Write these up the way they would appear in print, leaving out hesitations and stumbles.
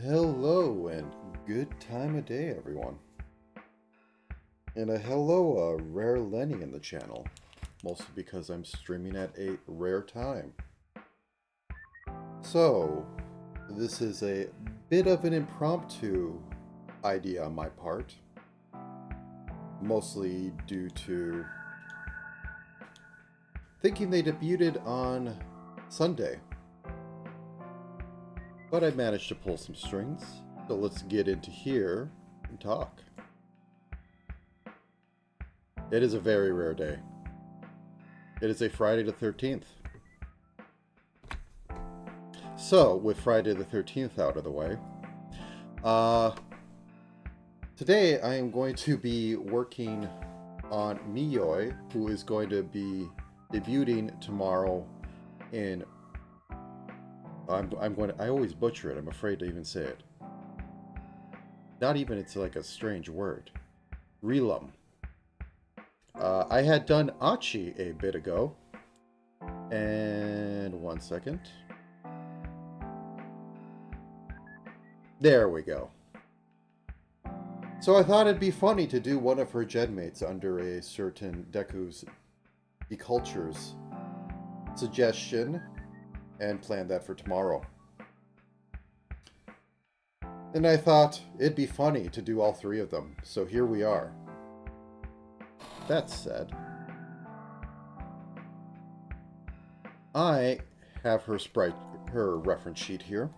Hello and good time of day, everyone. And a hello, Rare Lenny in the channel. Mostly because I'm streaming at a rare time. So, this is a bit of an impromptu idea on my part. Mostly due to thinking they debuted on Sunday. But I managed to pull some strings, so let's get into here and talk. It is a very rare day. It is a Friday the 13th. So, with Friday the 13th out of the way, today I am going to be working on Mimyoi, who is going to be debuting tomorrow in... I always butcher it. I'm afraid to even say it. Not even, it's like a strange word. Relum. I had done Achi a bit ago. And 1 second. There we go. So I thought it'd be funny to do one of her genmates under a certain Deku's Deculture's suggestion. And planned that for tomorrow. And I thought it'd be funny to do all three of them, so here we are. That said, I have her reference sheet here.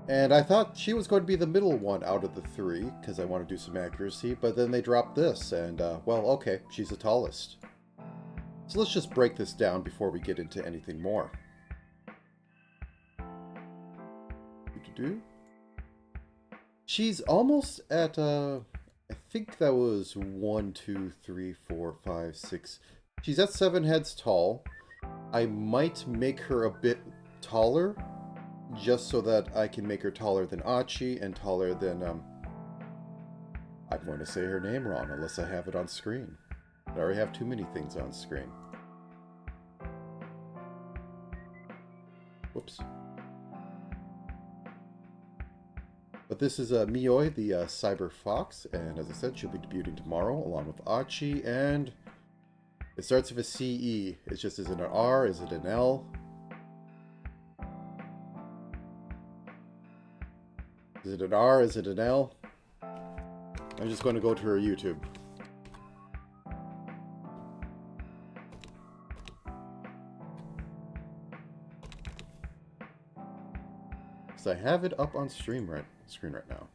And I thought she was going to be the middle one out of the three, because I want to do some accuracy, but then they dropped this, and, well, okay, she's the tallest. So let's just break this down before we get into anything more. She's almost at, I think that was 1, 2, 3, 4, 5, 6. She's at 7 heads tall. I might make her a bit taller, just so that I can make her taller than Achi and taller than, I'm going to say her name wrong unless I have it on screen. I already have too many things on screen. Whoops. But this is Mimyoi, the Cyber Fox, and as I said, she'll be debuting tomorrow along with Achi, and it starts with a CE. It's just, is it an R? Is it an L? Is it an R? Is it an L? I'm just going to go to her YouTube. I have it up on screen right now.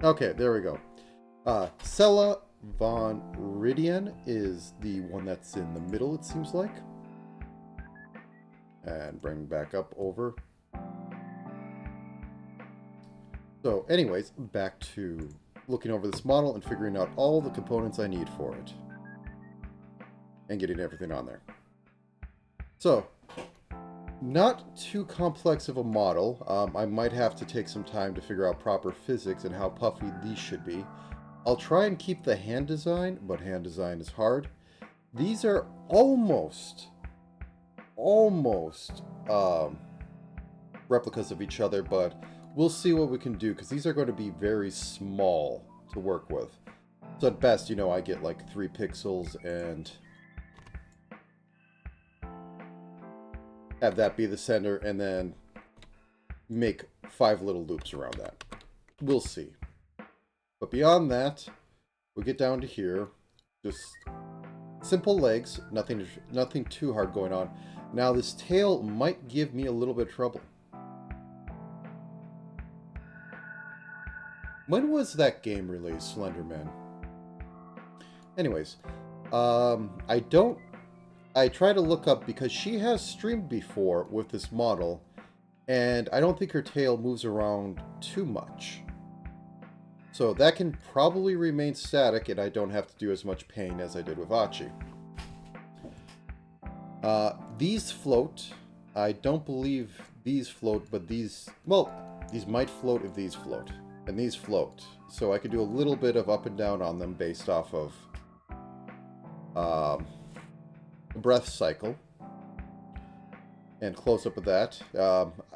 Okay, there we go. Sella von Ridian is the one that's in the middle, it seems like. And bring back up over. So anyways, back to looking over this model and figuring out all the components I need for it. And getting everything on there. So, not too complex of a model. I might have to take some time to figure out proper physics and how puffy these should be. I'll try and keep the hand design, but hand design is hard. These are almost replicas of each other, but we'll see what we can do, because these are going to be very small to work with. So at best, you know, I get like 3 pixels and have that be the center, and then make 5 little loops around that. We'll see. But beyond that, we get down to here. Just simple legs, nothing too hard going on. Now this tail might give me a little bit of trouble. When was that game released, Slenderman? Anyways, I try to look up, because she has streamed before with this model, and I don't think her tail moves around too much. So that can probably remain static, and I don't have to do as much pain as I did with Achi. These float. I don't believe these float, but these... well, these might float if these float. And these float. So I could do a little bit of up and down on them based off of breath cycle. and close-up of that.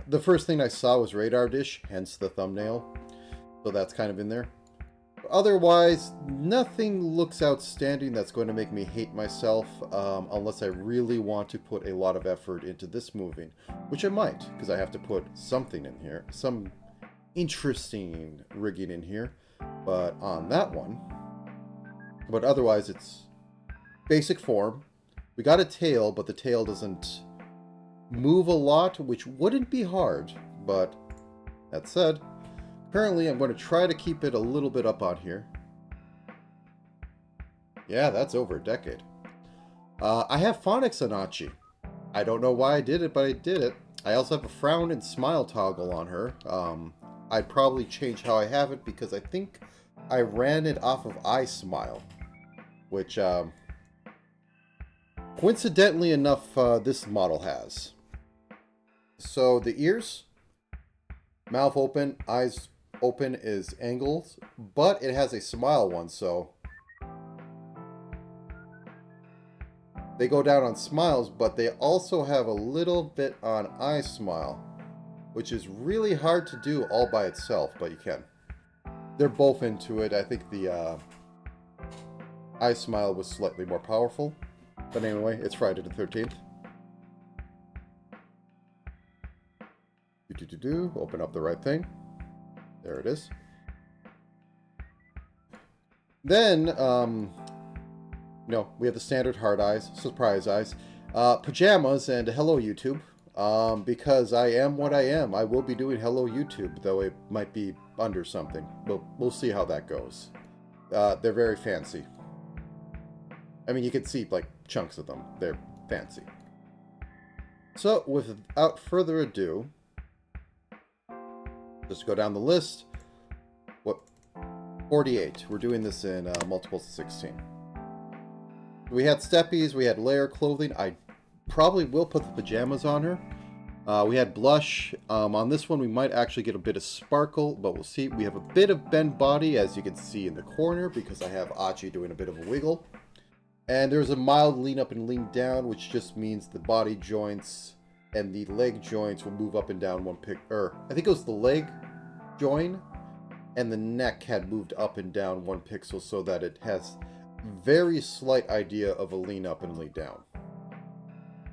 The first thing I saw was Radar Dish, hence the thumbnail. So that's kind of in there. Otherwise, nothing looks outstanding that's going to make me hate myself, unless I really want to put a lot of effort into this moving, which I might, because I have to put something in here, some interesting rigging in here, but on that one. But otherwise, it's basic form. We got a tail, but the tail doesn't move a lot, which wouldn't be hard, but that said, currently, I'm going to try to keep it a little bit up on here. Yeah, that's over a decade. I have phonics on Achi. I don't know why I did it, but I did it. I also have a frown and smile toggle on her. I'd probably change how I have it because I think I ran it off of I Smile, which, coincidentally enough, this model has. So the ears, mouth open, eyes open is angles, but it has a smile one, so they go down on smiles, but they also have a little bit on eye smile, which is really hard to do all by itself, but you can. They're both into it. I think the eye smile was slightly more powerful, but anyway, it's Friday the 13th. Open up the right thing. There it is. Then, we have the standard hard eyes, surprise eyes, pajamas, and hello YouTube. Because I am what I am, I will be doing hello YouTube, though it might be under something. We'll see how that goes. They're very fancy. I mean, you can see, like, chunks of them. They're fancy. So, without further ado, just go down the list. 48. We're doing this in multiples of 16. We had steppies, we had layer clothing. I probably will put the pajamas on her. We had blush. On this one, we might actually get a bit of sparkle, but we'll see. We have a bit of bent body, as you can see in the corner, because I have Achi doing a bit of a wiggle. And there's a mild lean up and lean down, which just means the body joints and the leg joints will move up and down one I think it was the leg join and the neck had moved up and down 1 pixel so that it has very slight idea of a lean up and lean down.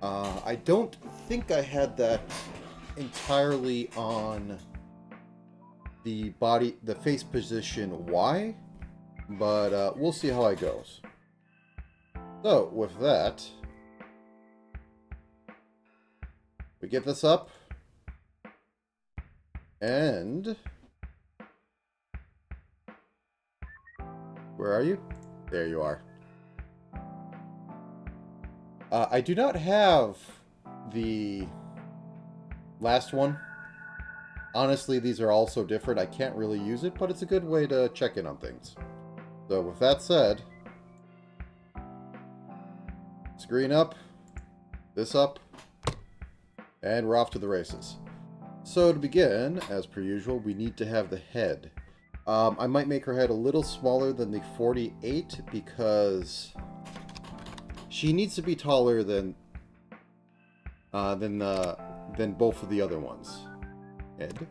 I don't think I had that entirely on the face position Y, but we'll see how it goes. So, with that, we get this up, and where are you? There you are. I do not have the last one. Honestly, these are all so different, I can't really use it, but it's a good way to check in on things. So, with that said, screen up, this up, and we're off to the races. So to begin, as per usual, we need to have the head. I might make her head a little smaller than the 48 because she needs to be taller than both of the other ones. Head.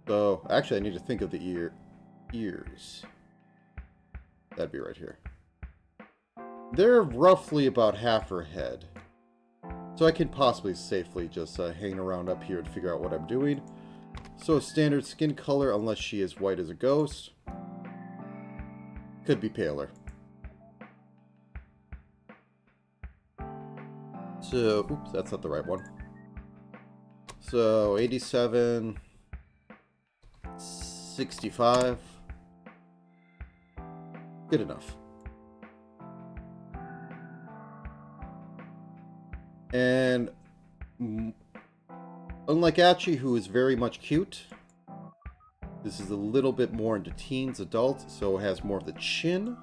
So actually, I need to think of the ears. That'd be right here. They're roughly about half her head. So I can possibly safely just hang around up here and figure out what I'm doing. So standard skin color, unless she is white as a ghost. Could be paler. So, oops, that's not the right one. So 87, 65. Good enough. And unlike Achi, who is very much cute, this is a little bit more into teens, adults, so it has more of the chin.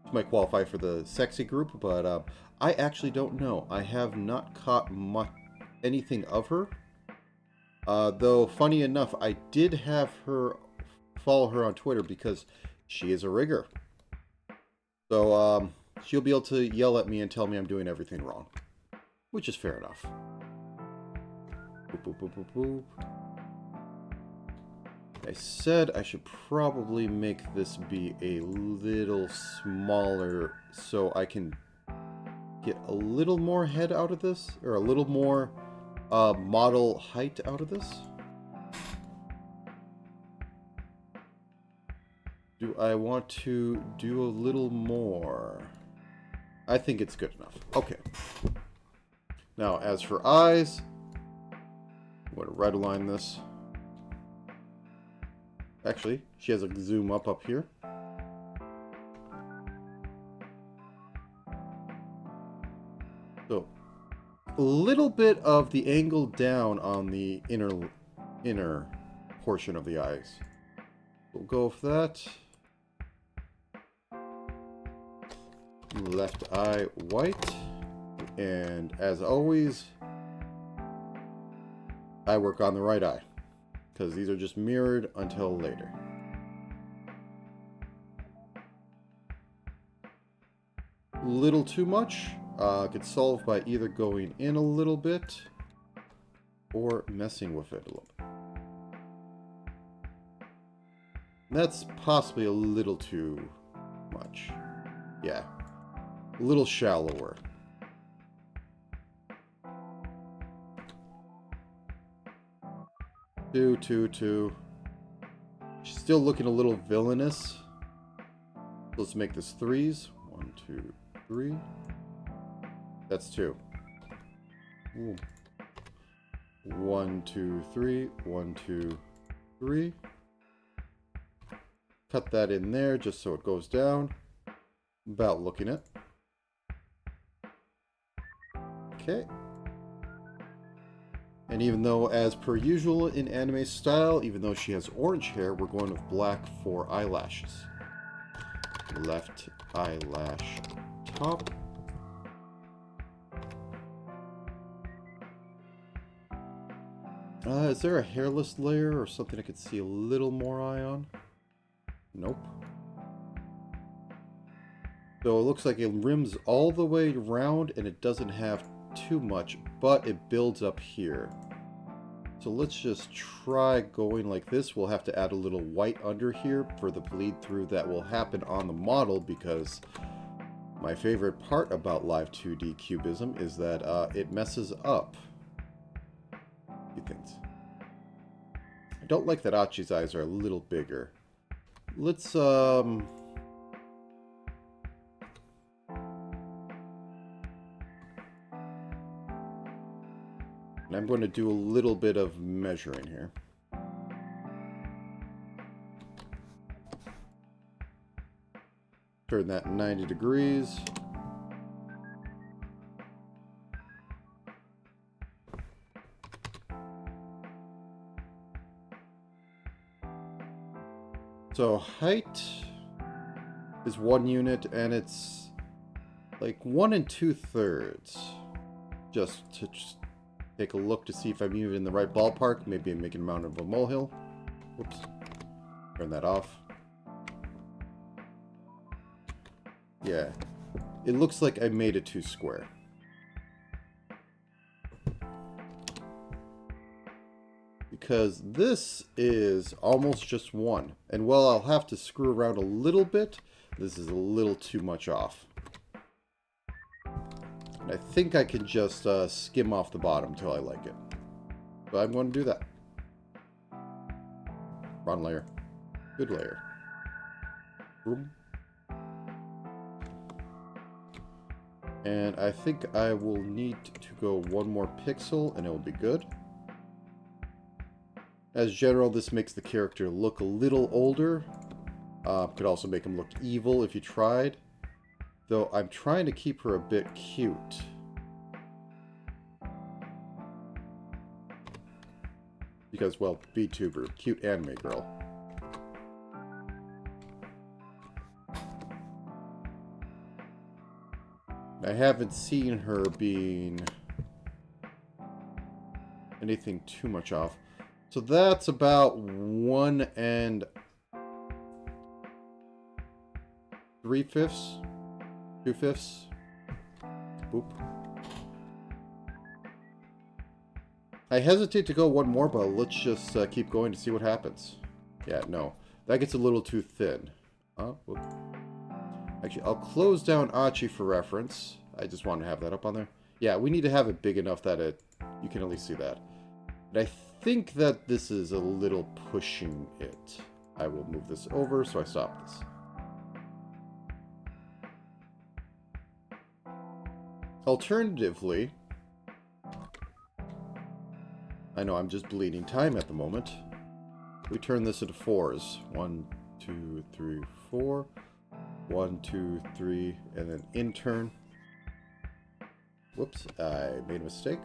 Which might qualify for the sexy group, but I actually don't know. I have not caught anything of her. Though, funny enough, I did have her follow her on Twitter because she is a rigger. So, she'll be able to yell at me and tell me I'm doing everything wrong. Which is fair enough. Boop, boop, boop, boop, boop. I said I should probably make this be a little smaller so I can get a little more head out of this, or a little more model height out of this. Do I want to do a little more? I think it's good enough. Okay. Now, as for eyes, I'm going to redline this. Actually, she has a zoom up here. So, a little bit of the angle down on the inner portion of the eyes. We'll go with that. Left eye white. And as always, I work on the right eye, because these are just mirrored until later. Little too much. Could solve by either going in a little bit or messing with it a little bit. That's possibly a little too much. Yeah. A little shallower. Two. She's still looking a little villainous. Let's make this threes. 1, 2, 3. That's 2. Ooh. 1, 2, 3. 1, 2, 3. Cut that in there just so it goes down. About looking at. Okay. And even though, as per usual in anime style, even though she has orange hair, we're going with black for eyelashes. Left eyelash top. Is there a hairless layer or something I could see a little more eye on? Nope. So it looks like it rims all the way around and it doesn't have too much, but it builds up here. So let's just try going like this. We'll have to add a little white under here for the bleed through that will happen on the model, because my favorite part about live 2D cubism is that it messes up a few things. I don't like that Achi's eyes are a little bigger. Let's and I'm going to do a little bit of measuring here. Turn that 90 degrees. So height is 1 unit, and it's like 1 2/3. Just to take a look to see if I'm even in the right ballpark. Maybe I'm making a mountain of a molehill. Whoops. Turn that off. Yeah. It looks like I made it too square. Because this is almost just 1. And while I'll have to screw around a little bit, this is a little too much off. I think I can just skim off the bottom until I like it. So I'm going to do that. Wrong layer. Good layer. Boom. And I think I will need to go 1 more pixel and it will be good. As general, this makes the character look a little older. Could also make him look evil if you tried. Though I'm trying to keep her a bit cute. Because, well, VTuber, cute anime girl. I haven't seen her being anything too much off. So that's about 1 3/5. 2/5. Boop. I hesitate to go one more, but let's just keep going to see what happens. Yeah, no. That gets a little too thin. Whoop. Actually, I'll close down Achi for reference. I just want to have that up on there. Yeah, we need to have it big enough that you can at least see that. And I think that this is a little pushing it. I will move this over so I stop this. Alternatively, I know I'm just bleeding time at the moment. We turn this into 4s. 1, 2, 3, 4. 1, 2, 3, and then intern. Whoops, I made a mistake.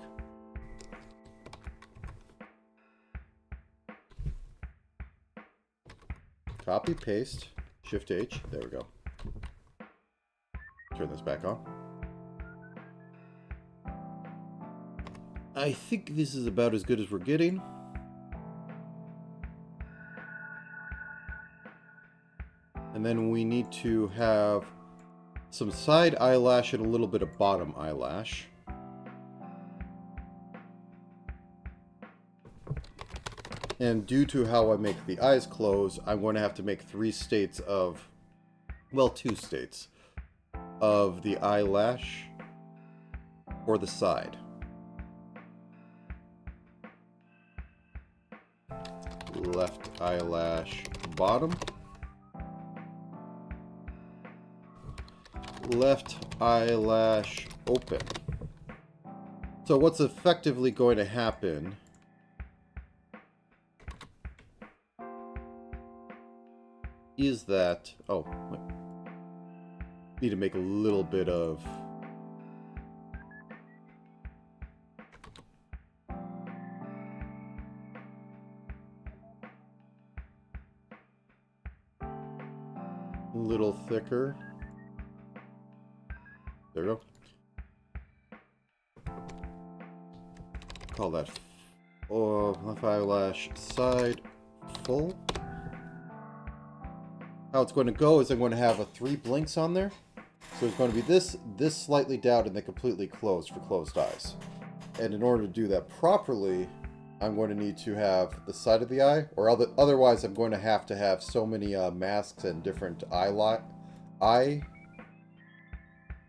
Copy, paste, Shift H. There we go. Turn this back on. I think this is about as good as we're getting. And then we need to have some side eyelash and a little bit of bottom eyelash. And due to how I make the eyes close, I'm going to have to make 3 states of, well, 2 states of the eyelash or the side. Left eyelash bottom. Left eyelash open. So what's effectively going to happen is that, oh, need to make a little bit of a little thicker. There we go. Call that left eyelash side full. How it's going to go is I'm going to have 3 blinks on there. So it's going to be this slightly down, and then completely closed for closed eyes. And in order to do that properly, I'm going to need to have the side of the eye, or otherwise I'm going to have so many masks and different eye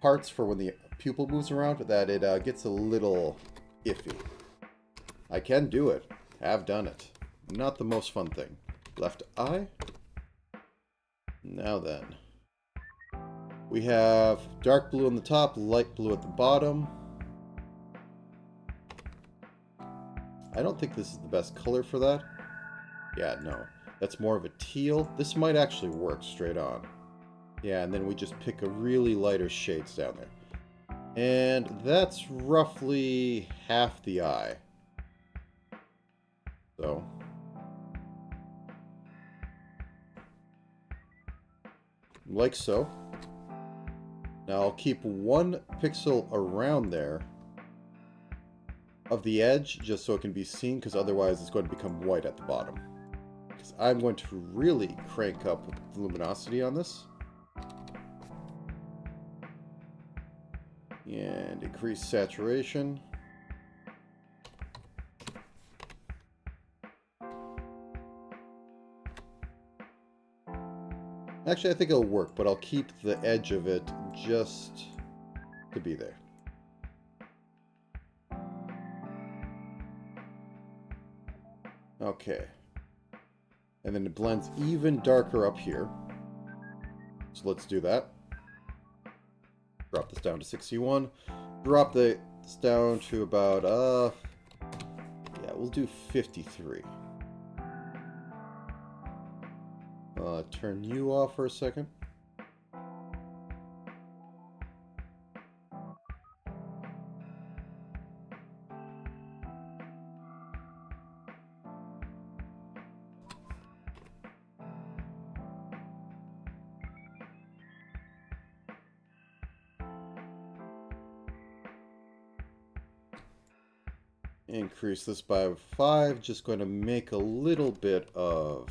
parts for when the pupil moves around that it gets a little iffy. I can do it. Have done it. Not the most fun thing. Left eye. Now then. We have dark blue on the top, light blue at the bottom. I don't think this is the best color for that. Yeah, no. That's more of a teal. This might actually work straight on. Yeah, and then we just pick a really lighter shades down there. And that's roughly half the eye. So. Like so. Now I'll keep 1 pixel around there of the edge just so it can be seen, because otherwise it's going to become white at the bottom. Because I'm going to really crank up the luminosity on this. And increase saturation. Actually, I think it'll work, but I'll keep the edge of it just to be there. Okay. And then it blends even darker up here. So let's do that. Drop this down to 61. Drop this down to about, yeah, we'll do 53. Turn you off for a second. Increase this by 5, just going to make a little bit of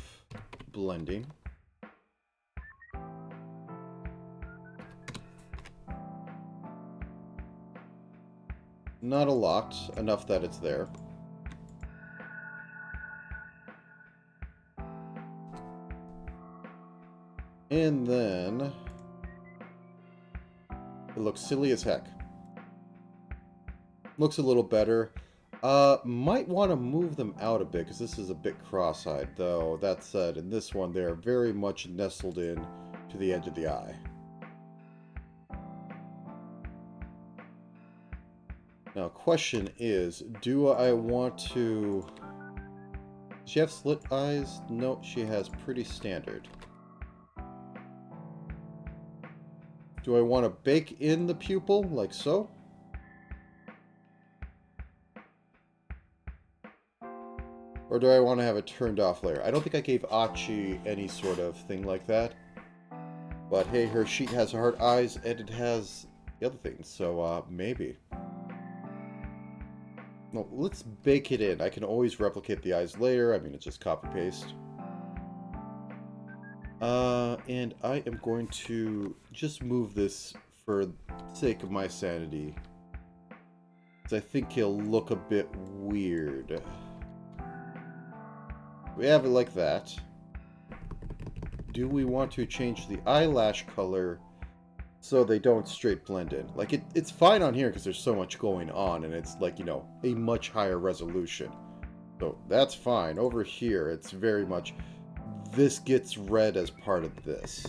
blending. Not a lot. Enough that it's there. And then... it looks silly as heck. Looks a little better. Might want to move them out a bit, because this is a bit cross-eyed, though. That said, in this one, they're very much nestled in to the edge of the eye. Now, question is, do I want to... does she have slit eyes? No, she has pretty standard. Do I want to bake in the pupil, like so? Or do I want to have a turned off layer? I don't think I gave Achi any sort of thing like that. But hey, her sheet has hard eyes and it has the other things, so maybe. No, let's bake it in. I can always replicate the eyes later. I mean, it's just copy-paste. And I am going to just move this for the sake of my sanity. Because I think he'll look a bit weird. We have it like that. Do we want to change the eyelash color so they don't straight blend in? Like, it's fine on here because there's so much going on and it's like, you know, a much higher resolution. So that's fine. Over here, it's very much, this gets red as part of this.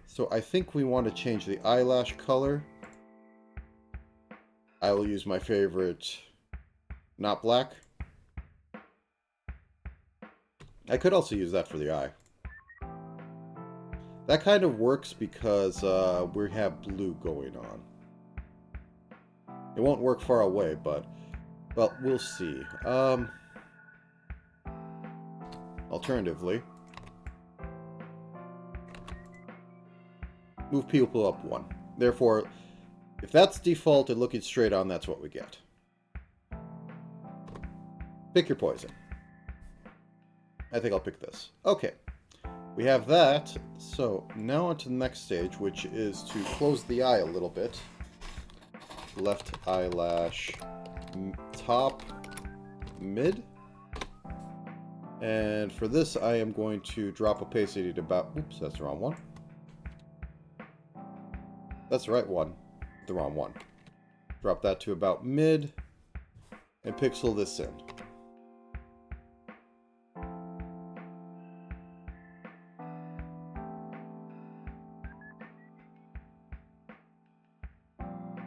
So I think we want to change the eyelash color. I will use my favorite, not black. I could also use that for the eye. That kind of works because we have blue going on. It won't work far away, but, well, we'll see. Alternatively, move pupil up 1. Therefore, if that's default and looking straight on, that's what we get. Pick your poison. I think I'll pick this. Okay. We have that. So, now on to the next stage, which is to close the eye a little bit. Left eyelash, top, mid. And for this, I am going to drop opacity to about... oops, that's the wrong one. That's the right one. The wrong one. Drop that to about mid. And pixel this in.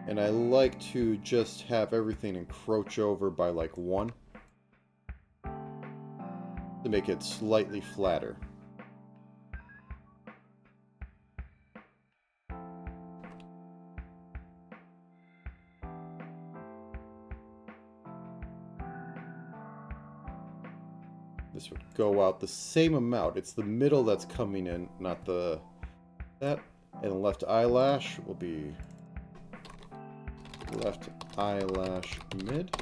And I like to just have everything encroach over by like 1 to make it slightly flatter. This would go out the same amount. It's the middle that's coming in, not the... that. And the left eyelash will be... left eyelash mid.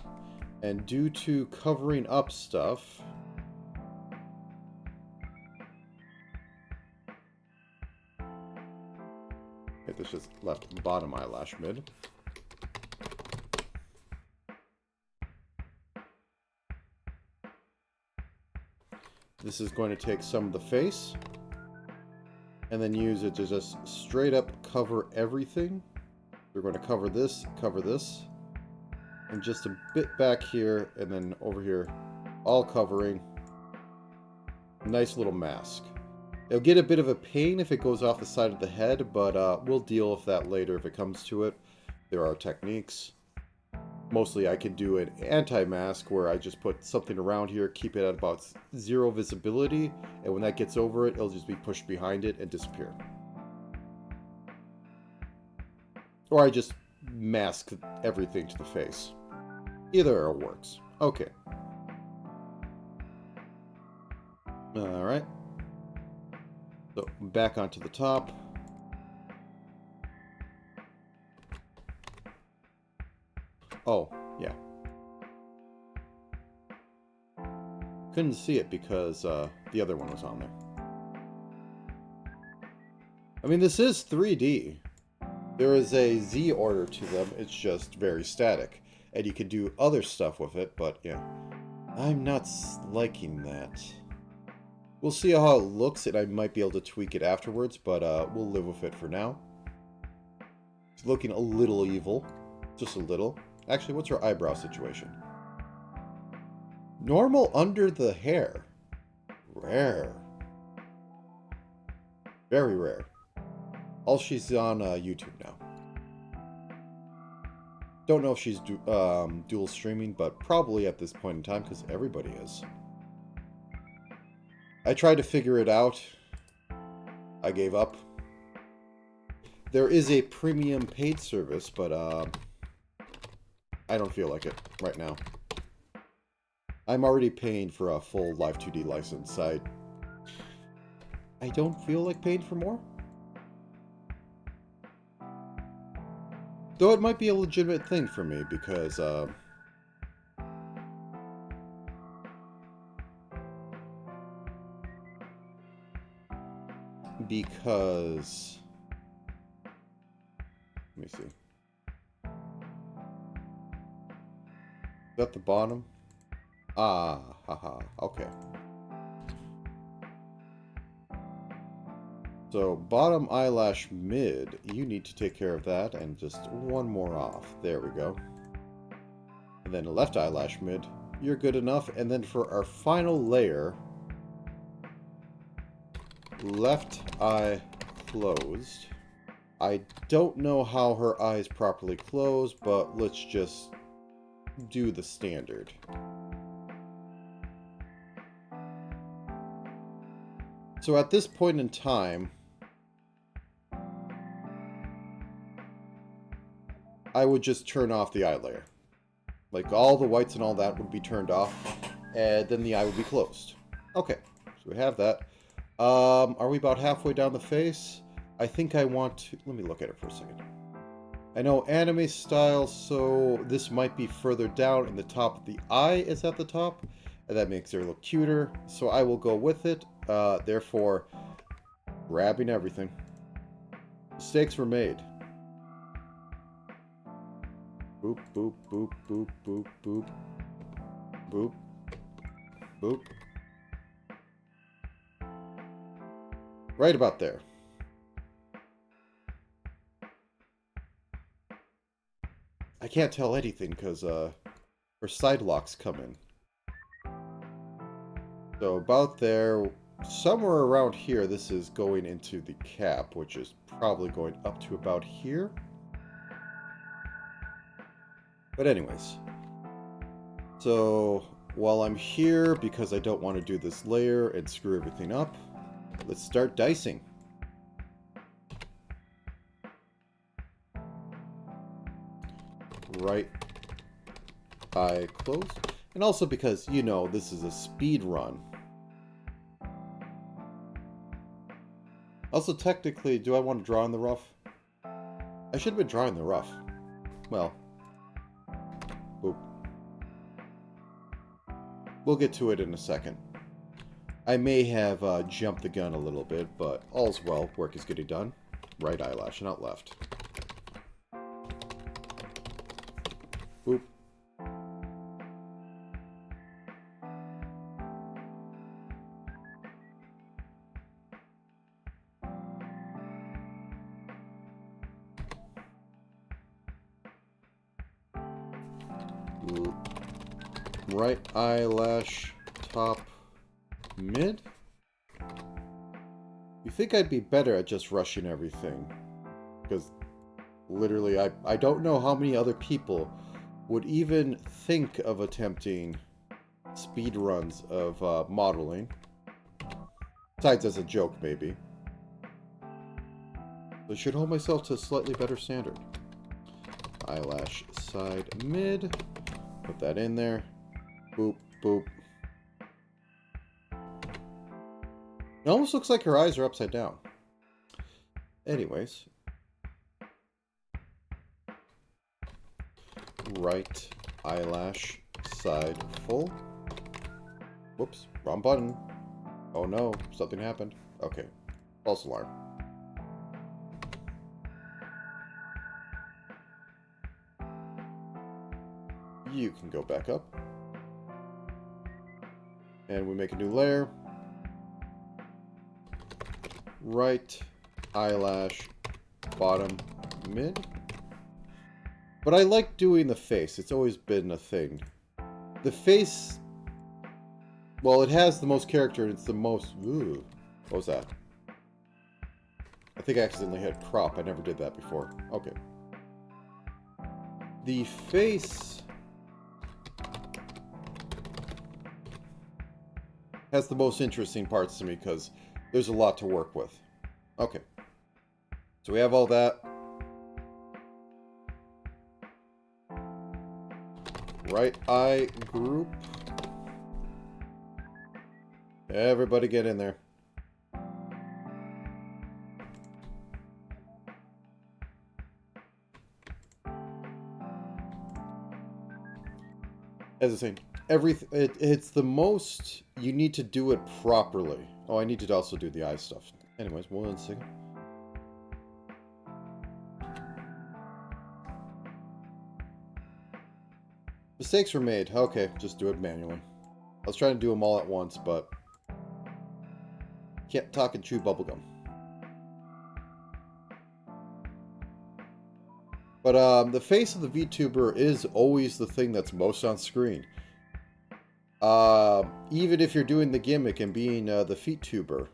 And due to covering up stuff, this is left bottom eyelash mid. This is going to take some of the face and then use it to just straight up cover everything. We're going to cover this, and just a bit back here, and then over here, all covering. Nice little mask. It'll get a bit of a pain if it goes off the side of the head, but we'll deal with that later if it comes to it. There are techniques. Mostly I can do an anti-mask where I just put something around here, keep it at about 0 visibility, and when that gets over it, it'll just be pushed behind it and disappear. Or I just mask everything to the face. Either or works. Okay. Alright. So, back onto the top. Oh, yeah. Couldn't see it because the other one was on there. I mean, this is 3D. There is a Z order to them, it's just very static. and you can do other stuff with it, but yeah. I'm not liking that. We'll see how it looks, and I might be able to tweak it afterwards, but we'll live with it for now. It's looking a little evil. Just a little. Actually, what's her eyebrow situation? Normal under the hair. Rare. Very rare. All she's on YouTube now. Don't know if she's dual streaming, but probably at this point in time, because everybody is. I tried to figure it out. I gave up. There is a premium paid service, but I don't feel like it right now. I'm already paying for a full Live 2D license. I don't feel like paying for more. Though it might be a legitimate thing for me, because let me see. Is that the bottom? Ah, haha, okay. So, bottom eyelash mid, you need to take care of that, and just one more off. There we go. And then left eyelash mid, you're good enough. And then for our final layer, left eye closed. I don't know how her eyes properly close, but let's just do the standard. So at this point in time, I would just turn off the eye layer. Like, all the whites and all that would be turned off, and then the eye would be closed. Okay, so we have that. Are we about halfway down the face? I think I want to... Let me look at it for a second. I know anime style, so this might be further down, and the top of the eye is at the top, and that makes her look cuter, so I will go with it. Therefore, grabbing everything. Mistakes were made. Boop, boop, boop, boop, boop, boop. Boop. Boop. Right about there. I can't tell anything because her side locks come in. So about there, somewhere around here, this is going into the cap, which is probably going up to about here. But anyways, so while I'm here, because I don't want to do this layer and screw everything up, let's start dicing. Right eye closed. And also because, you know, this is a speed run. Also, technically, do I want to draw in the rough? I should have been drawing the rough. Well, boop. We'll get to it in a second. I may have jumped the gun a little bit, but all's well. Work is getting done. Right eyelash, not left. Boop. Right eyelash top mid. You think I'd be better at just rushing everything, because literally I don't know how many other people would even think of attempting speed runs of modeling, besides as a joke maybe. I should hold myself to a slightly better standard. Eyelash side mid, put that in there. Boop, boop. It almost looks like her eyes are upside down. Anyways. Right eyelash side full. Whoops, wrong button. Oh no, something happened. Okay, false alarm. You can go back up. And we make a new layer. Right, eyelash, bottom, mid. But I like doing the face. It's always been a thing. The face, well, it has the most character and it's the most... Ooh, what was that? I think I accidentally hit crop. I never did that before. Okay. The face has the most interesting parts to me because there's a lot to work with. Okay. So we have all that. Right eye group. Everybody get in there. As I say, it's the most, you need to do it properly. Oh, I need to also do the eye stuff. Anyways, 1 second. Mistakes were made. Okay, just do it manually. I was trying to do them all at once, but can't talk and chew bubblegum. But the face of the VTuber is always the thing that's most on screen. Even if you're doing the gimmick and being the feet-tuber,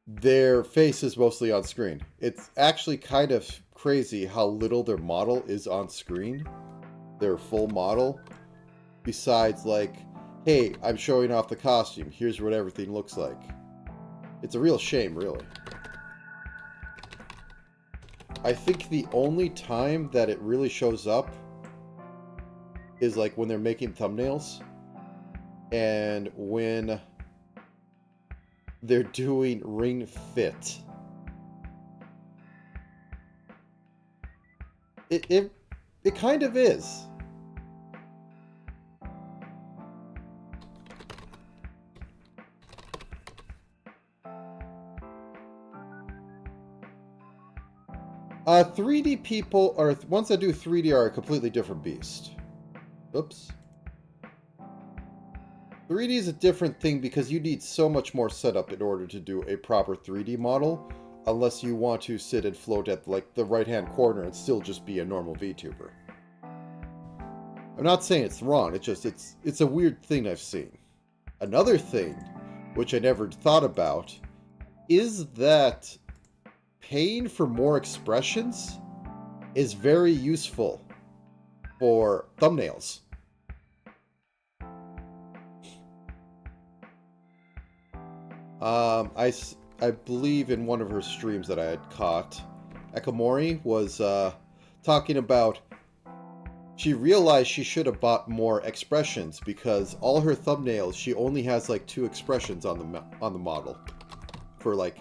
their face is mostly on screen. It's actually kind of crazy how little their model is on screen. Their full model. Besides, like, hey, I'm showing off the costume. Here's what everything looks like. It's a real shame, really. I think the only time that it really shows up is like when they're making thumbnails and when they're doing Ring Fit. It kind of is. 3D people, or ones that do 3D, are a completely different beast. Oops. 3D is a different thing because you need so much more setup in order to do a proper 3D model, unless you want to sit and float at like the right-hand corner and still just be a normal VTuber. I'm not saying it's wrong, it's a weird thing I've seen. Another thing, which I never thought about, is that paying for more expressions is very useful for thumbnails. I believe in one of her streams that I had caught, Ekamori was talking about she realized she should have bought more expressions because all her thumbnails she only has like 2 expressions on the model for like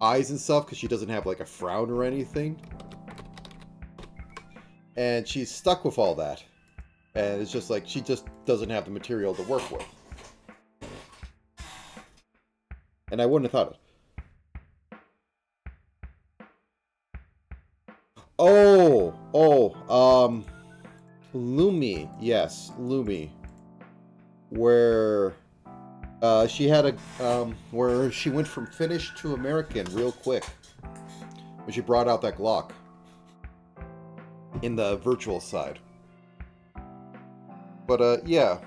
eyes and stuff because she doesn't have like a frown or anything, and she's stuck with all that, and it's just like she just doesn't have the material to work with. And I wouldn't have thought it. Lumi, yes, Lumi, where she had a where she went from Finnish to American real quick when she brought out that Glock in the virtual side. But yeah,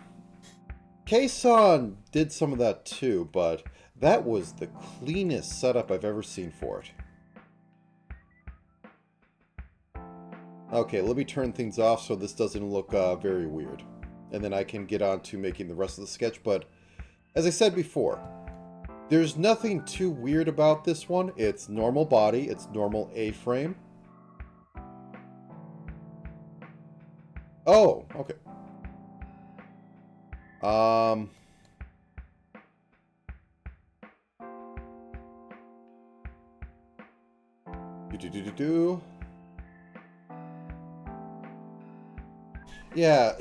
K-san did some of that too, but that was the cleanest setup I've ever seen for it. Okay, let me turn things off so this doesn't look very weird. And then I can get on to making the rest of the sketch. But as I said before, there's nothing too weird about this one. It's normal body, it's normal A-frame. Oh, okay. Yeah,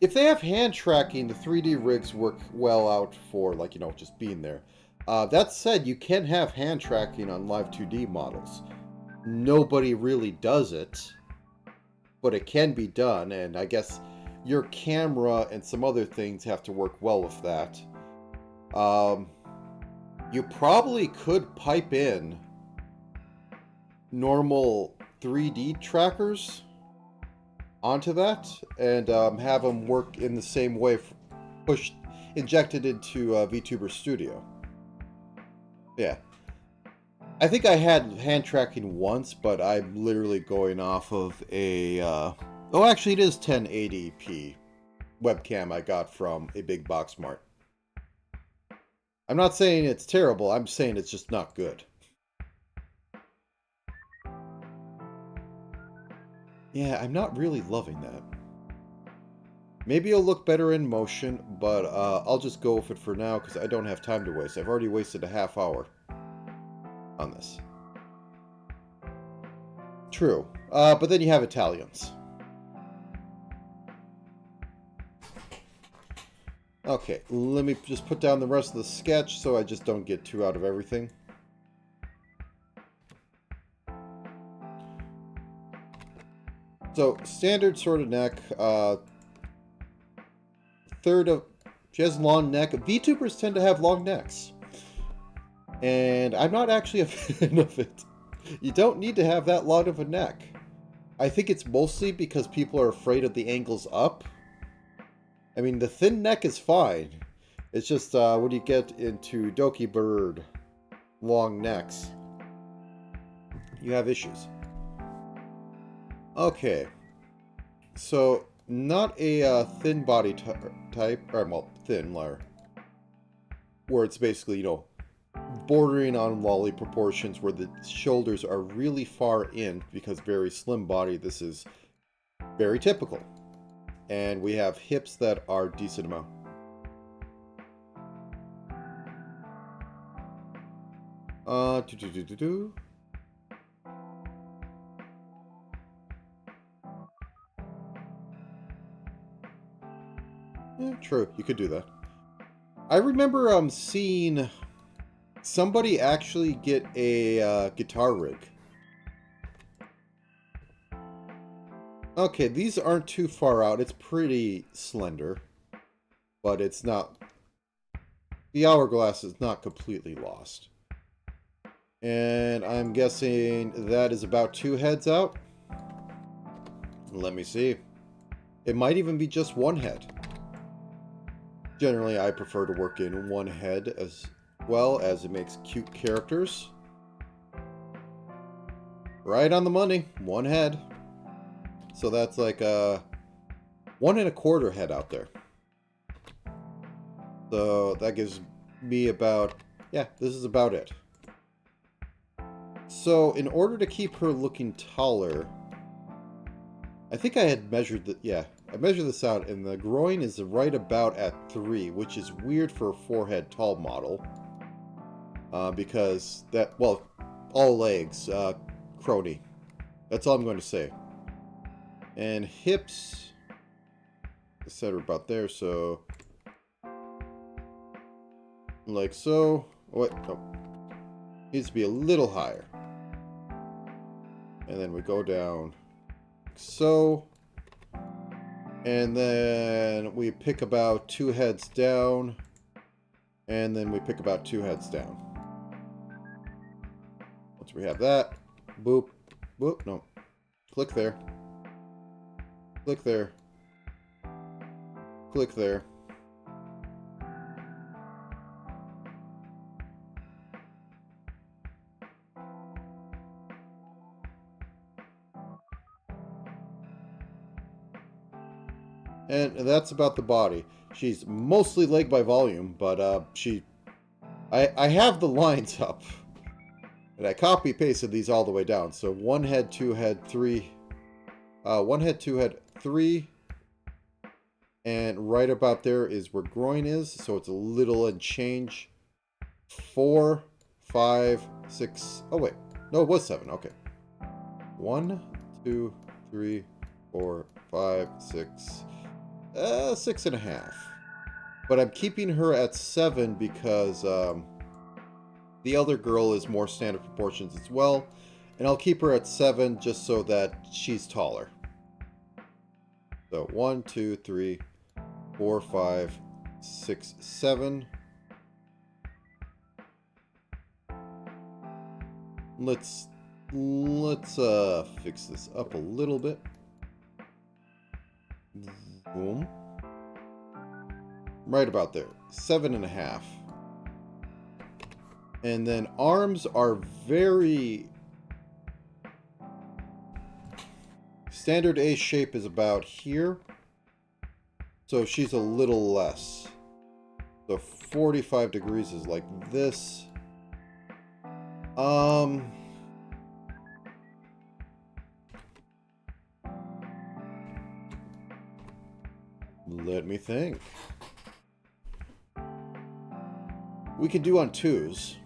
if they have hand tracking, the 3D rigs work well out for, like, you know, just being there. That said, you can have hand tracking on live 2D models. Nobody really does it. but it can be done, and I guess your camera and some other things have to work well with that. You probably could pipe in normal 3D trackers onto that and have them work in the same way, injected into VTuber Studio. Yeah. I think I had hand tracking once, but I'm literally going off of a... oh, actually, it is 1080p webcam I got from a big box mart. I'm not saying it's terrible, I'm saying it's just not good. Yeah, I'm not really loving that. Maybe it'll look better in motion, but I'll just go with it for now because I don't have time to waste. I've already wasted a half hour on this. True. But then you have Italians. Okay, let me just put down the rest of the sketch so I just don't get too out of everything. So, standard sort of neck. She has long neck. VTubers tend to have long necks. And I'm not actually a fan of it. You don't need to have that long of a neck. I think it's mostly because people are afraid of the angles up. I mean, the thin neck is fine. It's just when you get into Doki Bird long necks, you have issues. Okay. So, not a thin body type, or well, thin layer, where it's basically, you know, bordering on lolly proportions where the shoulders are really far in because very slim body. This is very typical. And we have hips that are decent amount. Yeah, true. You could do that. I remember seeing somebody actually get a guitar rig. Okay, these aren't too far out. It's pretty slender, but it's not... The hourglass is not completely lost. And I'm guessing that is about 2 heads out. Let me see. It might even be just 1 head. Generally, I prefer to work in 1 head as well, as it makes cute characters. Right on the money. 1 head. So that's like a 1 1/4 head out there. So that gives me about... Yeah, this is about it. So in order to keep her looking taller, I think I had measured the... Yeah, I measured this out, and the groin is right about at 3, which is weird for a 4-head tall model. Because that... Well, all legs, crony. That's all I'm going to say. And hips, etc. about there, so... Like so. Oh, wait, no. Needs to be a little higher. And then we go down like so. And then we pick about 2 heads down. And then we pick about 2 heads down. Once we have that, boop, boop, no. Click there. Click there. Click there. And that's about the body. She's mostly leg by volume, but I have the lines up. And I copy pasted these all the way down. So 1 head, 2 head, 3. 1 head, 2 head, 3. And right about there is where groin is. So it's a little and change. 4, 5, 6. Oh, wait. No, it was 7. Okay. 1, 2, 3, 4, 5, 6. 6.5. But I'm keeping her at 7 because the other girl is more standard proportions as well. And I'll keep her at 7 just so that she's taller. So 1, 2, 3, 4, 5, 6, 7. Let's fix this up a little bit. Boom. Right about there. 7.5. And then arms are very... Standard A shape is about here. So she's a little less. So 45 degrees is like this. Let me think. We could do on 2s.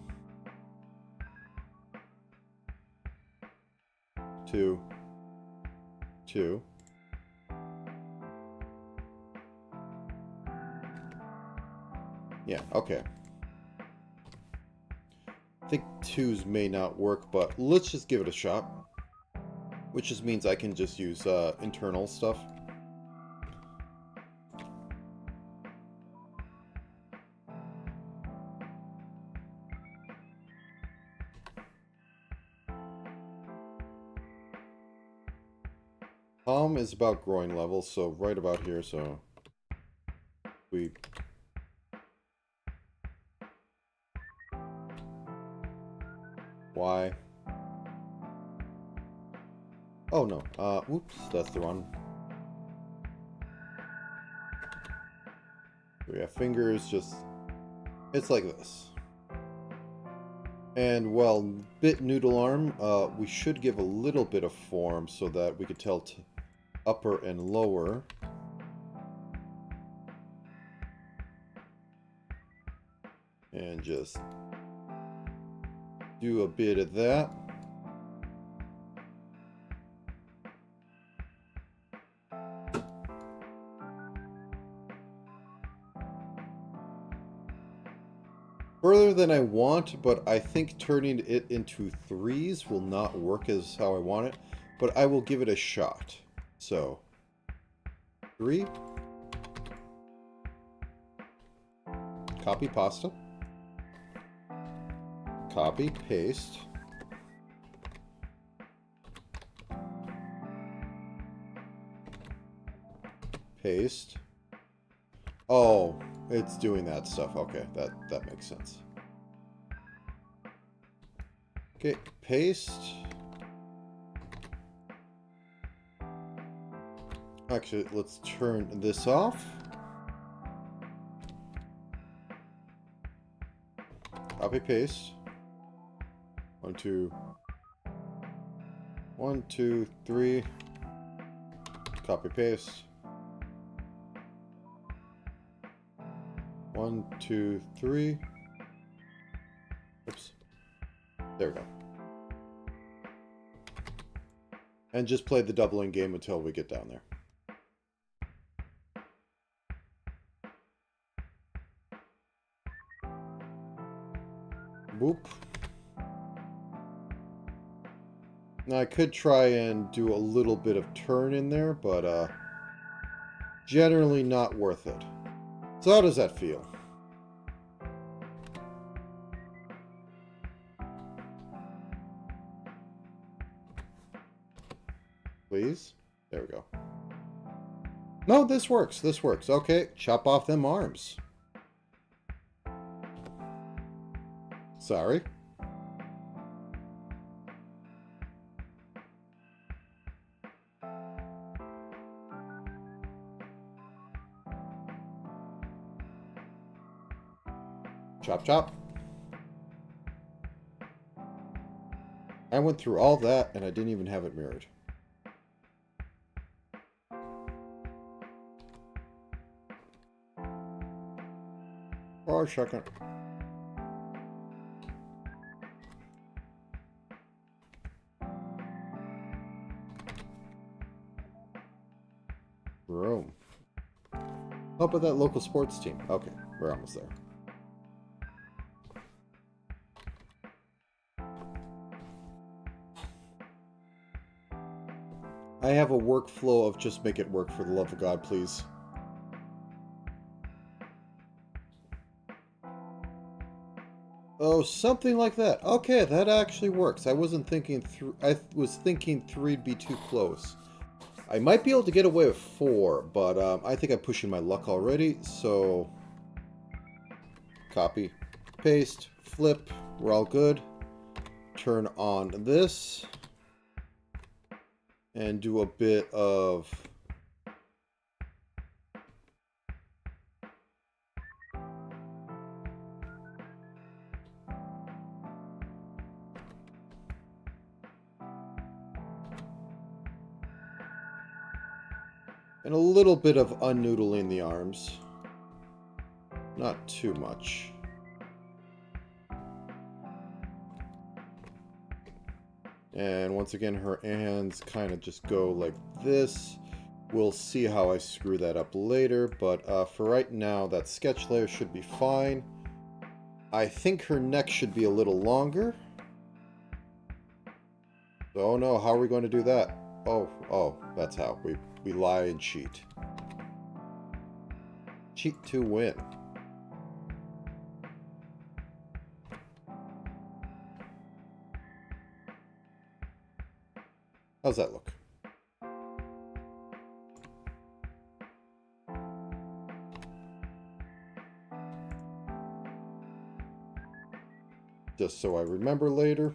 2. 2. Yeah, okay. I think 2s may not work, but let's just give it a shot. Which just means I can just use internal stuff. Palm is about groin level, so right about here, so we... Why? Oh no, whoops, that's the wrong. We have fingers, just... It's like this. And, well, bit noodle arm, we should give a little bit of form so that we could tell upper and lower. And just do a bit of that. Further than I want, but I think turning it into 3s will not work as how I want it, but I will give it a shot. So, 3. Copy pasta. Copy, paste. Paste. Oh, it's doing that stuff. Okay, that makes sense. Okay, paste. Actually, let's turn this off. Copy, paste. 1, 2. 1, 2, 3. Copy, paste. 1, 2, 3. Oops. There we go. And just play the doubling game until we get down there. Boop. Now I could try and do a little bit of turn in there, but generally not worth it. So how does that feel? Please? There we go. No, this works. This works. Okay, chop off them arms. Sorry. Chop, chop. I went through all that and I didn't even have it mirrored. For a second. Room. How about that local sports team? Okay, we're almost there. I have a workflow of just make it work for the love of God, please. Oh, something like that. Okay, that actually works. I wasn't thinking through. I was thinking 3'd be too close. I might be able to get away with 4, but I think I'm pushing my luck already. So, copy, paste, flip. We're all good. Turn on this. And do a bit of... and a little bit of unnoodling the arms. Not too much. And once again, her hands kind of just go like this. We'll see how I screw that up later, but for right now, that sketch layer should be fine. I think her neck should be a little longer. Oh no, how are we going to do that? Oh, that's how. We lie and cheat. Cheat to win. How's that look? Just so I remember later.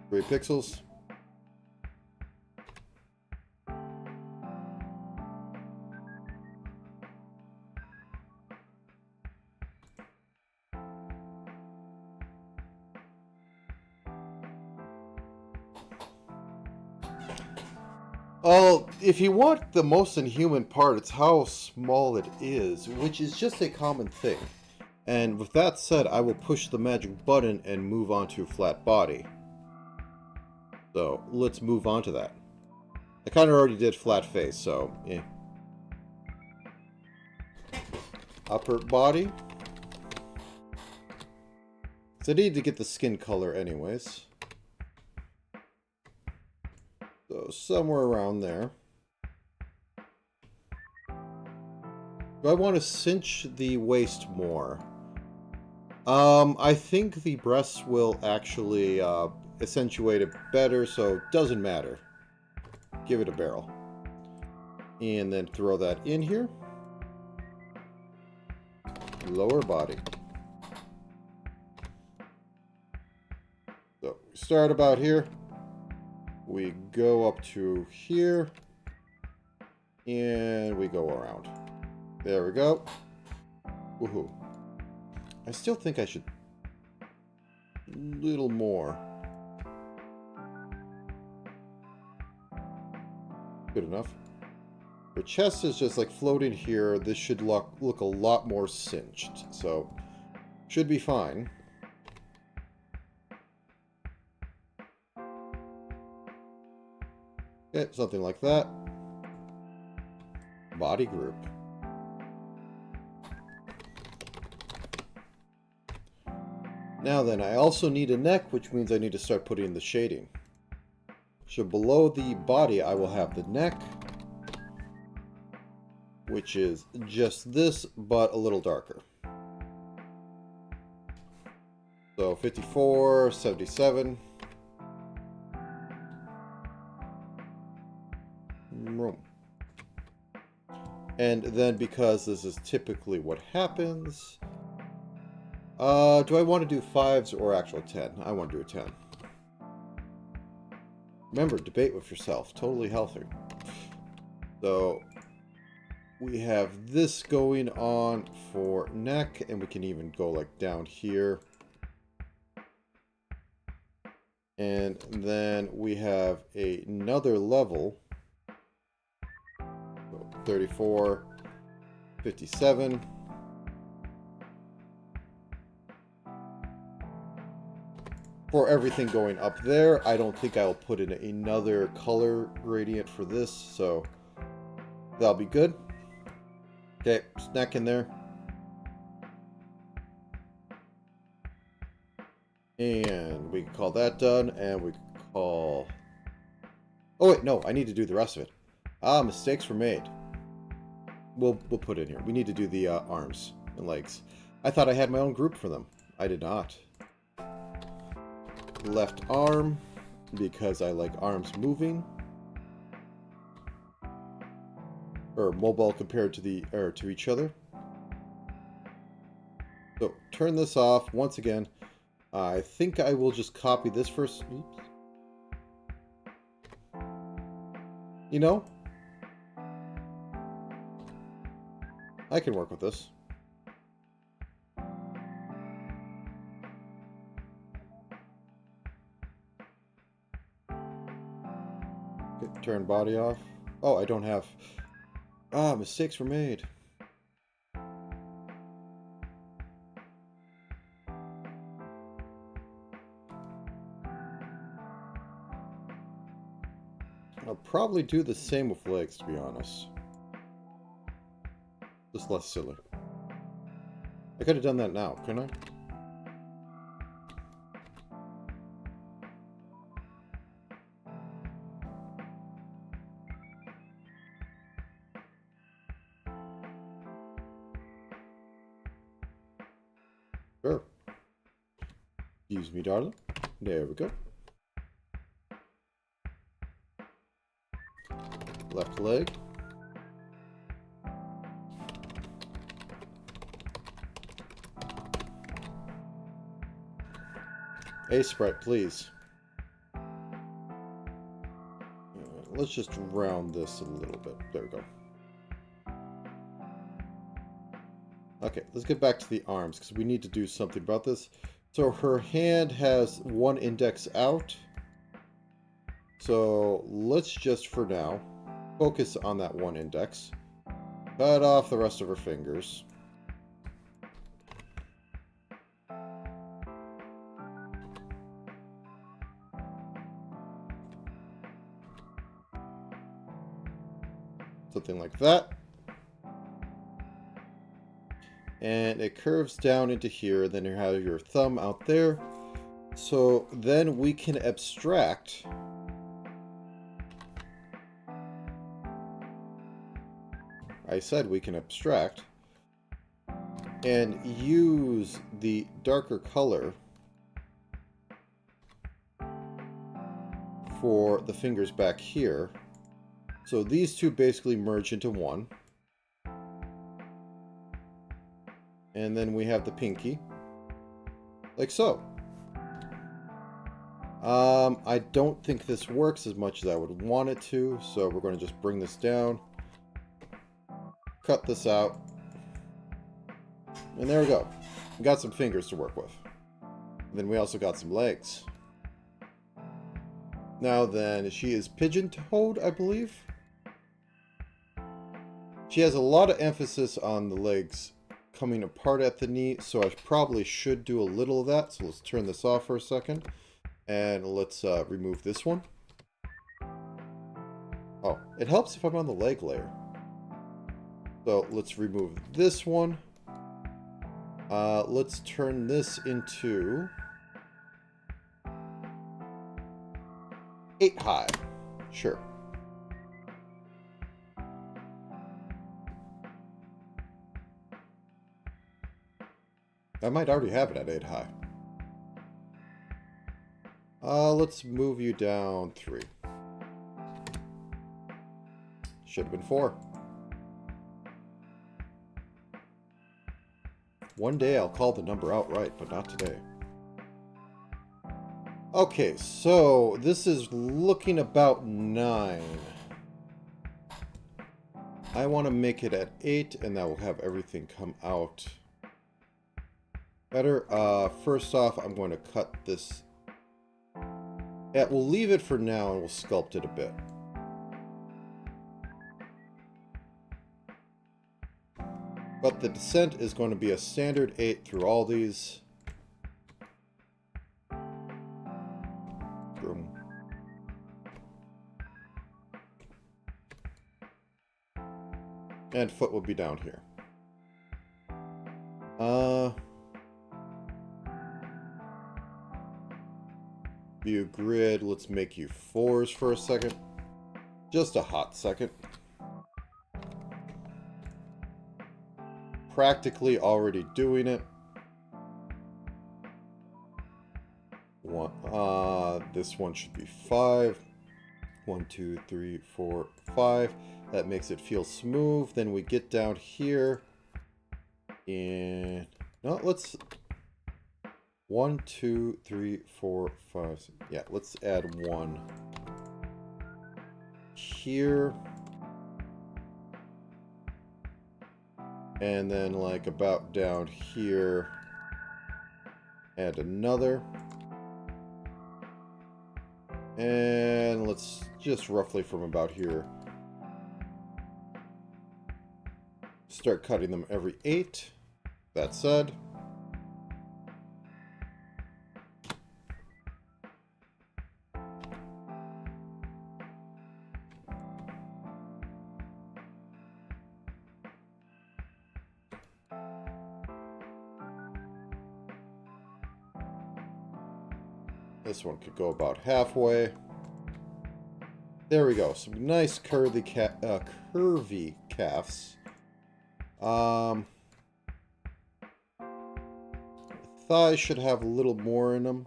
3 pixels. Oh, if you want the most inhuman part, it's how small it is, which is just a common thing. And with that said, I will push the magic button and move on to flat body. So, let's move on to that. I kind of already did flat face, so, eh. Upper body. So I need to get the skin color anyways. So, somewhere around there. Do I want to cinch the waist more? I think the breasts will actually accentuate it better, so it doesn't matter. Give it a barrel. And then throw that in here. Lower body. So, we start about here. We go up to here. And we go around. There we go. Woohoo. I still think I should... a little more. Good enough. Her chest is just like floating here. This should look a lot more cinched. So, should be fine. Okay, something like that. Body group. Now then, I also need a neck, which means I need to start putting in the shading. So below the body, I will have the neck, which is just this, but a little darker. So 54, 77. And then because this is typically what happens... do I want to do 5s or actual 10? I want to do a 10. Remember, debate with yourself. Totally healthy. So, we have this going on for neck, and we can even go like down here. And then we have another level. So 34, 57. For everything going up there, I don't think I'll put in another color gradient for this, so that'll be good. Okay, snack in there. And we can call that done, and we can call Oh wait, no, I need to do the rest of it. Ah, mistakes were made. We'll put in here. We need to do the arms and legs. I thought I had my own group for them. I did not. Left arm, because I like arms moving. Or mobile compared to the to each other. So turn this off once again. I think I will just copy this first. Oops. You know, I can work with this. Okay, turn body off. Oh, I don't have... Ah, mistakes were made. I'll probably do the same with legs, to be honest. Just less silly. I could have done that now, couldn't I? Sure. Excuse me, darling. There we go. Left leg. A sprite, please. Let's just round this a little bit. There we go. Okay, let's get back to the arms, because we need to do something about this. So her hand has one index out. So let's just, for now, focus on that one index. Cut off the rest of her fingers. Something like that. And it curves down into here. Then you have your thumb out there. So then we can abstract I said we can abstract and use the darker color for the fingers back here. So these two basically merge into one. And then we have the pinky, like so. I don't think this works as much as I would want it to, so we're going to just bring this down, cut this out, and there we go. We got some fingers to work with. And then we also got some legs. Now then, she is pigeon-toed, I believe. She has a lot of emphasis on the legs coming apart at the knee, so I probably should do a little of that. So let's turn this off for a second, and let's remove this one. Oh, it helps if I'm on the leg layer. So let's remove this one. Let's turn this into 8 high. Sure. I might already have it at 8 high. Let's move you down 3. Should have been 4. One day I'll call the number outright, but not today. Okay, so this is looking about 9. I want to make it at 8, and that will have everything come out better. First off, I'm going to cut this. Yeah, we'll leave it for now, and we'll sculpt it a bit. But the descent is going to be a standard 8 through all these. Boom. And foot will be down here. View grid, let's make you 4s for a second. Just a hot second. Practically already doing it. This one should be 5. 1, 2, 3, 4, 5. That makes it feel smooth. Then we get down here. And no, let's 1, 2, 3, 4, 5. 6. Yeah, let's add 1 here. And then like about down here, add another. And let's just roughly from about here start cutting them every 8. That said, this one could go about halfway. There we go. Some nice curvy calves. Thighs should have a little more in them.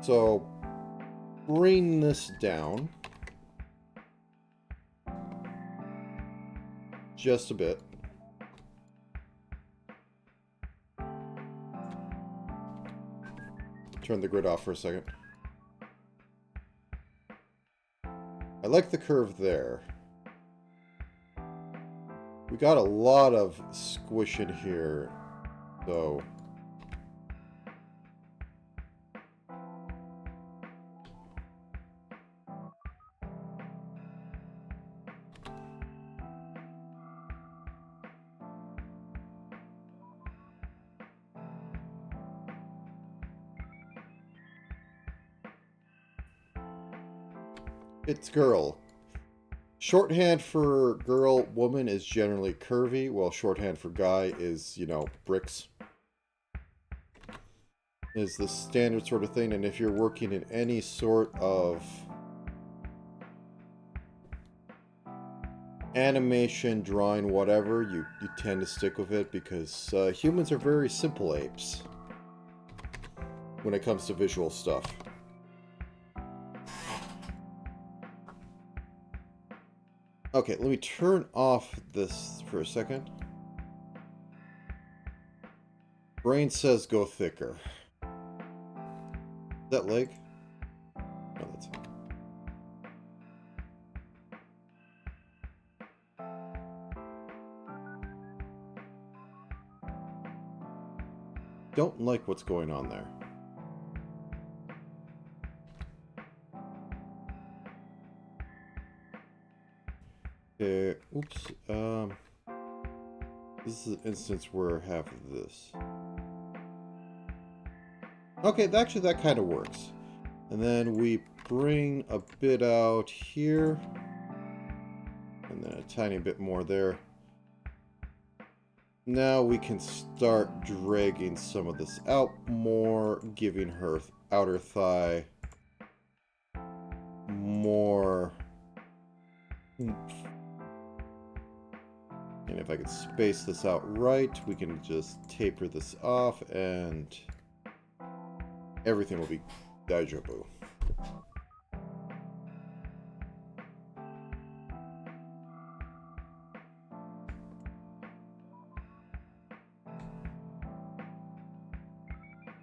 So bring this down just a bit. Turn the grid off for a second. I like the curve there. We got a lot of squish in here, though. It's girl. Shorthand for girl, woman is generally curvy, while shorthand for guy is, you know, bricks. Is the standard sort of thing, and if you're working in any sort of animation, drawing, whatever, you tend to stick with it because humans are very simple apes when it comes to visual stuff. Okay, let me turn off this for a second. Brain says go thicker. Is that leg? No, that's it. Don't like what's going on there. Okay, oops. This is an instance where half of this. Okay, actually that kind of works. And then we bring a bit out here. And then a tiny bit more there. Now we can start dragging some of this out more, giving her outer thigh more oomph. And if I can space this out right, we can just taper this off and everything will be daijoubu.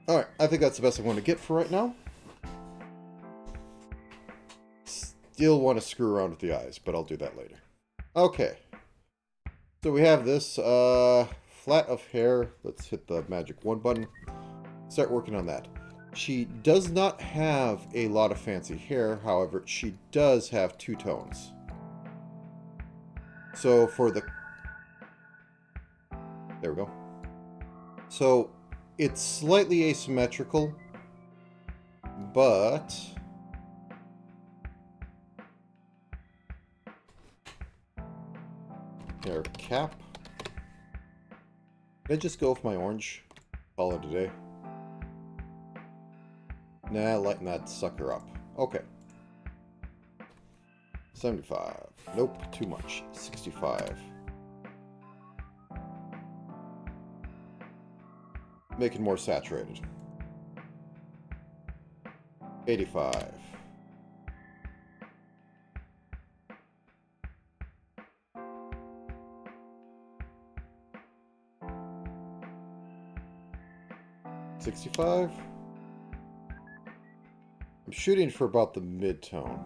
Alright, I think that's the best I'm going to get for right now. Still want to screw around with the eyes, but I'll do that later. Okay. So we have this flat of hair. Let's hit the magic 1 button. Start working on that. She does not have a lot of fancy hair. However, she does have 2 tones. So for the... There we go. So it's slightly asymmetrical, but... Hair cap. Can I just go with my orange? Call it a day. Nah, lighten that sucker up. Okay. 75. Nope, too much. 65. Make it more saturated. 85. $65. I'm shooting for about the mid-tone.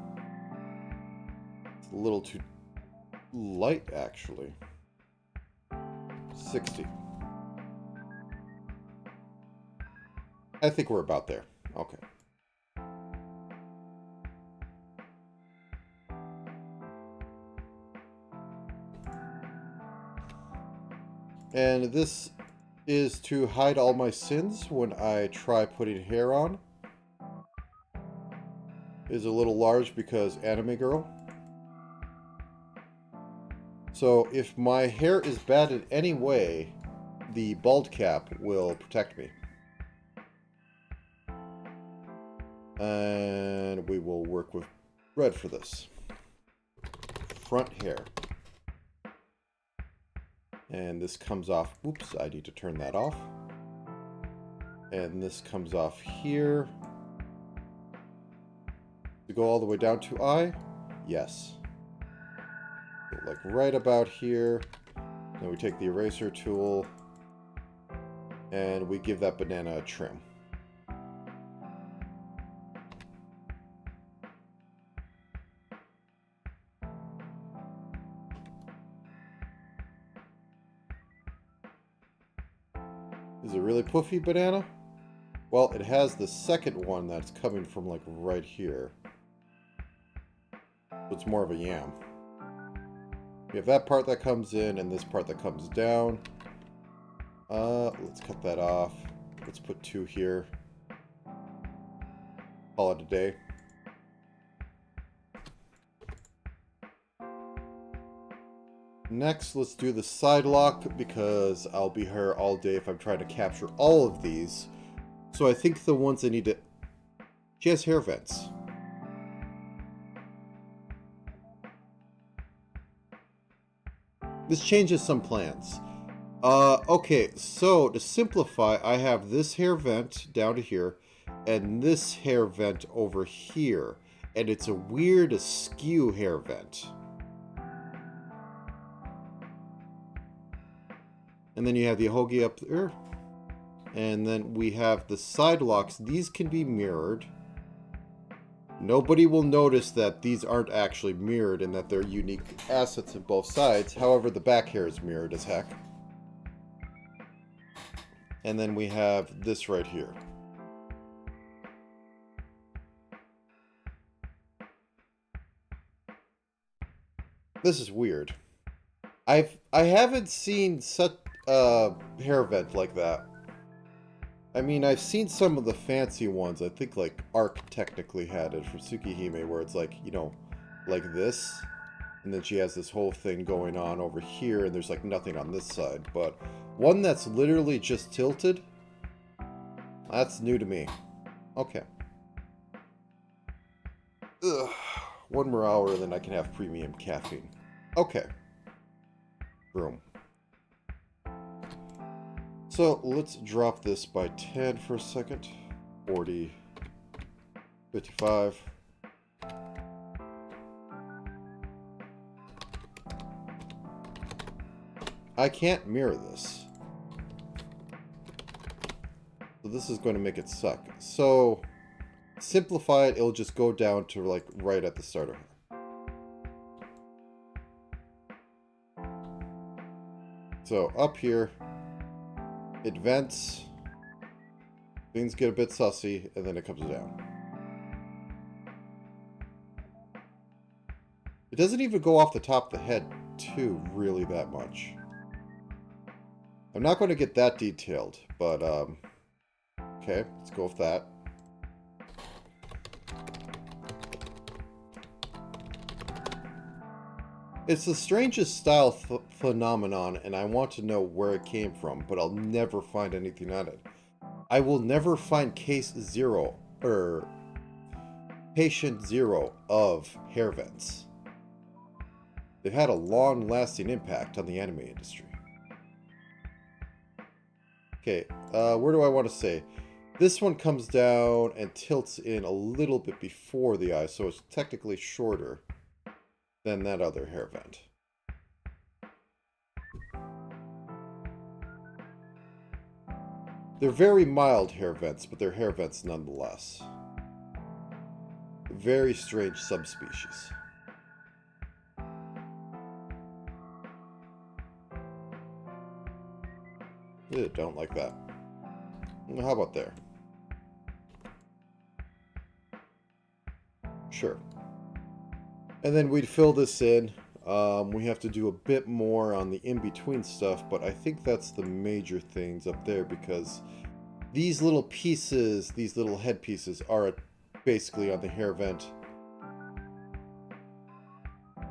It's a little too light, actually. 60. I think we're about there. Okay. And this is to hide all my sins when I try putting hair on. Is a little large because anime girl. So if my hair is bad in any way, the bald cap will protect me. And we will work with red for this. Front hair. And this comes off. Oops, I need to turn that off. And this comes off here. To go all the way down to eye? Yes. So like right about here. Then we take the eraser tool. And we give that banana a trim. Is it really puffy banana? Well, it has the second one that's coming from like right here. So it's more of a yam. We have that part that comes in and this part that comes down. Let's cut that off. Let's put 2 here. Call it a day. Next, let's do the side lock because I'll be here all day if I'm trying to capture all of these. So I think the ones I need to... She has hair vents. This changes some plans. Okay, so to simplify, I have this hair vent down to here and this hair vent over here. And it's a weird askew hair vent. And then you have the hoagie up there. And then we have the side locks. These can be mirrored. Nobody will notice that these aren't actually mirrored and that they're unique assets in both sides. However, the back hair is mirrored as heck. And then we have this right here. This is weird. I haven't seen such a hair vent like that. I mean, I've seen some of the fancy ones. I think like Arc technically had it from Tsukihime, where it's like, you know, like this. And then she has this whole thing going on over here, and there's like nothing on this side. But one that's literally just tilted, that's new to me. Okay. Ugh. 1 more hour, and then I can have premium caffeine. Okay. Room. So let's drop this by 10 for a second. 40, 55. I can't mirror this. So this is going to make it suck. So simplify it, it'll just go down to like right at the start of her. So up here, it vents, things get a bit sussy, and then it comes down. It doesn't even go off the top of the head, too, really that much. I'm not going to get that detailed, but, okay, let's go with that. It's the strangest style phenomenon, and I want to know where it came from, but I'll never find anything on it. I will never find case 0, or patient 0 of hair vents. They've had a long-lasting impact on the anime industry. Okay, where do I want to say? This one comes down and tilts in a little bit before the eye, so it's technically shorter than that other hair vent. They're very mild hair vents, but they're hair vents nonetheless. Very strange subspecies. Ew, don't like that. How about there? Sure. And then we'd fill this in. We have to do a bit more on the in-between stuff, but I think that's the major things up there because these little pieces, these little head pieces, are basically on the hair vent.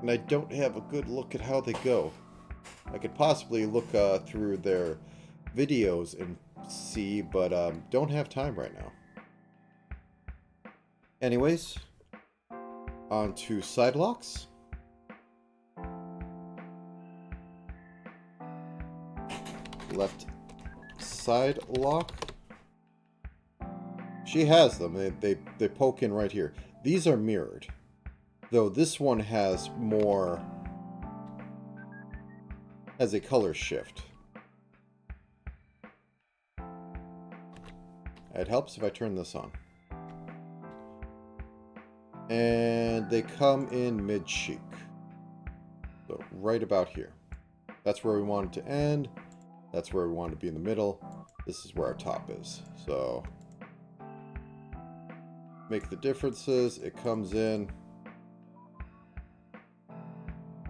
And I don't have a good look at how they go. I could possibly look through their videos and see, but don't have time right now. Anyways, on to side locks. Left side lock. She has them. They poke in right here. These are mirrored, though this one has a color shift. It helps if I turn this on. And they come in mid-cheek. So right about here. That's where we want it to end. That's where we want to be in the middle. This is where our top is. So make the differences. It comes in.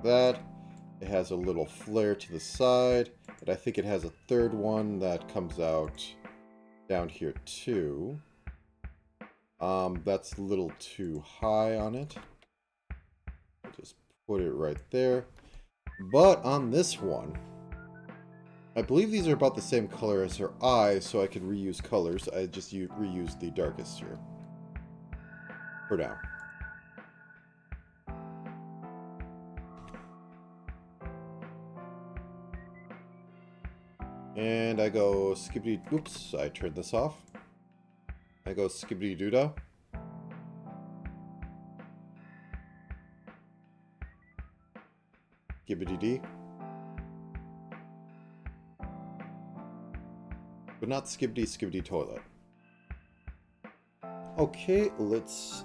That. It has a little flare to the side. And I think it has a third one that comes out down here too. That's a little too high on it. Just put it right there. But on this one, I believe these are about the same color as her eyes, so I could reuse colors. I just reused the darkest here. For now. And I go skibbity... Oops, I turned this off. I go skibbity doodah. Gibbity dee. But not skibbity toilet. Okay, let's...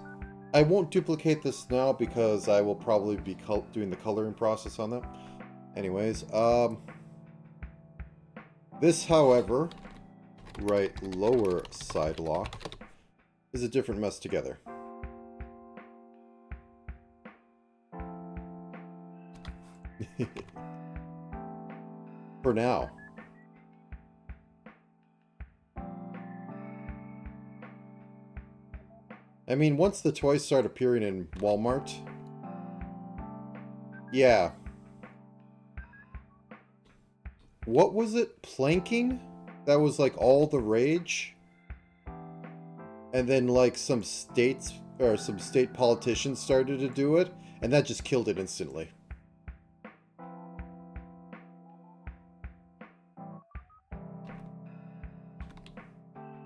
I won't duplicate this now because I will probably be doing the coloring process on them. Anyways, this, however, right lower side lock, is a different mess together. For now. I mean, once the toys start appearing in Walmart, yeah. What was it? Planking? That was like all the rage? And then like some states or some state politicians started to do it, and that just killed it instantly.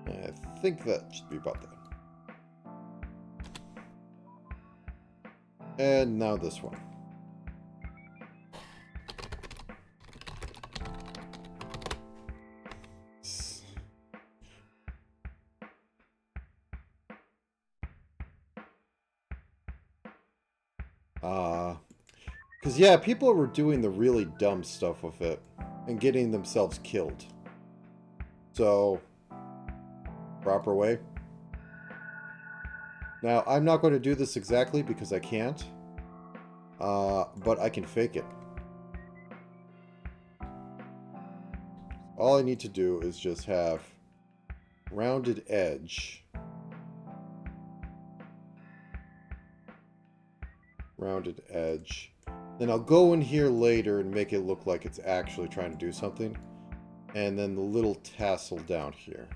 I think that should be about that. And now this one. Because yeah, people were doing the really dumb stuff with it and getting themselves killed. So, proper way. Now, I'm not going to do this exactly because I can't. But I can fake it. All I need to do is just have rounded edge. Rounded edge. Then I'll go in here later and make it look like it's actually trying to do something. And then the little tassel down here.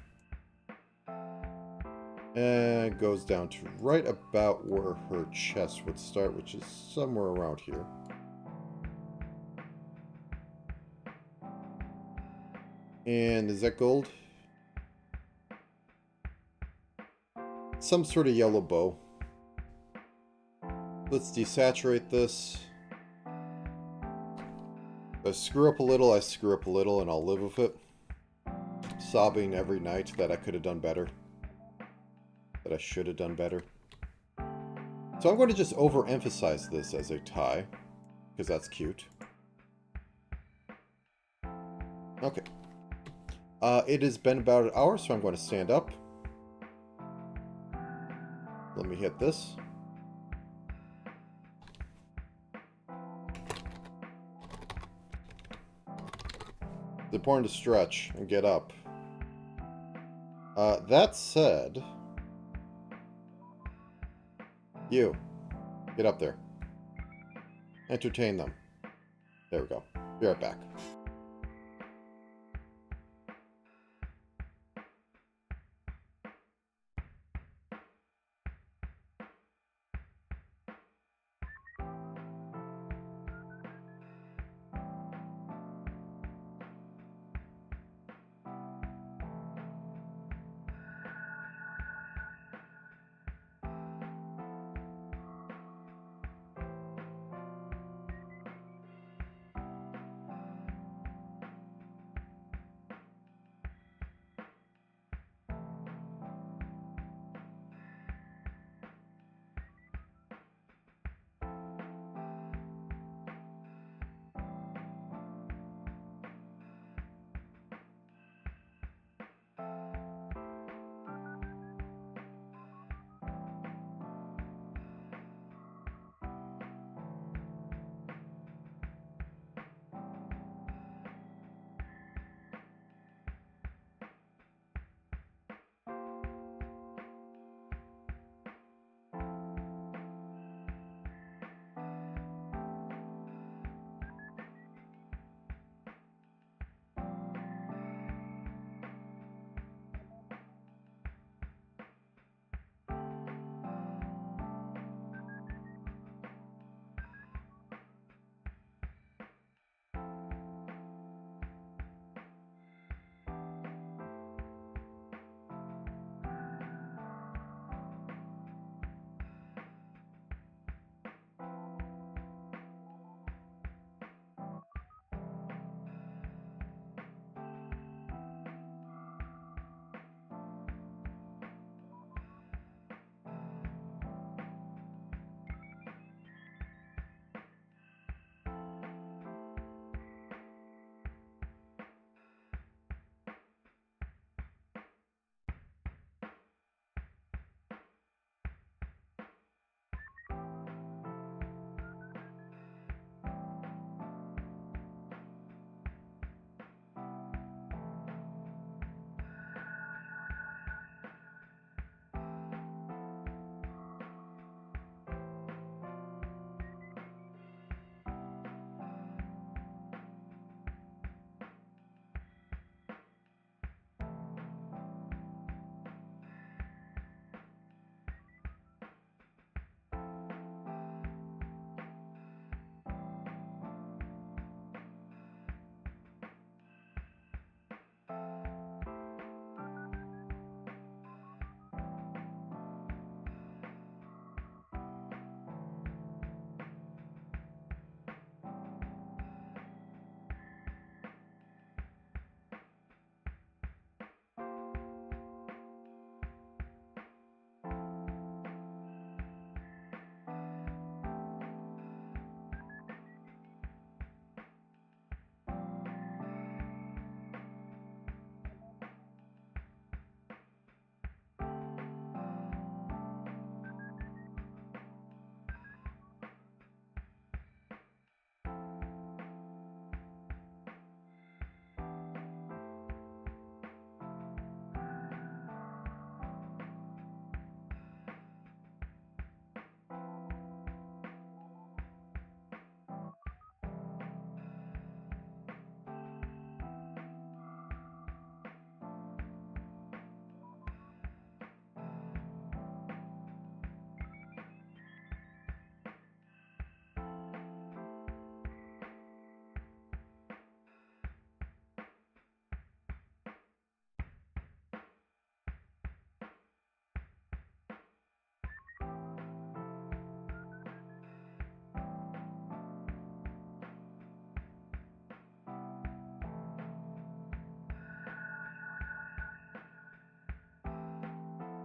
And it goes down to right about where her chest would start, which is somewhere around here. And is that gold? Some sort of yellow bow. Let's desaturate this. If I screw up a little, I screw up a little, and I'll live with it. Sobbing every night that I could have done better. That I should have done better. So I'm going to just overemphasize this as a tie, because that's cute. Okay. It has been about an hour, so I'm going to stand up. Let me hit this. It's important to stretch and get up. That said... You. Get up there. Entertain them. There we go. Be right back.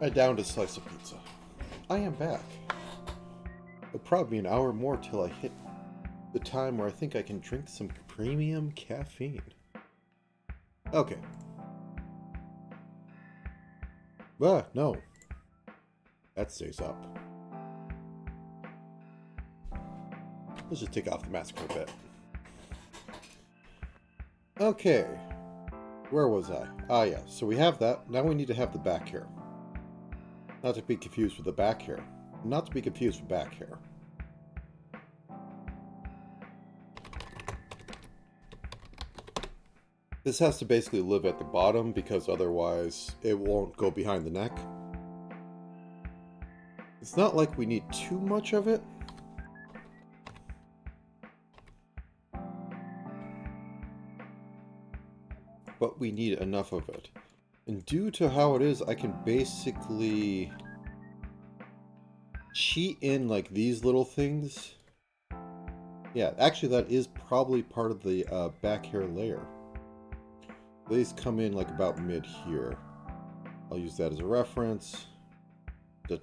I downed a slice of pizza. I am back. It'll probably be an hour more till I hit the time where I think I can drink some premium caffeine. Okay. No. That stays up. Let's just take off the mask for a bit. Okay. Where was I? Ah, yeah. So we have that. Now we need to have the back hair. Not to be confused with the back hair. Not to be confused with back hair. This has to basically live at the bottom because otherwise it won't go behind the neck. It's not like we need too much of it. But we need enough of it. And due to how it is, I can basically cheat in like these little things. Yeah, actually that is probably part of the back hair layer. These come in like about mid here. I'll use that as a reference. And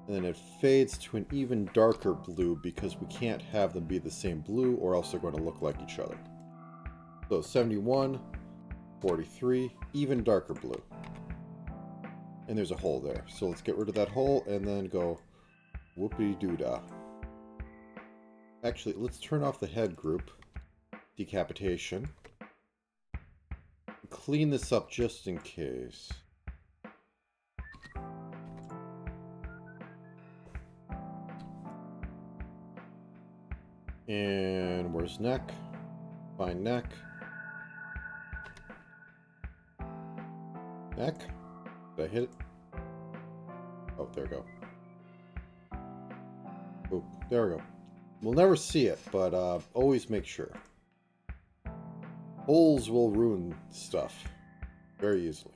then it fades to an even darker blue because we can't have them be the same blue or else they're going to look like each other. So 71, 43, even darker blue. And there's a hole there. So let's get rid of that hole and then go whoopie-doo-dah. Actually, let's turn off the head group. Decapitation. Clean this up just in case. And where's neck? Find neck. Neck? Did I hit it? Oh, there we go. Oh, there we go. We'll never see it, but always make sure. Holes will ruin stuff very easily.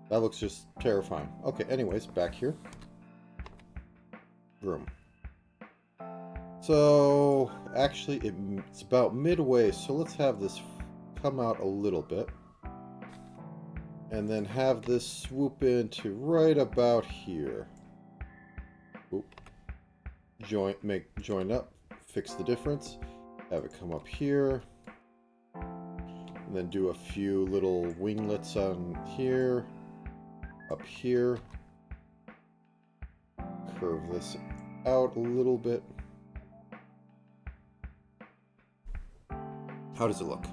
That looks just terrifying. Okay, anyways, back here. Room. So, actually, it's about midway, so let's have this come out a little bit. And then have this swoop into right about here. Oop. Join up, fix the difference, have it come up here, and then do a few little winglets on here, up here, curve this out a little bit. How does it look?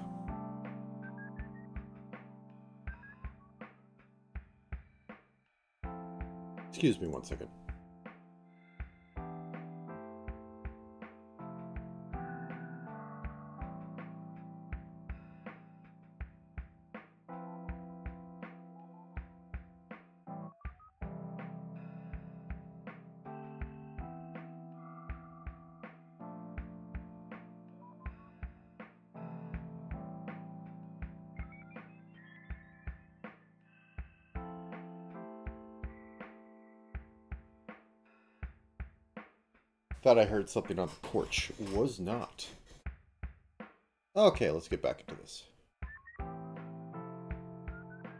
Excuse me one second. Thought I heard something on the porch. Was not. Okay, let's get back into this.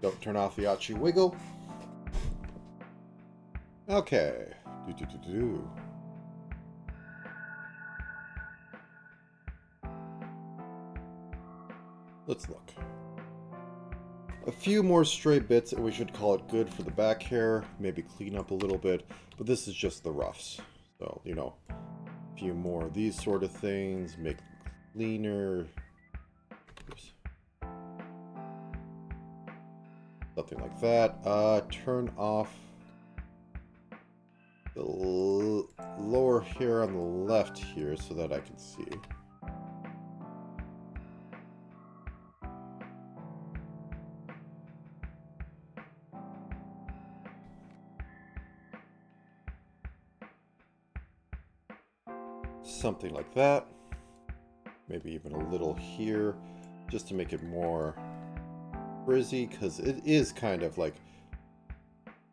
Don't turn off the Achi Wiggle. Okay. Let's look. A few more stray bits and we should call it good for the back hair. Maybe clean up a little bit. But this is just the roughs. So, you know, a few more of these sort of things, make them cleaner. Oops. Something like that. Turn off the lower hair on the left here so that I can see. Something like that. Maybe even a little here, just to make it more frizzy, because it is kind of like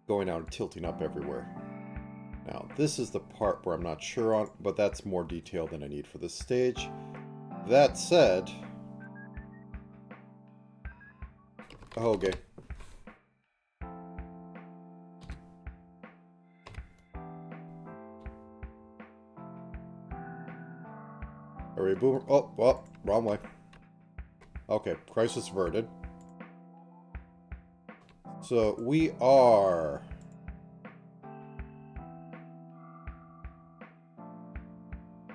going out and tilting up everywhere. Now, this is the part where I'm not sure on, but that's more detail than I need for this stage. That said, Oh, okay. Are we boomer? Oh, well, wrong way. Okay, crisis averted. So we are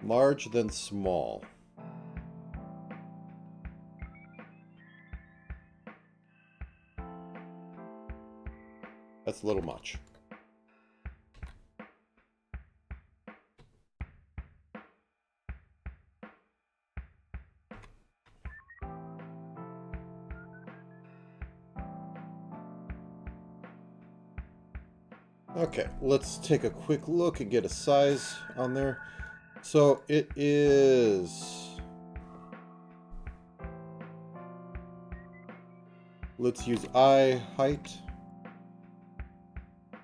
large than small. That's a little much. Okay, let's take a quick look and get a size on there. So it is... Let's use eye height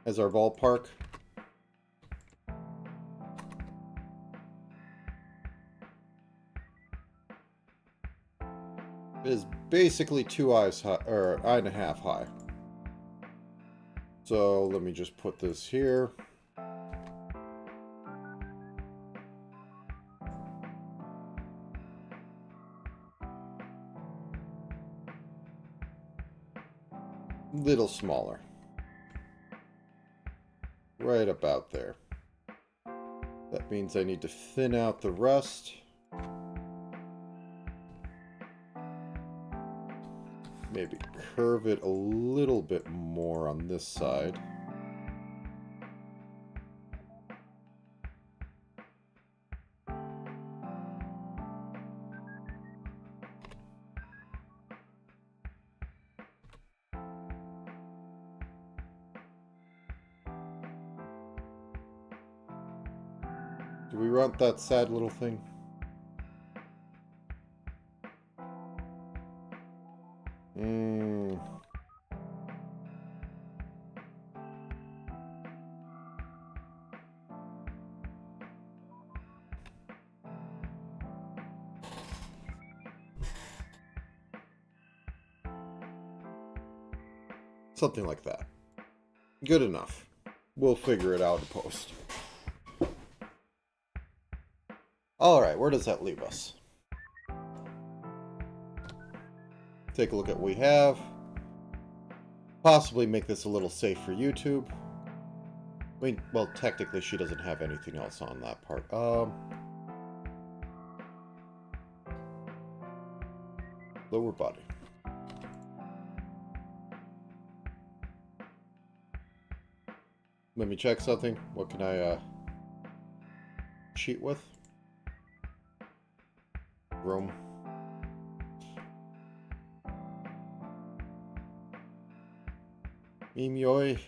as our ballpark. It is basically 2 eyes high, or eye and a half high. So let me just put this here. Little smaller. Right about there. That means I need to thin out the rest. Maybe curve it a little bit more on this side. Do we want that sad little thing? Something like that. Good enough. We'll figure it out in post. Alright, where does that leave us? Take a look at what we have. Possibly make this a little safe for YouTube. I mean, well, technically she doesn't have anything else on that part. Lower body. Let me check something. What can I cheat with? Room. Mimyoi,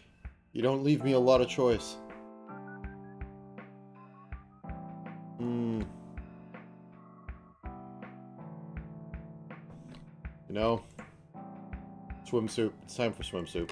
you don't leave me a lot of choice. You know, swimsuit. It's time for swimsuit.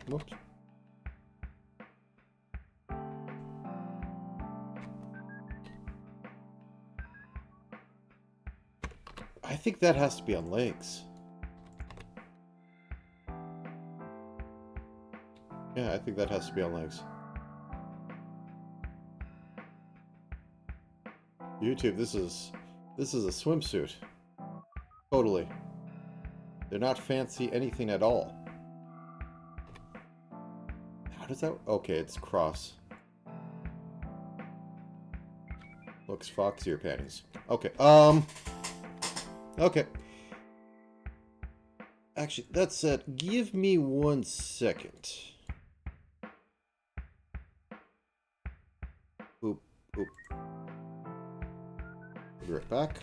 Whoops. I think that has to be on legs. Yeah, I think that has to be on legs. YouTube, this is a swimsuit. Totally. They're not fancy anything at all. How does that... Okay, it's cross. Looks foxier panties. Okay, okay. Actually, that's it. Give me 1 second. Boop, boop. Be right back.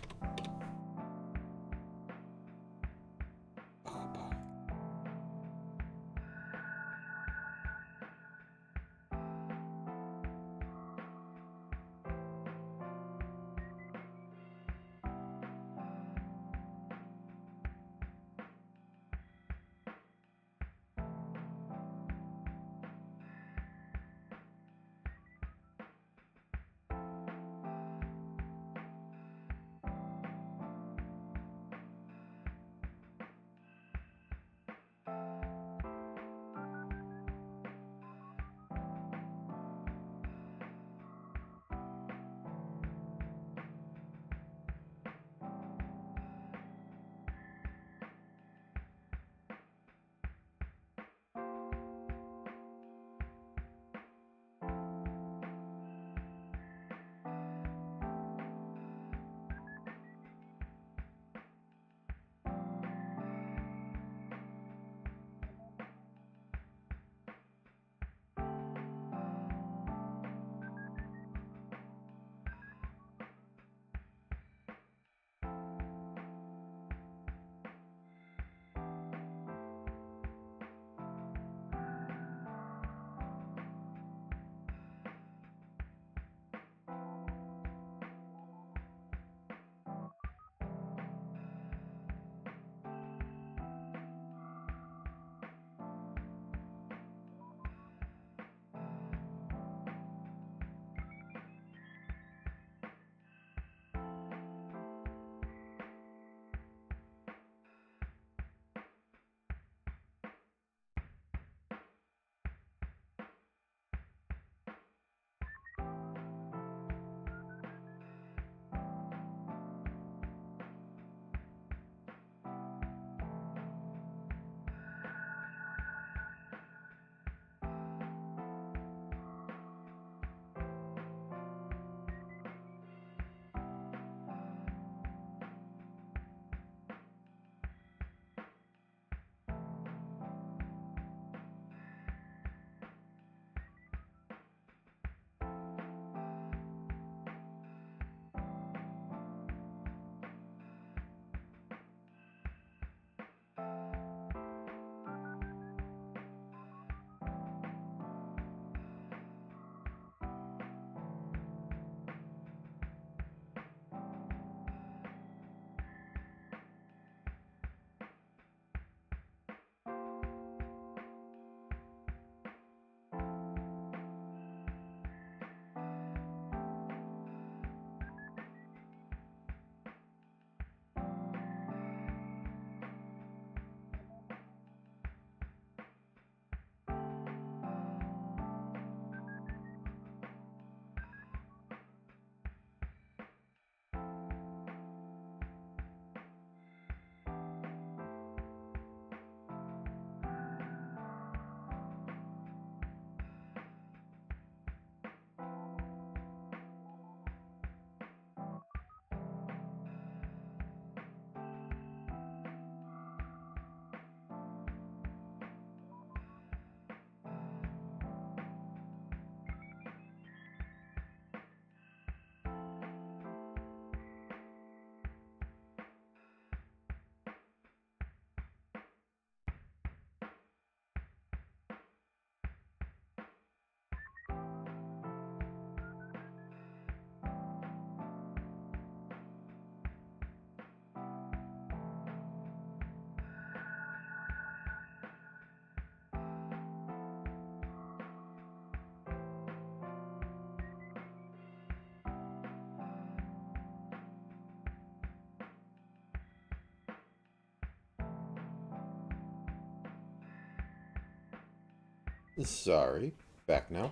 Sorry. Back now.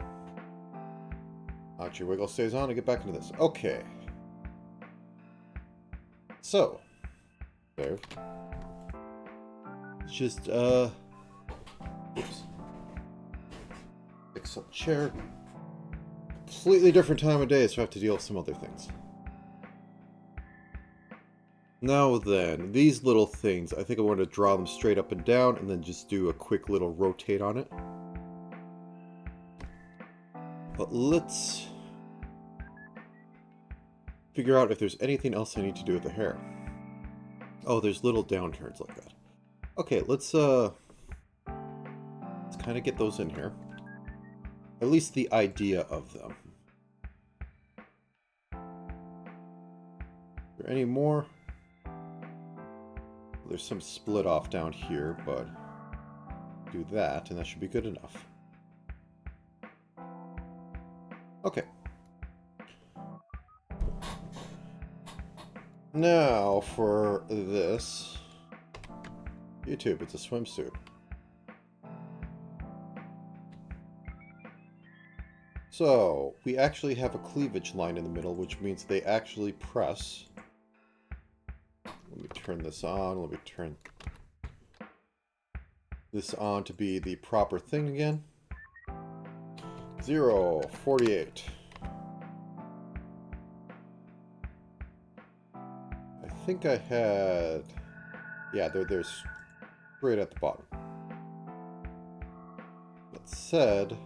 Archie Wiggle stays on to get back into this. Okay. So. There. Just, oops. Fix up chair. Completely different time of day, so I have to deal with some other things. Now then, these little things, I think I want to draw them straight up and down, and then just do a quick little rotate on it. But let's figure out if there's anything else I need to do with the hair. Oh, there's little downturns like that. Okay, let's kind of get those in here. At least the idea of them. Is there any more? There's some split off down here, but do that, and that should be good enough. Okay. Now for this. YouTube, it's a swimsuit. So, we actually have a cleavage line in the middle, which means they actually press. Let me turn this on. Let me turn this on to be the proper thing again. 0.48. I think I had... Yeah, there's straight at the bottom. That said...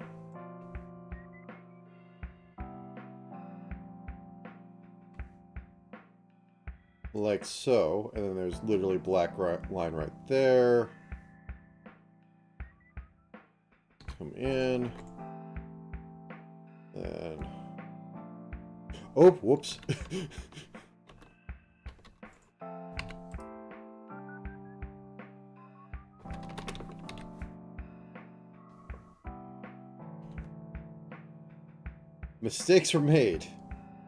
like so, and then there's literally black line right there. Come in. And... oh, whoops. Mistakes were made.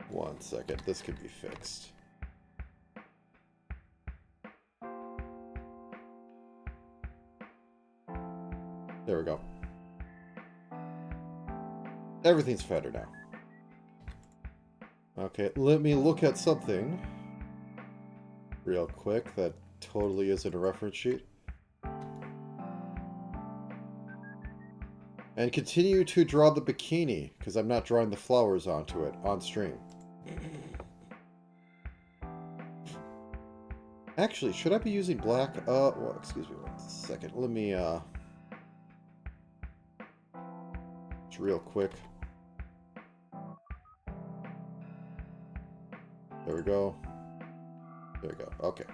1 second, this could be fixed. There we go. Everything's better now. Okay, let me look at something real quick that totally isn't a reference sheet. And continue to draw the bikini, because I'm not drawing the flowers onto it on stream. Actually, should I be using black? Well, excuse me 1 second. Let me, real quick. There we go. There we go. Okay.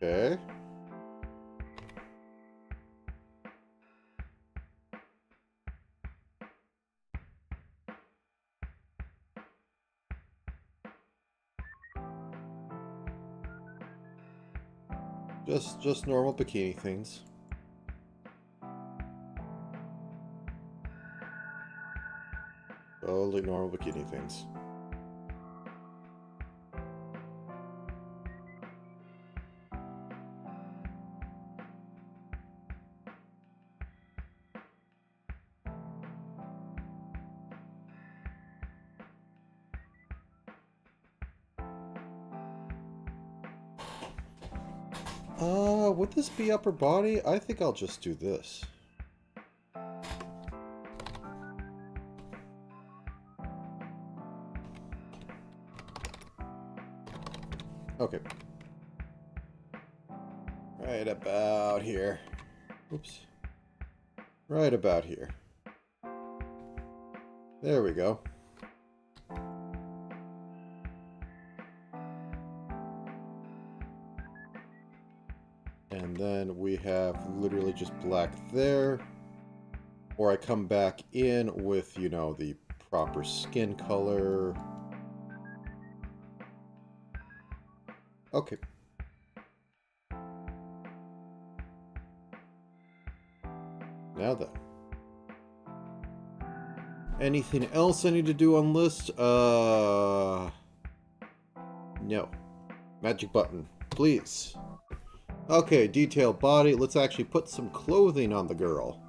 Okay. Just normal bikini things. Totally normal bikini things. Would this be upper body? I think I'll just do this. Okay. Right about here. Oops. Right about here. There we go. And then we have literally just black there. Or I come back in with, you know, the proper skin color. Okay. Now then. Anything else I need to do on list? No. Magic button, please. Okay, detailed body. Let's actually put some clothing on the girl.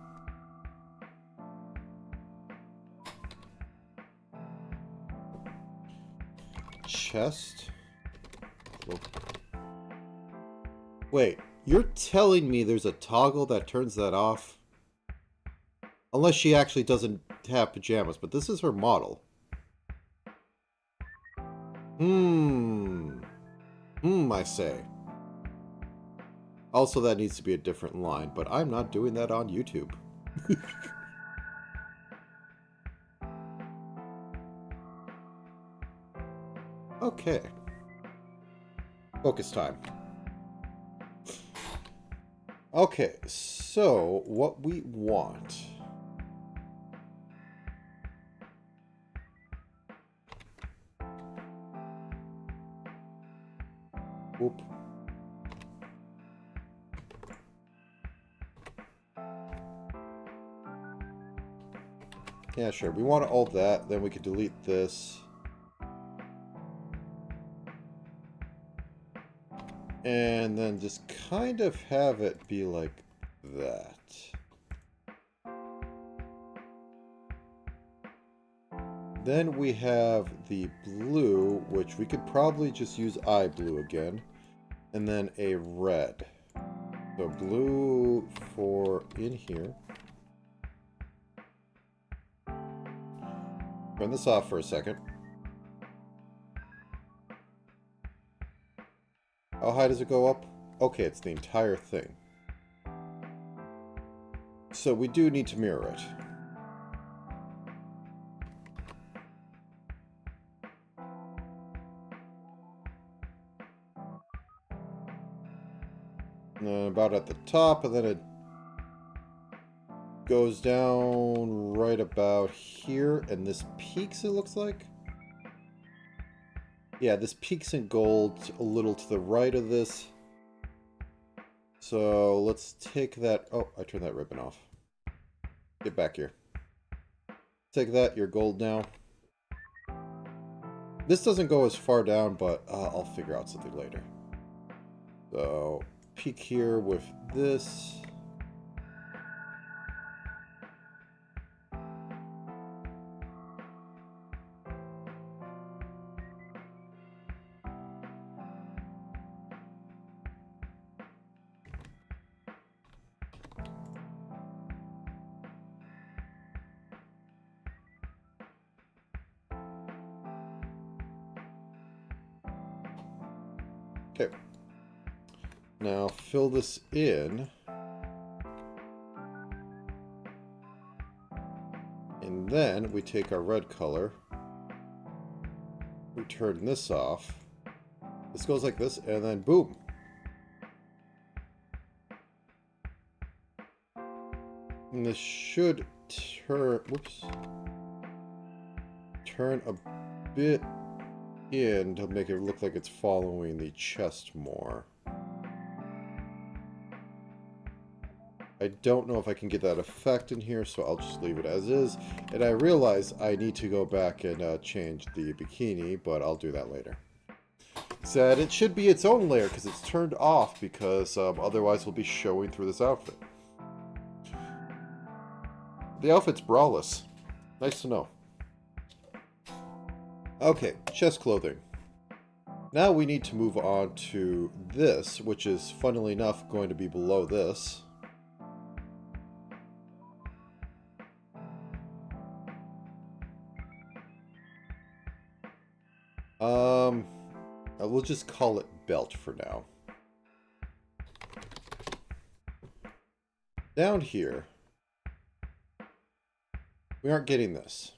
Chest. Wait, you're telling me there's a toggle that turns that off? Unless she actually doesn't have pajamas, but this is her model. I say. Also, that needs to be a different line, but I'm not doing that on YouTube. Okay. Focus time. Okay, so what we want... Whoop. Yeah, sure. We want all that. Then we could delete this. And then just kind of have it be like that. Then we have the blue, which we could probably just use eye blue again. And then a red. So blue for in here. Turn this off for a second. How high does it go up? Okay, it's the entire thing. So we do need to mirror it. And then about at the top, and then it goes down right about here, and this peaks, it looks like. Yeah, this peaks in gold a little to the right of this. So let's take that. Oh, I turned that ribbon off. Get back here. Take that, you're gold now. This doesn't go as far down, but I'll figure out something later. So, peak here with this. Okay. Now fill this in. And then we take our red color. We turn this off. This goes like this, and then boom. And this should turn, whoops, turn a bit in to make it look like it's following the chest more. I don't know if I can get that effect in here, so I'll just leave it as is. And I realize I need to go back and change the bikini, but I'll do that later. Said it should be its own layer because it's turned off, because otherwise we'll be showing through this outfit. The outfit's braless. Nice to know. Okay, chest clothing. Now we need to move on to this, which is, funnily enough, going to be below this. We'll just call it belt for now. Down here, we aren't getting this.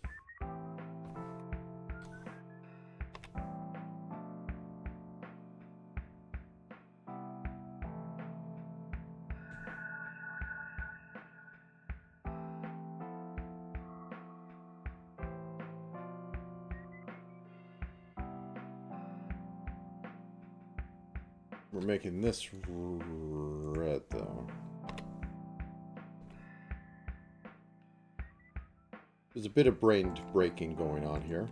We're making this red, though. There's a bit of brain breaking going on here.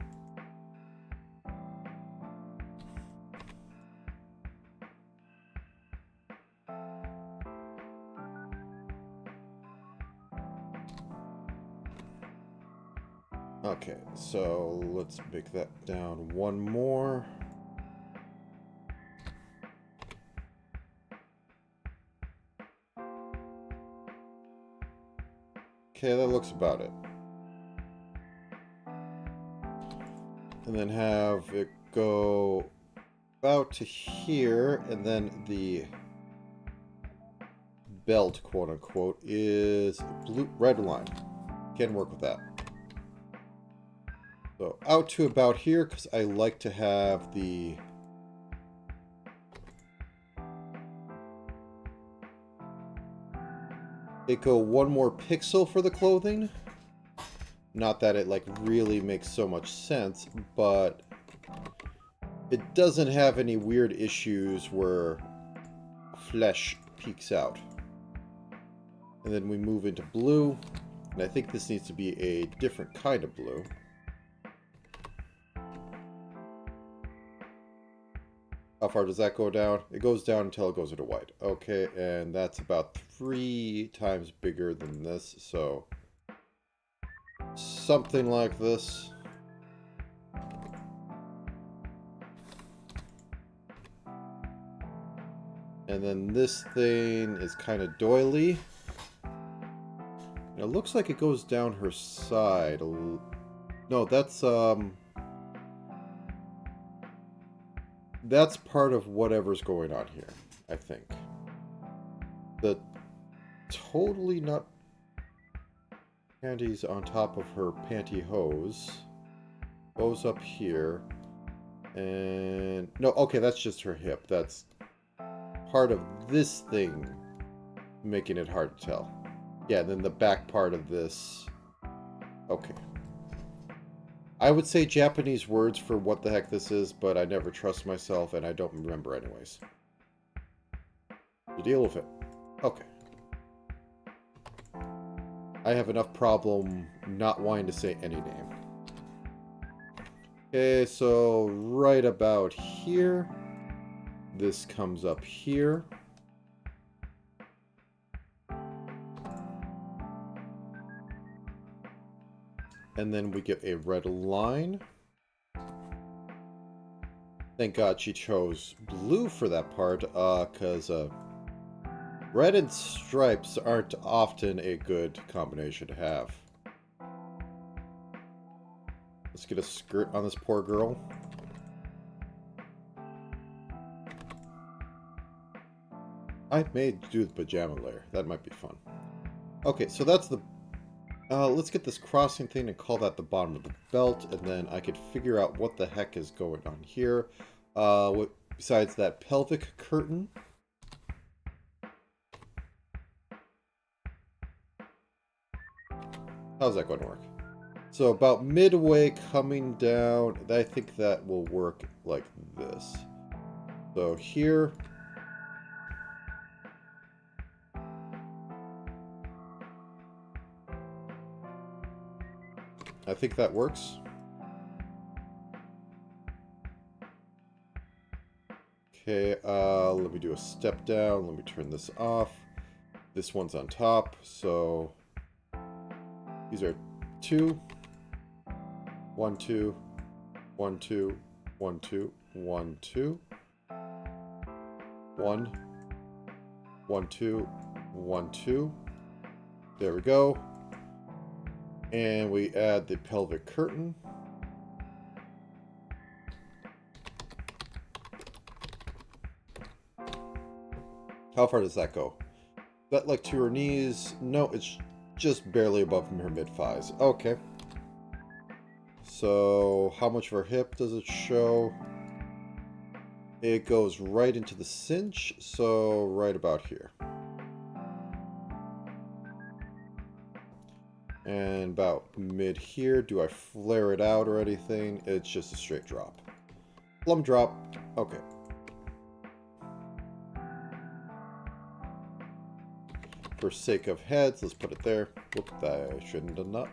Okay, so let's make that down one more. Okay, that looks about it. And then have it go about to here, and then the belt, quote unquote, is red line. Can work with that. So out to about here, because I like to have the it go one more pixel for the clothing. Not that it like really makes so much sense, but it doesn't have any weird issues where flesh peeks out. And then we move into blue, and I think this needs to be a different kind of blue. How far does that go down? It goes down until it goes into white. Okay, and that's about 3 times bigger than this, so something like this. And then this thing is kind of doily. And it looks like it goes down her side. No, that's part of whatever's going on here, I think. The totally not panties on top of her pantyhose goes up here. And no, okay, that's just her hip. That's part of this thing making it hard to tell. Yeah, then the back part of this. Okay. I would say Japanese words for what the heck this is, but I never trust myself, and I don't remember anyways. So deal with it. Okay. I have enough problem not wanting to say any name. Okay, so right about here. This comes up here. And then we get a red line. Thank God she chose blue for that part, because red and stripes aren't often a good combination to have. Let's get a skirt on this poor girl. I may do the pajama layer. That might be fun. Okay, so that's the... let's get this crossing thing and call that the bottom of the belt, and then I could figure out what the heck is going on here. Besides that pelvic curtain. How's that going to work? So about midway coming down, I think that will work like this. So here... I think that works. Okay, let me do a step down. Let me turn this off. This one's on top, so these are 2, 1, 2, 1, 2, 1, 2, 1, 2, 1, 1, 2, 1, 2. There we go. And we add the pelvic curtain. How far does that go? Is that like to her knees? No, it's just barely above her mid-thighs. Okay. So how much of her hip does it show? It goes right into the cinch, so right about here. And about mid here. Do I flare it out or anything? It's just a straight drop. Plumb drop. Okay. For sake of heads, let's put it there. Whoop, I shouldn't have done that.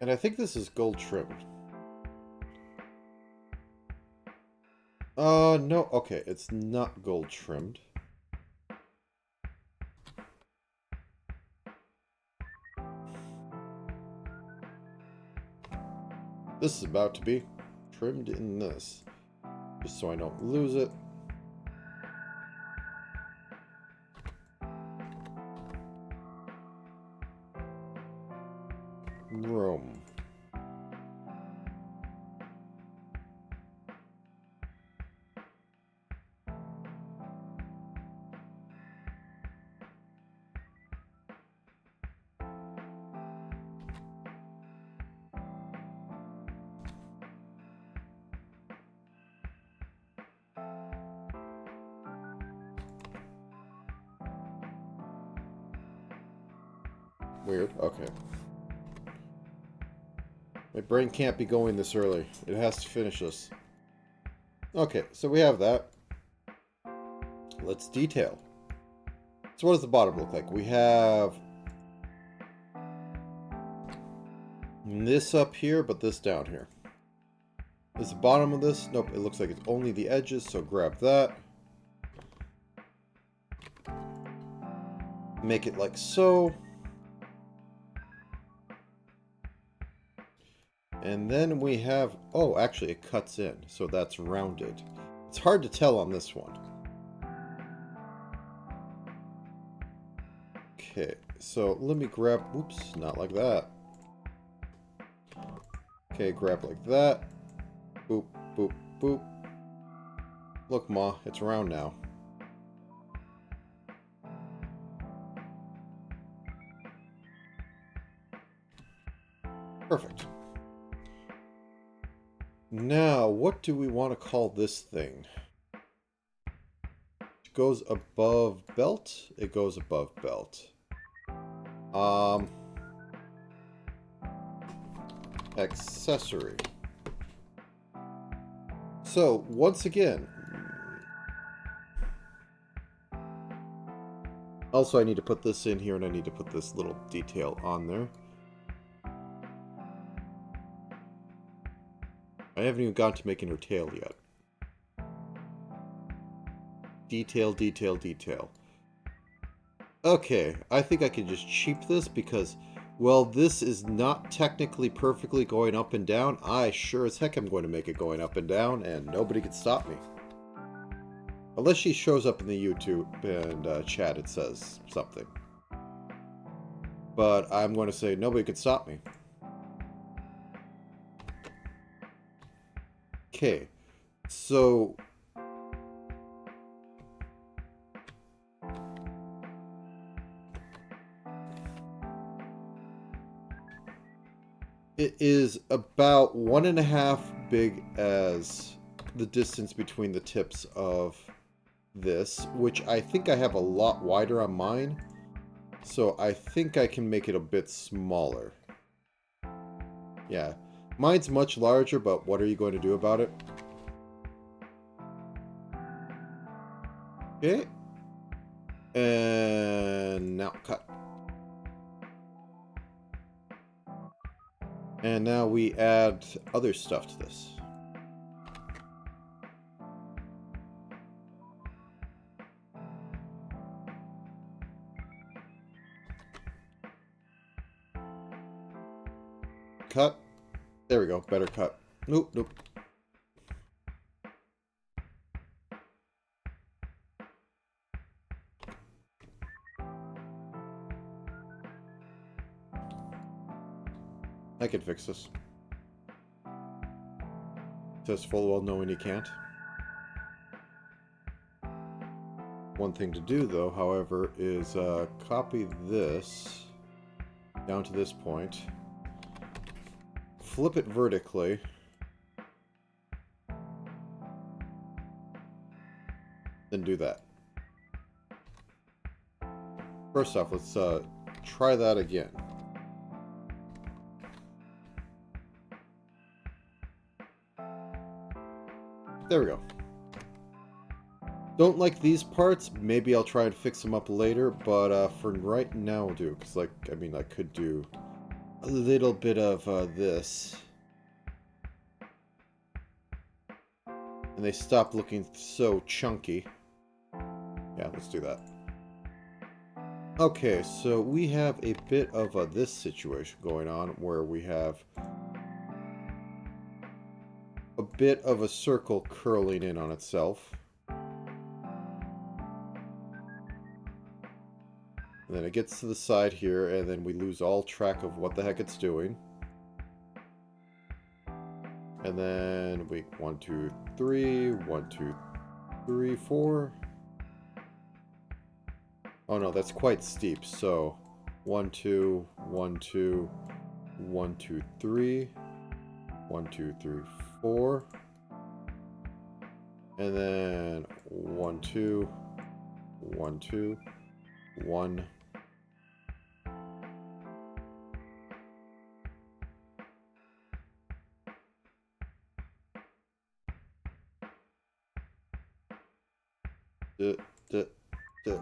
And I think this is gold trimmed. No. Okay, it's not gold trimmed. This is about to be trimmed in this. Just so I don't lose it. Room. Weird. Okay. My brain can't be going this early. It has to finish this. Okay, so we have that. Let's detail. So what does the bottom look like? We have this up here, but this down here. Is the bottom of this? Nope, it looks like it's only the edges, so grab that. Make it like so. And then we have... Oh, actually, it cuts in, so that's rounded. It's hard to tell on this one. Okay, so let me grab... Oops, not like that. Okay, grab like that. Boop, boop, boop. Look, Ma, it's round now. Perfect. Now, what do we want to call this thing? It goes above belt. It goes above belt. Accessory. So, once again... Also, I need to put this in here, and I need to put this little detail on there. I haven't even gotten to making her tail yet. Detail, detail, detail. Okay, I think I can just cheap this because, well, this is not technically perfectly going up and down. I sure as heck am going to make it going up and down, and nobody can stop me. Unless she shows up in the YouTube and chat, it says something. But I'm going to say nobody can stop me. Okay, so it is about 1.5 big as the distance between the tips of this, which I think I have a lot wider on mine, so I think I can make it a bit smaller. Yeah. Mine's much larger, but what are you going to do about it? Okay. And now cut. And now we add other stuff to this. Cut. There we go. Better cut. Nope, nope. I can fix this. Says full well knowing you can't. One thing to do, though, however, is copy this down to this point. Flip it vertically. Then do that. First off, let's try that again. There we go. Don't like these parts. Maybe I'll try and fix them up later, but for right now I'll do. Because, like, I mean, I could do a little bit of this. And they stop looking so chunky. Yeah, let's do that. Okay, so we have a bit of this situation going on where we have a bit of a circle curling in on itself. And then it gets to the side here, and then we lose all track of what the heck it's doing. And then we 1, 2, 3, 1, 2, 3, 4. Oh no, that's quite steep. So 1, 2, 1, 2, 1, 2, 3, 1, 2, 3, 4. And then 1, 2, 1, 2, 1. Duh, duh, duh.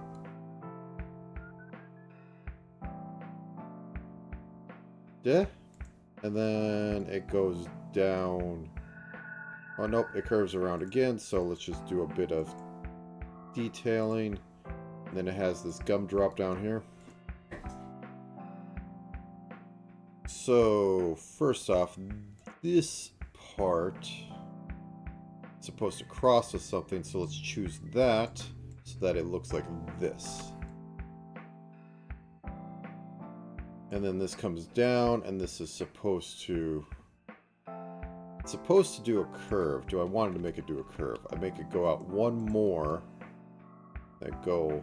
Yeah. And then it goes down. Oh, nope, it curves around again. So let's just do a bit of detailing. And then it has this gumdrop down here. So, first off, this part is supposed to cross with something. So let's choose that so that it looks like this. And then this comes down, and this is supposed to do a curve. Do I want it to make it do a curve? I make it go out one more. That go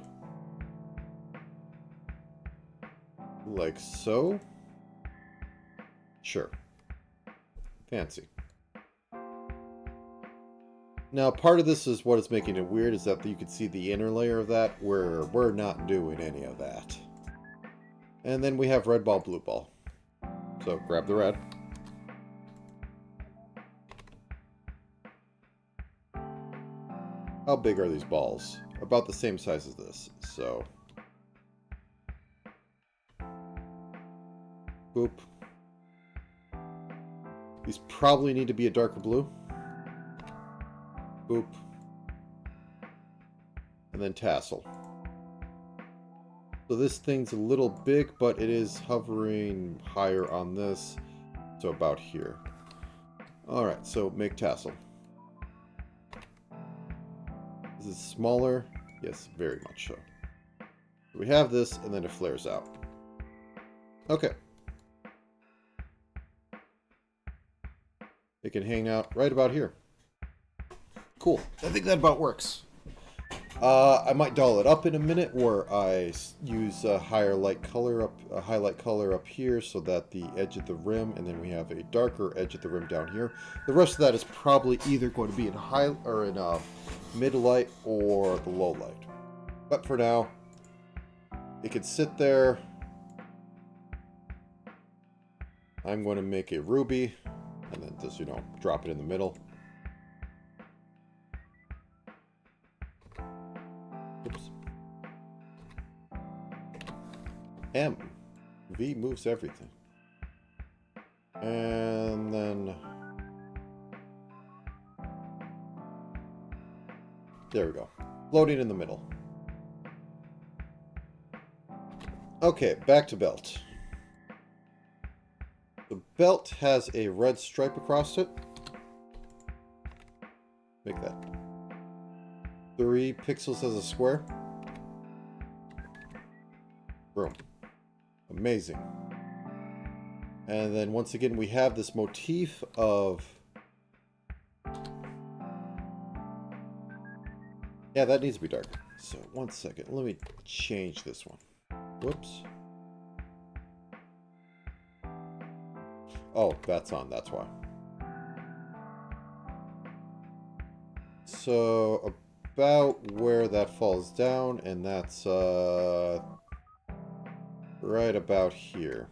like so. Sure. Fancy. Now, part of this is what is making it weird is that you can see the inner layer of that where we're not doing any of that. And then we have red ball, blue ball. So grab the red. How big are these balls? About the same size as this. So. Boop. These probably need to be a darker blue. Boop. And then tassel. So this thing's a little big, but it is hovering higher on this. So about here. Alright, so make tassel. Is it smaller? Yes, very much so. We have this, and then it flares out. Okay. It can hang out right about here. Cool. I think that about works. I might doll it up in a minute, where I use a highlight color up here, so that the edge of the rim, and then we have a darker edge of the rim down here. The rest of that is probably either going to be in high or in mid light or the low light. But for now, it can sit there. I'm going to make a ruby, and then just, drop it in the middle. Oops. M. V moves everything. And then... there we go. Floating in the middle. Okay, back to belt. The belt has a red stripe across it. Make that 3 pixels as a square. Boom. Amazing. And then once again we have this motif of... yeah, that needs to be darker. So, one second. Let me change this one. Whoops. Oh, that's on. That's why. So, about where that falls down, and that's right about here.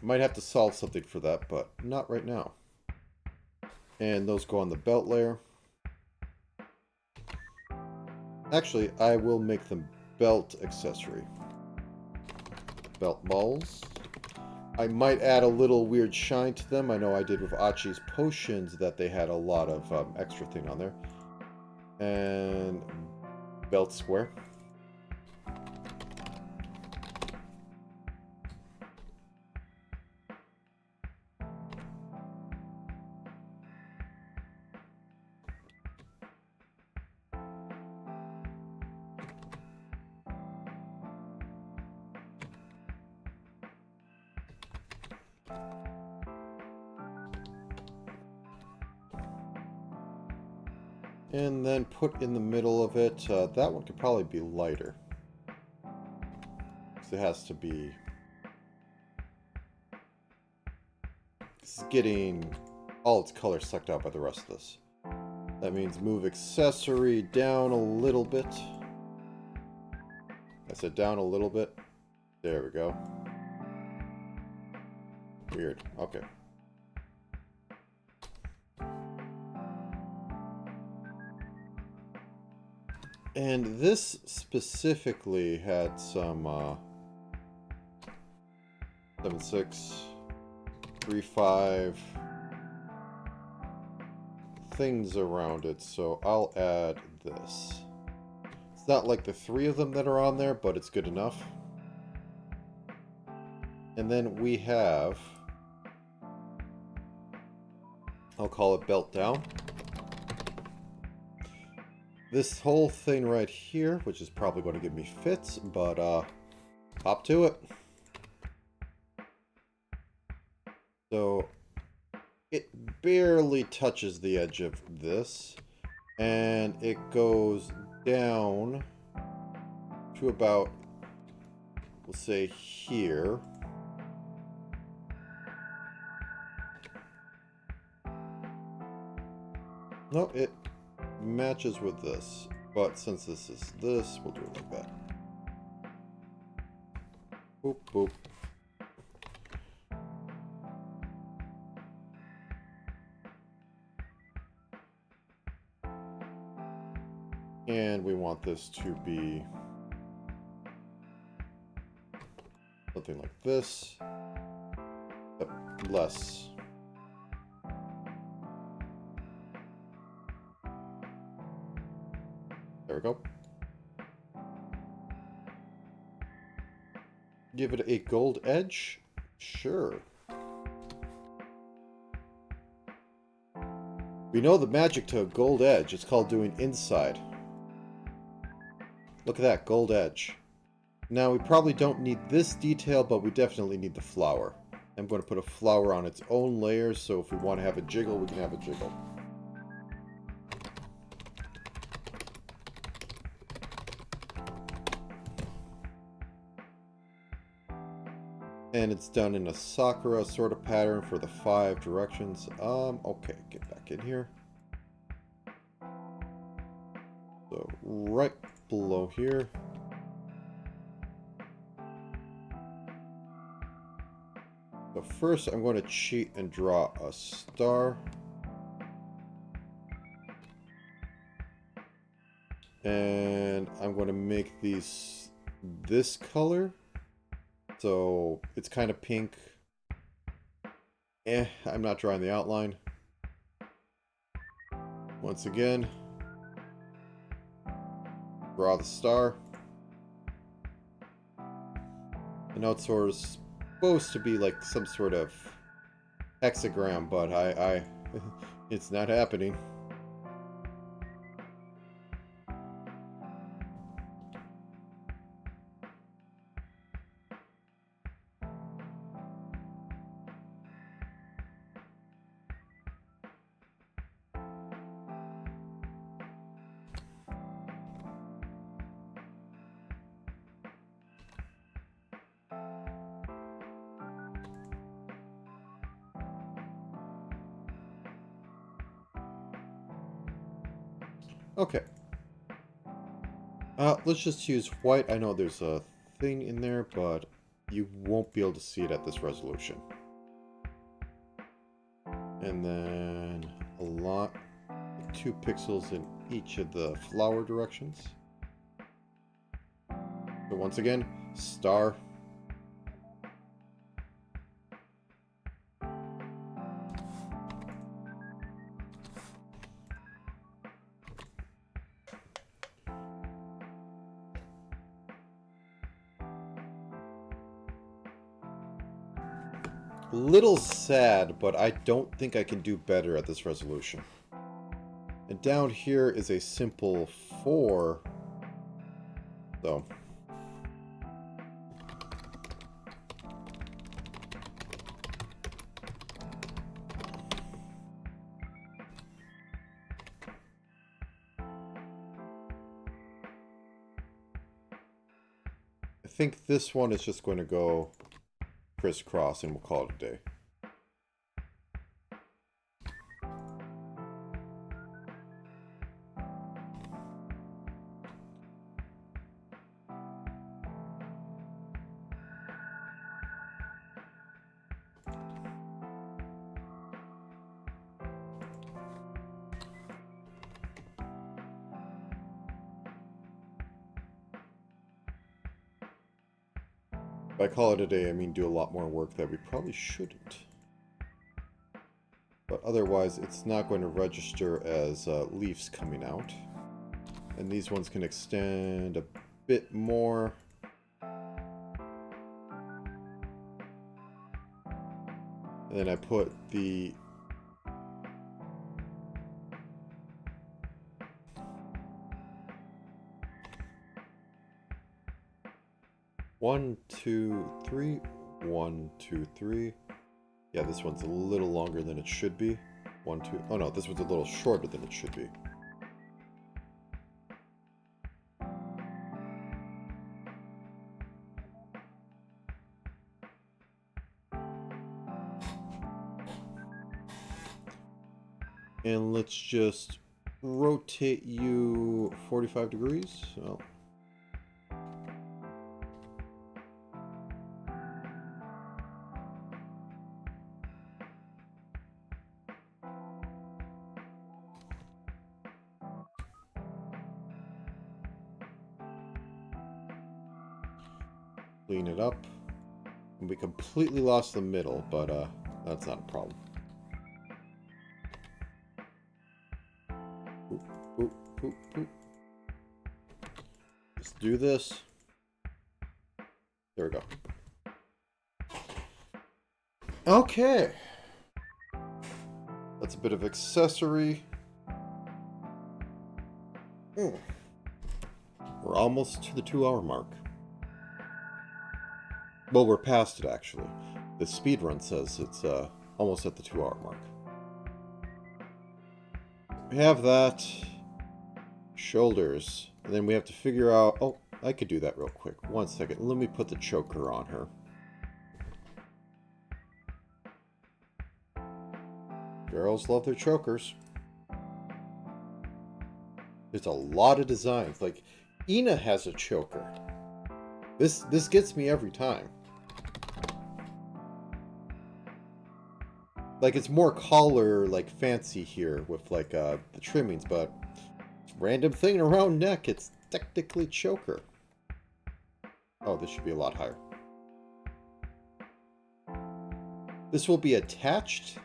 Might have to solve something for that, but not right now. And those go on the belt layer. Actually, I will make them belt accessory. Belt balls. I might add a little weird shine to them. I know I did with Achi's potions that they had a lot of extra thing on there. And belt square. And then put in the middle of it, that one could probably be lighter. Because it has to be... It's getting all its color sucked out by the rest of this. That means move accessory down a little bit. I said down a little bit. There we go. Weird. Okay. And this specifically had some 7, 6, 3, 5 things around it, so I'll add this. It's not like the 3 of them that are on there, but it's good enough. And then we have, I'll call it belt down. This whole thing right here, which is probably going to give me fits, but hop to it. So it barely touches the edge of this, and it goes down to about, we'll say here. No, it matches with this, but since this is this, we'll do it like that. Boop, boop. And we want this to be something like this, but less. There we go. Give it a gold edge? Sure. We know the magic to a gold edge. It's called doing inside. Look at that, gold edge. Now, we probably don't need this detail, but we definitely need the flower. I'm going to put a flower on its own layers, so if we want to have a jiggle, we can have a jiggle. And it's done in a Sakura sort of pattern for the 5 directions. Okay, get back in here. So, right below here. So first, I'm going to cheat and draw a star. And I'm going to make these this color. So it's kind of pink. I'm not drawing the outline. Once again, draw the star. I know it's sort of supposed to be like some sort of hexagram, but it's not happening. Okay. Let's just use white. I know there's a thing in there, but you won't be able to see it at this resolution. And then a lot, 2 pixels in each of the flower directions. So once again, star. Little sad, but I don't think I can do better at this resolution. And down here is a simple 4. So I think this one is just going to go crisscross and we'll call it a day. If I call it a day, I mean do a lot more work that we probably shouldn't. But otherwise, it's not going to register as leaves coming out. And these ones can extend a bit more. And then I put the one, two, three, 1, 2, 3. Yeah, this one's a little longer than it should be. 1, 2. Oh no, this one's a little shorter than it should be. And let's just rotate you 45 degrees. Well, clean it up. And we completely lost the middle, but that's not a problem. Boop, boop, boop, boop. Let's do this. There we go. Okay. That's a bit of accessory. We're almost to the 2-hour mark. Well, we're past it, actually. The speedrun says it's almost at the 2-hour mark. We have that. Shoulders. And then we have to figure out... Oh, I could do that real quick. 1 second. Let me put the choker on her. Girls love their chokers. There's a lot of designs. Like, Ina has a choker. This gets me every time. Like, it's more collar, like, fancy here with, like, the trimmings, but random thing around neck, it's technically choker. Oh, this should be a lot higher. This will be attached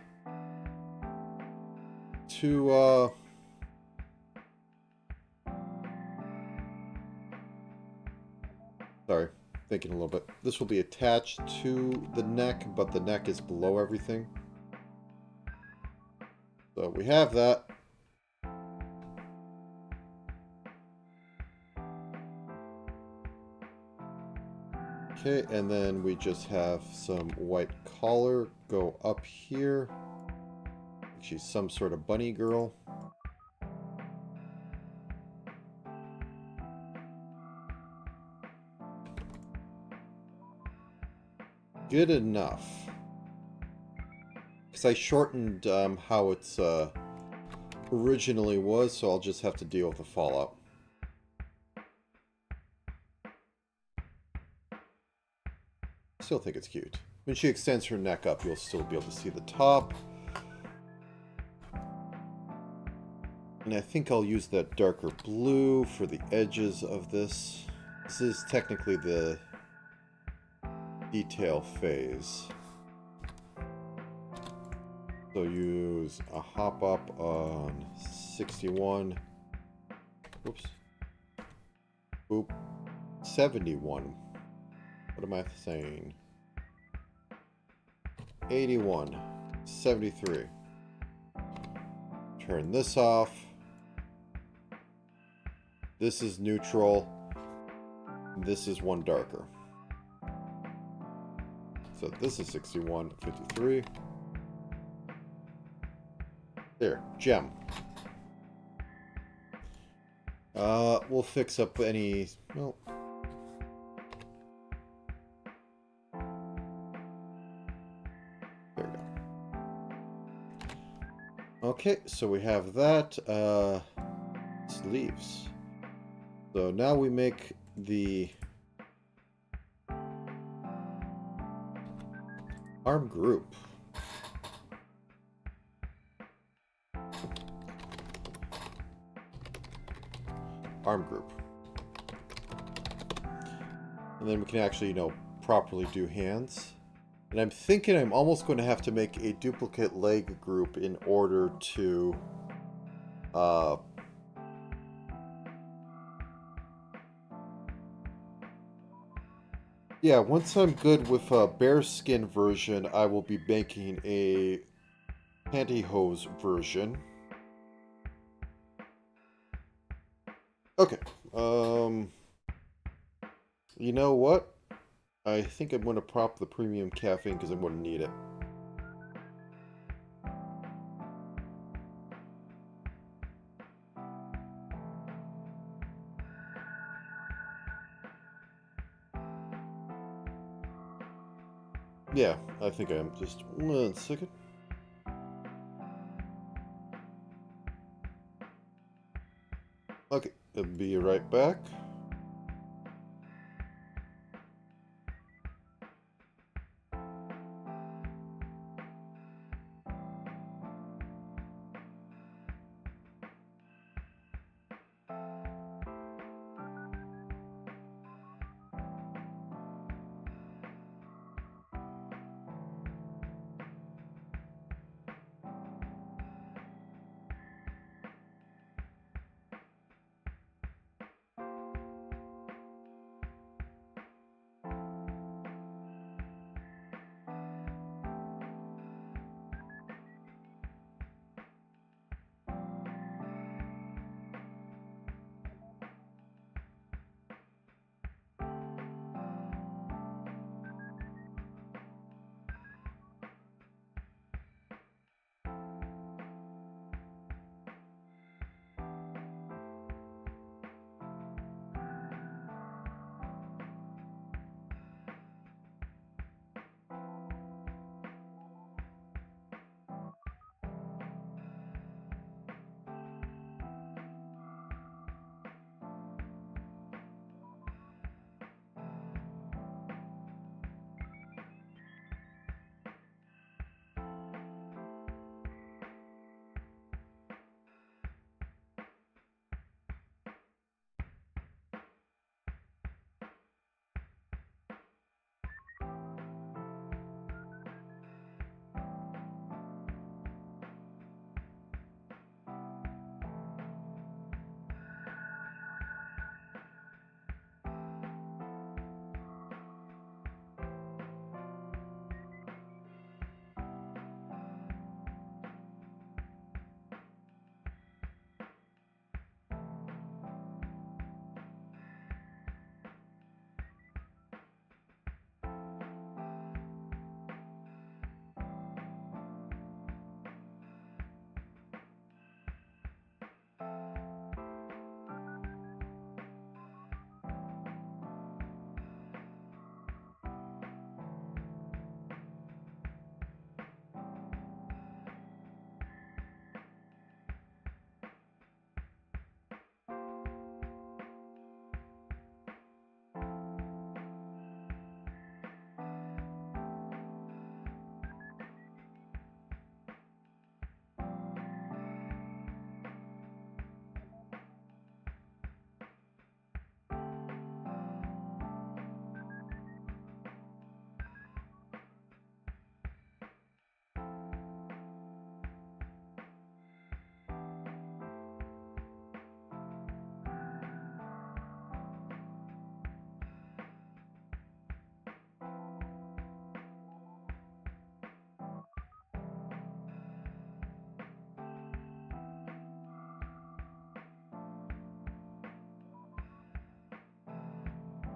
to, sorry, thinking a little bit. This will be attached to the neck, but the neck is below everything. So we have that. Okay, and then we just have some white collar go up here. She's some sort of bunny girl. Good enough. Because I shortened how it's originally was, so I'll just have to deal with the fallout. Still think it's cute. When she extends her neck up, you'll still be able to see the top. And I think I'll use that darker blue for the edges of this. This is technically the detail phase. So use a hop up on 61. Whoops. Oop. 71. What am I saying? 81. 73. Turn this off. This is neutral. This is one darker. So this is 61, 53. There, gem. We'll fix up any, well. There we go. Okay, so we have that, sleeves. So now we make the arm group. Arm group. And then we can actually, properly do hands. And I'm thinking I'm almost going to have to make a duplicate leg group in order to yeah, once I'm good with a bearskin version, I will be making a pantyhose version. Okay. You know what? I think I'm going to prop the premium caffeine because I'm going to need it. Yeah, I think I am. Just 1 second. Okay, I'll be right back.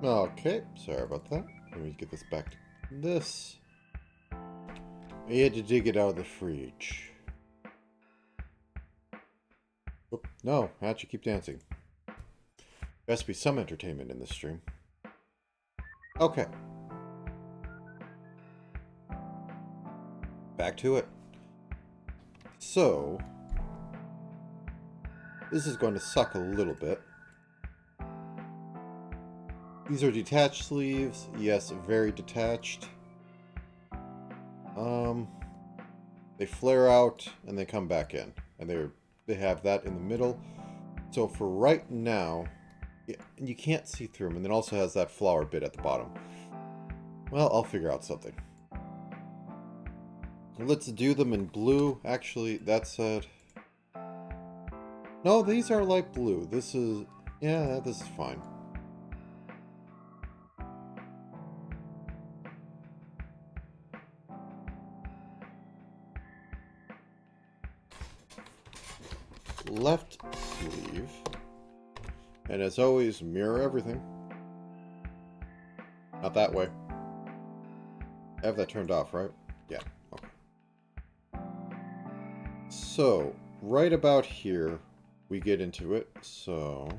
Okay, sorry about that. Let me get this back to this. I had to dig it out of the fridge. Oop, no, how'd you keep dancing? There has to be some entertainment in this stream. Okay. Back to it. So, this is going to suck a little bit. These are detached sleeves. Yes, very detached. They flare out and they come back in. And they have that in the middle. So for right now, you can't see through them. And it also has that flower bit at the bottom. Well, I'll figure out something. Let's do them in blue. Actually, that's it. No, these are light blue. This is... yeah, this is fine. Left sleeve. And as always, mirror everything. Not that way. I have that turned off, right? Yeah, okay. So, right about here, we get into it. So,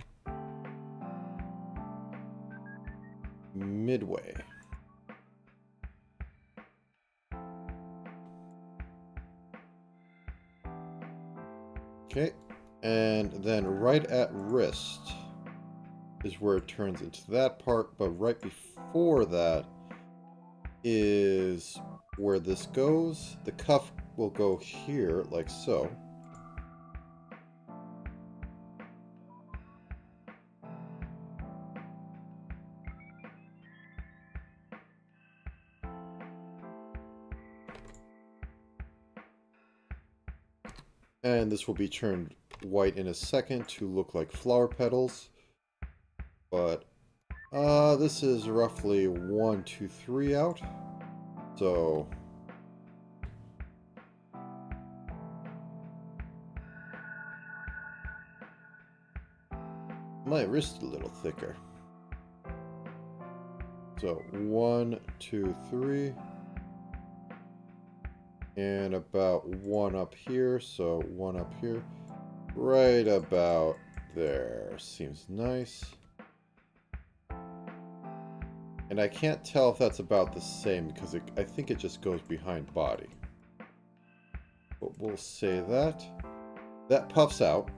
midway. Okay, and then right at wrist is where it turns into that part, but right before that is where this goes. The cuff will go here, like so. And this will be turned white in a second to look like flower petals. But this is roughly 1, 2, 3 out. So my wrist a little thicker. So 1, 2, 3. And about 1 up here, so 1 up here. Right about there. Seems nice. And I can't tell if that's about the same, because I think it just goes behind body. But we'll say that. That puffs out.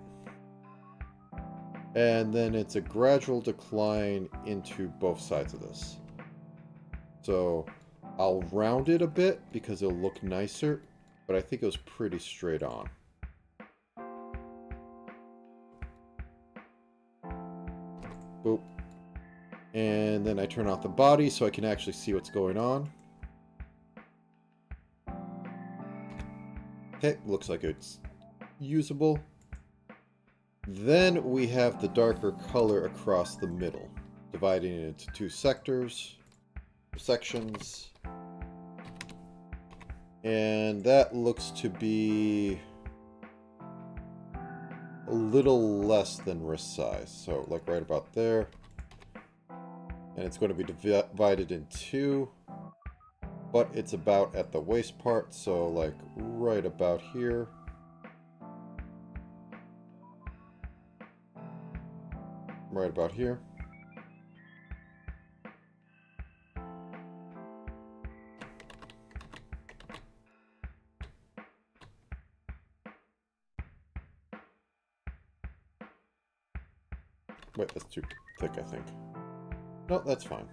And then it's a gradual decline into both sides of this. So I'll round it a bit because it'll look nicer, but I think it was pretty straight on. Boop. And then I turn off the body so I can actually see what's going on. Okay, looks like it's usable. Then we have the darker color across the middle, dividing it into 2 sections. And that looks to be a little less than wrist size. So like right about there. And it's going to be divided in 2. But it's about at the waist part. So like right about here. Right about here. Wait, that's too thick, I think. No, that's fine.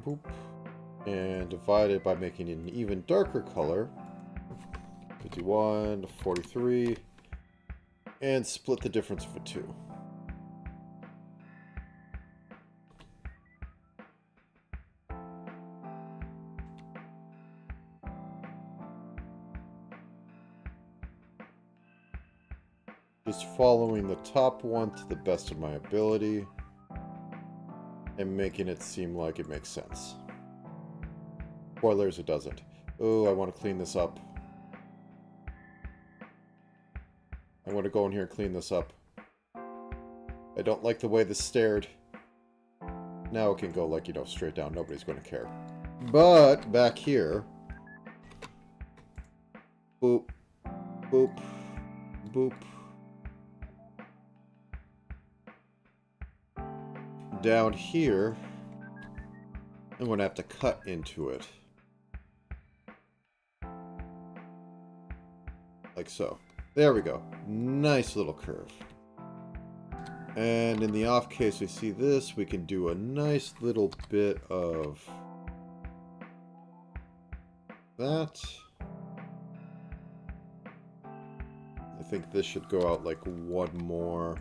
Boop. And divide it by making it an even darker color. 51, 43. And split the difference for 2. Just following the top one to the best of my ability and making it seem like it makes sense. 4 layers it doesn't. Oh, I want to clean this up. I want to go in here and clean this up. I don't like the way this stared. Now it can go like, you know, straight down. Nobody's going to care. But back here... Boop. Boop. Boop. Down here, I'm going to have to cut into it. Like so. There we go. Nice little curve. And in the off case we see this, we can do a nice little bit of that. I think this should go out like one more.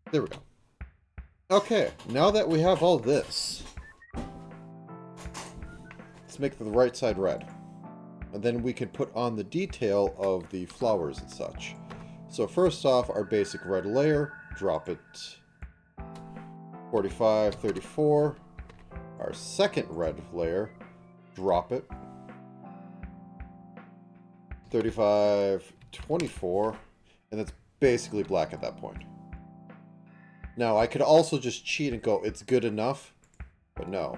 There we go. Okay, now that we have all this, let's make the right side red. And then we can put on the detail of the flowers and such. So first off, our basic red layer, drop it 45, 34. Our second red layer, drop it 35, 24. And that's basically black at that point. Now, I could also just cheat and go, it's good enough, but no.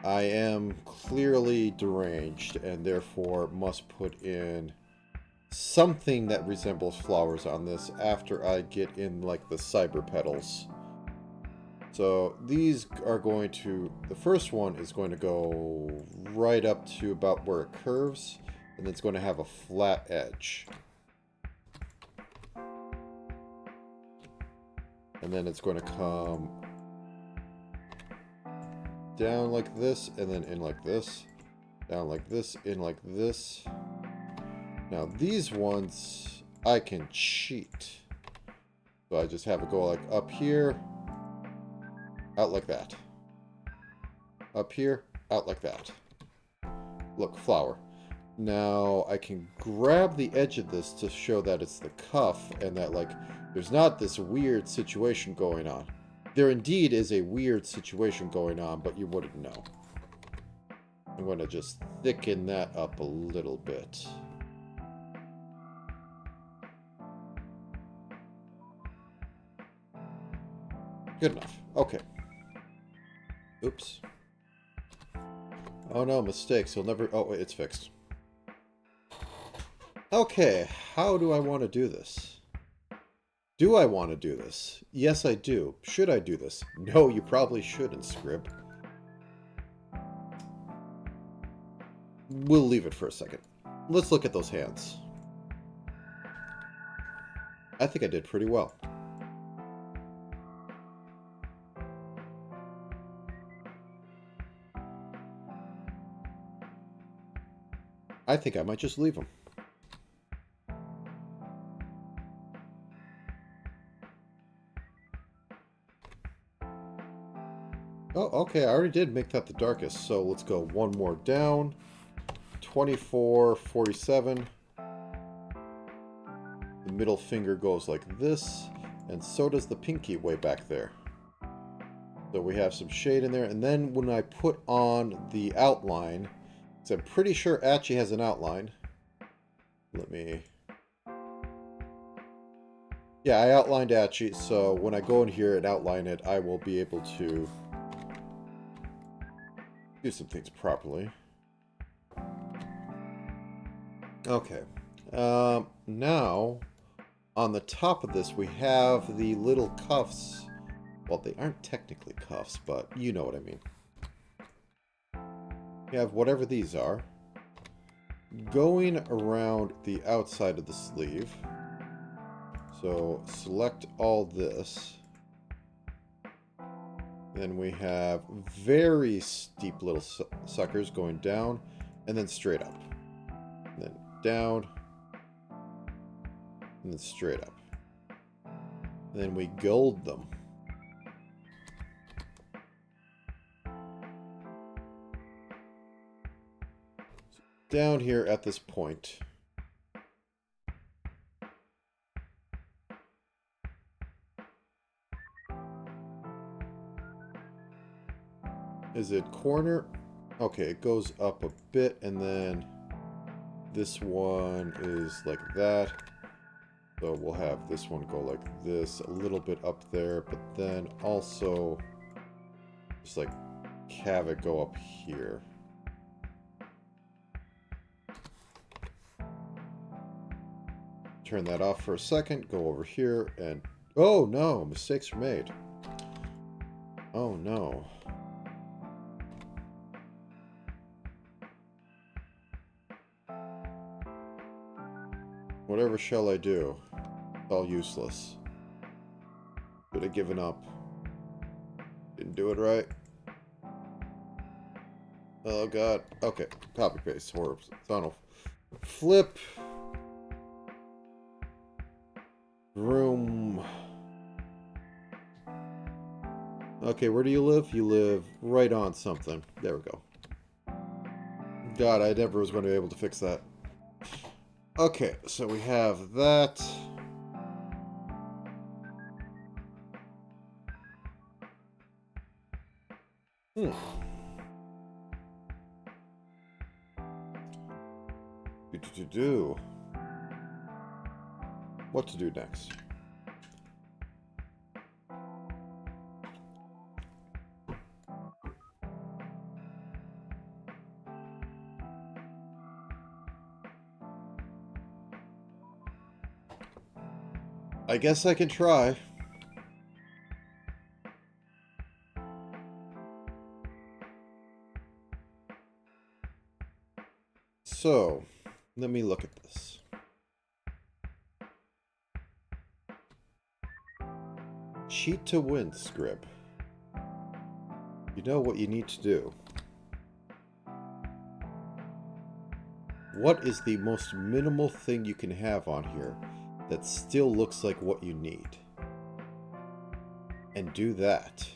I am clearly deranged and therefore must put in something that resembles flowers on this after I get in like the cyber petals. So these are going to, the first one is going to go right up to about where it curves, and it's going to have a flat edge. And then it's going to come down like this, and then in like this. Down like this, in like this. Now these ones, I can cheat. So I just have it go like up here, out like that. Up here, out like that. Look, flower. Now I can grab the edge of this to show that it's the cuff and that like there's not this weird situation going on. There indeed is a weird situation going on, but you wouldn't know. I'm going to just thicken that up a little bit. Good enough. Okay. Oops. Oh no, mistakes. You'll never... Oh, wait, it's fixed. Okay, how do I want to do this? Do I want to do this? Yes, I do. Should I do this? No, you probably shouldn't, Scrib. We'll leave it for a second. Let's look at those hands. I think I did pretty well. I think I might just leave them. Oh, okay, I already did make that the darkest, so let's go one more down. 24, 47. The middle finger goes like this, and so does the pinky way back there. So we have some shade in there, and then when I put on the outline, because I'm pretty sure Achi has an outline. Let me... Yeah, I outlined Achi, so when I go in here and outline it, I will be able to do some things properly. Okay. Now, on the top of this, we have the little cuffs. Well, they aren't technically cuffs, but you know what I mean. We have whatever these are going around the outside of the sleeve. So select all this. Then we have very steep little suckers going down and then straight up. And then down and then straight up. And then we gold them. down here at this point. Is it corner? Okay, it goes up a bit, and then this one is like that. So we'll have this one go like this, a little bit up there, but then also just like have it go up here. Turn that off for a second, go over here, and oh no, mistakes were made. Oh no. Whatever shall I do? It's all useless. Should have given up. Didn't do it right. Oh god. Okay. Copy paste. Horrible. Tunnel. Flip. Room. Okay, where do you live? You live right on something. There we go. God, I never was going to be able to fix that. Okay, so we have that. Do. What to do next? I guess I can try. So, let me look at this. Cheat to win, Scrib. You know what you need to do. What is the most minimal thing you can have on here that still looks like what you need? And do that.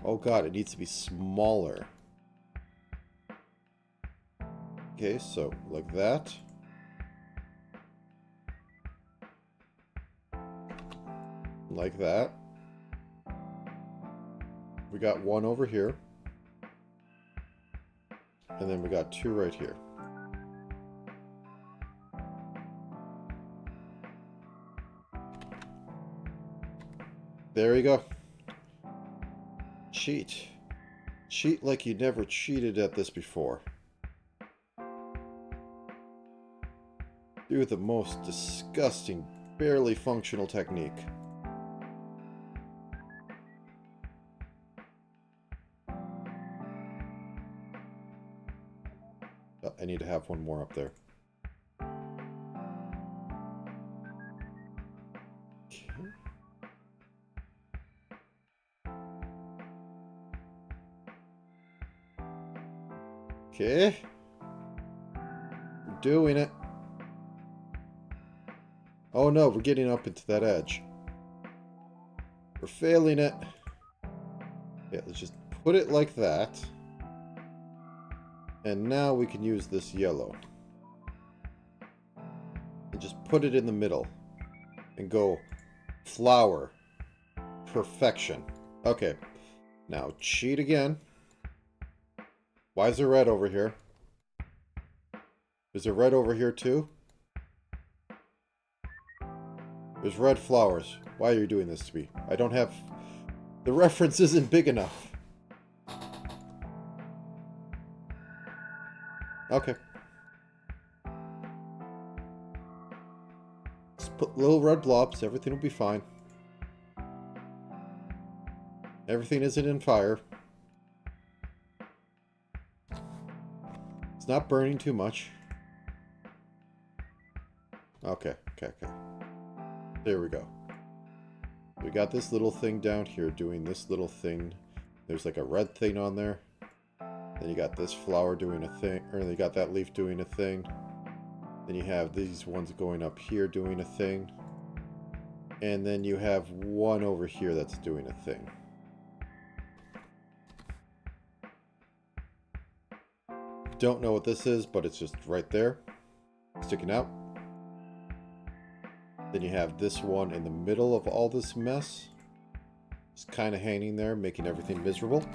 Oh god, it needs to be smaller. Okay, so like that. Like that. We got one over here. And then we got two right here. There you go. Cheat. Cheat like you never cheated at this before. Do the most disgusting, barely functional technique. Oh, I need to have one more up there. Okay. We're doing it. Oh no, we're getting up into that edge. We're failing it. Yeah, let's just put it like that. And now we can use this yellow. And just put it in the middle. And go flower. Perfection. Okay. Now cheat again. Why is there red over here? Is there red over here too? There's red flowers. Why are you doing this to me? I don't have... The reference isn't big enough. Okay. Just put little red blobs. Everything will be fine. Everything isn't in fire. It's not burning too much. Okay. There we go. We got this little thing down here doing this little thing. There's like a red thing on there. Then you got this flower doing a thing. Or you got that leaf doing a thing. Then you have these ones going up here doing a thing. And then you have one over here that's doing a thing. don't know what this is, but it's just right there, sticking out. Then you have this one in the middle of all this mess. It's kind of hanging there, making everything miserable.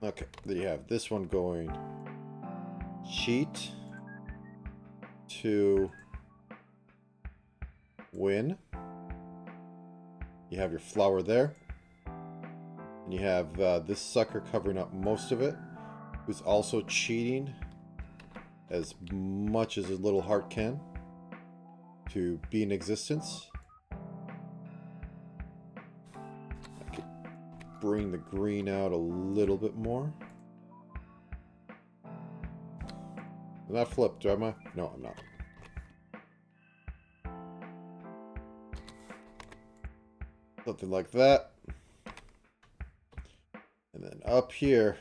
Okay, then you have this one going cheat to win. You have your flower there. And you have this sucker covering up most of it, who's also cheating as much as his little heart can to be in existence. I could bring the green out a little bit more. I'm not flipped, am I? No, I'm not. Something like that. And then up here.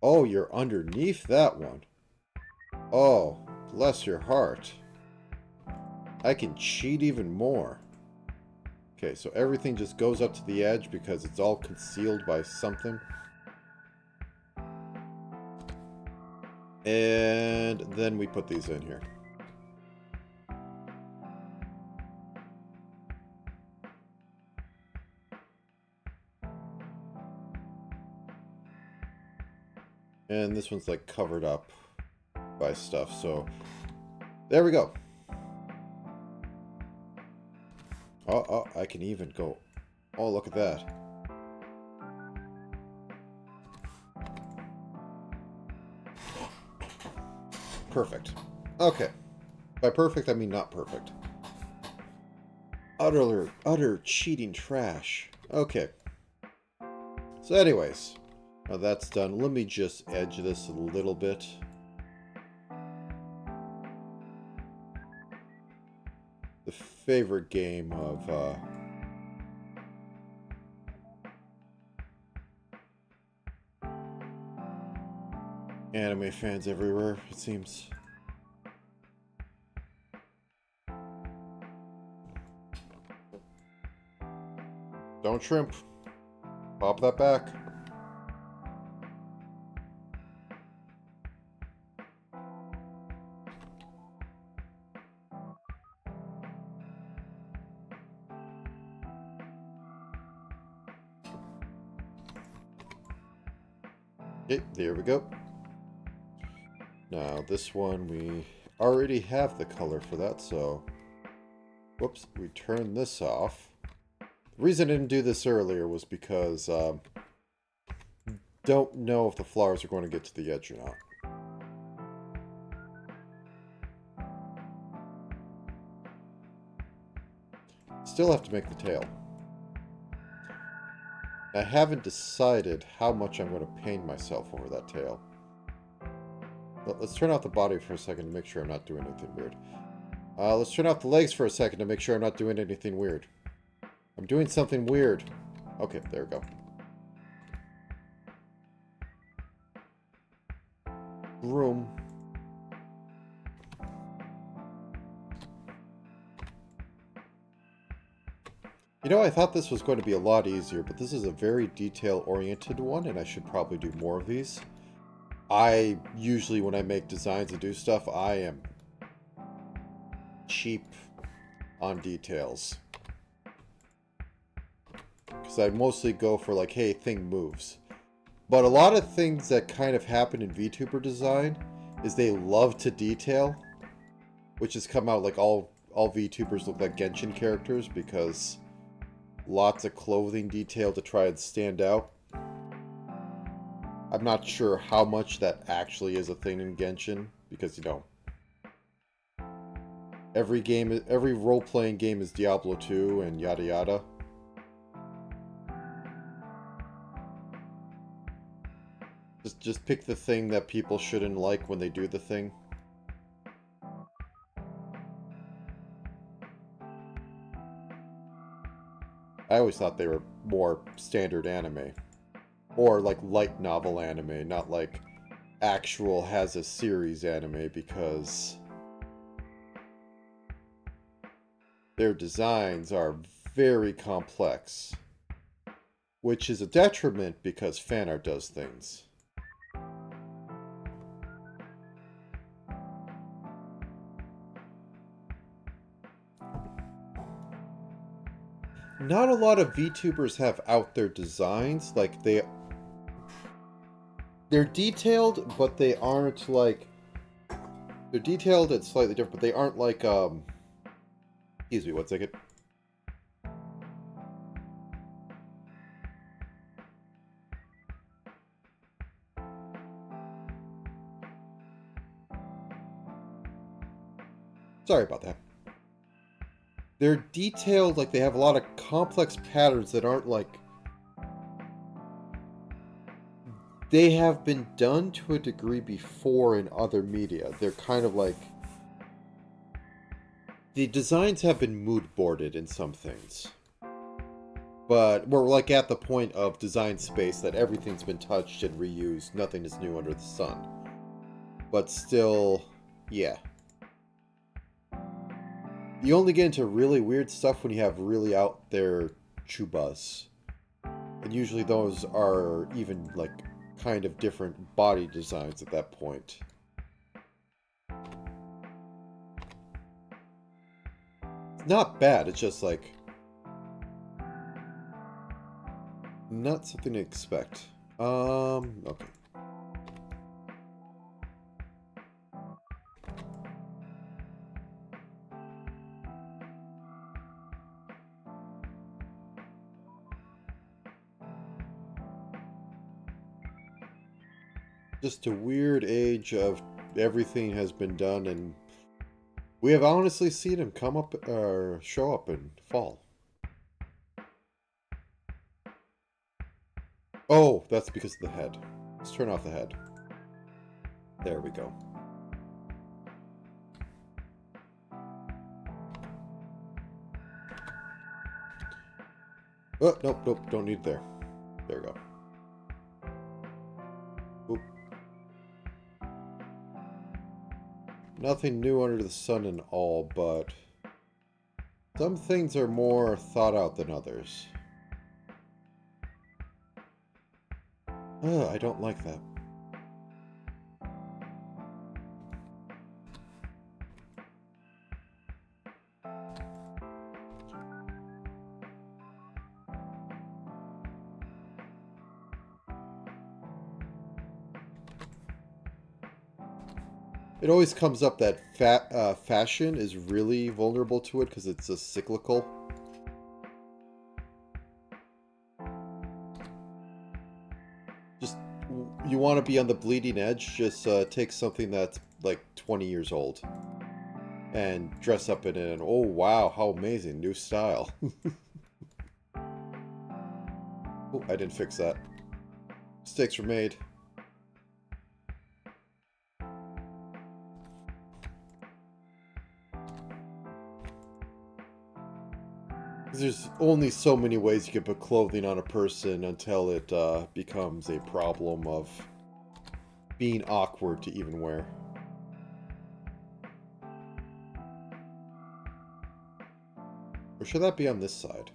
Oh, you're underneath that one. Oh, bless your heart. I can cheat even more. Okay, so everything just goes up to the edge because it's all concealed by something. And then we put these in here. And this one's like covered up by stuff, so there we go. Oh, I can even go. Oh, look at that. Perfect. Okay. By perfect, I mean not perfect. Utter cheating trash. Okay. So anyways, now that's done. Let me just edge this a little bit. The favorite game of anime fans everywhere, it seems. Don't shrimp. Pop that back. Okay, there we go. Now this one, we already have the color for that, so whoops, we turn this off. The reason I didn't do this earlier was because don't know if the flowers are going to get to the edge or not. Still have to make the tail. I haven't decided how much I'm going to paint myself over that tail. Let's turn off the body for a second to make sure I'm not doing anything weird. Let's turn off the legs for a second to make sure I'm not doing anything weird. I'm doing something weird. Okay, there we go. Room. You know, I thought this was going to be a lot easier, but this is a very detail-oriented one, and I should probably do more of these. I usually, when I make designs and do stuff, I am cheap on details. Because I mostly go for like, hey, thing moves. But a lot of things that kind of happen in VTuber design is they love to detail. Which has come out like all VTubers look like Genshin characters because lots of clothing detail to try and stand out. I'm not sure how much that actually is a thing in Genshin because, you know, every role-playing game is Diablo 2 and yada yada. Just pick the thing that people shouldn't like when they do the thing. I always thought they were more standard anime. Or like light novel anime, not like actual has a series anime, because their designs are very complex. which is a detriment because fan art does things. Not a lot of VTubers have out their designs. Like, they're detailed, but they aren't like... They're detailed and slightly different, but they aren't like, excuse me, one second. Sorry about that. They're detailed, like they have a lot of complex patterns that aren't like... They have been done to a degree before in other media. They're kind of like... The designs have been mood boarded in some things. But we're like at the point of design space that everything's been touched and reused. Nothing is new under the sun. But still, yeah. You only get into really weird stuff when you have really out there chubas. And usually those are even like kind of different body designs at that point. It's not bad, it's just like not something to expect. Okay. Just a weird age of everything has been done, and we have honestly seen him come up or show up in fall. Oh, that's because of the head. Let's turn off the head. There we go. Oh, nope, don't need there. There we go. Oop. Nothing new under the sun and all, but some things are more thought out than others. I don't like that. It always comes up that fashion is really vulnerable to it because it's a cyclical. Just, you want to be on the bleeding edge, just take something that's like 20 years old and dress up in it and oh wow, how amazing, new style. Oh, I didn't fix that. Mistakes were made. There's only so many ways you can put clothing on a person until it becomes a problem of being awkward to even wear. Or should that be on this side?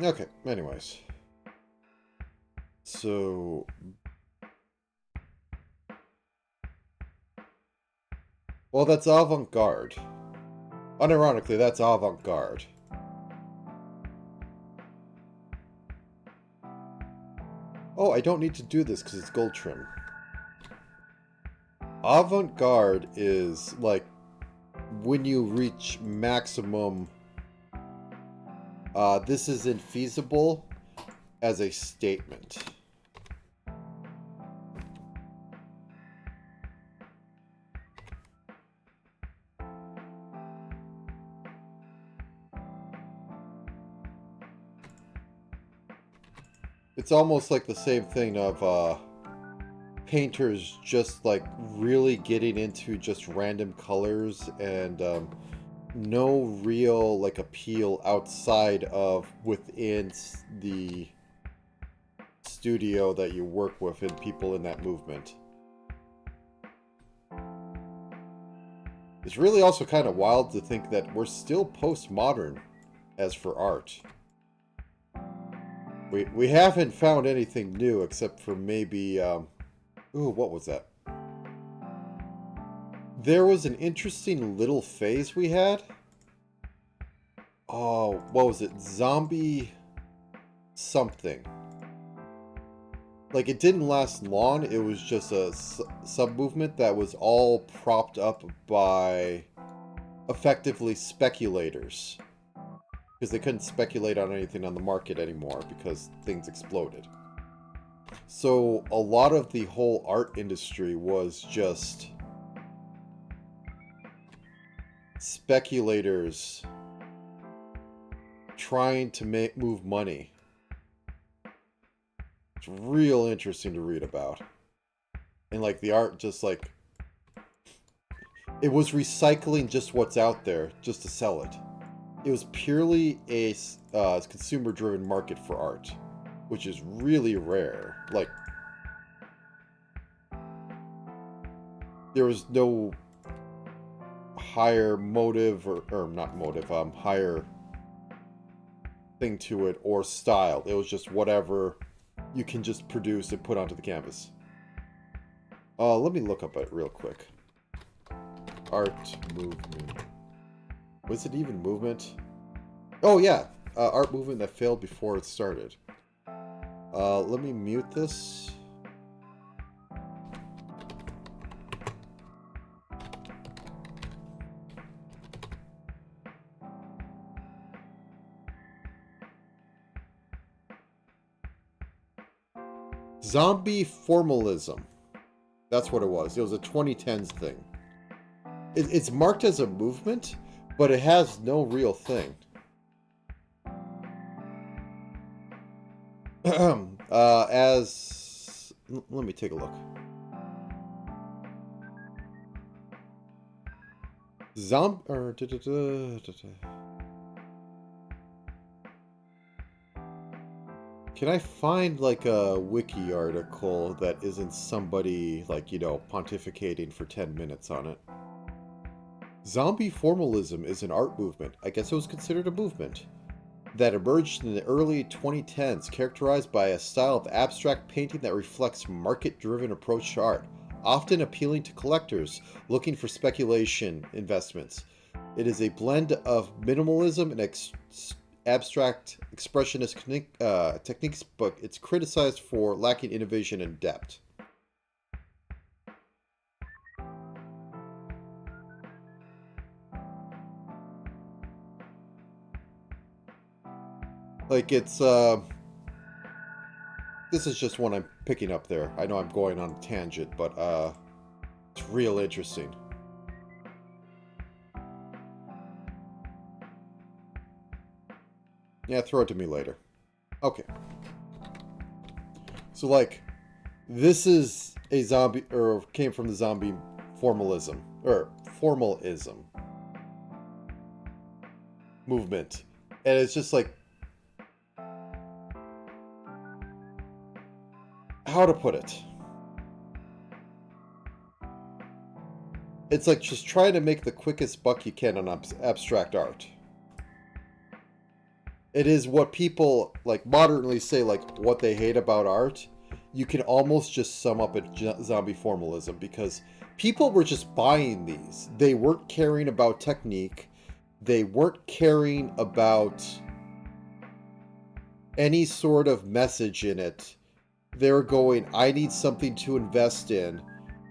Okay, anyways. So... Well, that's avant-garde. Unironically, that's avant-garde. Oh, I don't need to do this because it's gold trim. Avant-garde is like when you reach maximum... this isn't feasible as a statement. It's almost like the same thing of painters just like really getting into just random colors and no real like appeal outside of within the studio that you work with and people in that movement. It's really also kind of wild to think that we're still postmodern as for art. We haven't found anything new except for maybe, ooh, what was that? There was an interesting little phase we had. Oh, what was it? Zombie something. Like, it didn't last long. It was just a sub-movement that was all propped up by effectively speculators. Because they couldn't speculate on anything on the market anymore because things exploded. So a lot of the whole art industry was just speculators trying to move money. It's real interesting to read about. And like the art just like it was recycling just what's out there just to sell it. It was purely a consumer-driven market for art, which is really rare. Like, there was no higher motive, or not motive, higher thing to it, or style. It was just whatever you can just produce and put onto the canvas. Let me look up it real quick. Art movement. Was it even movement? Oh yeah, art movement that failed before it started. Let me mute this. Zombie formalism. That's what it was. It was a 2010s thing. It's marked as a movement, but it has no real thing. Let me take a look. Can I find like a wiki article that isn't somebody like, you know, pontificating for 10 minutes on it? Zombie formalism is an art movement. I guess it was considered a movement that emerged in the early 2010s, characterized by a style of abstract painting that reflects market-driven approach to art, often appealing to collectors looking for speculation investments. It is a blend of minimalism and abstract expressionist techniques, but it's criticized for lacking innovation and depth. Like, it's, this is just one I'm picking up there. I know I'm going on a tangent, but, it's real interesting. Yeah, throw it to me later. Okay. So, like, this is a zombie, or came from the zombie formalism movement. And it's just like, how to put it? It's like just trying to make the quickest buck you can on abstract art. It is what people like modernly say, like what they hate about art. You can almost just sum up at zombie formalism because people were just buying these. They weren't caring about technique. They weren't caring about any sort of message in it. They're going, I need something to invest in,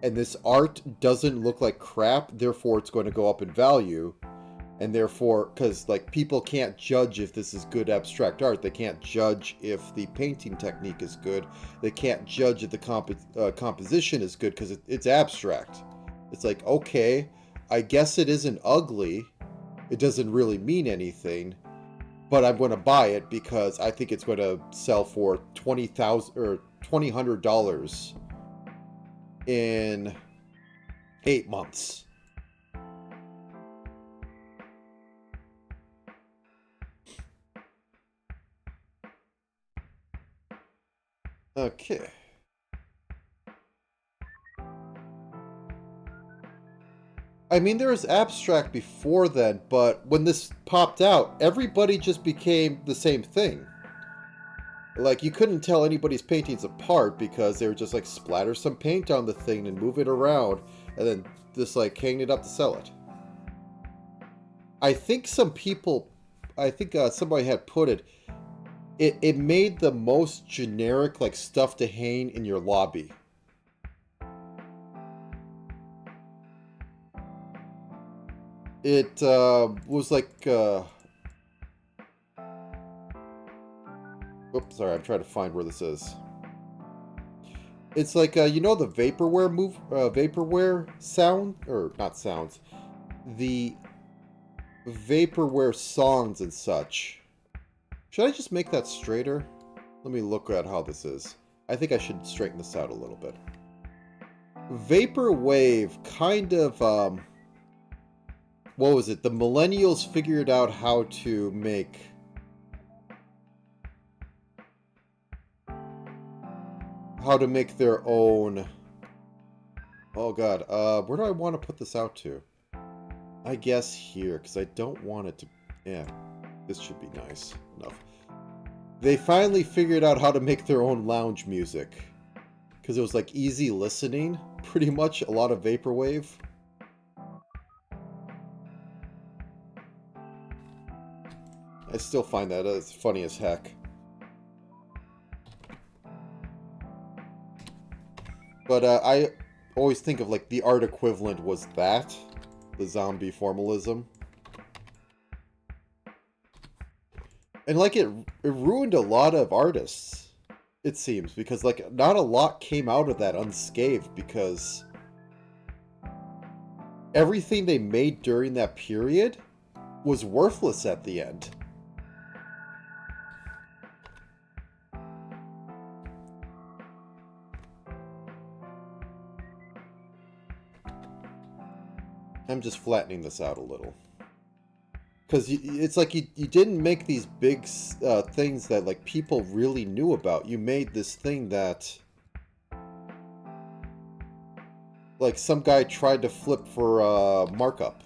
and this art doesn't look like crap, therefore it's going to go up in value. And therefore, because like people can't judge if this is good abstract art, they can't judge if the painting technique is good, they can't judge if the composition is good because it's abstract. It's like, okay, I guess it isn't ugly, it doesn't really mean anything, but I'm going to buy it because I think it's going to sell for $20,000 or $2,000 in 8 months. Okay. I mean, there was abstract before then, but when this popped out, everybody just became the same thing. Like, you couldn't tell anybody's paintings apart because they were just like splatter some paint on the thing and move it around and then just like hang it up to sell it. I think somebody had put it made the most generic like stuff to hang in your lobby. It was like oops, sorry, I'm trying to find where this is. It's like you know the vaporware sound, or not sounds, the vaporware songs and such. Should I just make that straighter? Let me look at how this is. I think I should straighten this out a little bit. Vaporwave kind of what was it? The millennials figured out how to make their own. Oh god, where do I want to put this out to? I guess here, because I don't want it to... Yeah, this should be nice enough. They finally figured out how to make their own lounge music. Because it was like easy listening, pretty much, a lot of vaporwave. I still find that as funny as heck. But I always think of like the art equivalent was that. The zombie formalism. And like it ruined a lot of artists, it seems, because like not a lot came out of that unscathed, because everything they made during that period was worthless at the end. I'm just flattening this out a little. Because it's like you didn't make these big things that like people really knew about. You made this thing that like some guy tried to flip for markup.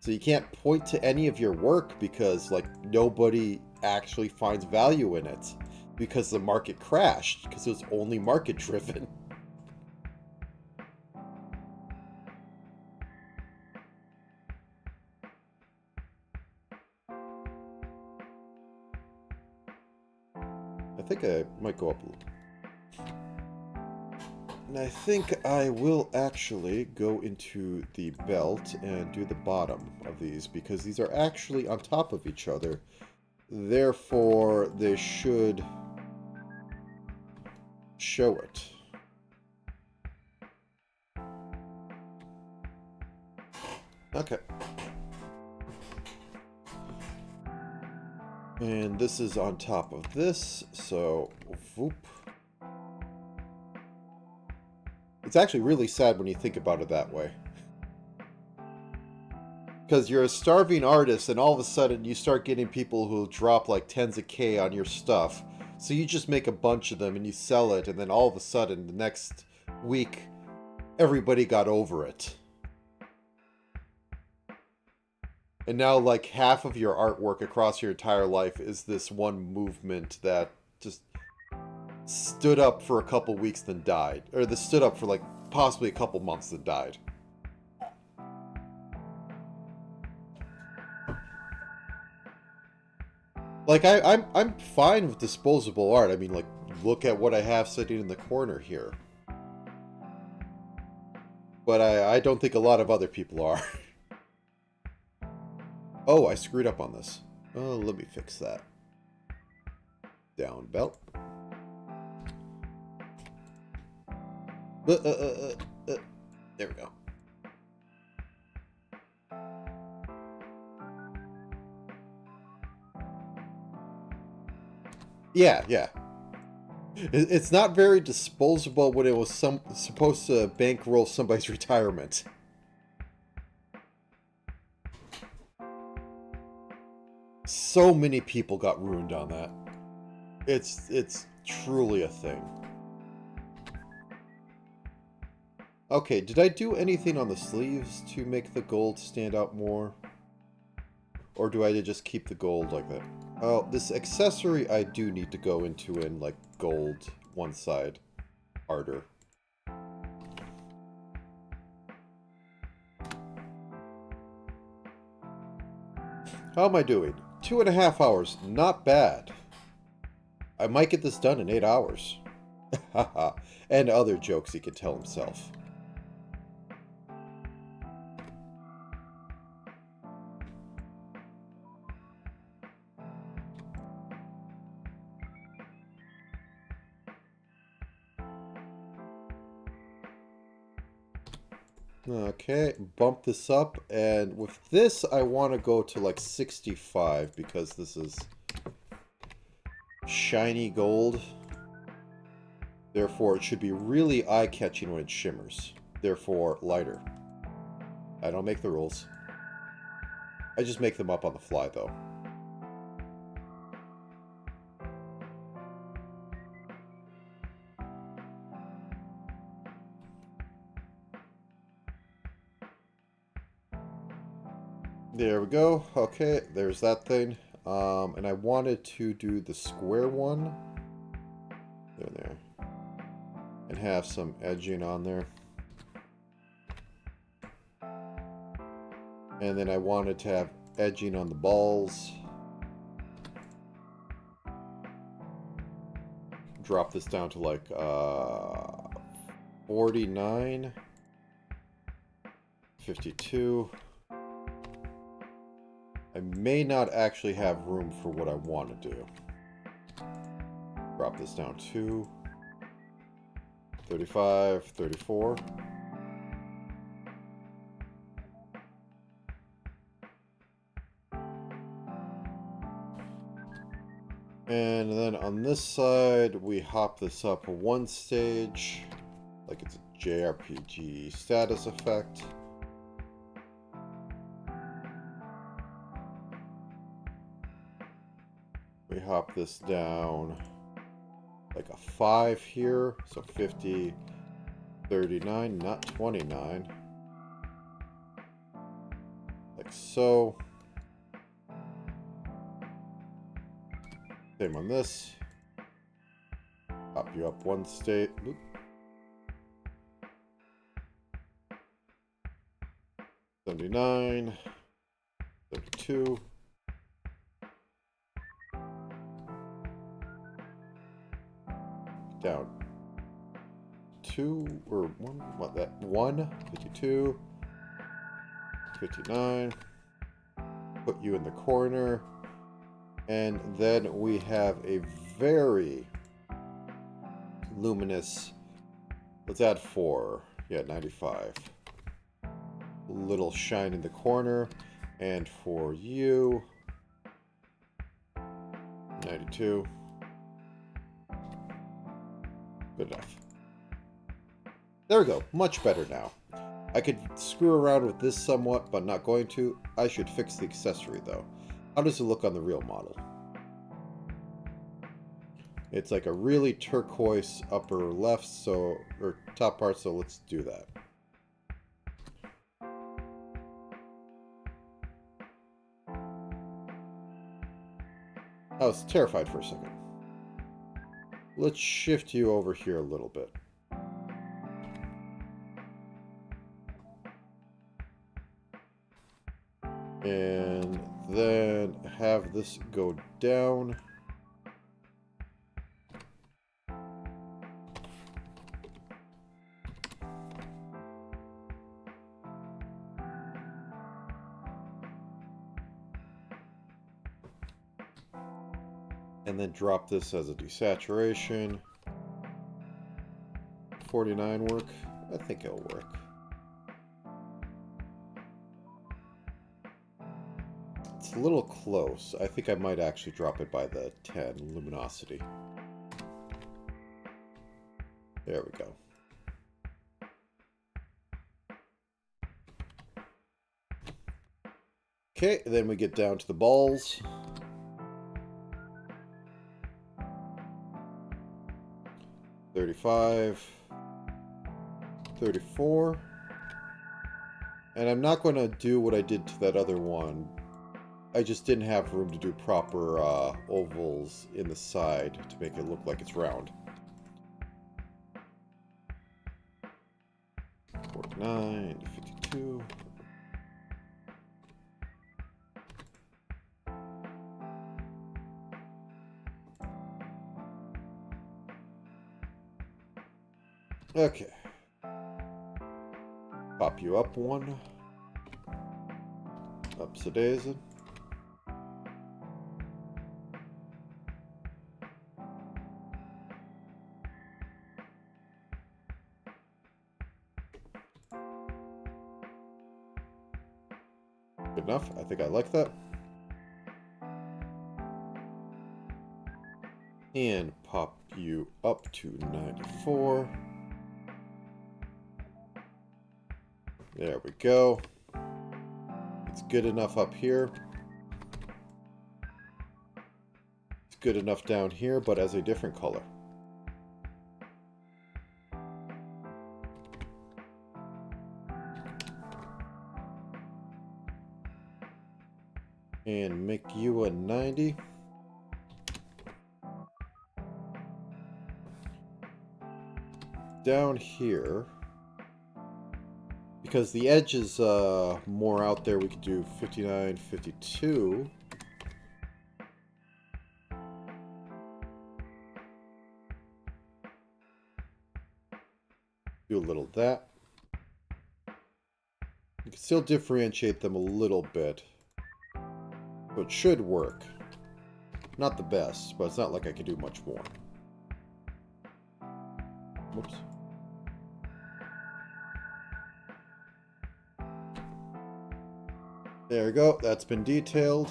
So you can't point to any of your work because like nobody actually finds value in it. Because the market crashed. Because it was only market driven. I think I might go up a little. And I think I will actually go into the belt and do the bottom of these, because these are actually on top of each other. Therefore, they should show it. Okay. And this is on top of this, so whoop. It's actually really sad when you think about it that way. Because you're a starving artist and all of a sudden you start getting people who drop like tens of K on your stuff. So you just make a bunch of them and you sell it, and then all of a sudden the next week everybody got over it. And now, like, half of your artwork across your entire life is this one movement that just stood up for a couple weeks then died. Or that stood up for, like, possibly a couple months then died. Like, I'm fine with disposable art. I mean, like, look at what I have sitting in the corner here. But I don't think a lot of other people are. Oh, I screwed up on this. Oh, let me fix that. Down belt. There we go. Yeah. It's not very disposable when it was supposed to bankroll somebody's retirement. So many people got ruined on that. It's truly a thing. Okay, did I do anything on the sleeves to make the gold stand out more? Or do I just keep the gold like that? Oh, this accessory I do need to go into in, like, gold one side harder. How am I doing? 2.5 hours. Not bad. I might get this done in 8 hours. Haha. And other jokes he can tell himself. Okay, bump this up, and with this I want to go to like 65 because this is shiny gold. Therefore, it should be really eye-catching when it shimmers. Therefore, lighter. I don't make the rules. I just make them up on the fly, though. There we go. Okay, there's that thing. And I wanted to do the square one. There. And have some edging on there. And then I wanted to have edging on the balls. Drop this down to like 49. 52. I may not actually have room for what I want to do. Drop this down to 35, 34. And then on this side, we hop this up one stage, like it's a JRPG status effect. We hop this down like a 5 here, so 50, 39, not 29. Like so. Same on this. Hop you up one state. Oop. $79, $32. Down 2 or 1, what that 1, 52, 59. Put you in the corner. And then we have a very luminous, let's add 4. Yeah, 95. Little shine in the corner. And for you, 92. Good enough. There we go. Much better now. I could screw around with this somewhat, but not going to. I should fix the accessory, though. How does it look on the real model? It's like a really turquoise upper left, so, or top part, so let's do that. I was terrified for a second. Let's shift you over here a little bit. And then have this go down. And then drop this as a desaturation. 49 work? I think it'll work. It's a little close. I think I might actually drop it by the 10 luminosity. There we go. Okay, then we get down to the balls. $35. 34. And I'm not going to do what I did to that other one. I just didn't have room to do proper ovals in the side to make it look like it's round. 49, 52. Okay. Pop you up one. Ups a daisy. Good enough. I think I like that. And pop you up to 94. There we go. It's good enough up here. It's good enough down here, but as a different color. And make you a 90. Down here, because the edge is more out there, we could do 59, 52. Do a little of that. You can still differentiate them a little bit. So it should work. Not the best, but it's not like I could do much more. Whoops. There we go. That's been detailed.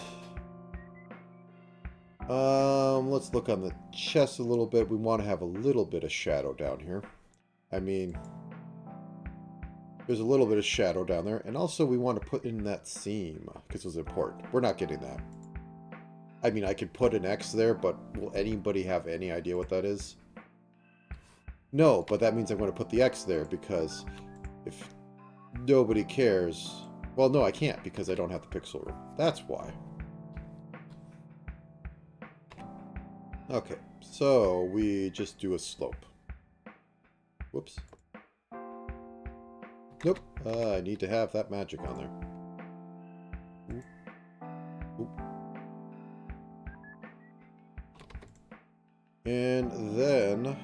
Let's look on the chest a little bit. We want to have a little bit of shadow down here. I mean, there's a little bit of shadow down there. And also we want to put in that seam because it's important. We're not getting that. I mean, I could put an X there, but will anybody have any idea what that is? No, but that means I'm going to put the X there because if nobody cares... Well, no, I can't because I don't have the pixel room. That's why. Okay, so we just do a slope. Whoops. Nope. I need to have that magic on there. Oop. Oop. And then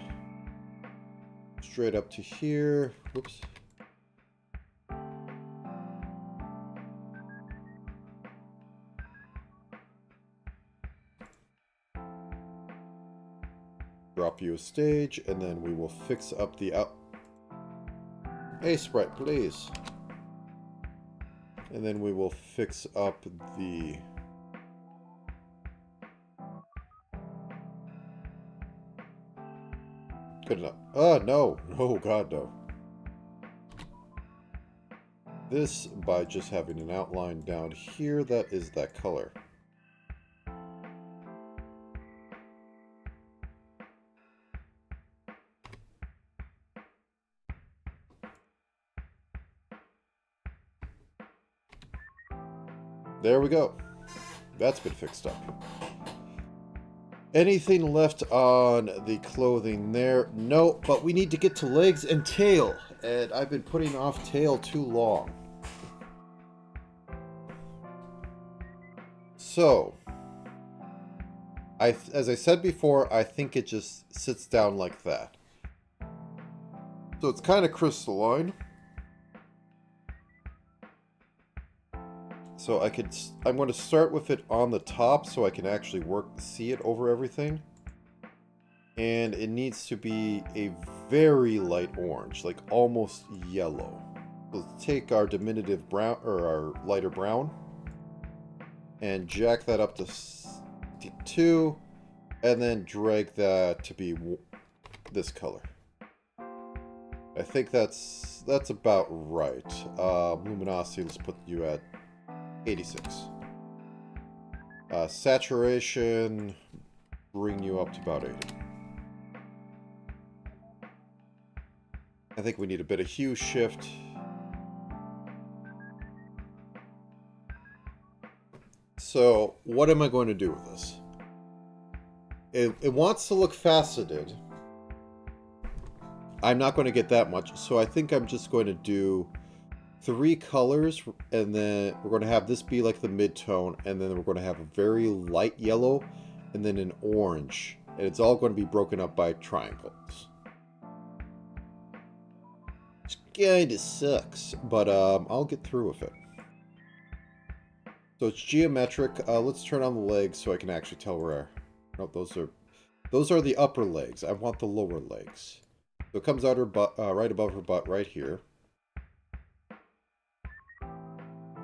straight up to here. Whoops. Drop you a stage, and then we will fix up the out. Hey, sprite, please. And then we will fix up the... Good enough. Oh, no. Oh, God, no. This, by just having an outline down here, that is that color. There we go. That's been fixed up. Anything left on the clothing there? No, but we need to get to legs and tail. And I've been putting off tail too long. So, as I said before, I think it just sits down like that. So it's kind of crystalline. So I'm going to start with it on the top so I can actually see it over everything. And it needs to be a very light orange, like almost yellow. So let's take our diminutive brown, or our lighter brown, and jack that up to 2, and then drag that to be this color. I think that's about right. Luminosity, let's put you at 86. Saturation, bring you up to about 80. I think we need a bit of hue shift. So, what am I going to do with this? It wants to look faceted. I'm not going to get that much, so I think I'm just going to do 3 colors, and then we're going to have this be like the mid-tone, and then we're going to have a very light yellow, and then an orange. And it's all going to be broken up by triangles. Which kinda sucks, but I'll get through with it. So it's geometric. Let's turn on the legs so I can actually tell where... No, those are the upper legs. I want the lower legs. So it comes out her butt, right above her butt, right here.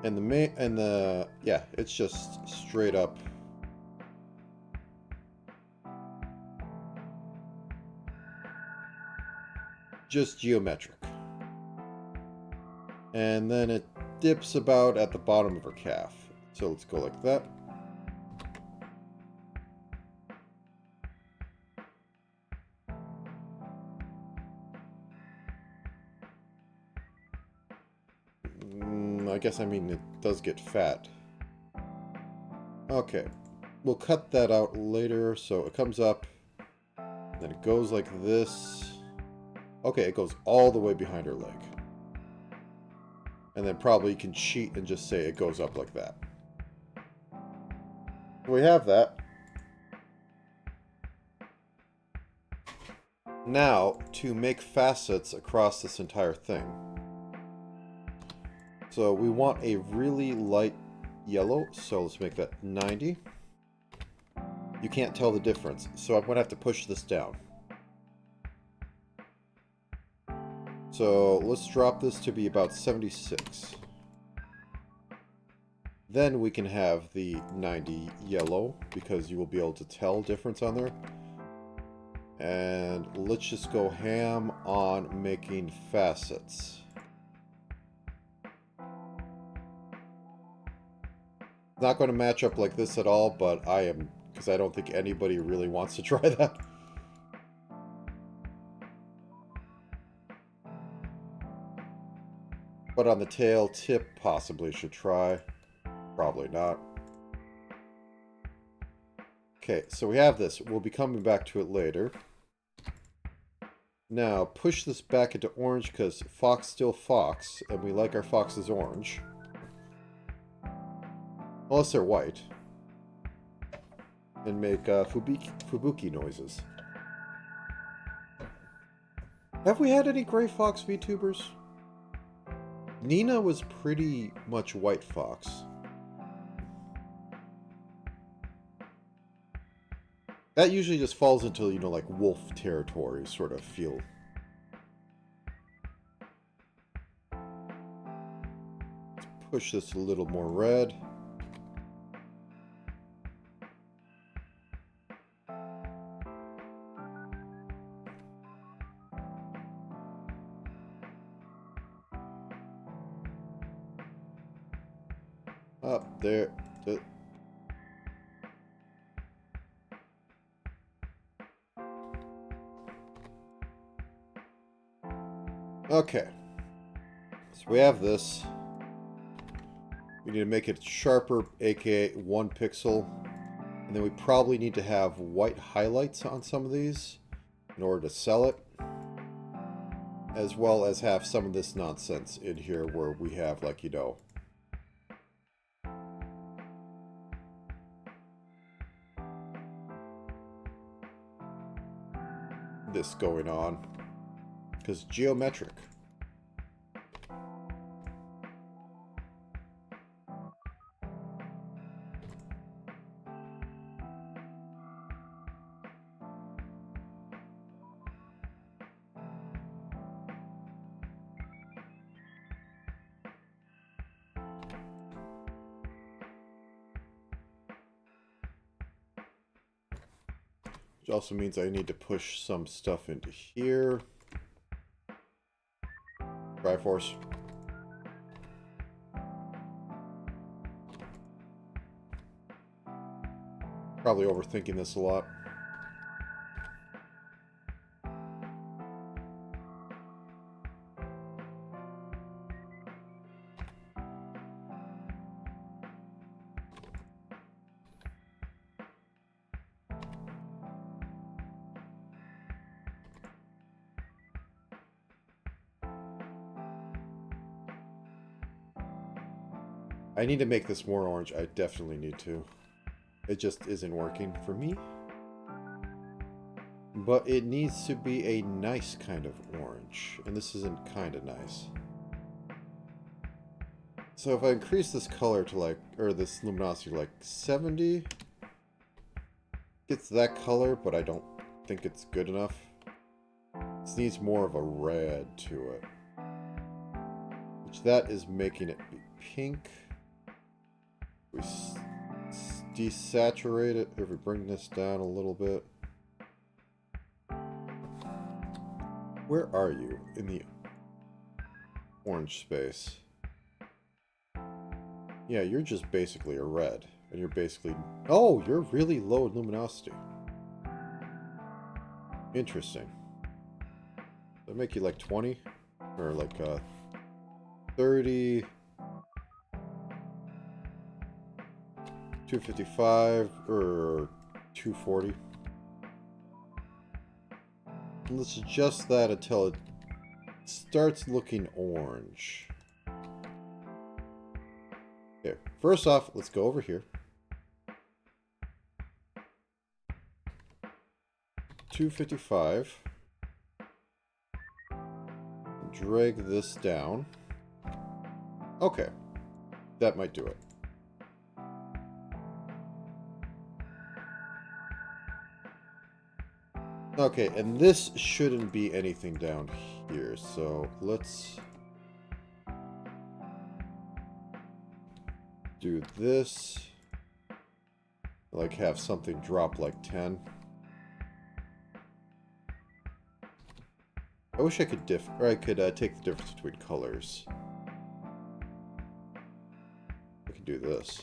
And yeah, it's just straight up. Just geometric. And then it dips about at the bottom of her calf. So let's go like that. I guess I mean it does get fat. Okay. We'll cut that out later. So it comes up. Then it goes like this. Okay, it goes all the way behind her leg. And then probably you can cheat and just say it goes up like that. We have that. Now, to make facets across this entire thing. So we want a really light yellow, so let's make that 90. You can't tell the difference, so I'm going to have to push this down. So let's drop this to be about 76. Then we can have the 90 yellow, because you will be able to tell difference on there. And let's just go ham on making facets. Not going to match up like this at all, but I am, because I don't think anybody really wants to try that. But on the tail tip, possibly should try. Probably not. Okay, so we have this. We'll be coming back to it later. Now, push this back into orange, because fox still fox, and we like our foxes orange. Unless they're white. And make fubuki noises. Have we had any gray fox VTubers? Nina was pretty much white fox. That usually just falls into, you know, like wolf territory sort of feel. Let's push this a little more red. Up there. Okay. So we have this. We need to make it sharper, aka 1 pixel. And then we probably need to have white highlights on some of these in order to sell it. As well as have some of this nonsense in here where we have, like, you know, this going on. Because geometric. Which also means I need to push some stuff into here. Triforce. Probably overthinking this a lot. I need to make this more orange. I definitely need to. It just isn't working for me. But it needs to be a nice kind of orange. And this isn't kind of nice. So if I increase this color to like, or this luminosity to like 70, gets that color, but I don't think it's good enough. This needs more of a red to it. Which that is making it be pink. We desaturate it, if we bring this down a little bit. Where are you in the orange space? Yeah, you're just basically a red. And you're basically... Oh, you're really low in luminosity. Interesting. Does that make you like 20? Or like 30... 255 or 240. Let's adjust that until it starts looking orange. Okay, first off, let's go over here. 255. Drag this down. Okay, that might do it. Okay, and this shouldn't be anything down here, so let's do this. Like have something drop like 10. I wish I could take the difference between colors. I could do this.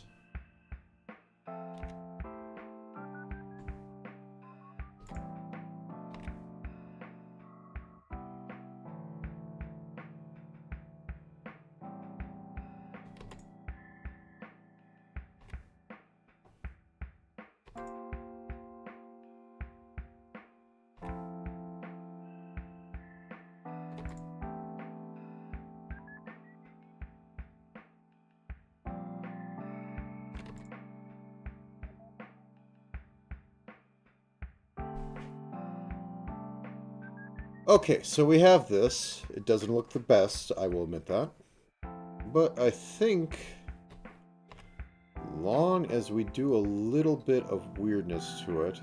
Okay, so we have this. It doesn't look the best, I will admit that. But I think, long as we do a little bit of weirdness to it,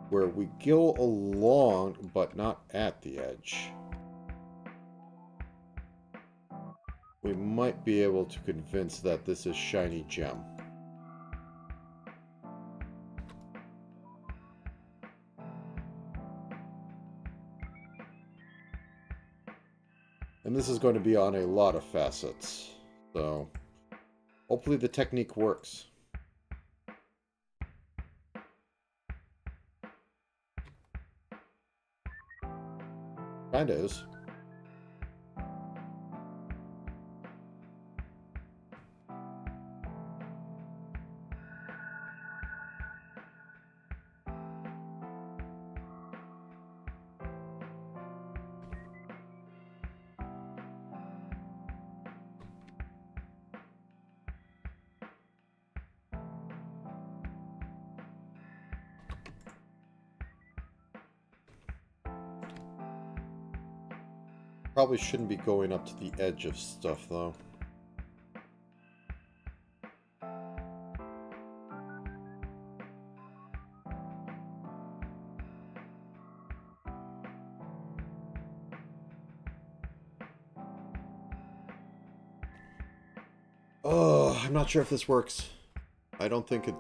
where we go along, but not at the edge, we might be able to convince that this is shiny gem. And this is going to be on a lot of facets, so hopefully the technique works. Kinda is. Probably shouldn't be going up to the edge of stuff, though. Oh, I'm not sure if this works. I don't think it...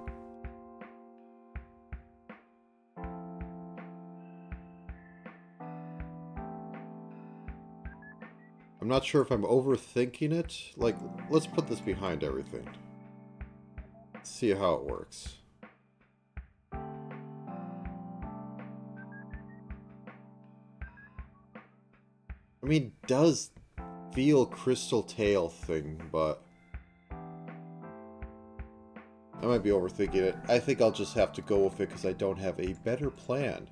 I'm not sure if I'm overthinking it. Like, let's put this behind everything. See how it works. I mean, it does feel crystal tail thing, but I might be overthinking it. I think I'll just have to go with it because I don't have a better plan.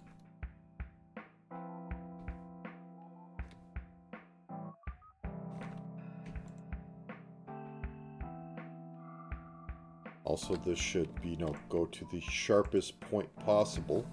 Also, this should, you know, go to the sharpest point possible.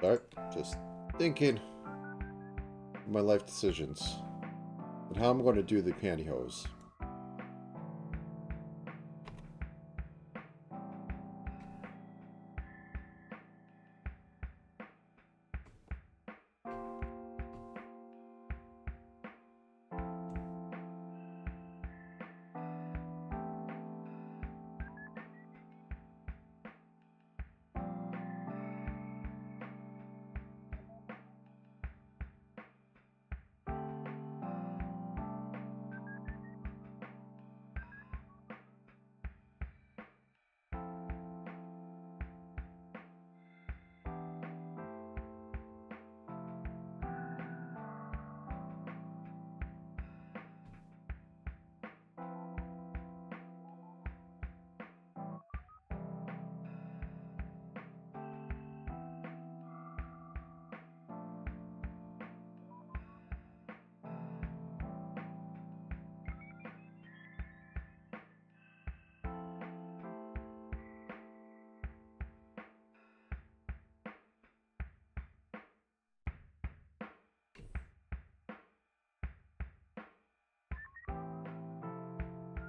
Alright, just thinking of my life decisions and how I'm going to do the pantyhose.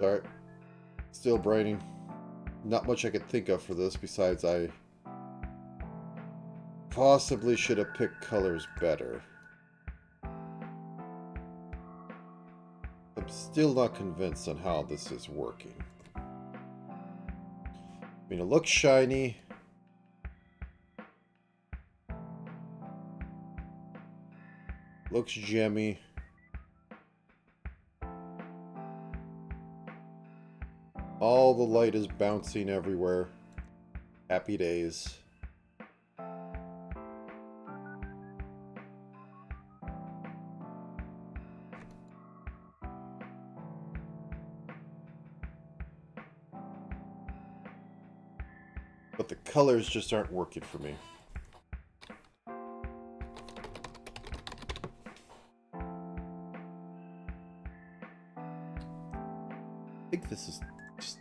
Alright, still braining. Not much I could think of for this besides I possibly should have picked colors better. I'm still not convinced on how this is working. I mean, it looks shiny. Looks gemmy. All the light is bouncing everywhere. Happy days. But the colors just aren't working for me. I think this is just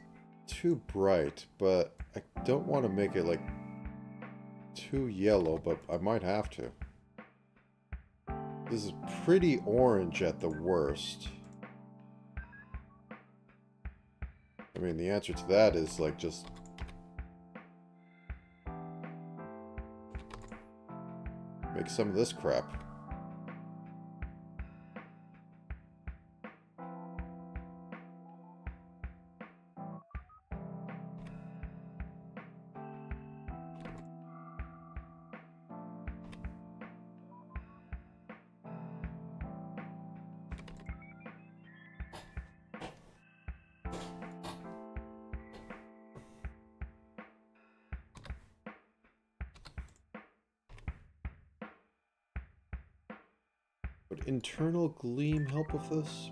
too bright, but I don't want to make it like too yellow, but I might have to. This is pretty orange at the worst. I mean, the answer to that is like just make some of this crap. Would internal gleam help with this?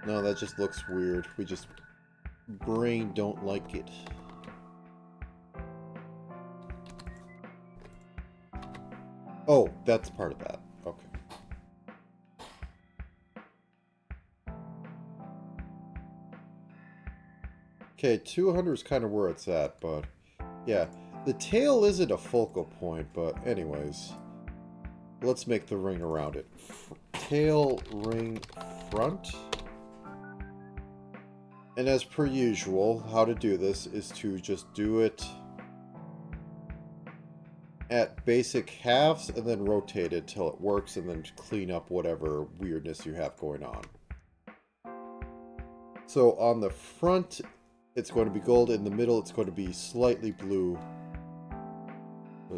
No, that just looks weird. We just... brain don't like it. Oh, that's part of that. Okay. Okay, 200 is kind of where it's at, but... yeah, the tail isn't a focal point, but anyways. Let's make the ring around it. Tail, ring, front. And as per usual, how to do this is to just do it at basic halves and then rotate it till it works and then clean up whatever weirdness you have going on. So on the front, it's going to be gold. In the middle, it's going to be slightly blue.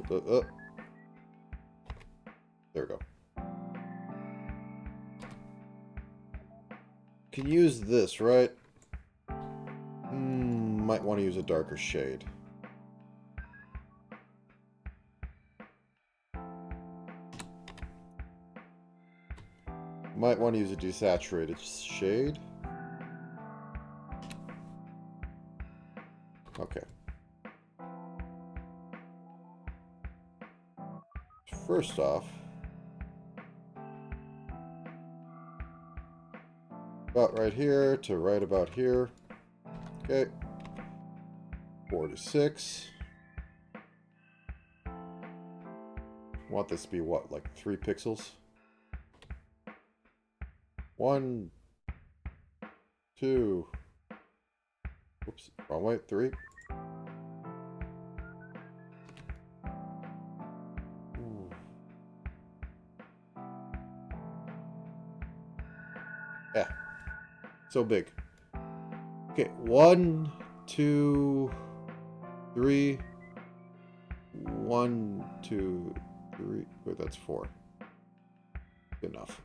There we go. Can use this, right? Might want to use a darker shade. Might want to use a desaturated shade. Okay. First off, about right here to right about here. Okay. 46. Want this to be what, like 3 pixels? 1, 2. Oops, wrong way. 3. Ooh. Yeah. So big. Okay, 1, 2, 3. 1, 2, 3. Wait, that's 4. Good enough.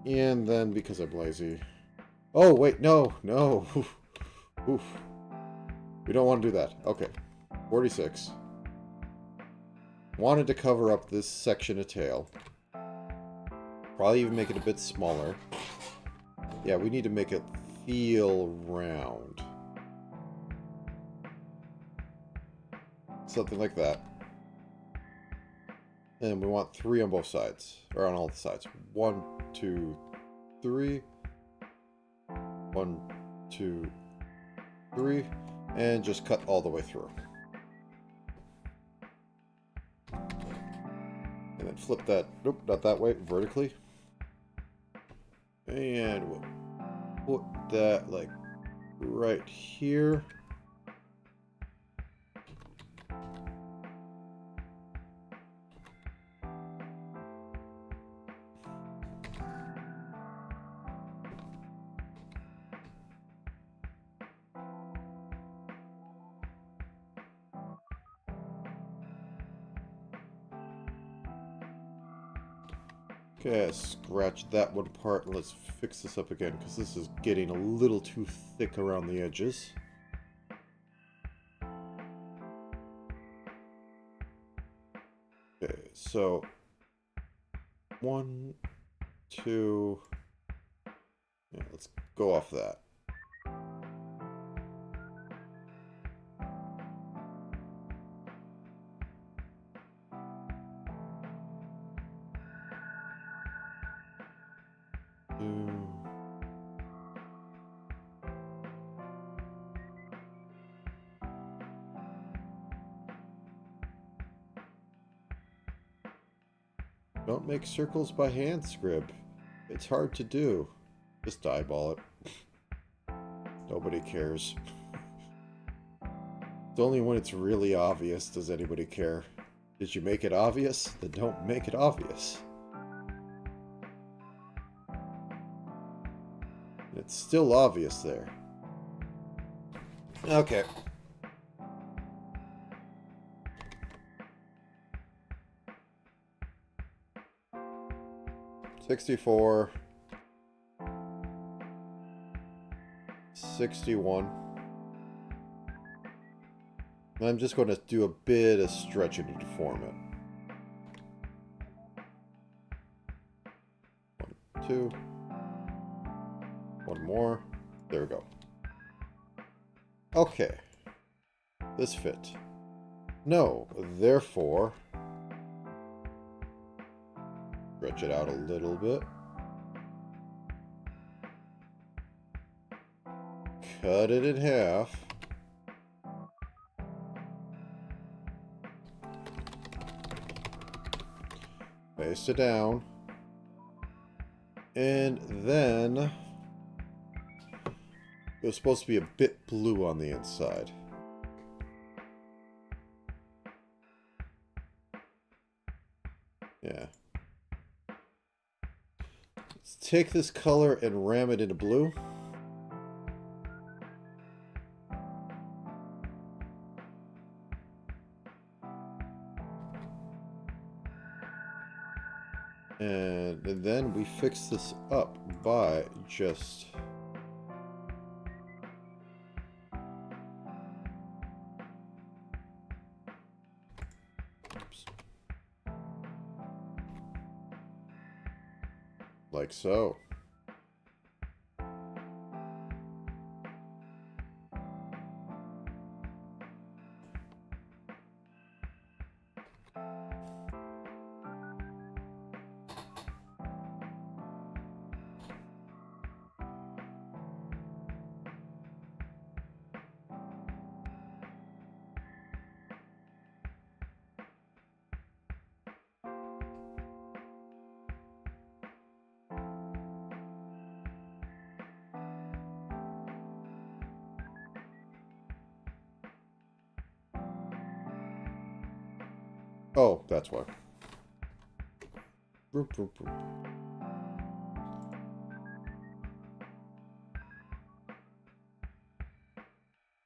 And then, because I'm lazy... Oh, wait, no, no. Oof. Oof. We don't want to do that. Okay. 46. Wanted to cover up this section of tail. Probably even make it a bit smaller. Yeah, we need to make it feel round. Something like that. And we want 3 on both sides. Or on all the sides. 1, 2, 3. 1, 2, 3. And just cut all the way through. And then flip that, nope, not that way, vertically. And we'll put that like right here. Okay, scratch that one part and let's fix this up again because this is getting a little too thick around the edges. Okay, so 1, 2, yeah, let's go off that. Don't make circles by hand, Scrib. It's hard to do. Just eyeball it. Nobody cares. It's only when it's really obvious does anybody care. Did you make it obvious? Then don't make it obvious. It's still obvious there. Okay. $64. 61. And I'm just going to do a bit of stretching to deform it. 1, 2. 1 more. There we go. Okay. This fit. No. Therefore, stretch it out a little bit. Cut it in half. Paste it down. And then It was supposed to be a bit blue on the inside. Yeah. Let's take this color and ram it into blue. And then we fix this up by just... Oops. Like so. Oh, that's why. Boop, boop, boop.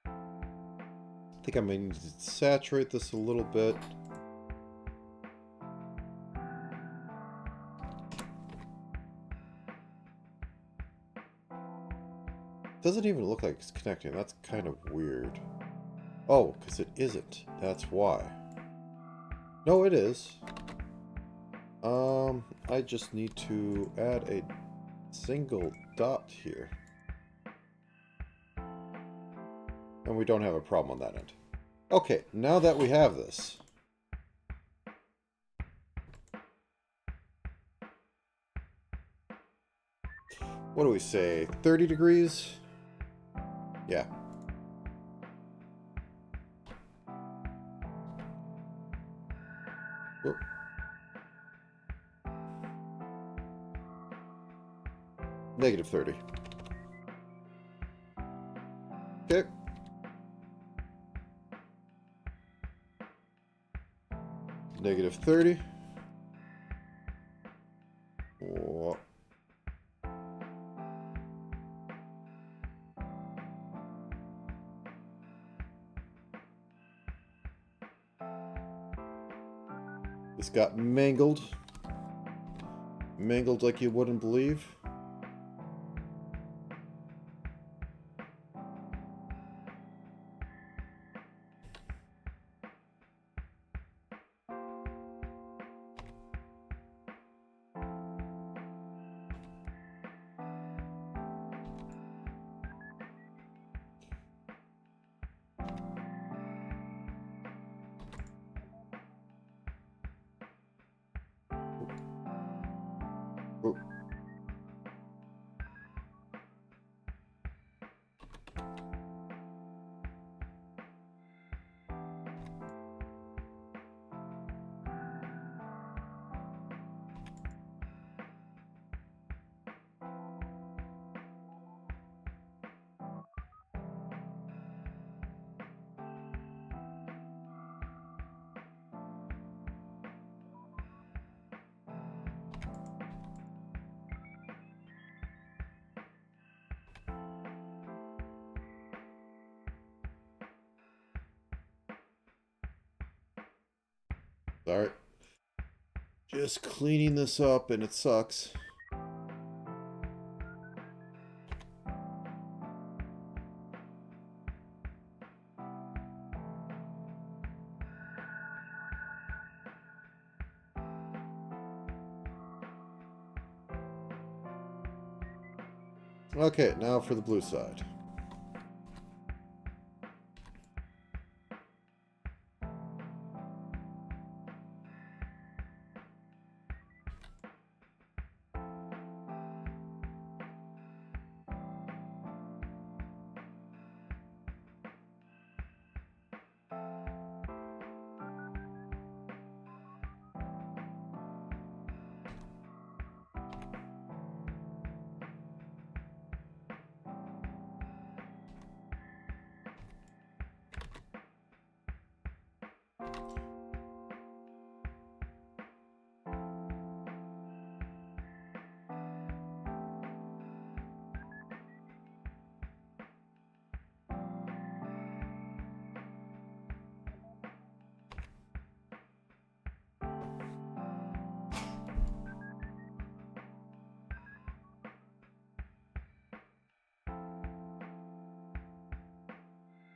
I think I may need to saturate this a little bit. Doesn't even look like it's connecting. That's kind of weird. Oh, because it isn't. That's why. No, it is. I just need to add a single dot here. And we don't have a problem on that end. Okay, now that we have this. What do we say? 30 degrees? Yeah. Whoop. Negative 30. Okay. Negative 30. Whoa. This got mangled. Mangled like you wouldn't believe. Ooh. Sorry. Just cleaning this up and it sucks. Okay, now for the blue side.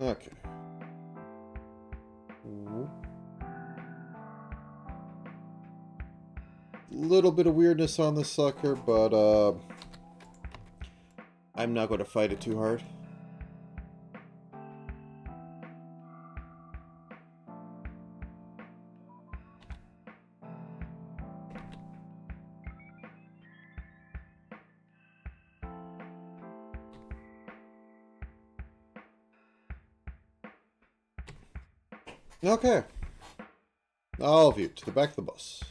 Okay. Little bit of weirdness on the sucker, but I'm not going to fight it too hard. Okay. All of you, to the back of the bus.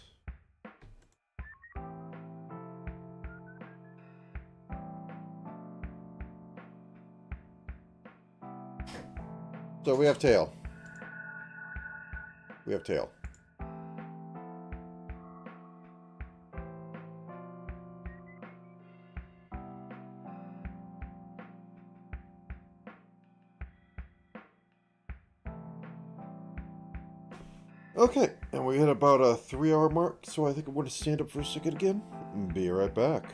So we have tail. We have tail. Okay, and we hit about a 3-hour mark, so I think I'm going to stand up for a second again. Be right back.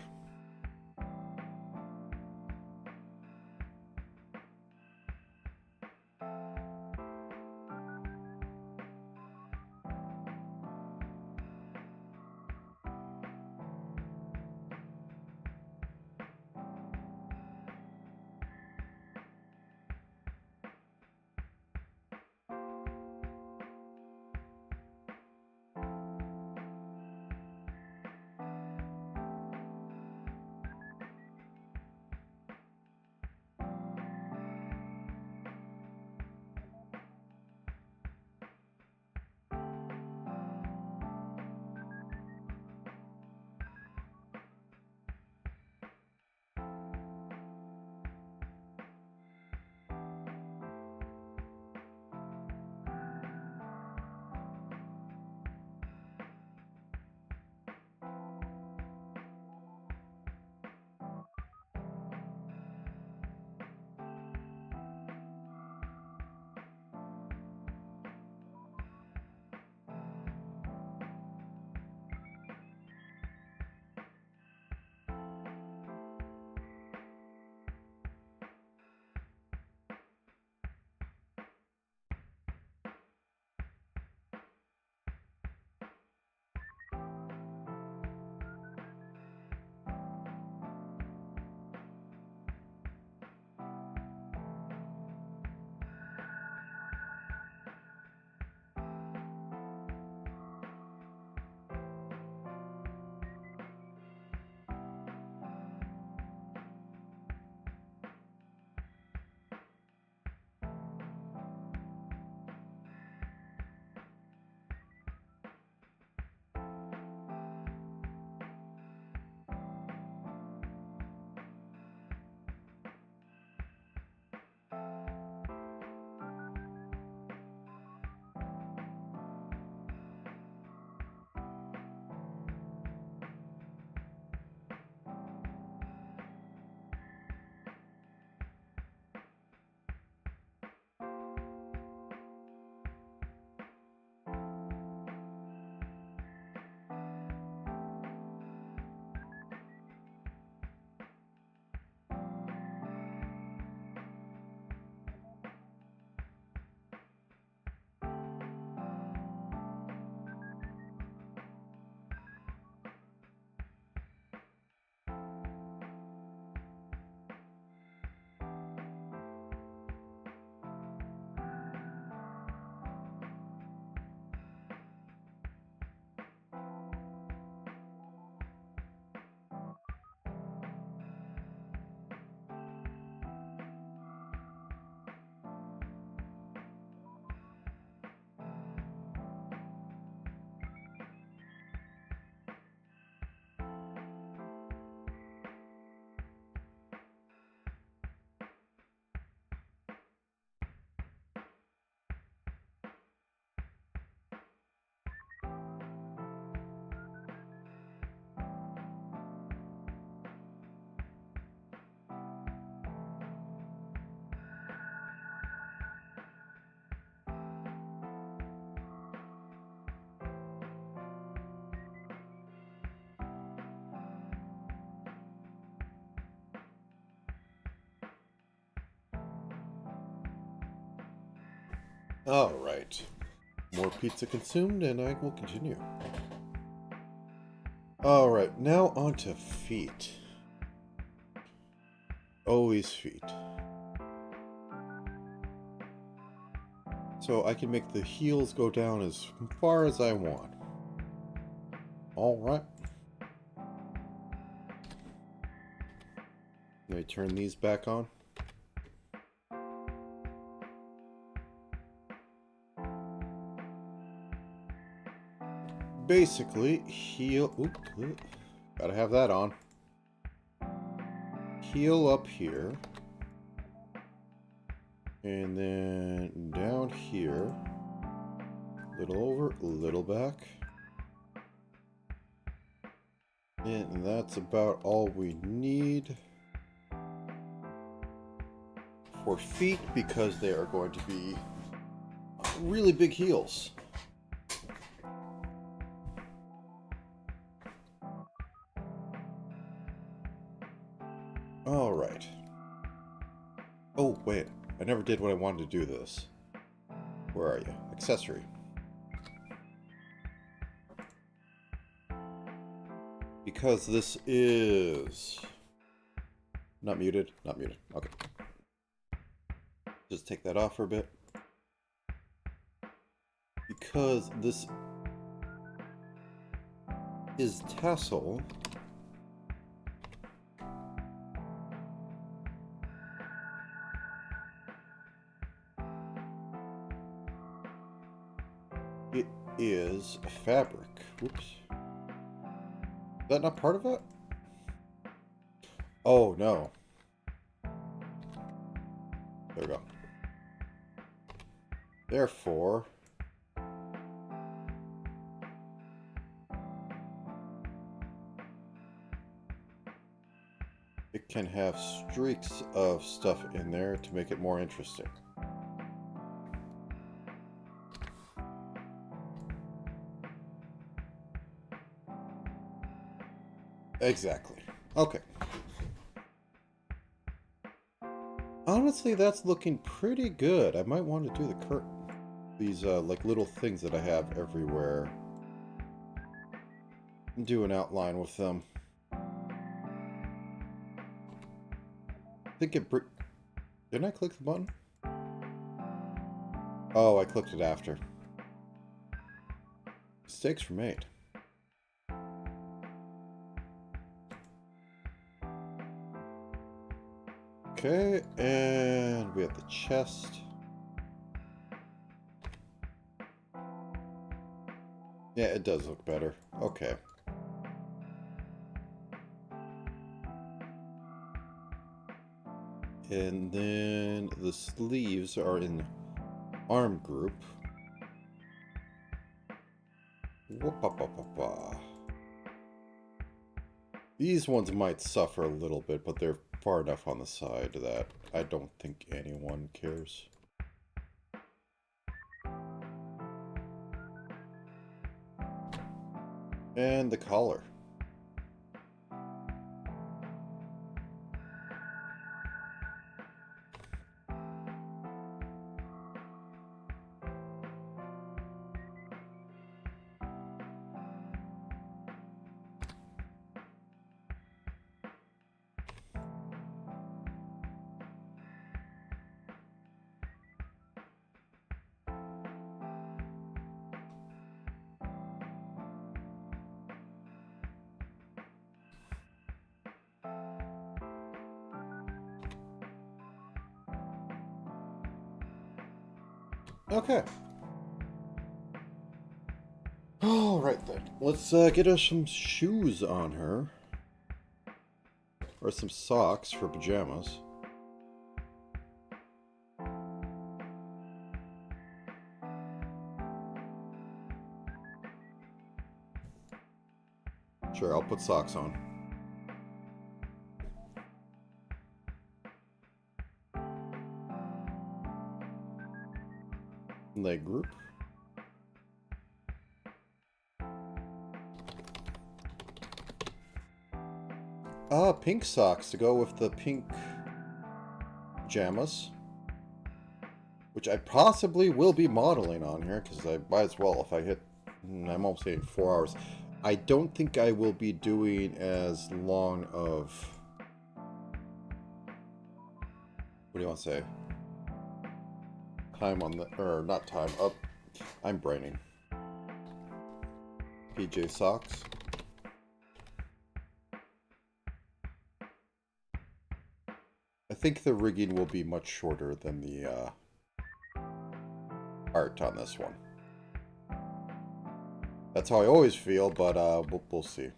Alright. More pizza consumed, and I will continue. Alright, now on to feet. Always feet. So I can make the heels go down as far as I want. Alright. Let me turn these back on. Basically, heel... Oop, gotta have that on. Heel up here. And then down here. Little over, little back. And that's about all we need for feet, because they are going to be really big heels. Alright. Oh, wait. I never did what I wanted to do this. Where are you? Accessory. Because this is... Not muted. Not muted. Okay. Just take that off for a bit. Because this is tassel... It is fabric. Oops. Is that not part of it? Oh, no. There we go. Therefore... it can have streaks of stuff in there to make it more interesting. Exactly. Okay. Honestly, that's looking pretty good. I might want to do the curtain. These, like, little things that I have everywhere. Do an outline with them. I think it... Didn't I click the button? Oh, I clicked it after. Mistakes were made. Okay, and we have the chest. Yeah, it does look better. Okay. And then the sleeves are in arm group. Whoop-a-pa-pa-pa. These ones might suffer a little bit, but they're far enough on the side that I don't think anyone cares. And the collar. Okay. Alright then. Let's get us some shoes on her. Or some socks for pajamas. Sure, I'll put socks on. Leg group. Ah, pink socks to go with the pink pajamas. which I possibly will be modeling on here, because I might as well if I hit, I'm almost saying 4 hours. I don't think I will be doing as long of, what do you want to say? Time on the, or not time, up. I'm braining. PJ socks. I think the rigging will be much shorter than the art on this one. That's how I always feel, but we'll see.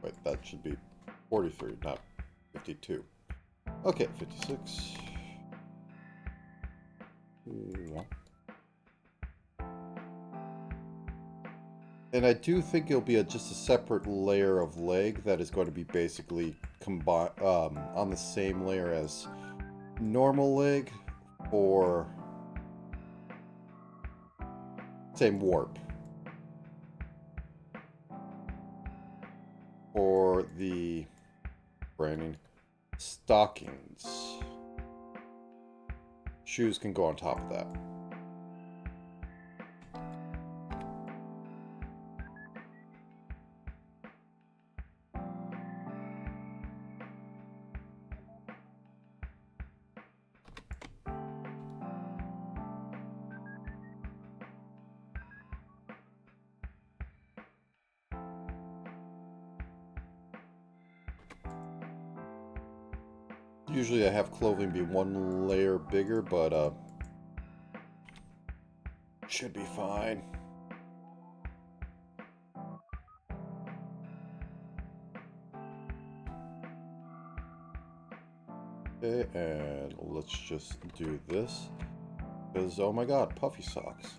Wait, that should be 43, not 52. Okay, 56. And I do think it'll be just a separate layer of leg that is going to be basically combined on the same layer as normal leg for same warp for the branding stockings. Shoes can go on top of that. Usually I have clothing be one layer bigger, but should be fine. Okay, and let's just do this. Because, oh my god, puffy socks.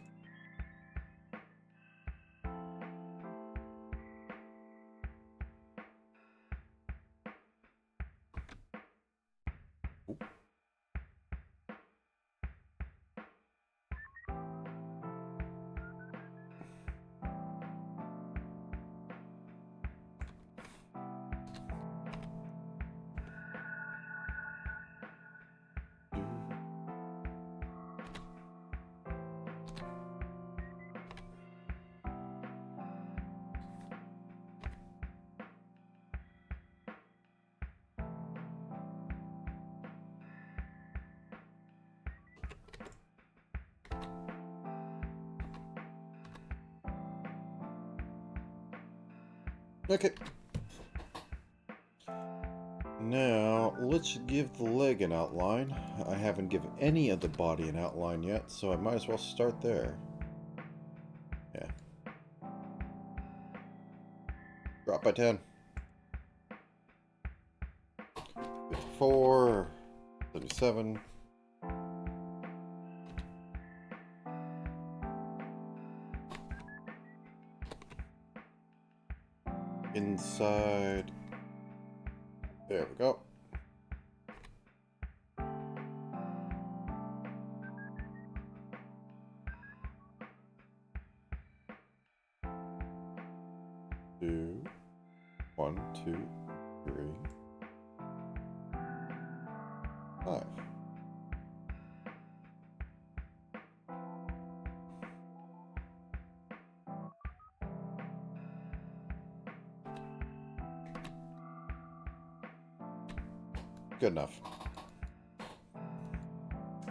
Okay. Now, let's give the leg an outline. I haven't given any of the body an outline yet, so I might as well start there. Yeah. Drop by 10. 54. 37. Inside. There we go. Two. 1, 2, 3, 5. Good enough.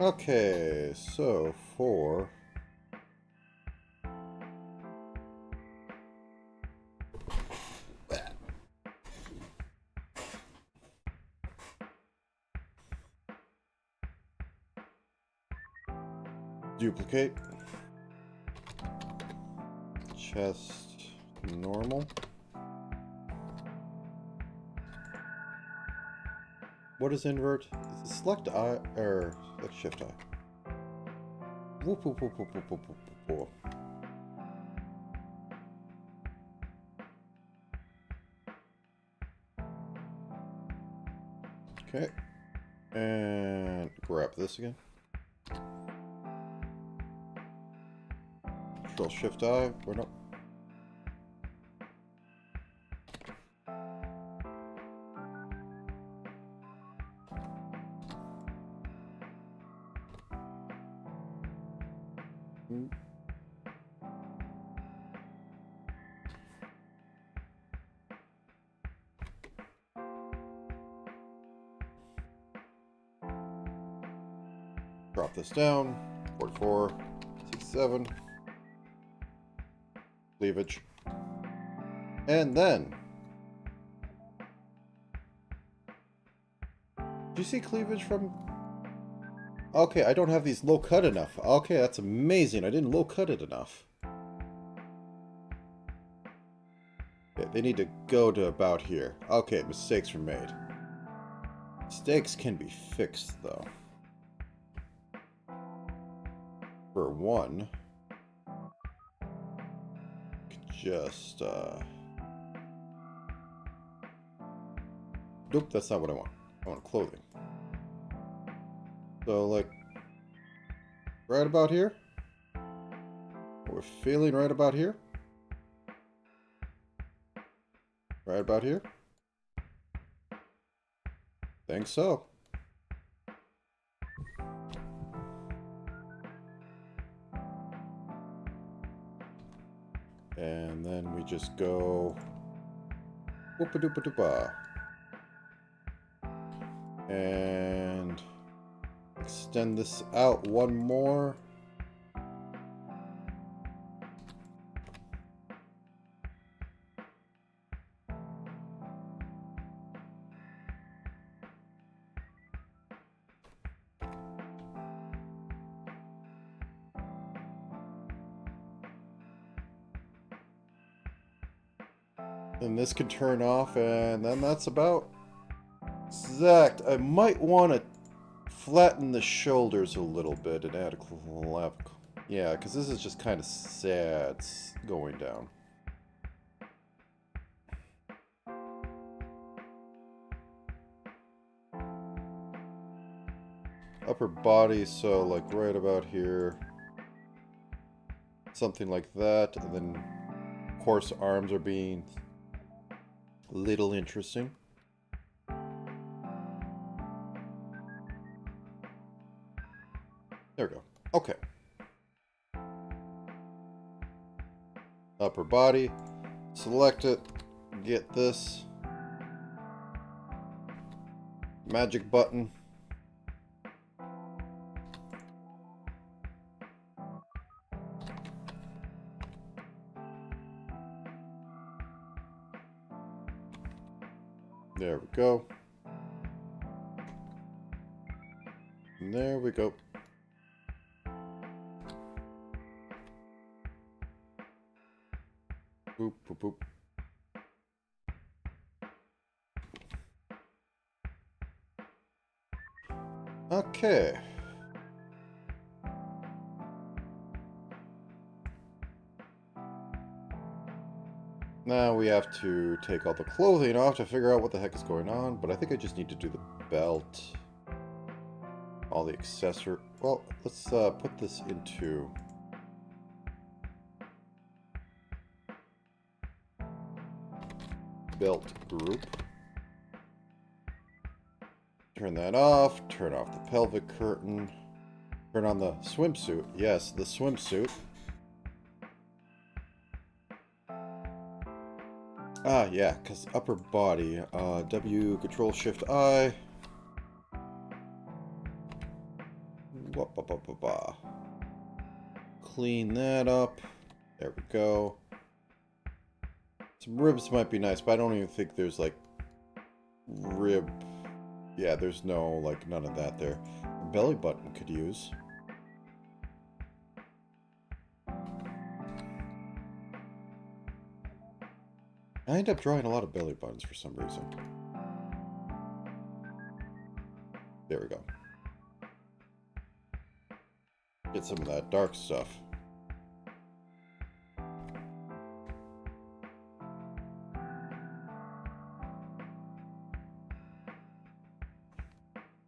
Okay, so for duplicate, chest normal. What is invert? Is it select I or select shift I? Whoop, whoop, whoop, whoop, whoop, whoop, whoop, whoop. Okay, and grab this again. Control Shift I. We're not. Drop this down. 44, 67. Cleavage. And then. Do you see cleavage from? Okay, I don't have these low cut enough. Okay, that's amazing. I didn't low cut it enough. Okay, they need to go to about here. Okay, mistakes were made. Mistakes can be fixed, though. For one, just, nope, that's not what I want. I want clothing. So, like, right about here? We're feeling right about here? Right about here? Think so. And then we just go whoopa-doopa-doopa. And extend this out one more. And this can turn off, and then that's about exact. I might want to flatten the shoulders a little bit and add a clavicle. Yeah, because this is just kind of sad going down. Upper body, so like right about here. Something like that. And then, of course, arms are being a little interesting. There we go. Okay. Upper body. Select it. Get this. Magic button. There we go. And there we go. Boop, boop, boop. Okay. Now we have to take all the clothing off to figure out what the heck is going on, but I think I just need to do the belt. All the accessory. Well, let's put this into belt group. Turn that off. Turn off the pelvic curtain. Turn on the swimsuit. Yes, the swimsuit. Ah, yeah, because upper body. W, Control Shift I. Clean that up. There we go. Some ribs might be nice, but I don't even think there's like rib. Yeah, there's no like none of that there. Belly button could use. I end up drawing a lot of belly buttons for some reason. There we go. Get some of that dark stuff.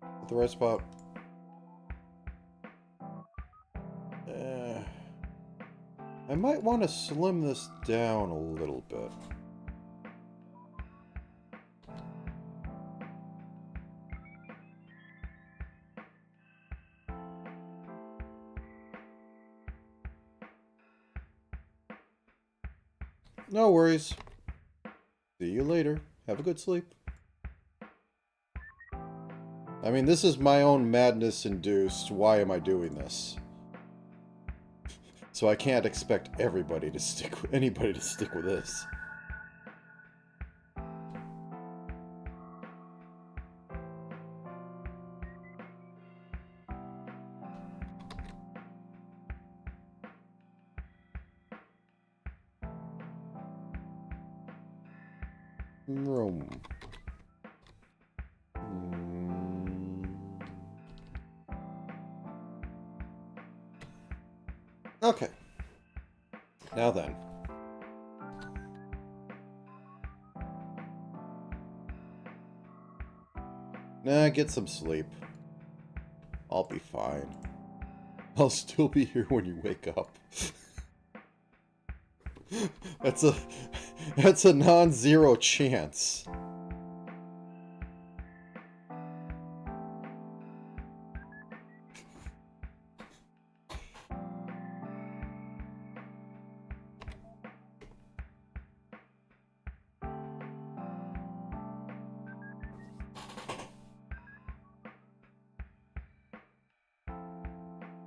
At the right spot. I might want to slim this down a little bit. No worries. See you later. Have a good sleep. I mean, this is my own madness-induced, why am I doing this? So I can't expect anybody to stick with this. Room. Okay. Now then. Nah, get some sleep. I'll be fine. I'll still be here when you wake up. That's a non-zero chance.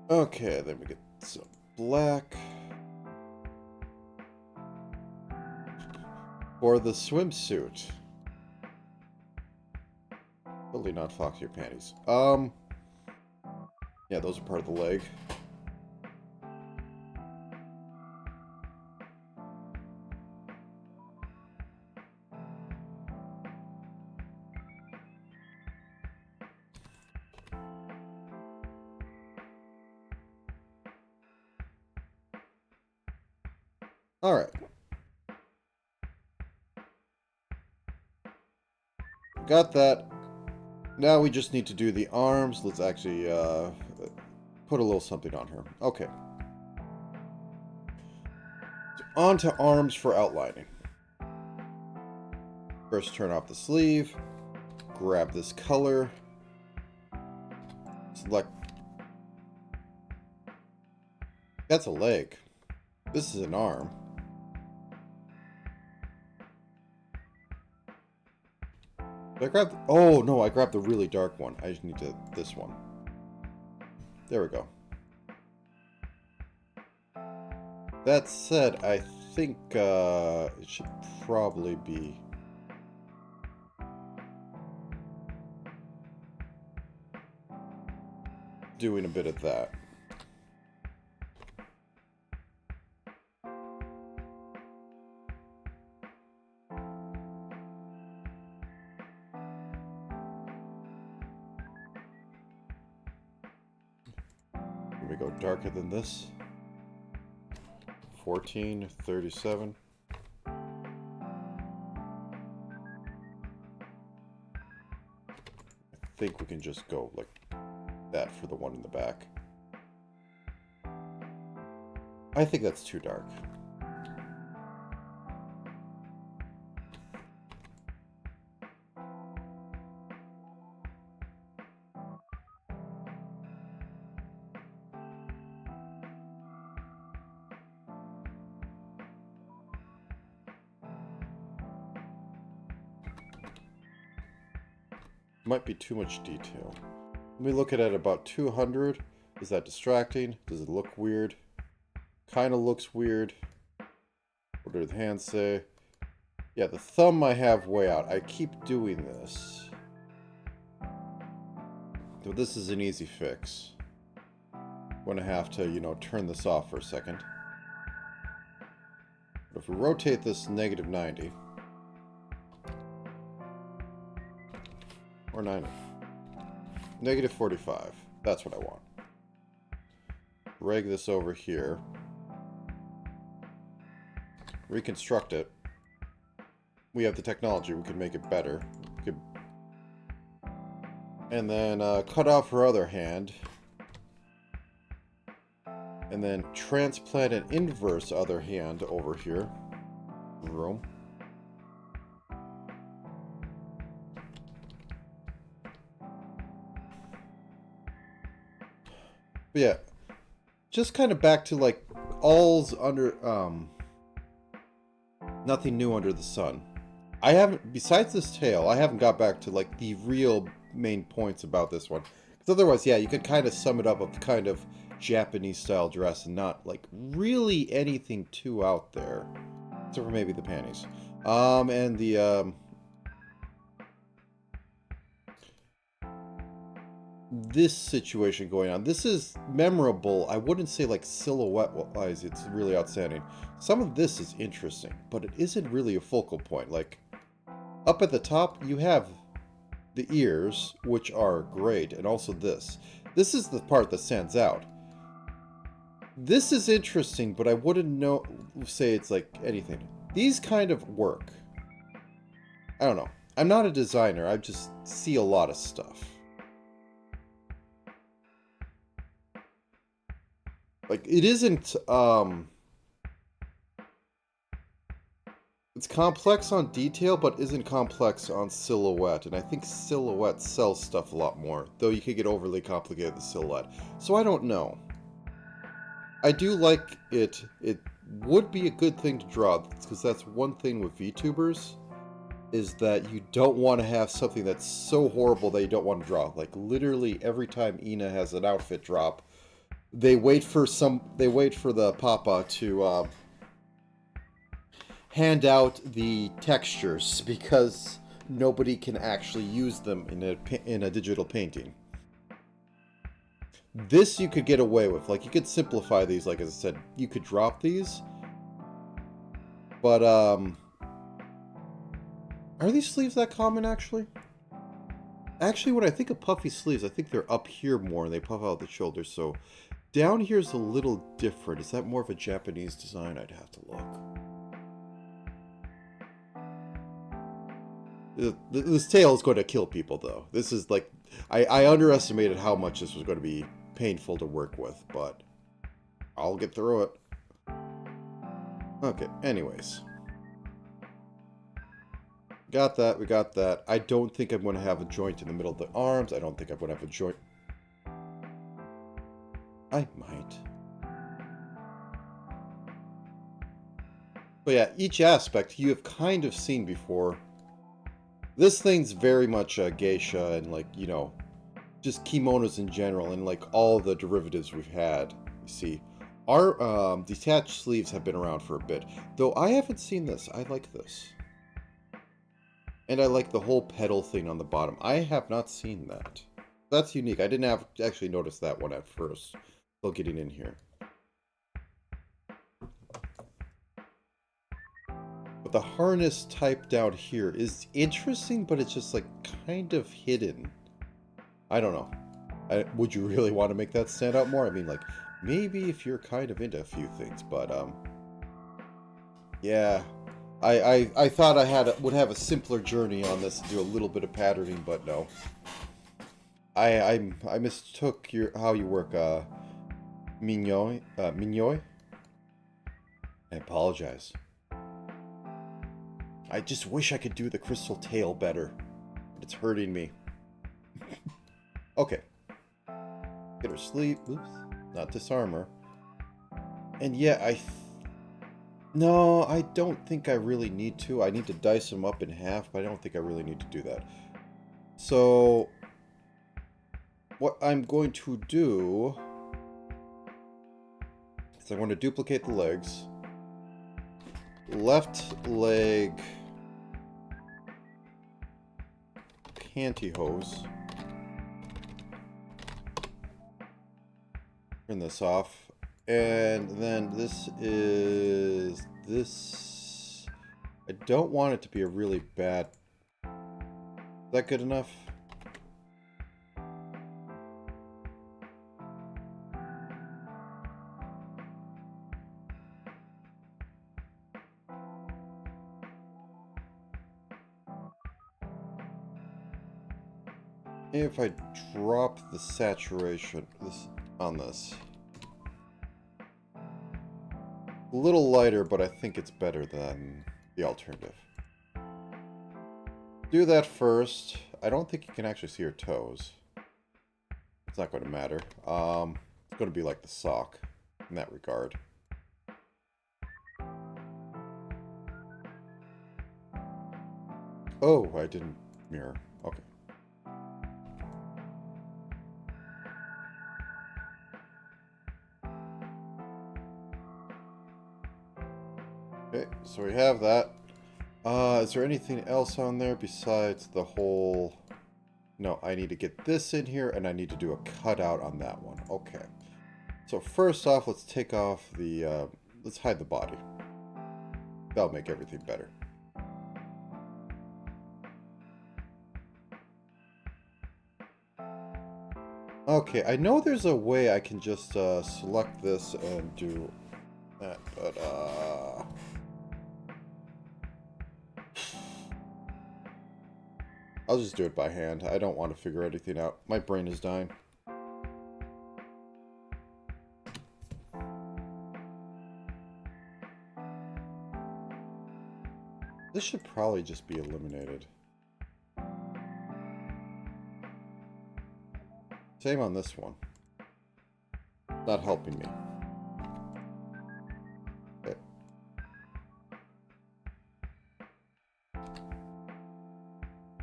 Okay, then we get some black. For the swimsuit. Totally not fox your panties. Yeah, those are part of the leg. Alright. Got that. Now we just need to do the arms. Let's actually put a little something on her. Okay. So on to arms for outlining. First turn off the sleeve. Grab this color. Select. That's a leg. This is an arm. Did I grab the, oh no, I grabbed the really dark one. I just need to this one. There we go. That said, I think it should probably be doing a bit of that. Can we go darker than this? 14, 37. I think we can just go like that for the one in the back. I think that's too dark. Might be too much detail. Let me look at it at about 200. Is that distracting? Does it look weird? Kind of looks weird. What do the hands say? Yeah, the thumb I have way out. I keep doing this. So this is an easy fix. I'm going to have to, you know, turn this off for a second. But if we rotate this negative 90... or 90. Negative 45. That's what I want. Reg this over here. Reconstruct it. We have the technology. We can make it better. We could... And then cut off her other hand. And then transplant an inverse other hand over here. Room. But yeah, just kind of back to like all's under nothing new under the sun. I haven't, besides this tale, I haven't got back to like the real main points about this one. Because otherwise, yeah, you could kind of sum it up with kind of Japanese style dress and not like really anything too out there, except for maybe the panties. And the this situation going on. This is memorable. I wouldn't say like silhouette-wise it's really outstanding. Some of this is interesting, but it isn't really a focal point. Like, up at the top, you have the ears, which are great, and also this. This is the part that stands out. This is interesting, but I wouldn't say it's like anything. These kind of work. I don't know. I'm not a designer. I just see a lot of stuff. Like, it isn't, it's complex on detail, but isn't complex on silhouette. And I think silhouette sells stuff a lot more, though you could get overly complicated with silhouette. So I don't know. I do like it. It would be a good thing to draw, because that's one thing with VTubers, is that you don't want to have something that's so horrible that you don't want to draw. Like, literally every time Ina has an outfit drop, they wait for the papa to hand out the textures because nobody can actually use them in a digital painting. This you could get away with. Like, you could simplify these, like as I said, you could drop these. But are these sleeves that common actually? Actually, when I think of puffy sleeves, I think they're up here more and they puff out the shoulders, so down here is a little different. Is that more of a Japanese design? I'd have to look. This tail is going to kill people, though. This is like... I underestimated how much this was going to be painful to work with, but I'll get through it. Okay, anyways. Got that, we got that. I don't think I'm going to have a joint in the middle of the arms. I don't think I'm going to have a joint... I might. But yeah, each aspect you have kind of seen before. This thing's very much a geisha and like, you know, just kimonos in general and like all the derivatives we've had. You see, our detached sleeves have been around for a bit. Though I haven't seen this. I like this. And I like the whole pedal thing on the bottom. I have not seen that. That's unique. I didn't actually notice that one at first. Still getting in here. But the harness type down here is interesting, but it's just like kind of hidden. I don't know. Would you really want to make that stand out more? I mean, like, maybe if you're kind of into a few things, but yeah. I thought I would have a simpler journey on this to do a little bit of patterning, but no. I mistook how you work Mimyoi. Mimyoi? I apologize. I just wish I could do the crystal tail better. But it's hurting me. Okay. Get her sleep. Oops. Not disarm her. And yeah, no, I don't think I really need to. I need to dice them up in half, but I don't think I really need to do that. So, what I'm going to do is I'm going to duplicate the legs. Left leg pantyhose. Turn this off. And then this is this. I don't want it to be a really bad. Is that good enough? If I drop the saturation on this. A little lighter, but I think it's better than the alternative. Do that first. I don't think you can actually see her toes. It's not going to matter. It's going to be like the sock in that regard. Oh, I didn't mirror. Okay. Okay, so we have that. Is there anything else on there besides the whole... No, I need to get this in here, and I need to do a cutout on that one. Okay. So first off, let's take off the... let's hide the body. That'll make everything better. Okay, I know there's a way I can just select this and do that, but... I'll just do it by hand. I don't want to figure anything out. My brain is dying. This should probably just be eliminated. Same on this one. Not helping me. Okay.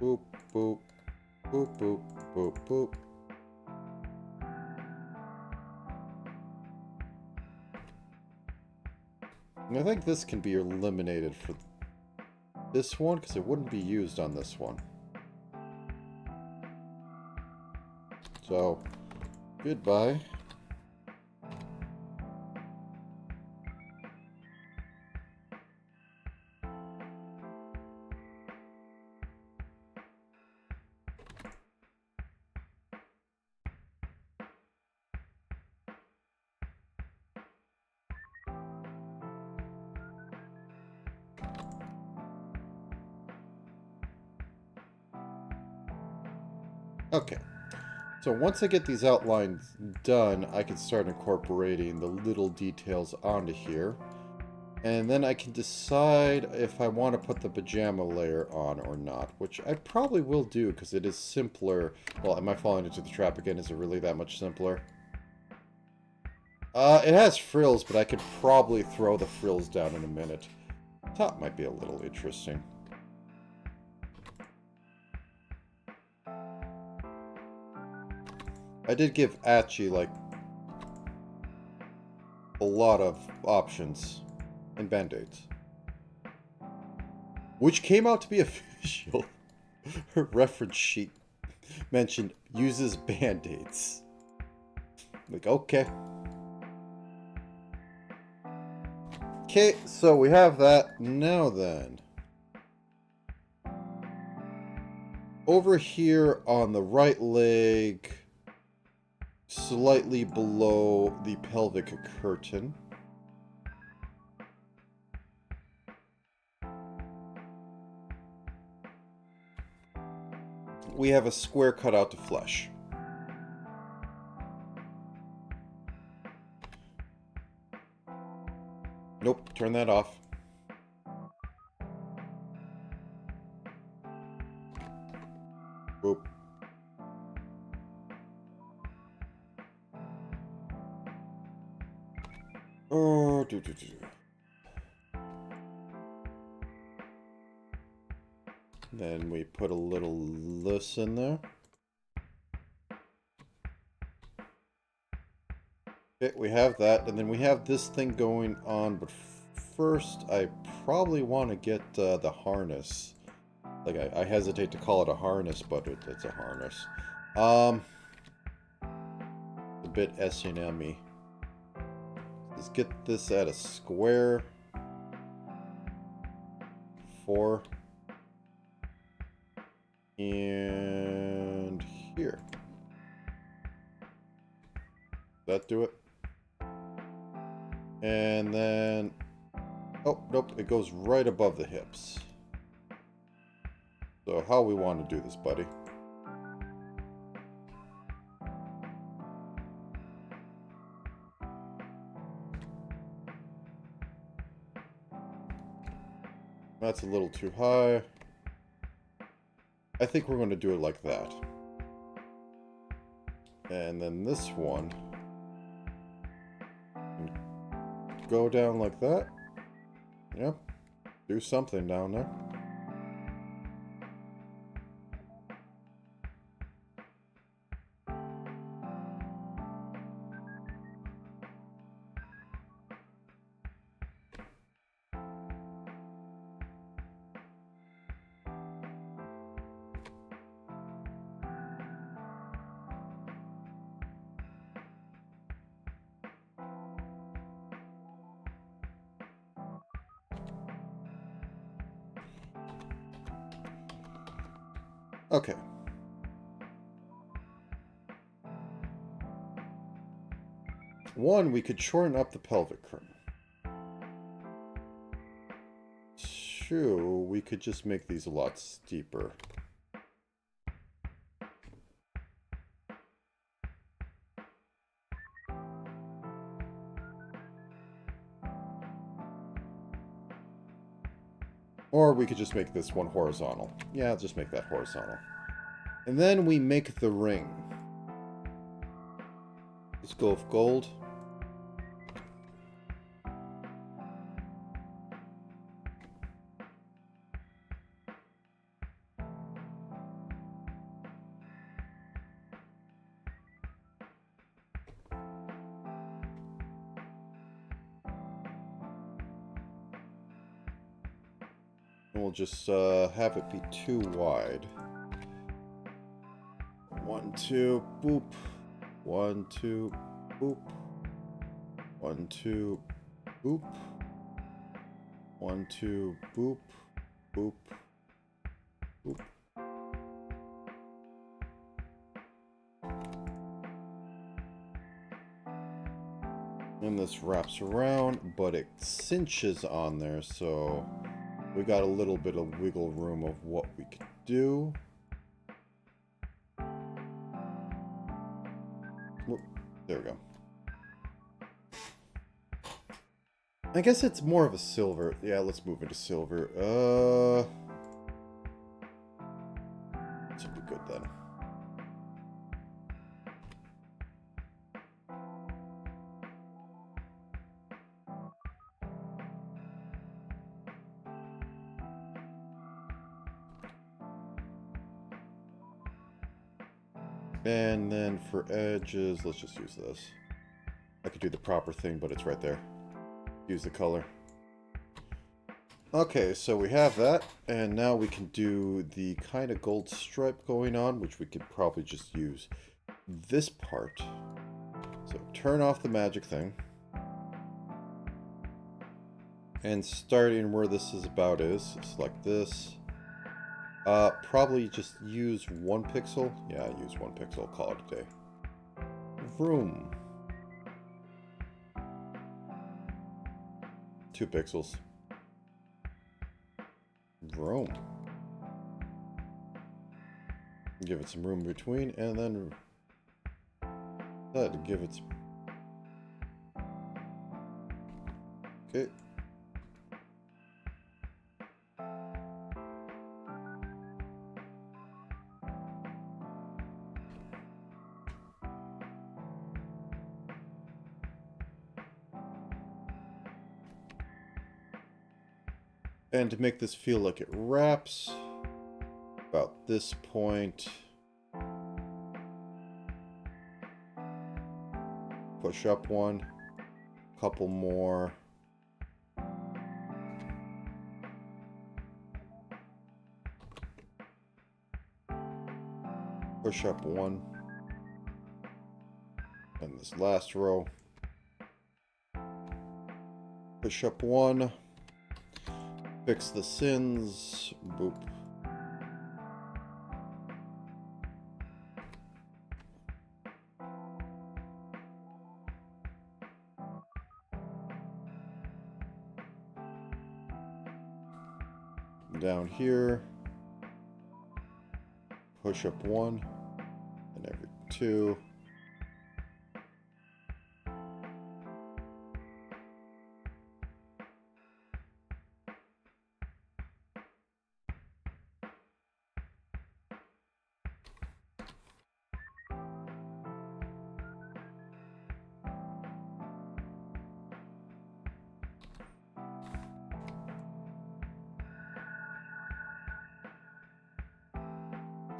Boop, boop, boop, boop, boop, boop. And I think this can be eliminated for this one, because it wouldn't be used on this one. So, goodbye. Okay. So once I get these outlines done, I can start incorporating the little details onto here. And then I can decide if I want to put the pajama layer on or not, which I probably will do because it is simpler. Well, am I falling into the trap again? Is it really that much simpler? It has frills, but I could probably throw the frills down in a minute. Top might be a little interesting. I did give Achi, like, a lot of options and band-aids. Which came out to be official. Her reference sheet mentioned uses band-aids. Like, okay. Okay, so we have that. Now then. Over here on the right leg, slightly below the pelvic curtain, we have a square cut out to flesh. Nope, turn that off. Boop. Oh, Then we put a little this in there. Okay, we have that, and then we have this thing going on, but first I probably want to get the harness. Like, I hesitate to call it a harness, but it's a harness. A bit S&M-y. Let's get this at a square. 4. And here. That do it? And then... Oh, nope, it goes right above the hips. So how we want to do this, buddy? That's a little too high. I think we're going to do it like that. And then this one go down like that. Yep. Do something down there. Okay. One, we could shorten up the pelvic curve. Two, we could just make these a lot steeper. Or we could just make this one horizontal. Yeah, I'll just make that horizontal. And then we make the ring. Let's go with gold. And we'll just have it be too wide. 1, 2, boop. 1, 2, boop. 1, 2, boop. 1, 2, boop. Boop. Boop. And this wraps around, but it cinches on there, so we got a little bit of wiggle room of what we could do. Whoop, there we go. I guess it's more of a silver. Yeah, let's move into silver. This will be good then. And then for edges, let's just use this. I could do the proper thing, but it's right there. Use the color. Okay, so we have that, and now we can do the kind of gold stripe going on, which we could probably just use this part. So turn off the magic thing. And starting where this is about is, select this. Probably just use 1 pixel. Yeah, use 1 pixel, call it a day. Vroom. 2 pixels. Vroom. Give it some room in between, and then that give it. Okay. And to make this feel like it wraps, about this point, push up 1, couple more, push up 1, and this last row, push up 1, fix the sins, boop. Down here, push up 1, and every 2.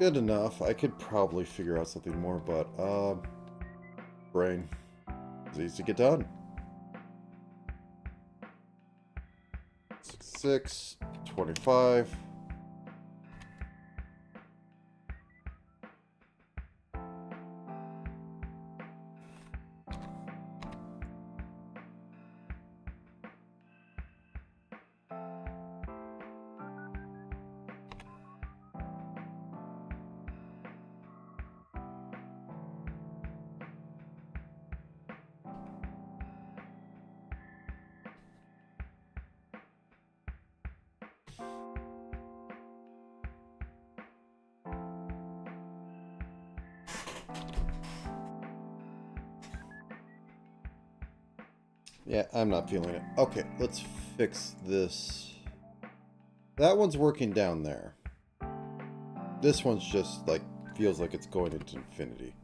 Good enough. I could probably figure out something more, but, brain. It's easy to get done. 6, 25. Yeah, I'm not feeling it. Okay, let's fix this. That one's working down there. This one's just, like, feels like it's going into infinity.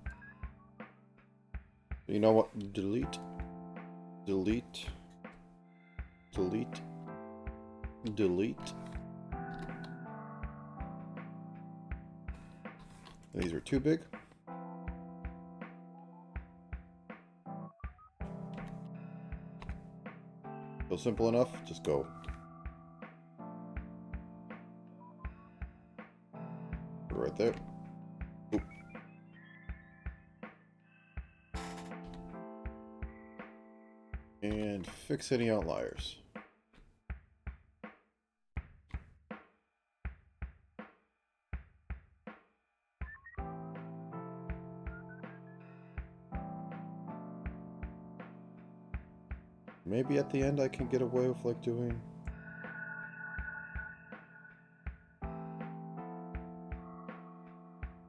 You know what? Delete. Delete. Delete. Delete. These are too big. So simple enough, just go. Put it right there. Oop. And fix any outliers. Maybe at the end I can get away with, like, doing...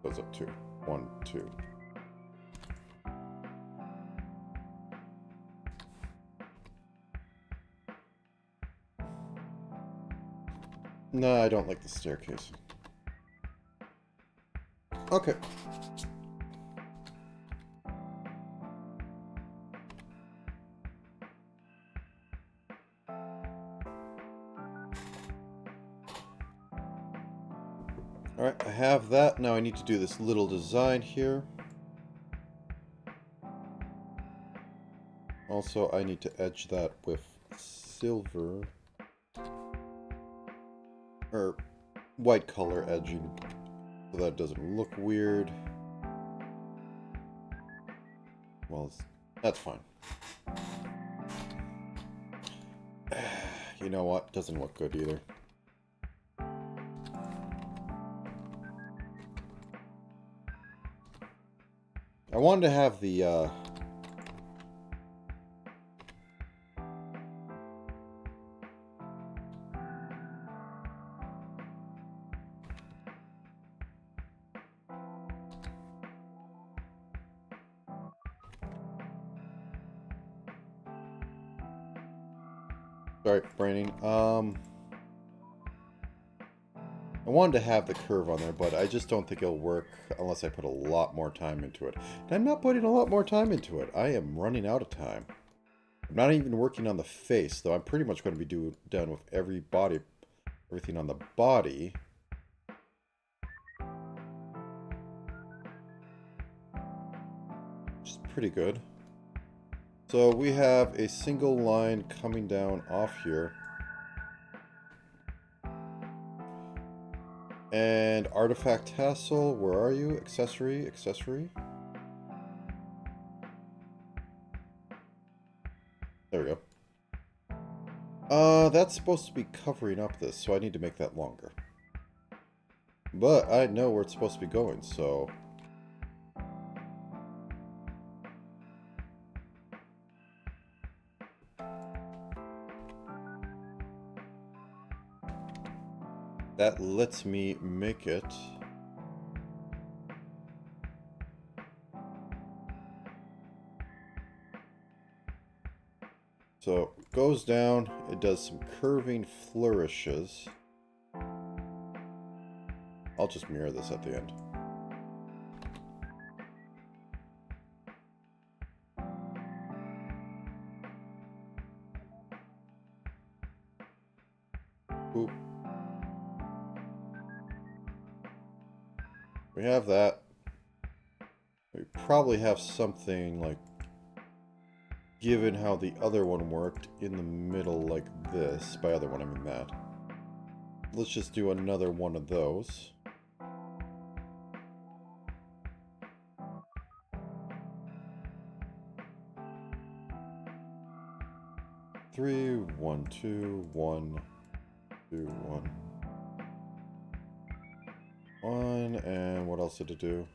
Goes up 2. 1, 2. No, I don't like the staircase. Okay. Alright, I have that. Now I need to do this little design here. Also, I need to edge that with silver. Or white color edging. So that it doesn't look weird. Well, that's fine. You know what? Doesn't look good either. I wanted to have the, Sorry, braining. I wanted to have the curve on there, but I just don't think it'll work unless I put a lot more time into it. And I'm not putting a lot more time into it. I am running out of time. I'm not even working on the face, though I'm pretty much going to be done with everything on the body. Which is pretty good. So we have a single line coming down off here. And artifact tassel, where are you? Accessory, accessory. There we go. That's supposed to be covering up this, so I need to make that longer. But I know where it's supposed to be going, so... That lets me make it. So it goes down, it does some curving flourishes. I'll just mirror this at the end. Oop. we have that. We probably have something like, given how the other one worked, in the middle like this. By other one, I mean that. Let's just do another one of those. Three, 1, 2, 1, 2, 1. 1, and what else did it do?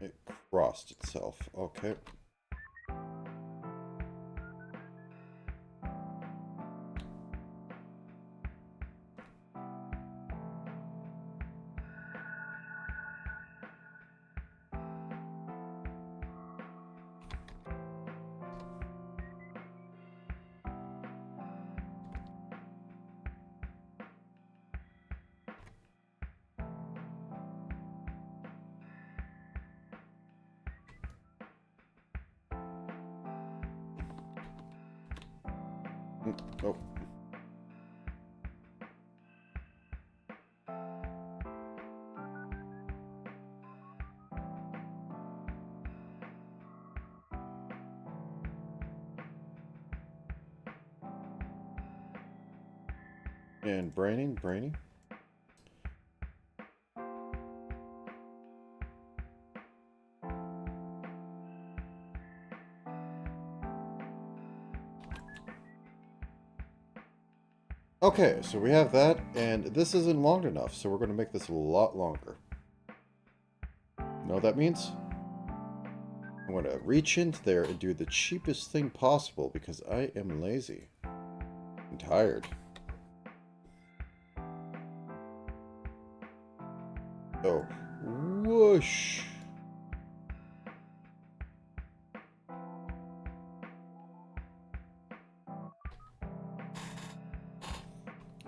It crossed itself. Okay. Oh. And braining. Okay, so we have that, and this isn't long enough, so we're going to make this a lot longer. You know what that means? I'm going to reach into there and do the cheapest thing possible because I am lazy and tired. So, whoosh.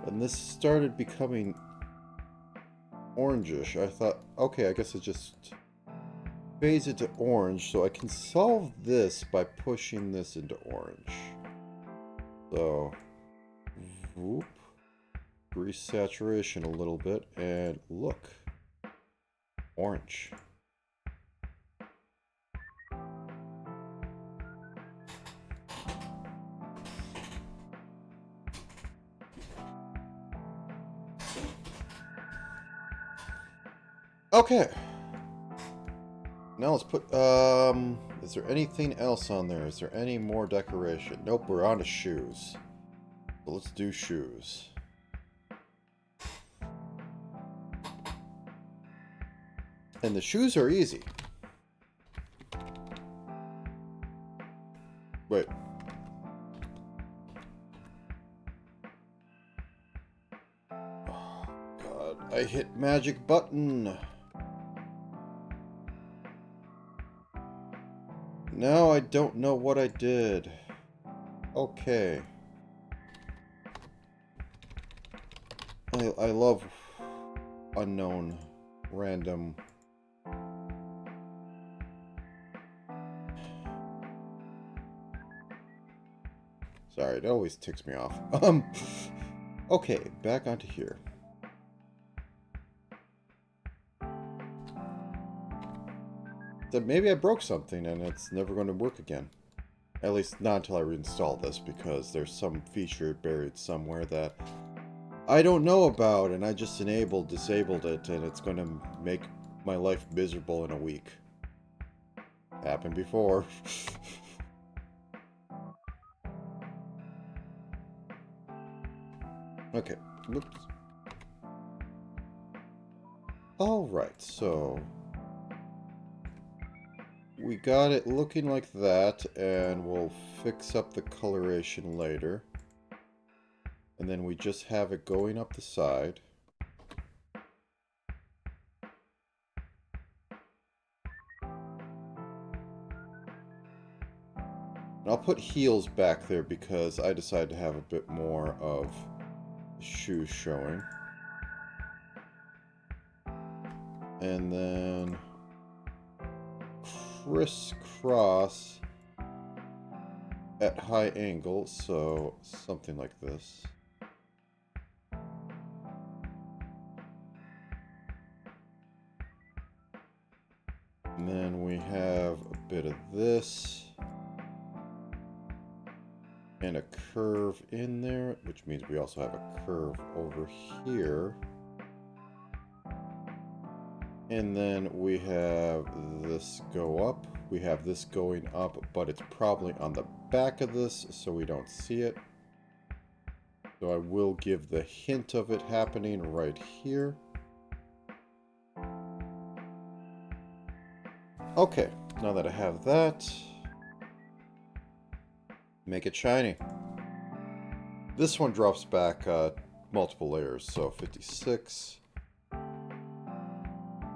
And this started becoming orangish. I thought, okay, I guess it just fades into orange, so I can solve this by pushing this into orange. So, whoop, grease saturation a little bit, and look, orange. Okay. Now let's put, is there anything else on there? Is there any more decoration? Nope, we're on to shoes. So let's do shoes. And the shoes are easy. Wait. Oh, God, I hit magic button. Now I don't know what I did. Okay. I love unknown, random. Sorry, it always ticks me off. Okay, back onto here. So maybe I broke something and it's never going to work again. At least not until I reinstall this, because there's some feature buried somewhere that I don't know about, and I just disabled it, and it's going to make my life miserable in a week. Happened before. Okay, whoops. Alright, so we got it looking like that, and we'll fix up the coloration later. And then we just have it going up the side. And I'll put heels back there because I decided to have a bit more of the shoes showing. And then crisscross at high angle, so something like this. And then we have a bit of this. And a curve in there, which means we also have a curve over here. And then we have this go up. We have this going up, but it's probably on the back of this, so we don't see it. So I will give the hint of it happening right here. Okay, now that I have that, make it shiny. This one drops back multiple layers, so 56,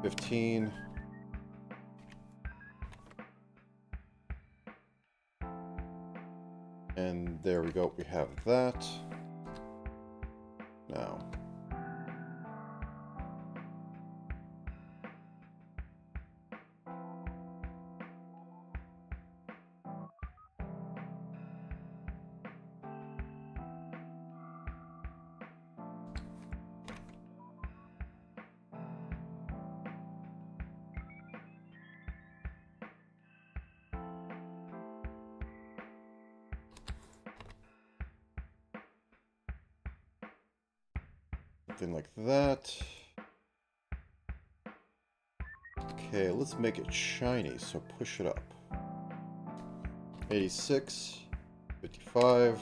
15, and there we go, we have that. Now, something like that. Okay, let's make it shiny, so push it up. 86, 55.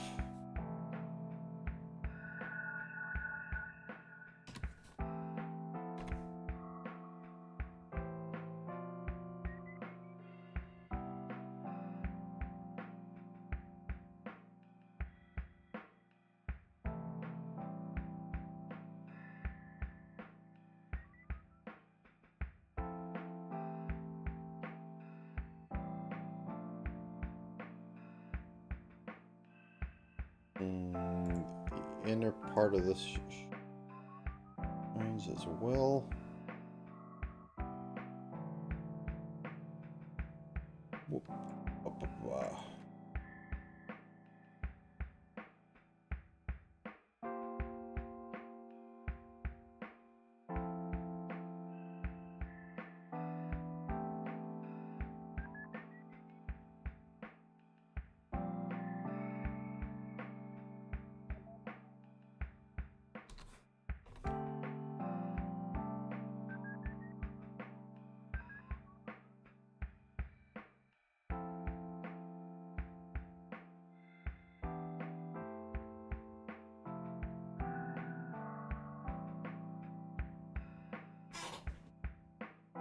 The inner part of this shines as well. Whoop. Up, up,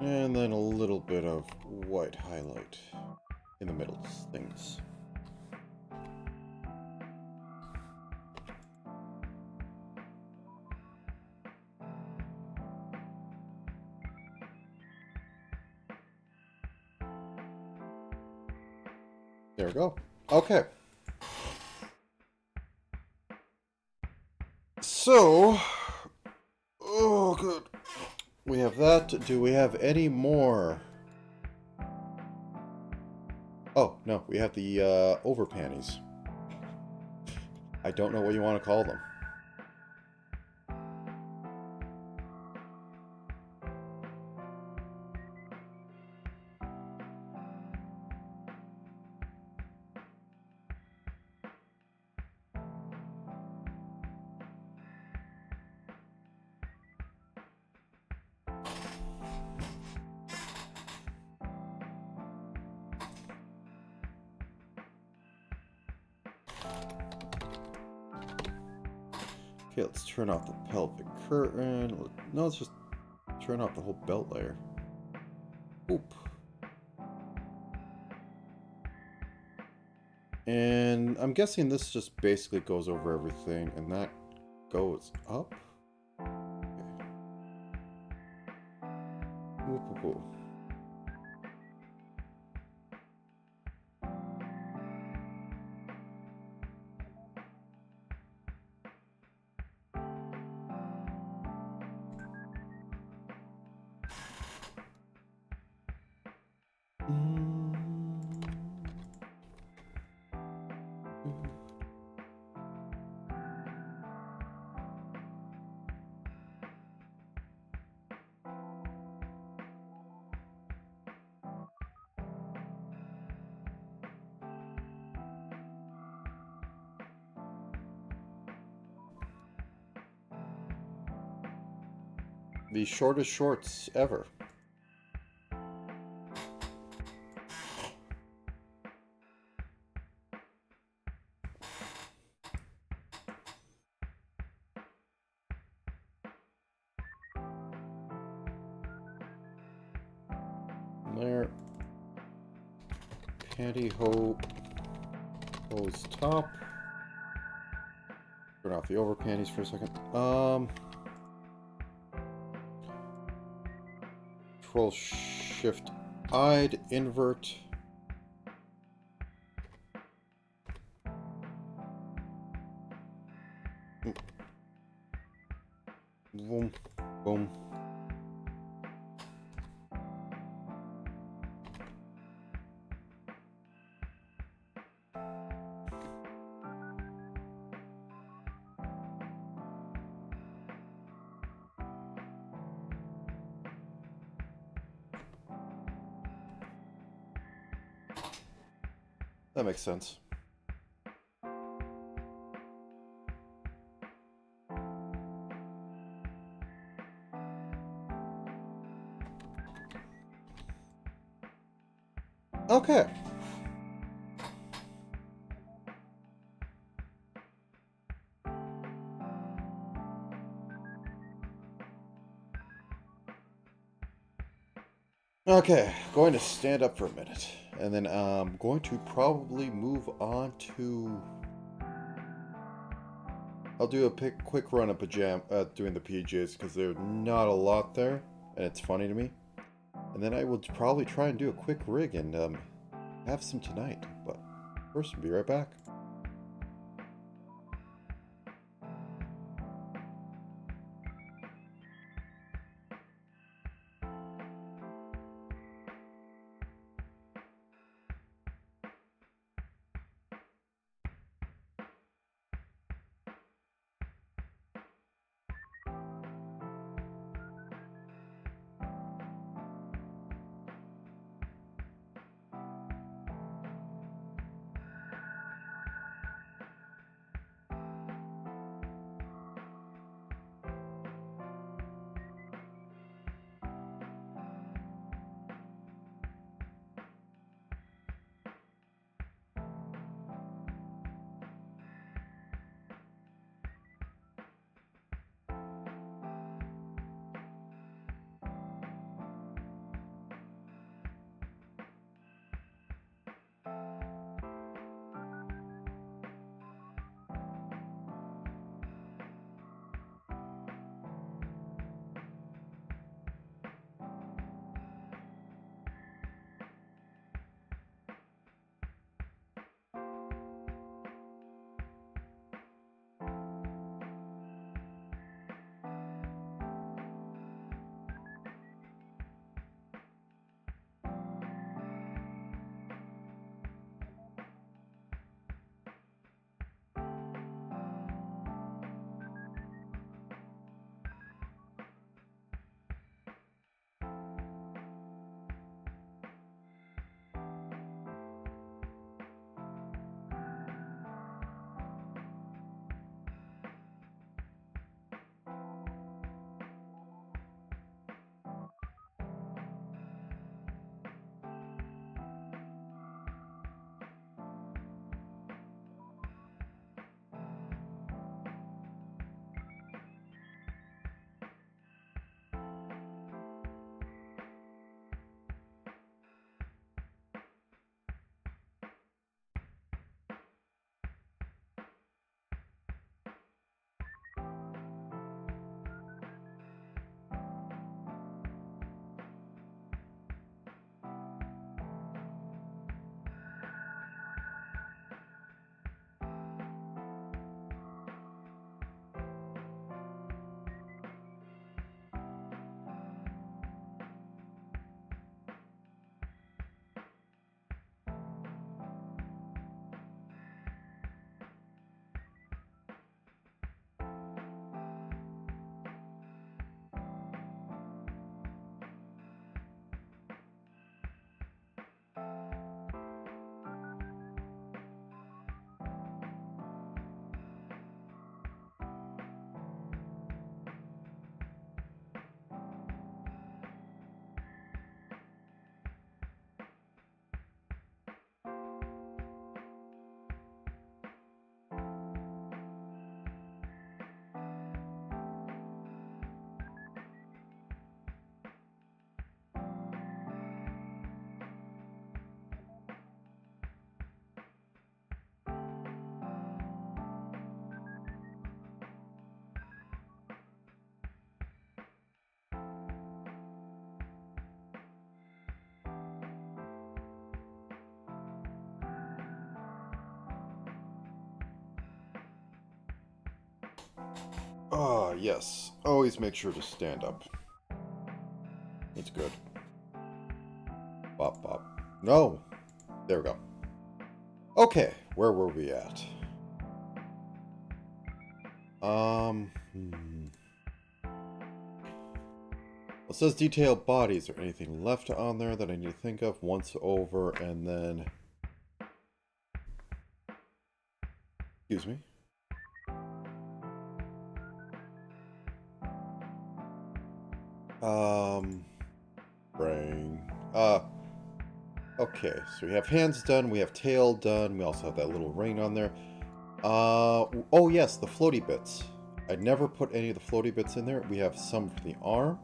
And then a little bit of white highlight in the middle things. There we go. Okay. So, oh good. We have that. Do we have any more? Oh, no, we have the over panties. I don't know what you want to call them. Okay, let's turn off the pelvic curtain. No, let's just turn off the whole belt layer. Oop. And I'm guessing this just basically goes over everything, and that goes up. Okay. Oop, oop, oop. The shortest shorts ever. There. Pantyhose top. Turn off the over panties for a second. Control Shift I'd invert. Boom, boom. That makes sense. Okay. Okay, going to stand up for a minute. And then I'm going to probably move on to... I'll do a quick run of doing the PJs because there's not a lot there. And it's funny to me. And then I will probably try and do a quick rig and have some tonight. But first, I'll be right back. Ah, yes. Always make sure to stand up. It's good. Bop, bop. No! There we go. Okay, where were we at? It says detailed bodies. Is there anything left on there that I need to think of? Once over, and then... Excuse me. Brain. Okay, so we have hands done, we have tail done, we also have that little ring on there. Oh yes, the floaty bits. I never put any of the floaty bits in there. We have some for the arm.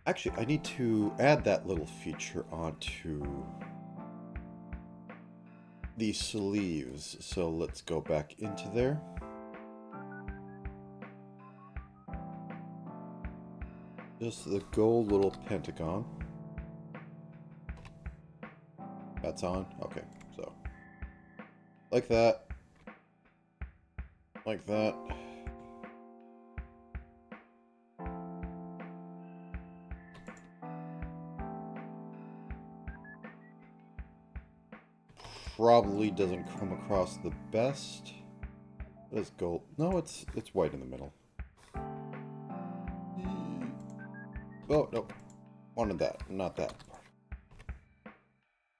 Actually, I need to add that little feature onto the sleeves. So let's go back into there. Just the gold little pentagon. That's on? Okay, so. Like that. Like that. Probably doesn't come across the best. What is gold? No, it's white in the middle. Oh, no. Wanted that, not that.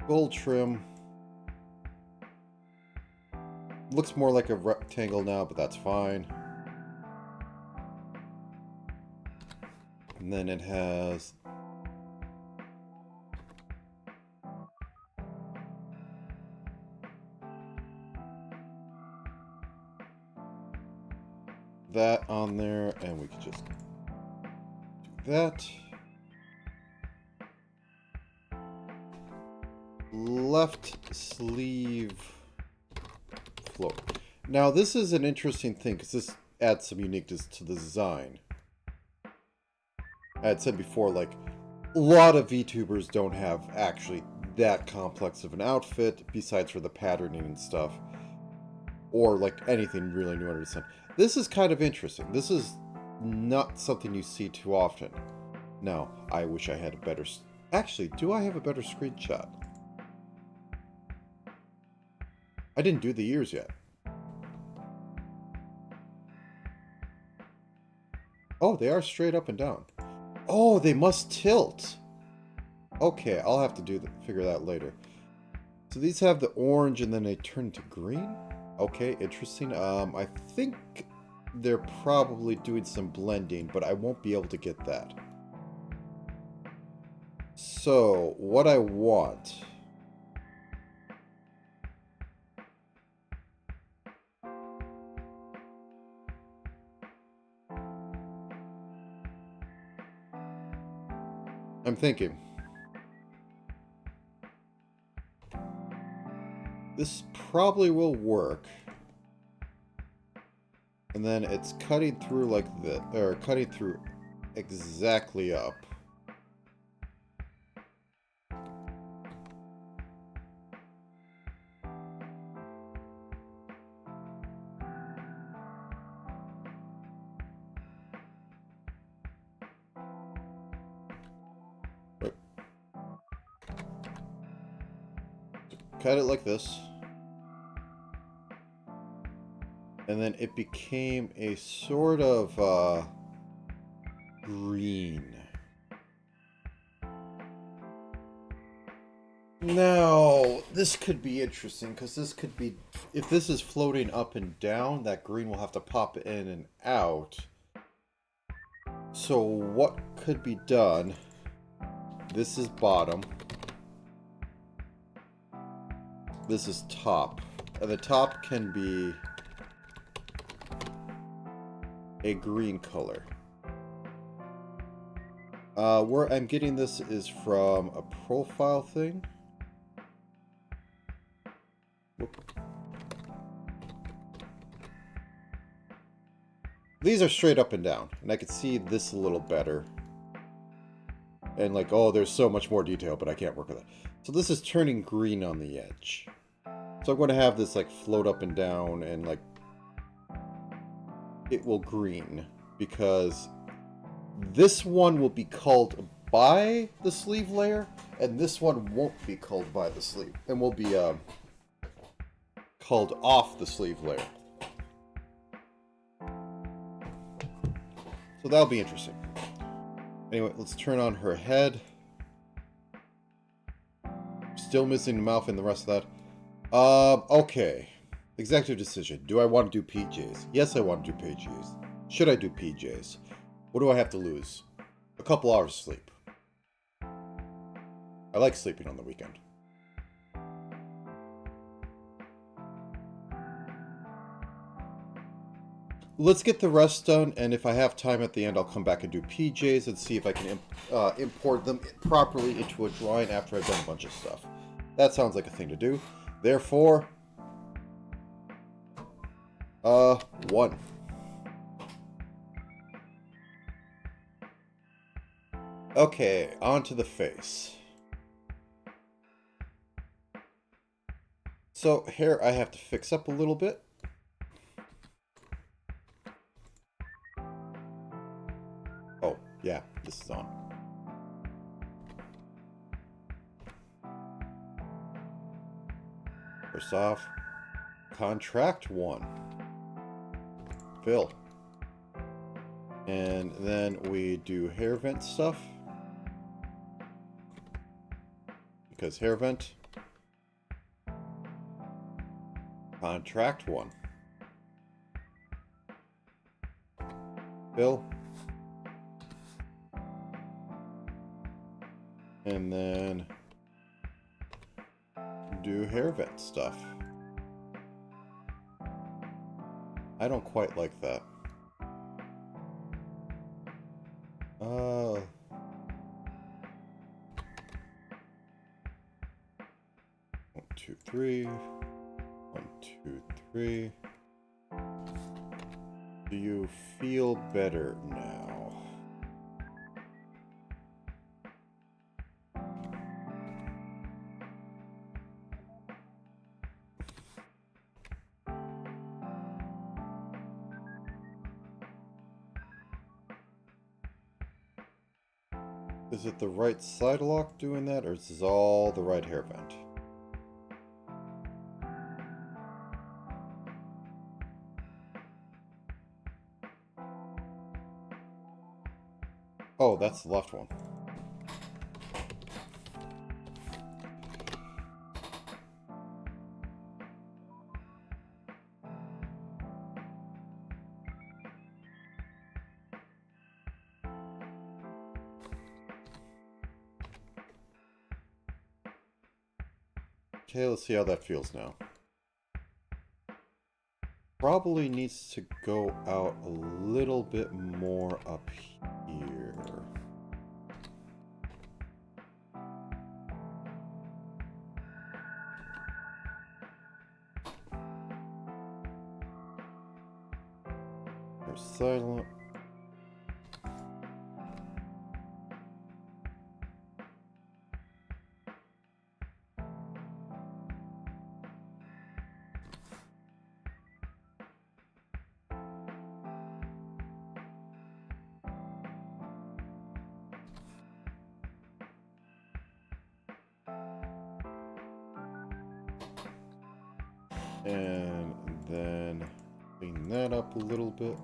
Gold trim. Looks more like a rectangle now, but that's fine. And then it has... that on there, and we can just do that. Left sleeve float. Now this is an interesting thing because this adds some uniqueness to the design. I had said before, like, a lot of VTubers don't have actually that complex of an outfit besides for the patterning and stuff, or like anything really new under the sun. This is kind of interesting. This is not something you see too often. Now, I wish I had a better... Actually, do I have a better screenshot? I didn't do the ears yet. Oh, they are straight up and down. Oh, they must tilt. Okay, I'll have to figure that later. So these have the orange and then they turn to green? Okay, interesting. I think they're probably doing some blending, but I won't be able to get that. So, what I want... I'm thinking. This probably will work. And then it's cutting through like this, or cutting through exactly up. Cut it like this. And then it became a sort of green. Now, this could be interesting, because this could be... If this is floating up and down, that green will have to pop in and out. So what could be done... This is bottom. This is top. And the top can be a green color. Where I'm getting this is from a profile thing. Whoop. These are straight up and down, and I can see this a little better. And like, oh, there's so much more detail, but I can't work with it. So this is turning green on the edge. So I'm going to have this like float up and down and like it will green because this one will be culled by the sleeve layer and this one won't be culled by the sleeve and will be culled off the sleeve layer. So that'll be interesting. Anyway, let's turn on her head. Still missing the mouth and the rest of that. Okay. Executive decision. Do I want to do PJs? Yes, I want to do PJs. Should I do PJs? What do I have to lose? A couple hours of sleep. I like sleeping on the weekend. Let's get the rest done, and if I have time at the end, I'll come back and do PJs and see if I can import them properly into a drawing after I've done a bunch of stuff. That sounds like a thing to do. Therefore, 1. Okay, on to the face. So, hair I have to fix up a little bit. Oh, yeah, this is on. First off, contract 1. Fill. And then we do hair vent stuff. Because hair vent. Contract 1. Fill. And then do hair vent stuff. I don't quite like that. 1, 2, 3. 1, 2, 3. Do you feel better now? Is it the right side lock doing that, or is this all the right hair vent? Oh, that's the left one. Okay, let's see how that feels now. Probably needs to go out a little bit more up here. There's silent. And then clean that up a little bit.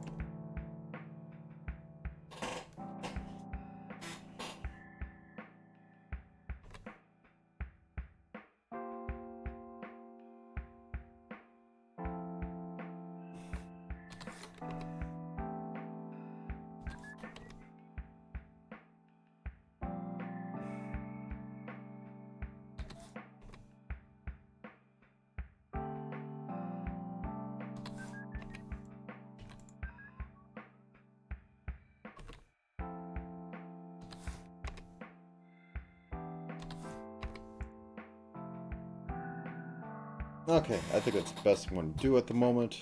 Okay, I think that's the best one to do at the moment.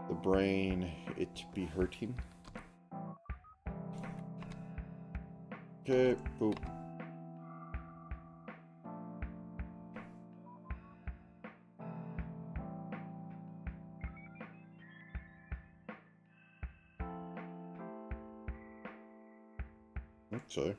The brain, it be hurting. Okay, boop. Okay.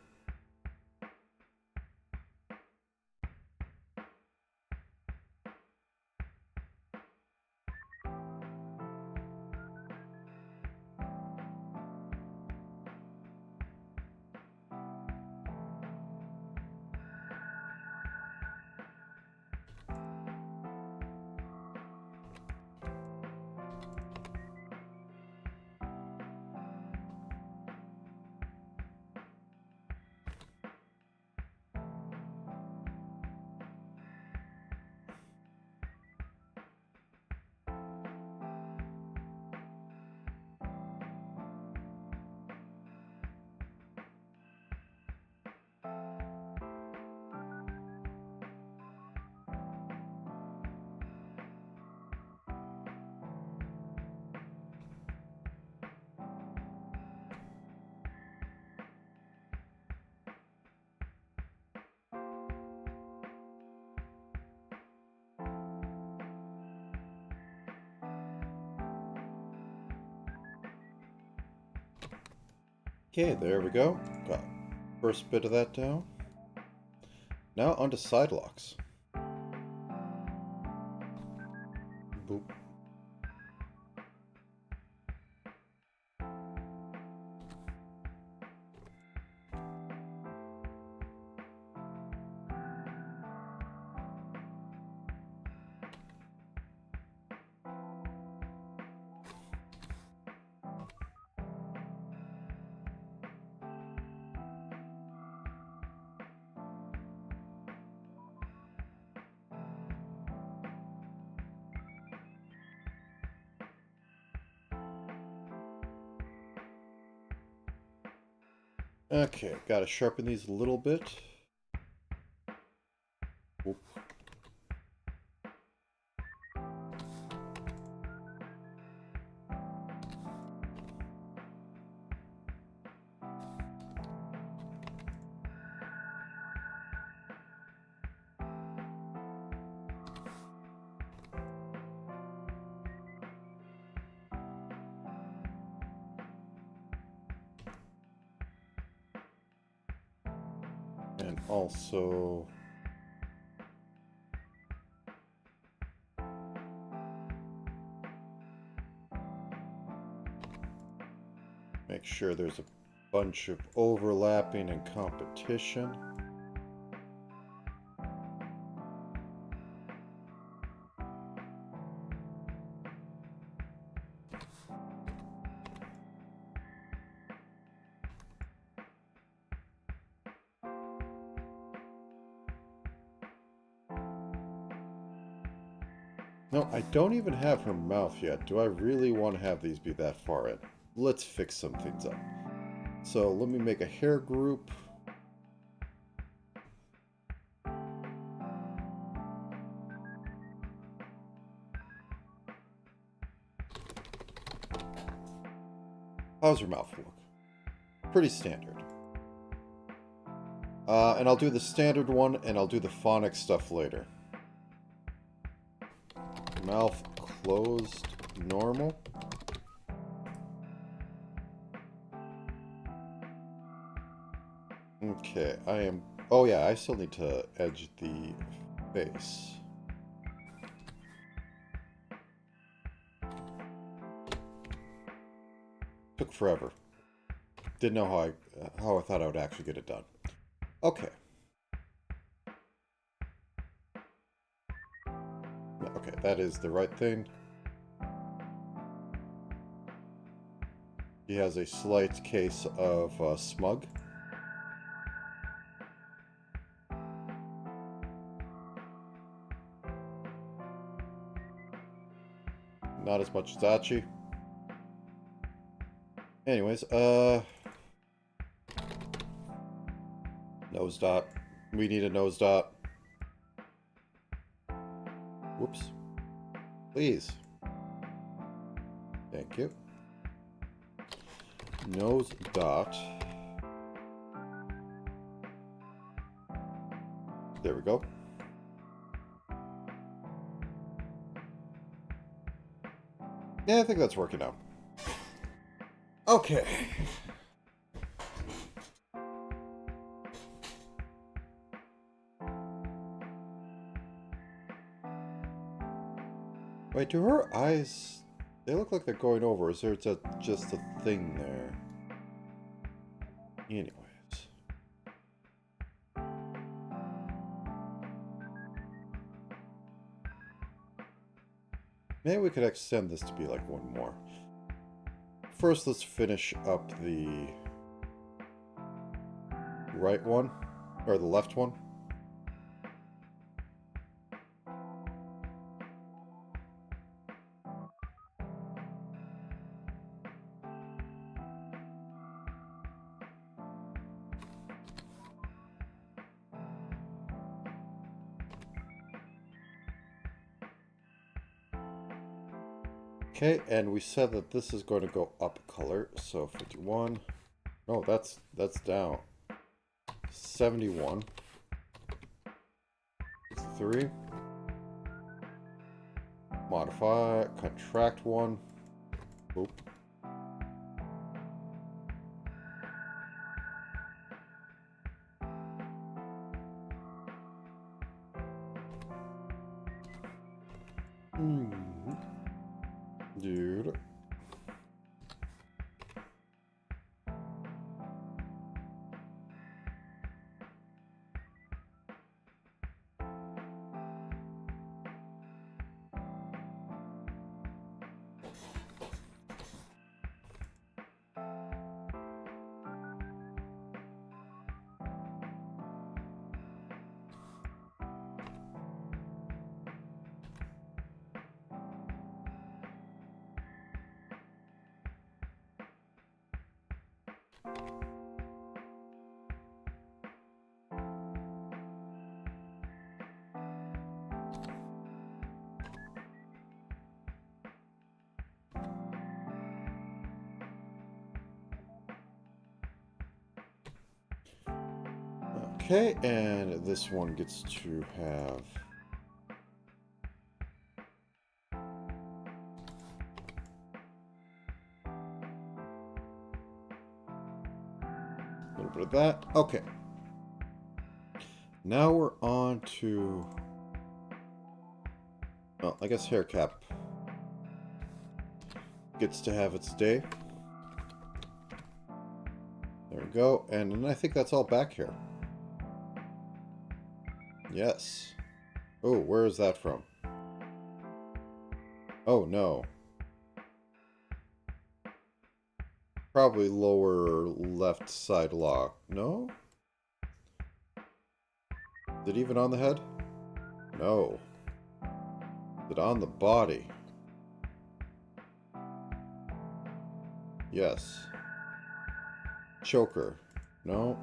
Okay, there we go. Got first bit of that down. Now onto side locks. Boop. Okay, gotta sharpen these a little bit. Whoop. And also make sure there's a bunch of overlapping and competition. No, I don't even have her mouth yet. Do I really want to have these be that far in? Let's fix some things up. So let me make a hair group. How's her mouth look? Pretty standard. And I'll do the standard one, and I'll do the phonics stuff later. Mouth closed, normal. Okay, I am... Oh yeah, I still need to edge the face. Took forever. Didn't know how I thought I would actually get it done. Okay. Okay, that is the right thing. He has a slight case of smug. Not as much as Achi. Anyways, nose dot. We need a nose dot. Whoops. Please. Thank you. Nose dot. There we go. Yeah, I think that's working out. Okay. Wait, do her eyes... They look like they're going over. Is there just a thing there? Anyways. Maybe we could extend this to be like one more. First, let's finish up the right one, or the left one. Okay, and we said that this is going to go up a color, so 51. No, that's down. 71. 63. Modify, contract 1. Oop. Dude. Okay, and this one gets to have a little bit of that. Okay. Now we're on to, well, I guess hair cap gets to have its day. There we go, and then I think that's all back here. Yes. Oh, where is that from? Oh, no. Probably lower left side lock. No? Is it even on the head? No. Is it on the body? Yes. Choker. No.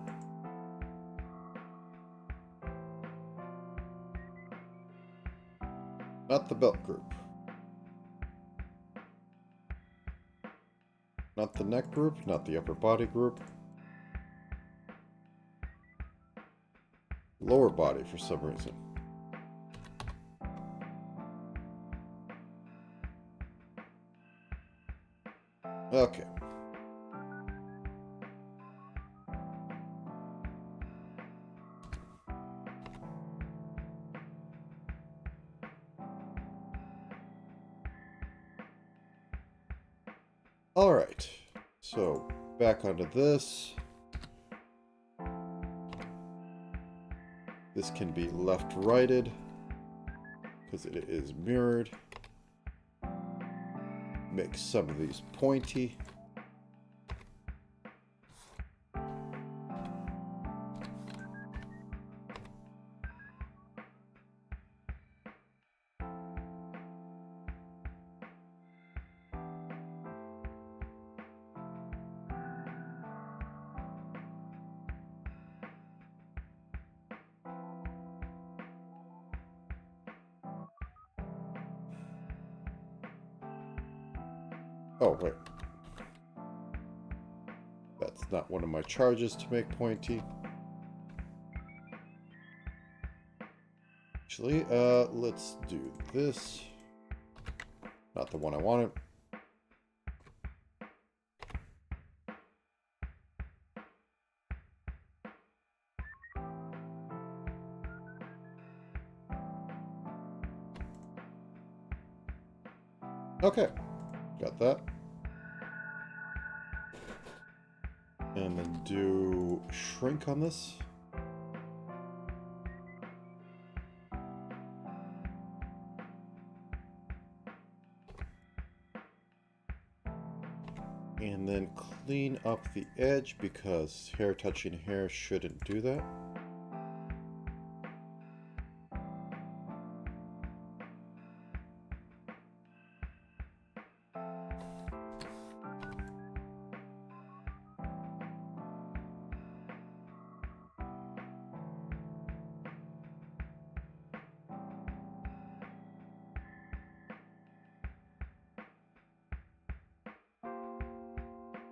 Not the belt group. Not the neck group, not the upper body group. Lower body for some reason. Okay. Alright, so back onto this. This can be left-righted because it is mirrored. Make some of these pointy. Oh, wait. That's not one of my charges to make pointy. actually. Let's do this. Not the one I wanted. Okay, got that. And then do shrink on this. And then clean up the edge because hair touching hair shouldn't do that.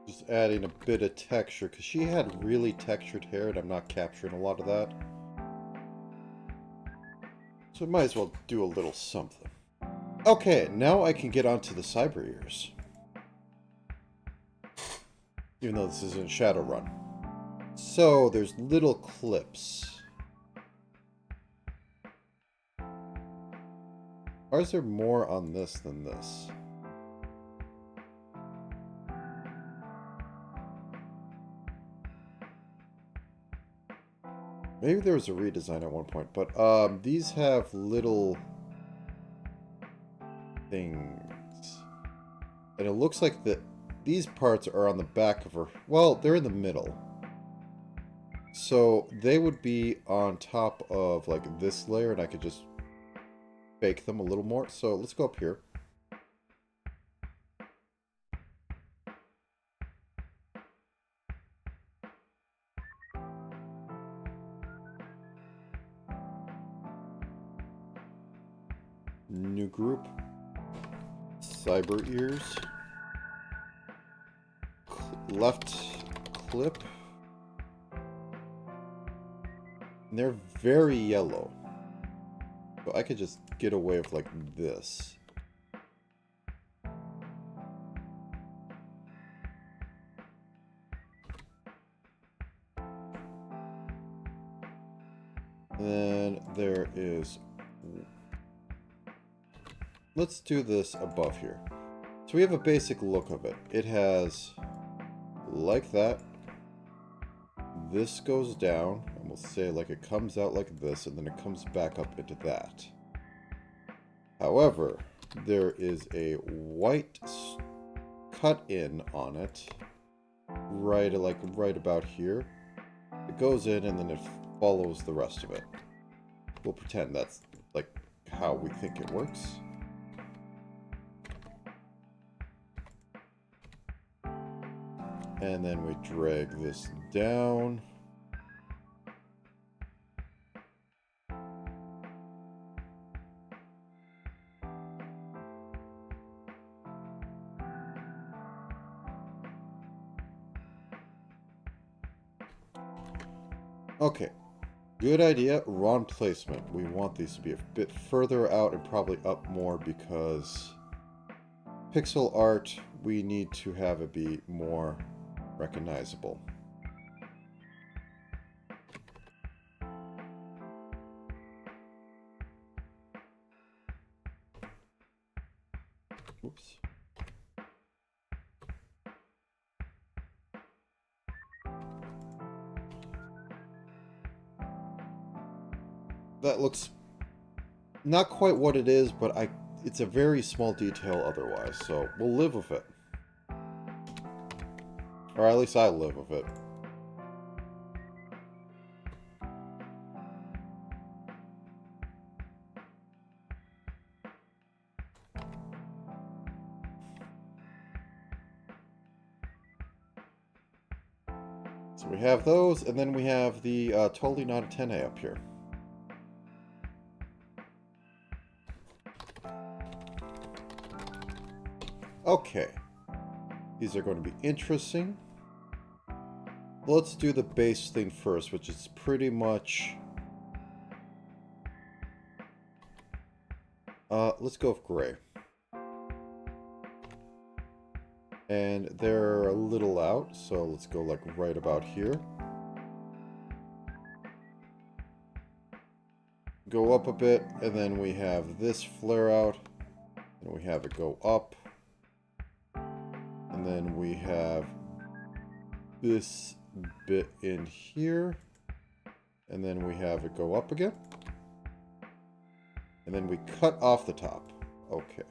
Just adding a bit of texture, because she had really textured hair and I'm not capturing a lot of that. So I might as well do a little something. Okay, now I can get onto the cyber ears. Even though this isn't Shadowrun. So, there's little clips. Or is there more on this than this? Maybe there was a redesign at one point, but these have little things. And it looks like these parts are on the back of her. Well, they're in the middle. So they would be on top of like this layer and I could just bake them a little more. So let's go up here. New group. Cyber ears. Left clip. And they're very yellow. So I could just get away with like this. Then there is... Let's do this above here. So we have a basic look of it. It has like that. This goes down, and we'll say like it comes out like this, and then it comes back up into that. However, there is a white cut in on it, right about here. It goes in, and then it follows the rest of it. We'll pretend that's like how we think it works. And then we drag this down. Okay, good idea. Wrong placement. We want these to be a bit further out and probably up more because pixel art, we need to have it be more recognizable. Oops. That looks not quite what it is, but it's a very small detail otherwise, so we'll live with it. Or at least I live with it. So we have those, and then we have the totally not a 10A up here. Okay. These are going to be interesting. Let's do the base thing first, which is pretty much Let's go with gray. And they're a little out, so let's go like right about here. Go up a bit, and then we have this flare out, and we have it go up, and then we have this bit in here, and then we have it go up again, and then we cut off the top. Okay.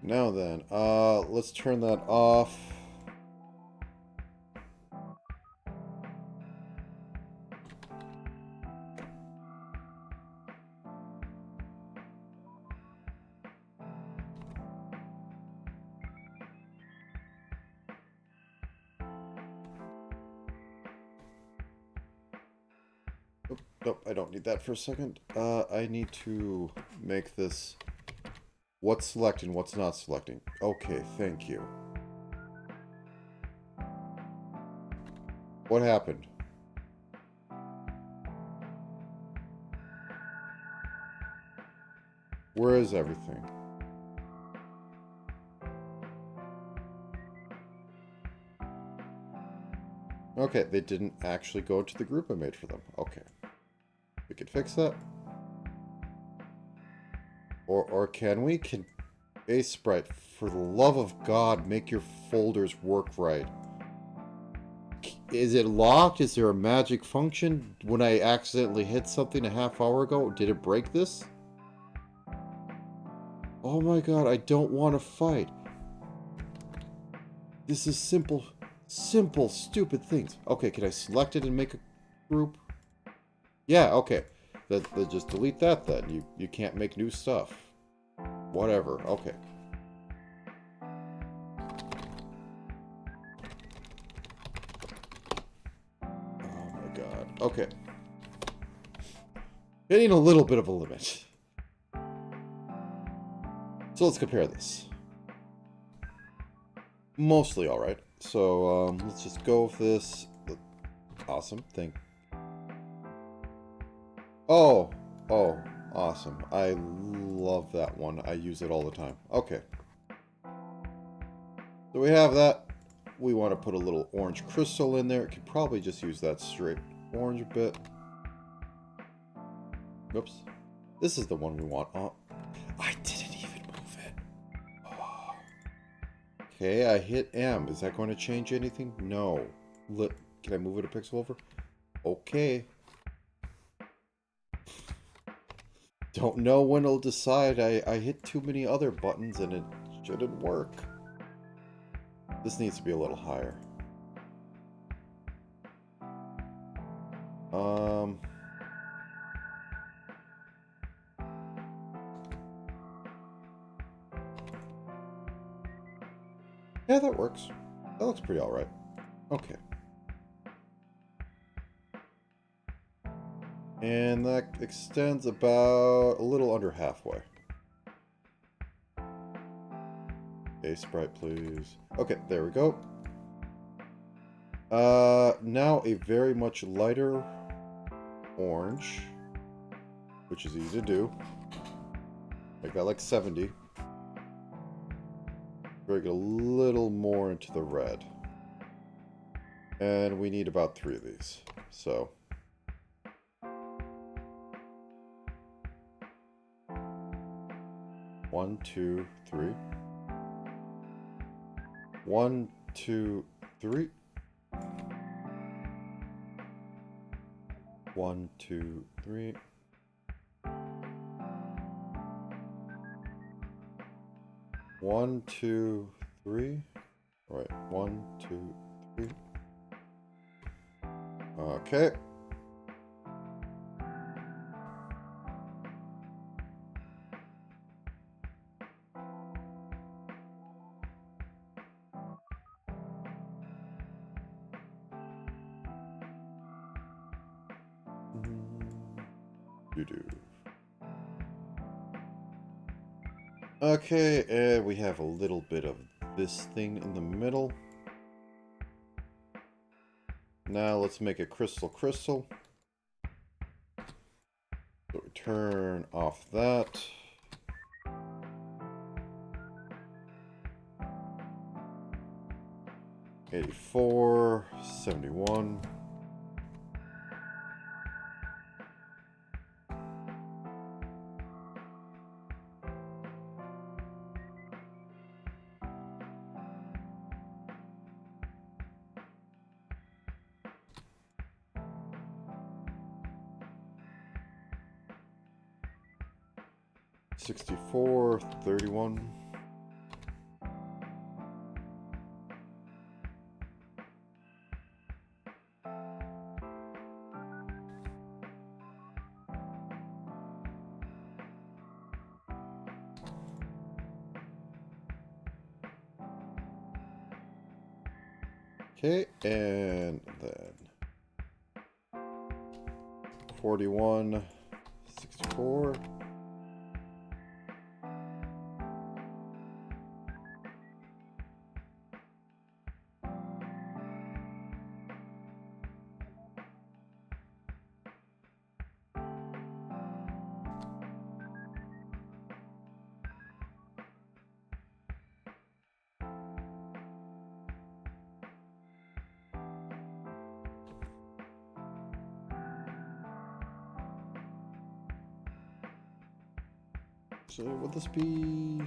Now then, let's turn that off. Nope, I don't need that for a second. I need to make this what's selecting, what's not selecting. Okay, thank you. What happened? Where is everything? Okay, they didn't actually go to the group I made for them. Okay. We could fix that. Or can we? Can Base Sprite, for the love of God, make your folders work right. Is it locked? Is there a magic function? When I accidentally hit something a half hour ago, did it break this? Oh my god, I don't want to fight. This is simple, stupid things. Okay, can I select it and make a group? Yeah, okay. That just delete that then. You can't make new stuff. Whatever, okay. Oh my god. Okay. Hitting a little bit of a limit. So let's compare this. Mostly alright. So let's just go with this. Awesome. Oh, awesome. I love that one. I use it all the time. Okay. So we have that. We want to put a little orange crystal in there. It could probably just use that straight orange bit. Oops. This is the one we want. Oh, I didn't even move it. Oh. Okay, I hit M. Is that going to change anything? No. Can I move it a pixel over? Okay. Don't know when it'll decide I hit too many other buttons and it shouldn't work. This needs to be a little higher. Yeah, that works. That looks pretty alright. Okay. And that extends about a little under halfway. Okay, sprite, please. Okay, there we go. Now a very much lighter orange, which is easy to do. Make that like 70. Drag it a little more into the red. And we need about 3 of these. So... 1, 2, 3. 1, 2, 3. 1, 2, 3. 1, 2, 3. All right, 1, 2, 3. Okay. Okay, and we have a little bit of this thing in the middle. Now let's make a crystal. turn off that. $84, $71. $64, $31. Okay, and then 41, 64. So would this be...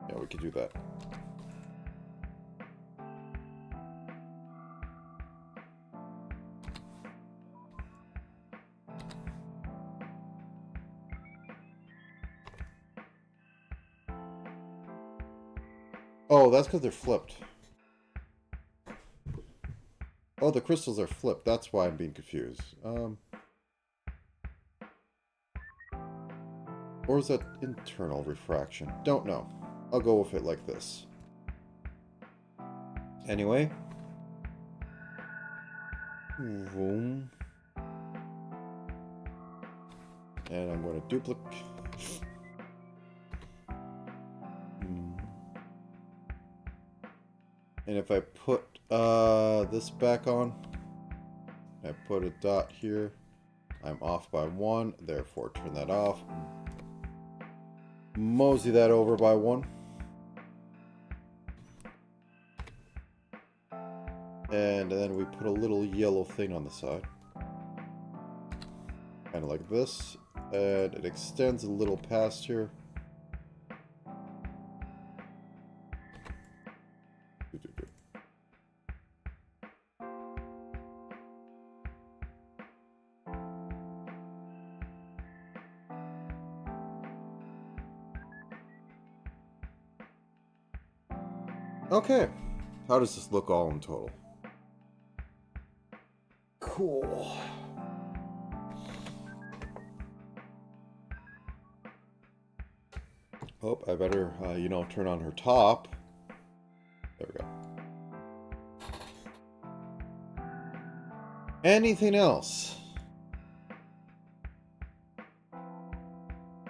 Yeah, we could do that. Oh, that's because they're flipped. Oh, the crystals are flipped. That's why I'm being confused. Or is that internal refraction? Don't know. I'll go with it like this. Anyway. Boom. And I'm going to duplicate. And if I put this back on, I put a dot here, I'm off by 1, therefore turn that off. Mosey that over by 1. And then we put a little yellow thing on the side. Kind of like this. And it extends a little past here. Okay. How does this look all in total? Cool. Oh, I better, you know, turn on her top. There we go. Anything else?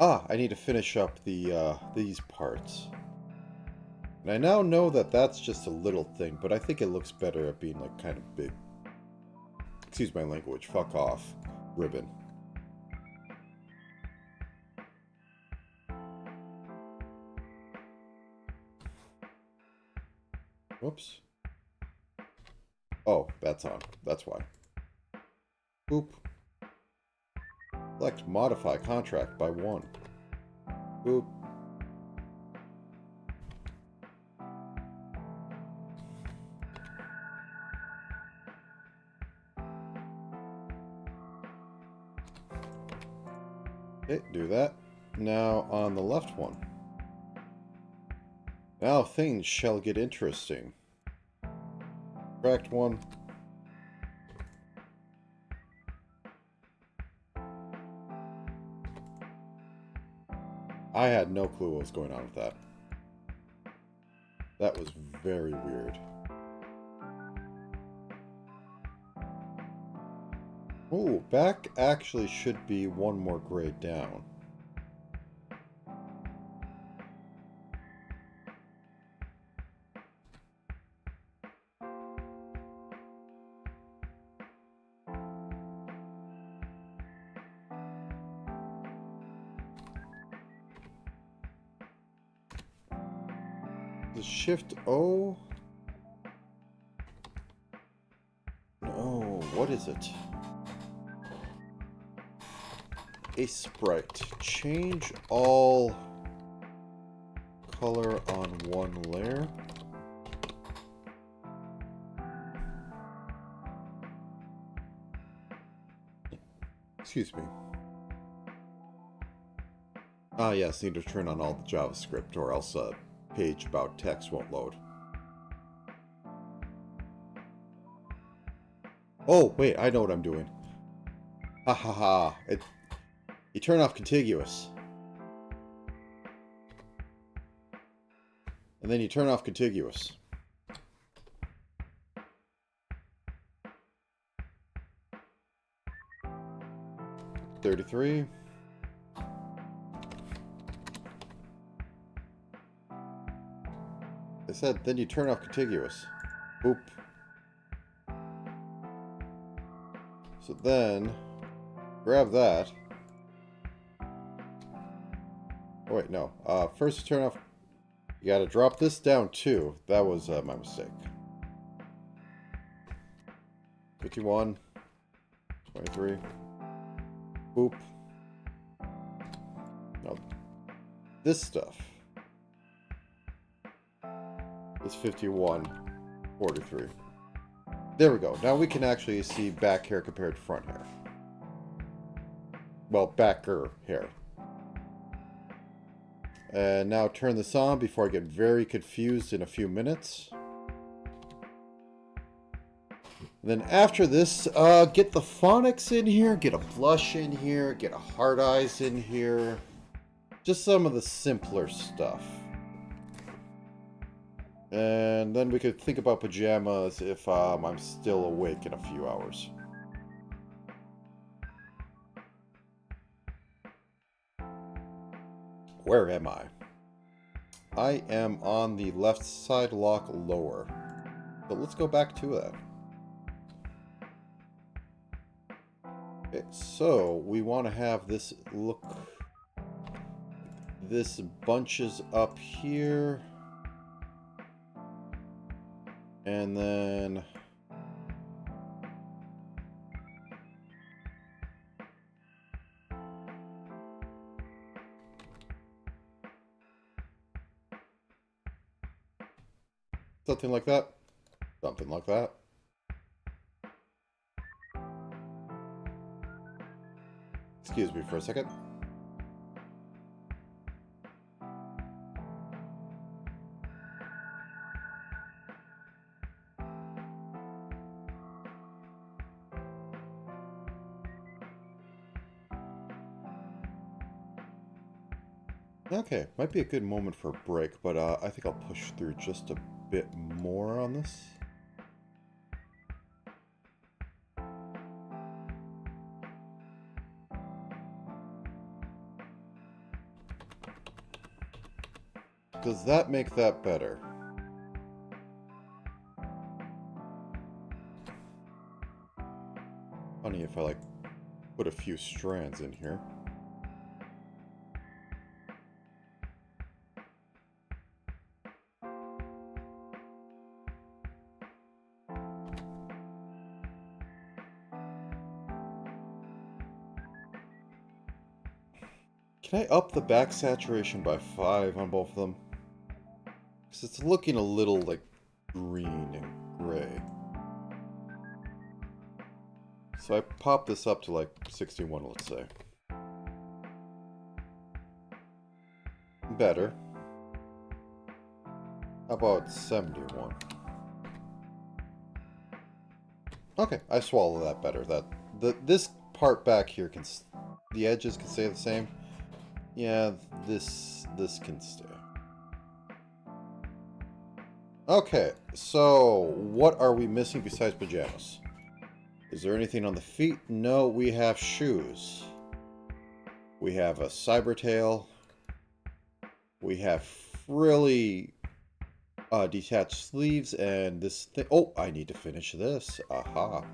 Ah, I need to finish up the these parts. And I now know that that's just a little thing, but I think it looks better at being like kind of big. Excuse my language. Fuck off. Ribbon. Whoops. Oh, that's on. That's why. Boop. Select modify contract by 1. Boop. Okay, do that. Now on the left one. Now things shall get interesting. Tract 1. I had no clue what was going on with that. That was very weird. Oh, back actually should be one more grade down. The Shift O? No, what is it? A sprite. Change all color on one layer. Excuse me. Ah, yes, need to turn on all the JavaScript or else a page about text won't load. Oh, wait, I know what I'm doing. Ha ha ha. You turn off contiguous. And then you turn off contiguous. $33. I said, then you turn off contiguous. Boop. So then, grab that. Oh wait, no. First you turn off. You gotta drop this down too. That was my mistake. 51. 23. Boop. Now, this stuff is 51. 43. There we go. Now we can actually see back hair compared to front hair. Well, backer hair. And now turn this on before I get very confused in a few minutes. And then after this, get the phonics in here, get a blush in here, get a hard eyes in here. Just some of the simpler stuff. And then we could think about pajamas if I'm still awake in a few hours. Where am I? I am on the left side lock lower. But let's go back to that. Okay, so we want to have this look. This bunches up here. And then something like that. Something like that. Excuse me for a second. Okay, might be a good moment for a break, but I think I'll push through just a bit more on this. Does that make that better? Funny if I like put a few strands in here. Can I up the back saturation by 5 on both of them? Because it's looking a little like green and gray. So I pop this up to like 61, let's say. Better. How about 71? Okay, I swallow that better. This part back here can, the edges can stay the same. Yeah, this can stay. Okay, so what are we missing besides pajamas? Is there anything on the feet? No, we have shoes. We have a cyber tail. We have frilly detached sleeves and this thing. Oh, I need to finish this. Aha.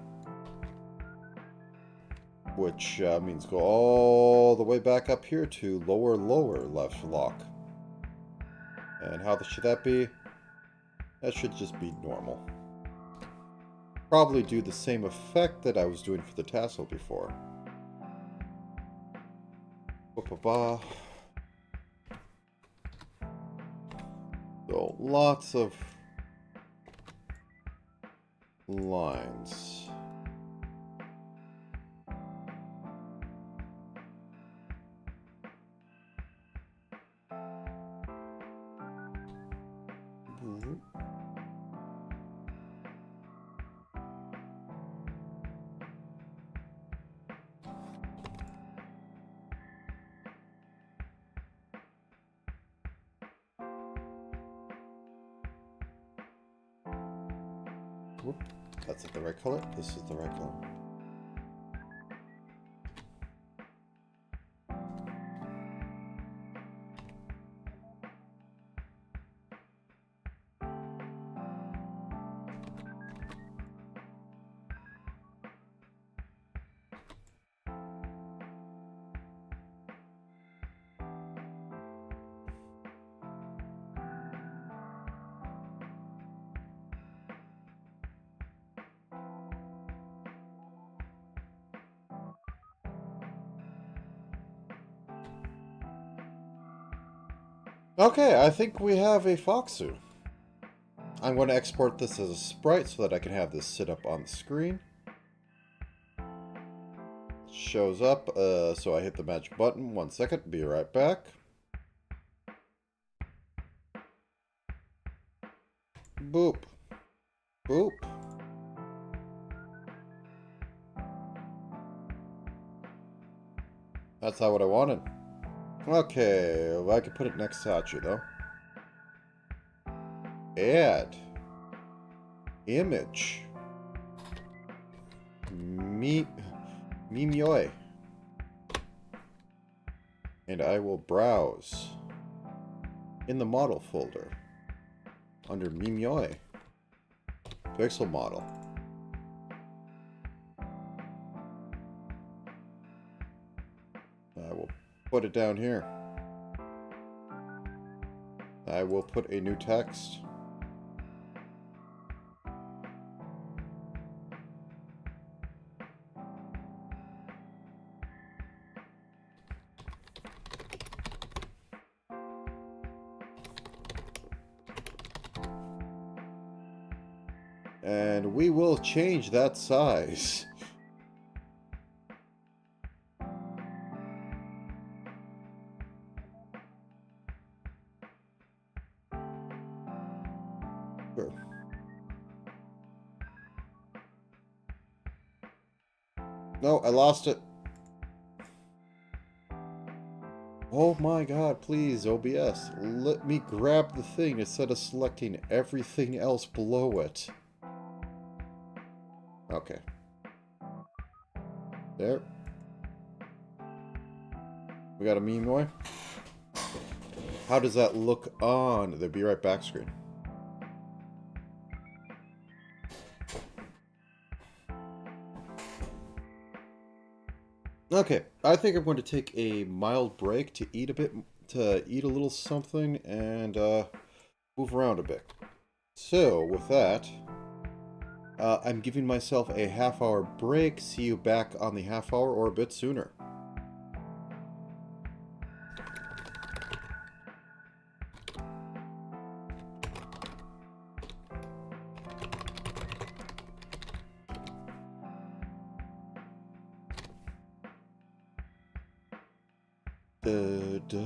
Which means go all the way back up here to lower left lock. And how should that be? That should just be normal. Probably do the same effect that I was doing for the tassel before. Ba-ba-ba. So, lots of lines. Whoop. That's not the right color. This is the right color. Okay, I think we have a Foxu. I'm going to export this as a sprite so that I can have this sit up on the screen. Shows up, so I hit the magic button. 1 second, be right back. Boop. Boop. That's not what I wanted. Okay, well, I could put it next to Hachi, though. Add. Image. Mimyoi. And I will browse in the model folder under Mimyoi. Pixel model. I will put it down here. I will put a new text. And we will change that size. Sure. No, I lost it. Oh my god, please, OBS, let me grab the thing instead of selecting everything else below it. Okay. There. We got a Mimyoi. How does that look on the Be Right Back screen? Okay, I think I'm going to take a mild break to eat a little something and move around a bit. So, with that, I'm giving myself a half-hour break. See you back on the half hour or a bit sooner. Da, da.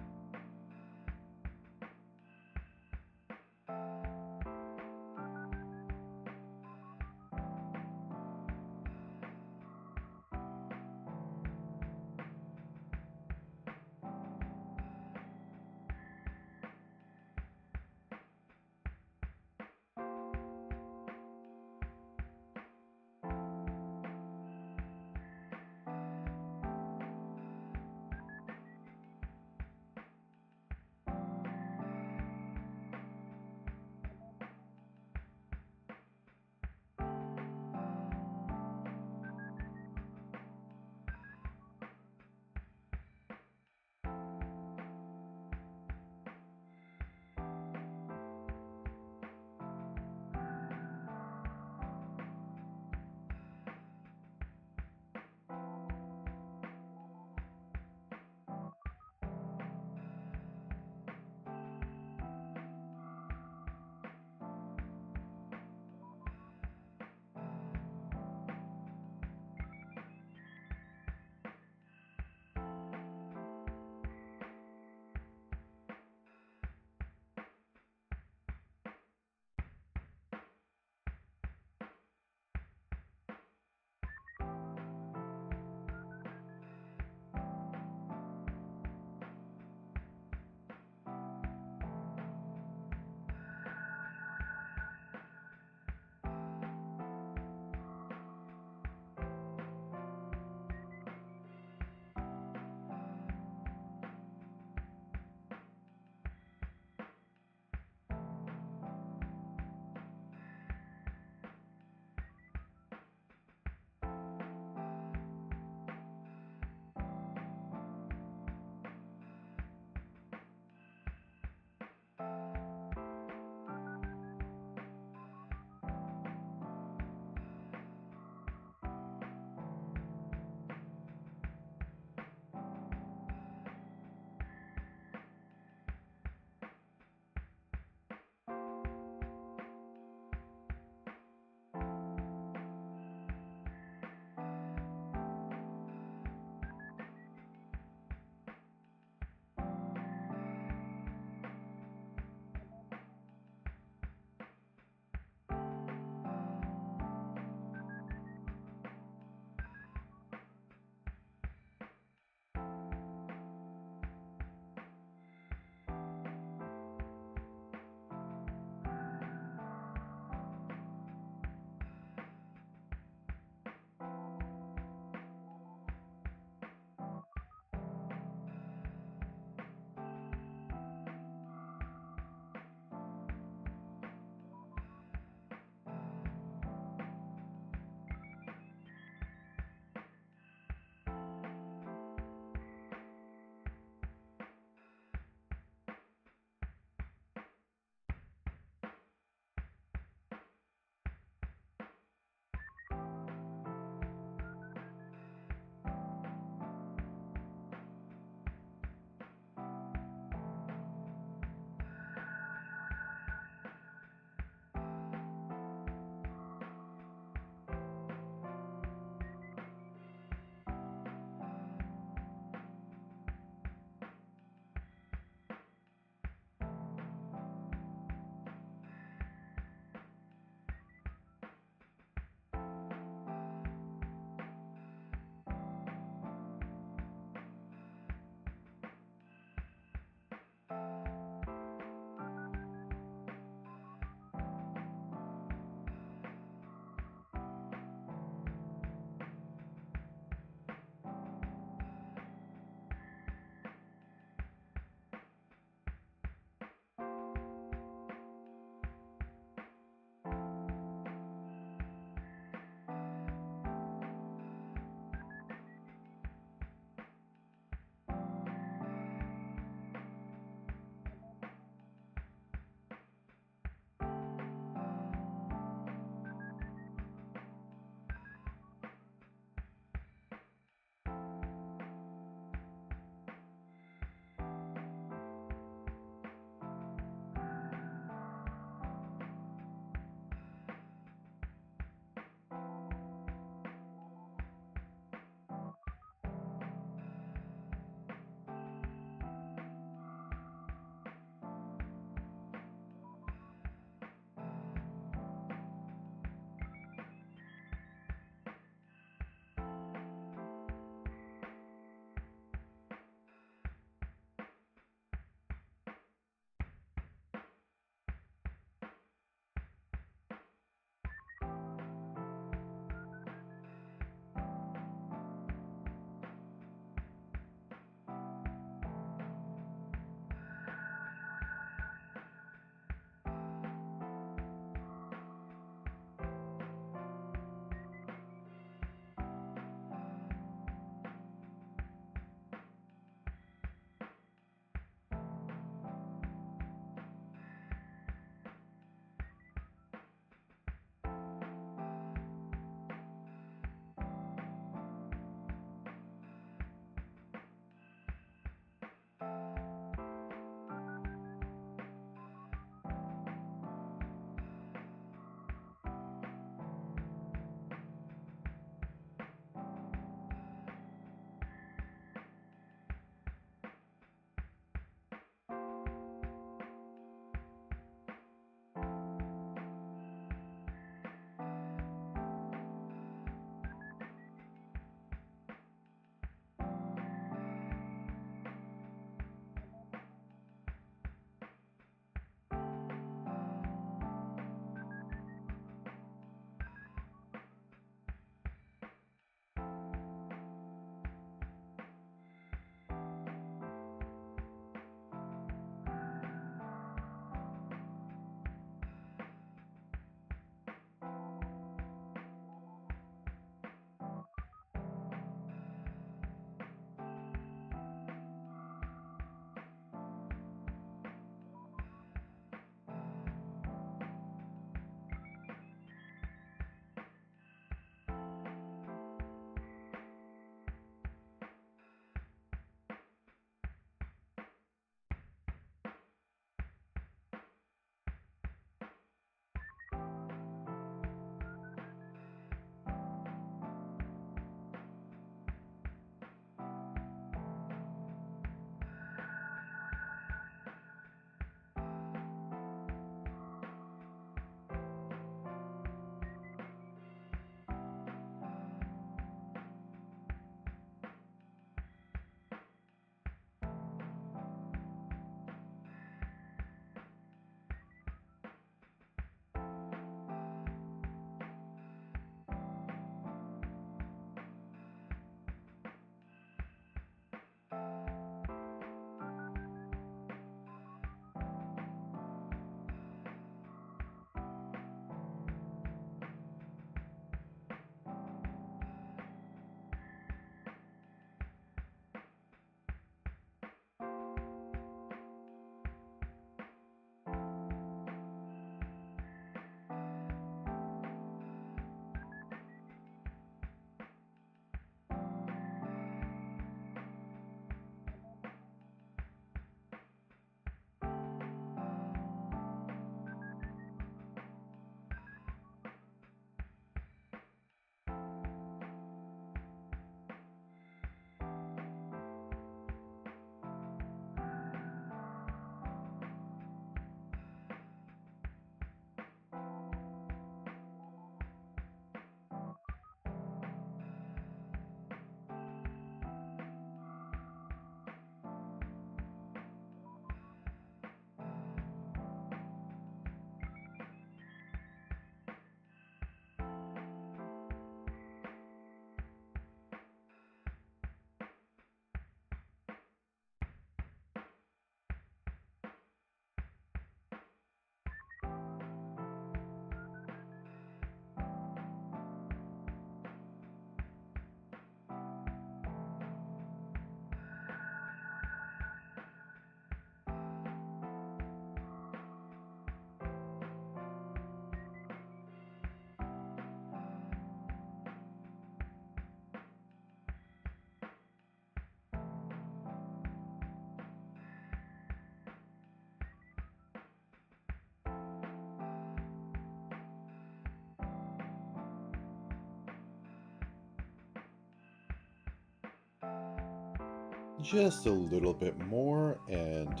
just a little bit more, and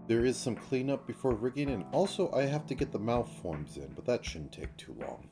there is some cleanup before rigging, and also I have to get the malforms in, but that shouldn't take too long.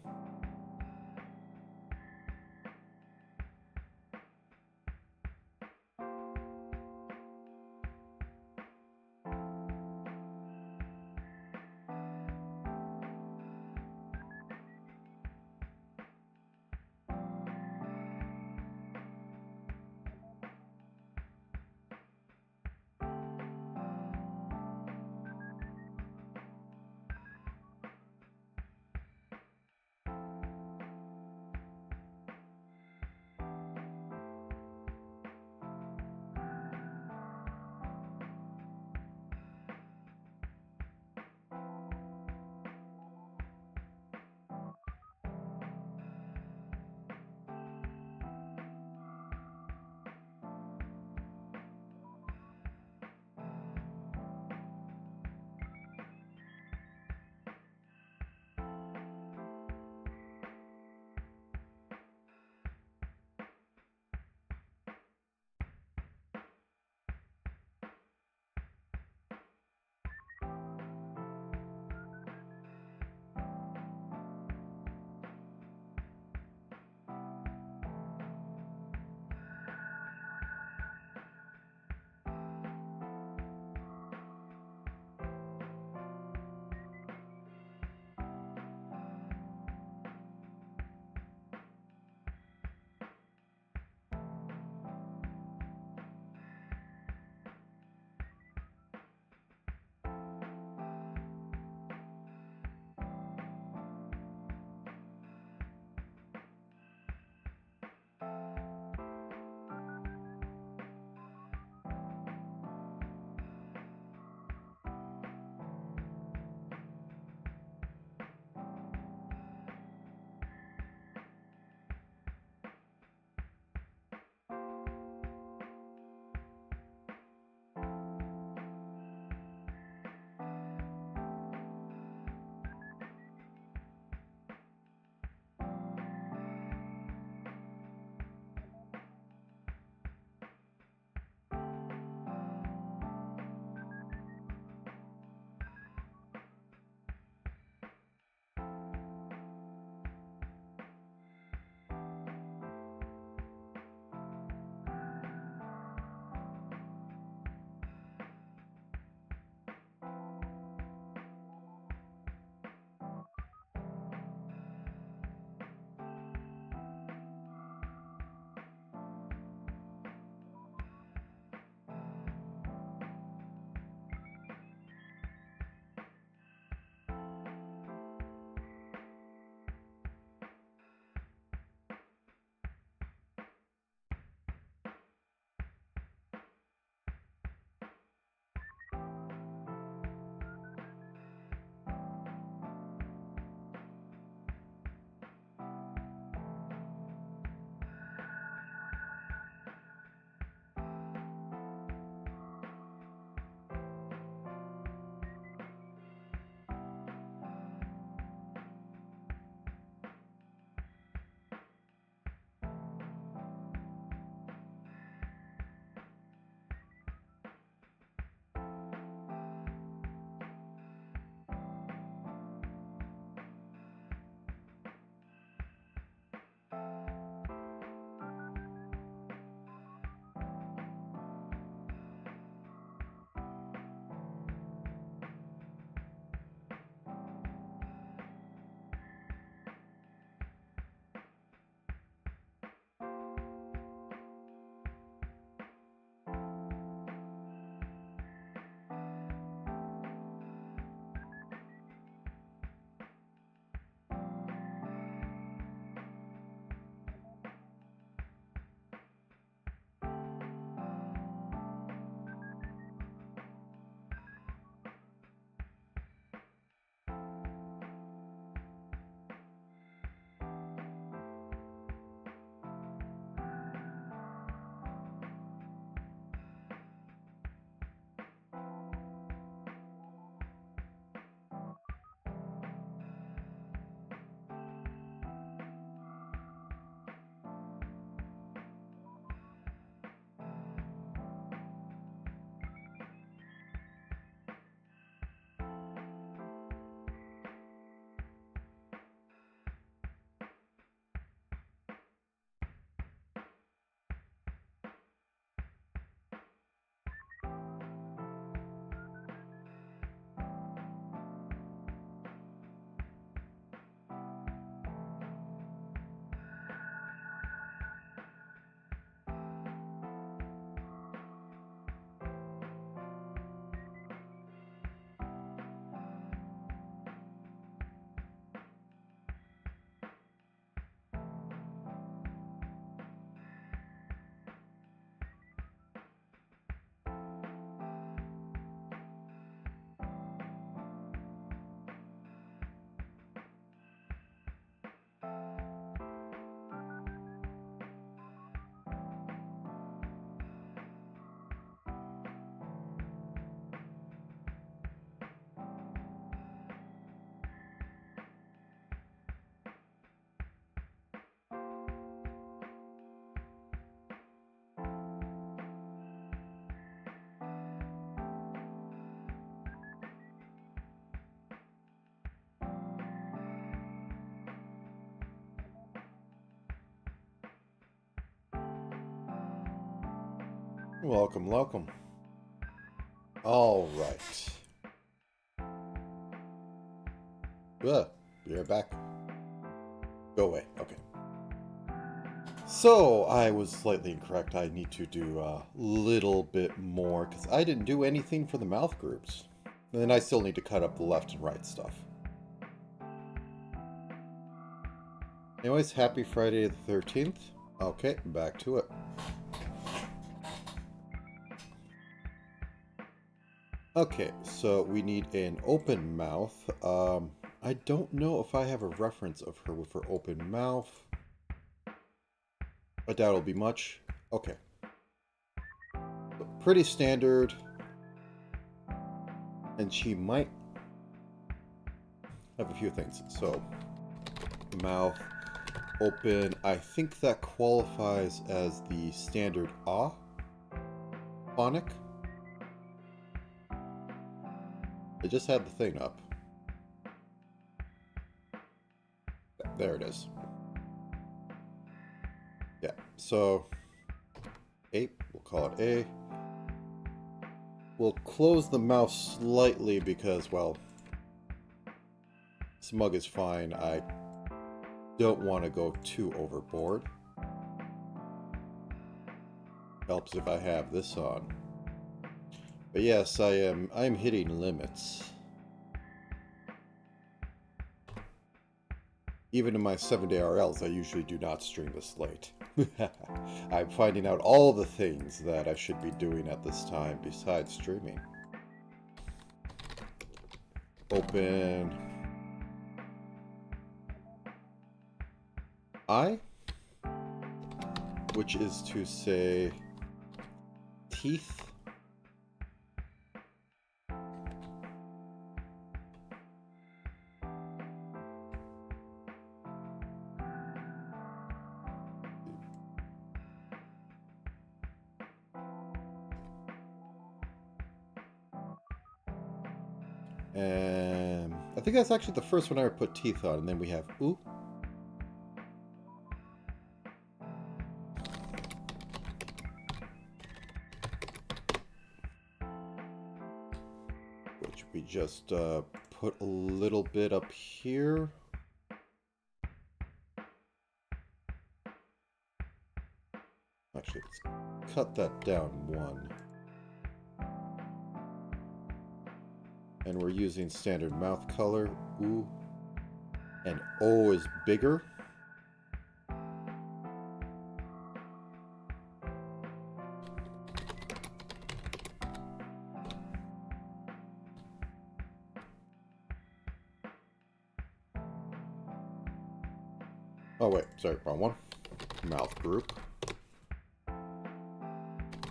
Welcome, welcome. All right. Be right back. Go away. Okay. So, I was slightly incorrect. I need to do a little bit more, because I didn't do anything for the mouth groups. And then I still need to cut up the left and right stuff. Anyways, happy Friday the 13th. Okay, back to it. Okay, so we need an open mouth. I don't know if I have a reference of her with her open mouth. I doubt it'll be much. Okay. So pretty standard. And she might have a few things. So, mouth open. I think that qualifies as the standard ah phonic. I just had the thing up. There it is. Yeah, so A, we'll call it A. We'll close the mouth slightly because, well, smug is fine. I don't want to go too overboard. Helps if I have this on. But yes, I'm hitting limits. Even in my 7-day RLs, I usually do not string this late. I'm finding out all the things that I should be doing at this time besides streaming. Open. I, which is to say teeth. And I think that's actually the first one I ever put teeth on, and then we have ooh. Which we just put a little bit up here. Actually, let's cut that down one. And we're using standard mouth color. Ooh. And O is bigger. Oh wait, sorry, wrong one. Mouth group.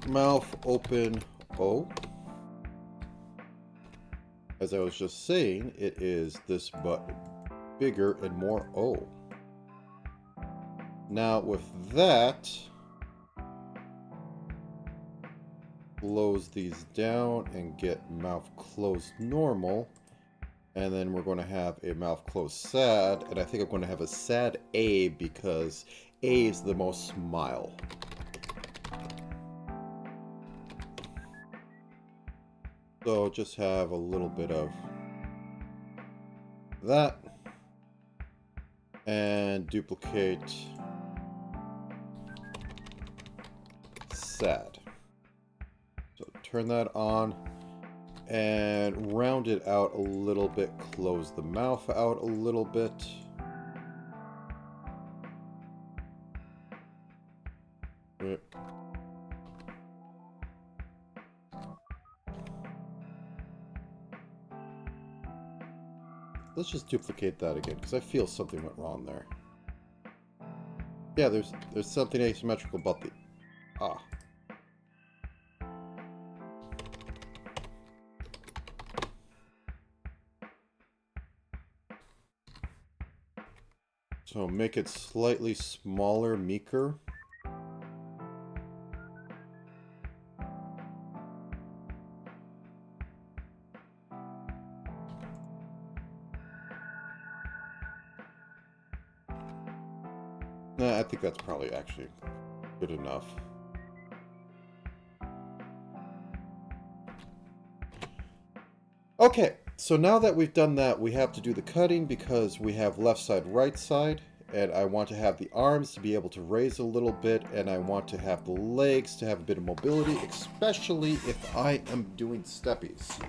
Mouth open O. As I was just saying, it is this but bigger and more O. Now with that, close these down and get mouth closed normal. And then we're going to have a mouth closed sad. And I think I'm going to have a sad A because A is the most smile. So just have a little bit of that. And duplicate sad. So turn that on and round it out a little bit. Close the mouth out a little bit. Let's just duplicate that again, because I feel something went wrong there. Yeah, there's something asymmetrical about the ah. So make it slightly smaller, meeker. Nah, I think that's probably actually good enough. Okay, so now that we've done that, we have to do the cutting because we have left side, right side, and I want to have the arms to be able to raise a little bit, and I want to have the legs to have a bit of mobility, especially if I am doing steppies,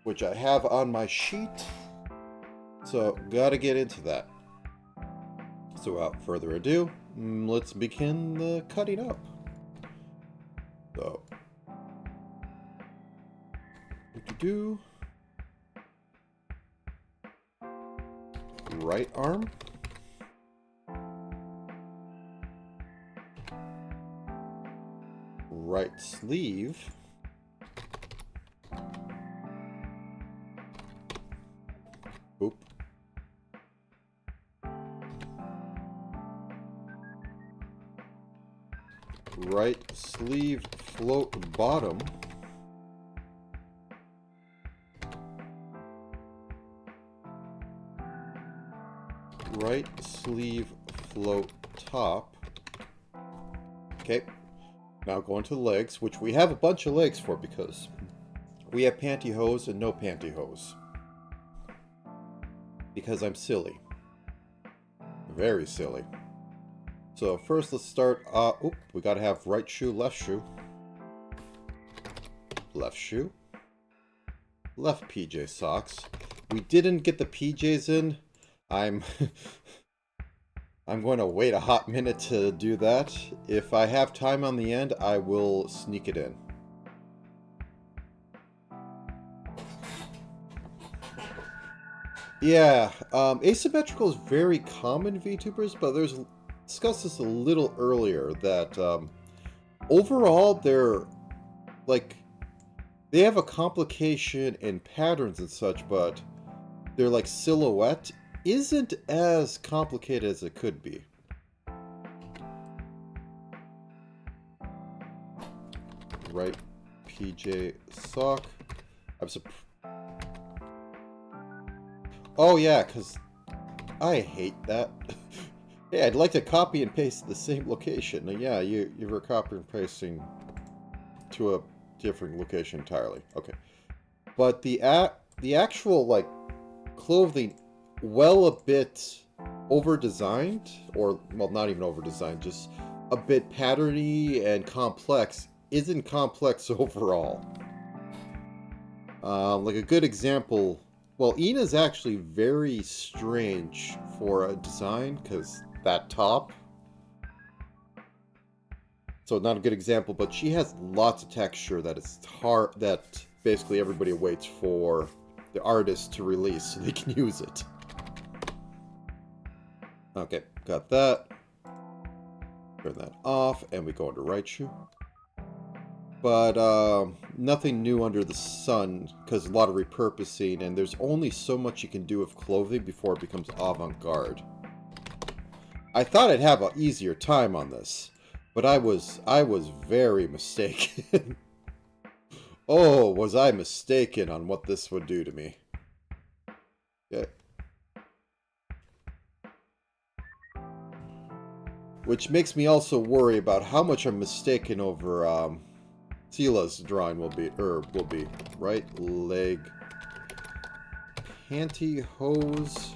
which I have on my sheet, so gotta get into that. So without further ado, let's begin the cutting up. So, do right arm, right sleeve, oop, right sleeve float bottom, right sleeve float top. Okay, now going to the legs, which we have a bunch of legs for because we have pantyhose and no pantyhose. Because I'm silly. Very silly. So first let's start, we gotta have right shoe, left shoe. Left shoe. Left PJ socks. We didn't get the PJs in. I'm going to wait a hot minute to do that. If I have time on the end, I will sneak it in. Yeah, asymmetrical is very common in VTubers, but there's discussed this a little earlier that overall they're like they have a complication in patterns and such, but their like silhouette isn't as complicated as it could be. Right PJ sock. Oh yeah, because I hate that. Hey, I'd like to copy and paste the same location. Yeah, you were copy and pasting to a different location entirely. Okay, but the actual like clothing, well, a bit over designed, or well, not even over designed, just a bit patterny and complex. Isn't complex overall. Like a good example. Well, Ina's actually very strange for a design, because that top. So not a good example, but she has lots of texture that it's hard, that basically everybody waits for the artist to release so they can use it. Okay, got that. Turn that off, and we go into right shoe. But nothing new under the sun, because a lot of repurposing, and there's only so much you can do with clothing before it becomes avant-garde. I thought I'd have an easier time on this, but I was very mistaken. Oh, was I mistaken on what this would do to me. Okay. Which makes me also worry about how much I'm mistaken over Tila's drawing will be right leg pantyhose.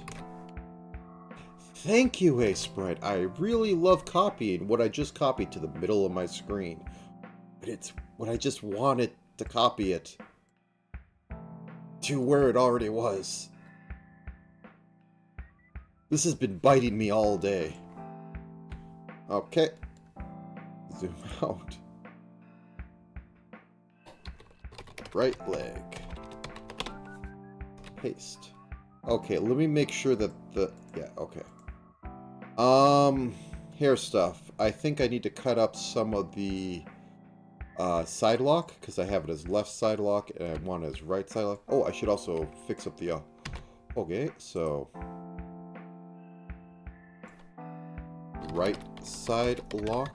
Thank you, A-Sprite. I really love copying what I just copied to the middle of my screen. But it's what I just wanted to copy it to where it already was. This has been biting me all day. Okay. Zoom out. Right leg. Paste. Okay, let me make sure that yeah, okay. Hair stuff. I think I need to cut up some of the side lock, because I have it as left side lock and I want it as right side lock. Oh, I should also fix up the okay, so right side lock.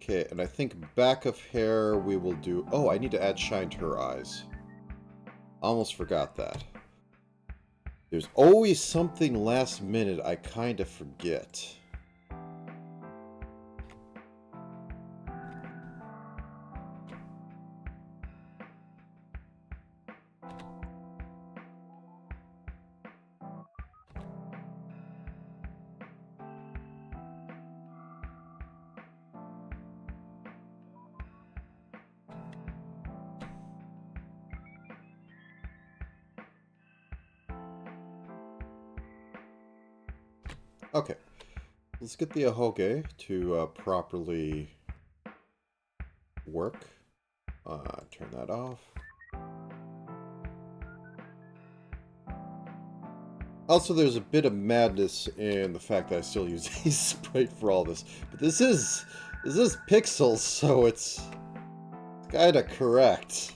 Okay, and I think back of hair we will do... Oh, I need to add shine to her eyes. Almost forgot that. There's always something last minute I kind of forget. Okay. Let's get the ahoge to properly work. Turn that off. Also, there's a bit of madness in the fact that I still use Ace Sprite for all this. But this is pixels, so it's kind of correct.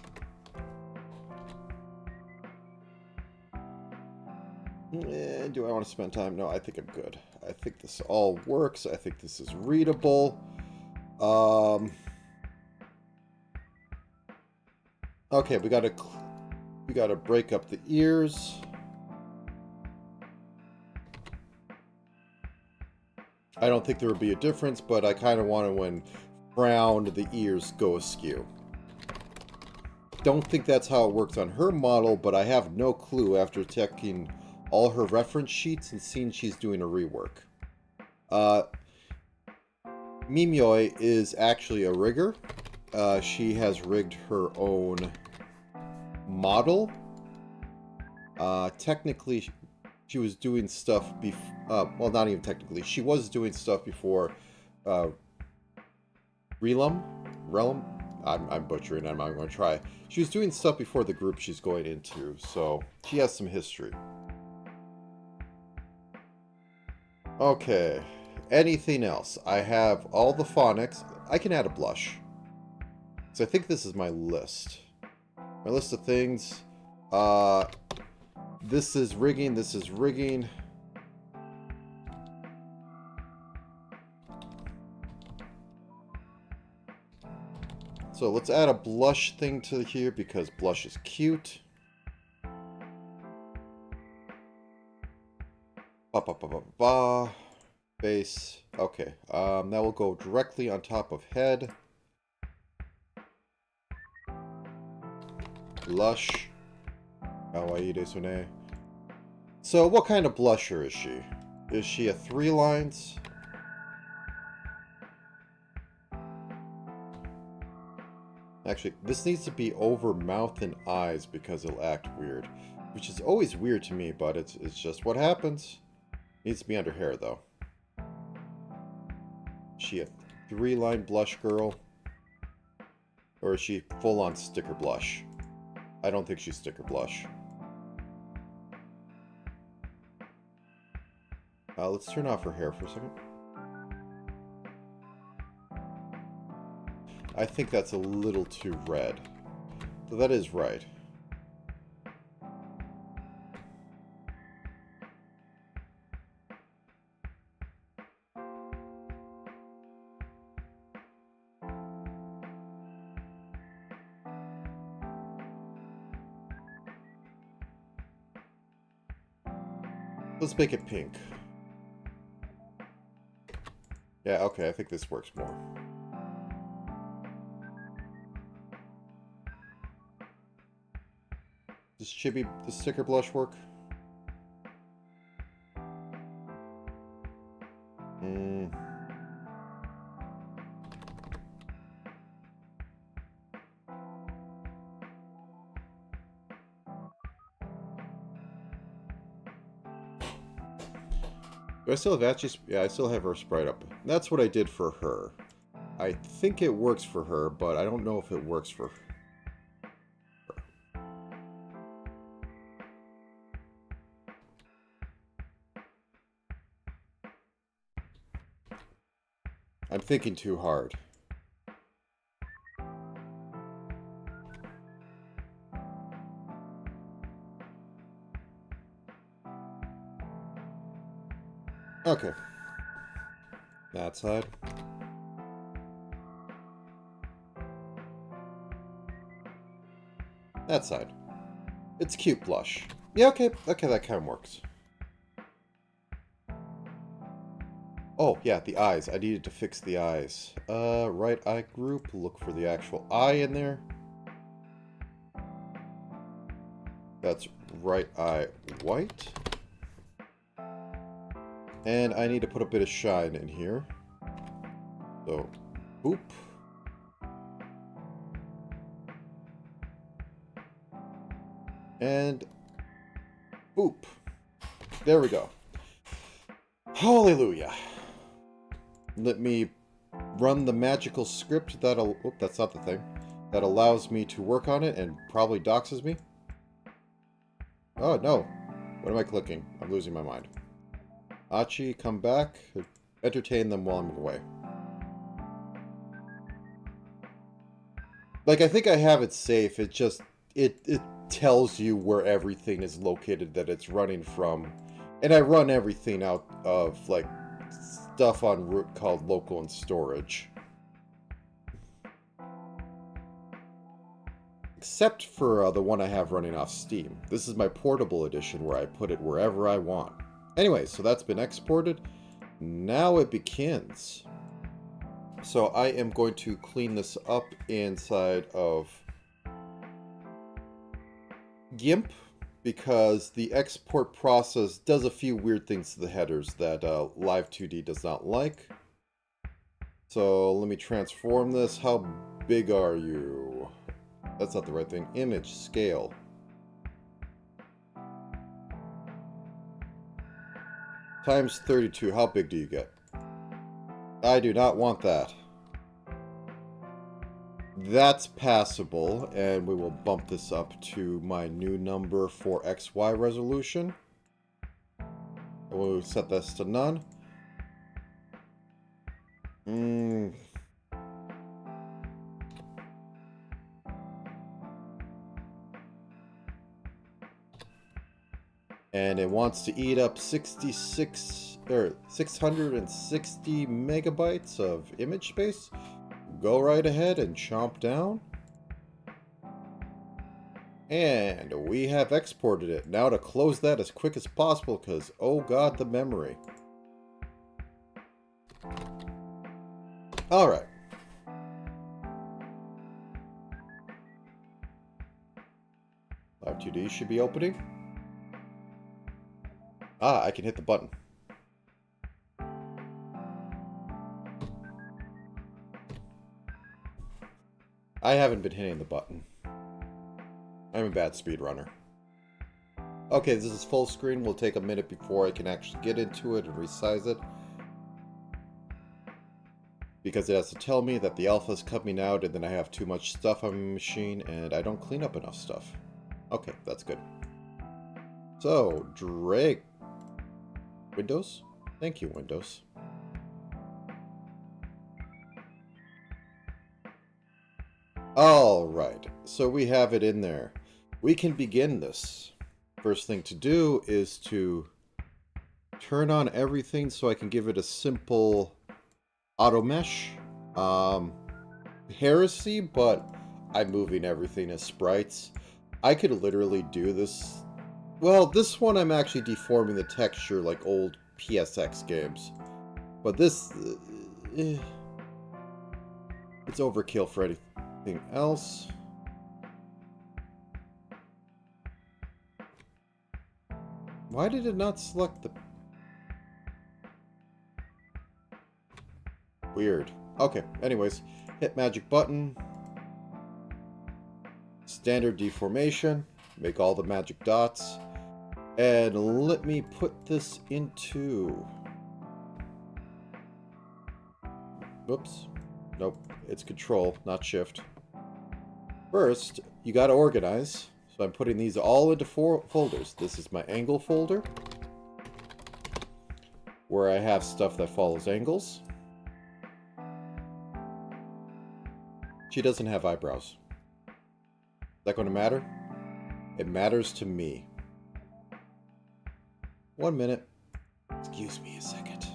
Do I want to spend time? No, I think I'm good. I think this all works. I think this is readable. Okay, we gotta break up the ears. I don't think there would be a difference, but I kind of want to, when frowned, the ears go askew. Don't think that's how it works on her model, but I have no clue after checking all her reference sheets and seeing she's doing a rework. Mimyoi is actually a rigger. She has rigged her own model. Technically, she was doing stuff before... well, not even technically. She was doing stuff before Realm? I'm butchering. I'm not going to try. She was doing stuff before the group she's going into, so she has some history. Okay. Anything else? I have all the phonics. I can add a blush. So I think this is my list. My list of things. This is rigging. This is rigging. So let's add a blush thing to here because blush is cute. Ba ba ba ba ba. Base. Okay. That will go directly on top of head. Blush. Kawaii desu ne. So what kind of blusher is she? Is she a 3 lines? Actually, this needs to be over mouth and eyes because it'll act weird. Which is always weird to me, but it's just what happens. Needs to be under hair, though. Is she a 3-line blush girl? Or is she full-on sticker blush? I don't think she's sticker blush. Let's turn off her hair for a second. I think that's a little too red. So that is right. Let's make it pink. Yeah, okay, I think this works more. Does Chibi, the sticker blush work? Do I still have Atchis? Yeah, I still have her sprite up. That's what I did for her. I think it works for her, but I don't know if it works for her. I'm thinking too hard. Okay. That side. That side. It's cute blush. Yeah, okay. Okay, that kind of works. Oh, yeah, the eyes. I needed to fix the eyes. Right eye group. Look for the actual eye in there. That's right eye white. And I need to put a bit of shine in here. So, boop. And boop. There we go. Hallelujah. Let me run the magical script that'll... Oh, that's not the thing. That allows me to work on it and probably doxes me. Oh, no. What am I clicking? I'm losing my mind. Achi, come back. Entertain them while I'm away. Like, I think I have it safe. It just... It tells you where everything is located that it's running from. And I run everything out of, like, stuff on root called local and storage. Except for the one I have running off Steam. This is my portable edition where I put it wherever I want. Anyway, so that's been exported. Now it begins. So I am going to clean this up inside of GIMP because the export process does a few weird things to the headers that Live 2D does not like. So let me transform this. How big are you? That's not the right thing. Image, scale. Times 32. How big do you get? I do not want that. That's passable, and we will bump this up to my new number for XY resolution. We'll set this to none. And it wants to eat up 660 megabytes of image space. Go right ahead and chomp down. And we have exported it. Now to close that as quick as possible because, oh god, the memory. Alright. Live 2D should be opening. Ah, I can hit the button. I haven't been hitting the button. I'm a bad speedrunner. Okay, this is full screen. Will take a minute before I can actually get into it and resize it. Because it has to tell me that the alpha is coming out and then I have too much stuff on my machine and I don't clean up enough stuff. Okay, that's good. So, Drake. Windows? Thank you, Windows. Alright, so we have it in there. We can begin this. First thing to do is to turn on everything so I can give it a simple auto mesh. Heresy, but I'm moving everything as sprites. I could literally do this. Well, this one I'm actually deforming the texture like old PSX games. But this... it's overkill for anything else. Why did it not select the... Weird. Okay, anyways. Hit magic button. Standard deformation. Make all the magic dots. And let me put this into... Whoops. Nope. It's control, not shift. First, you gotta organize. So I'm putting these all into 4 folders. This is my angle folder, where I have stuff that follows angles. She doesn't have eyebrows. Is that going to matter? It matters to me. 1 minute. Excuse me a second.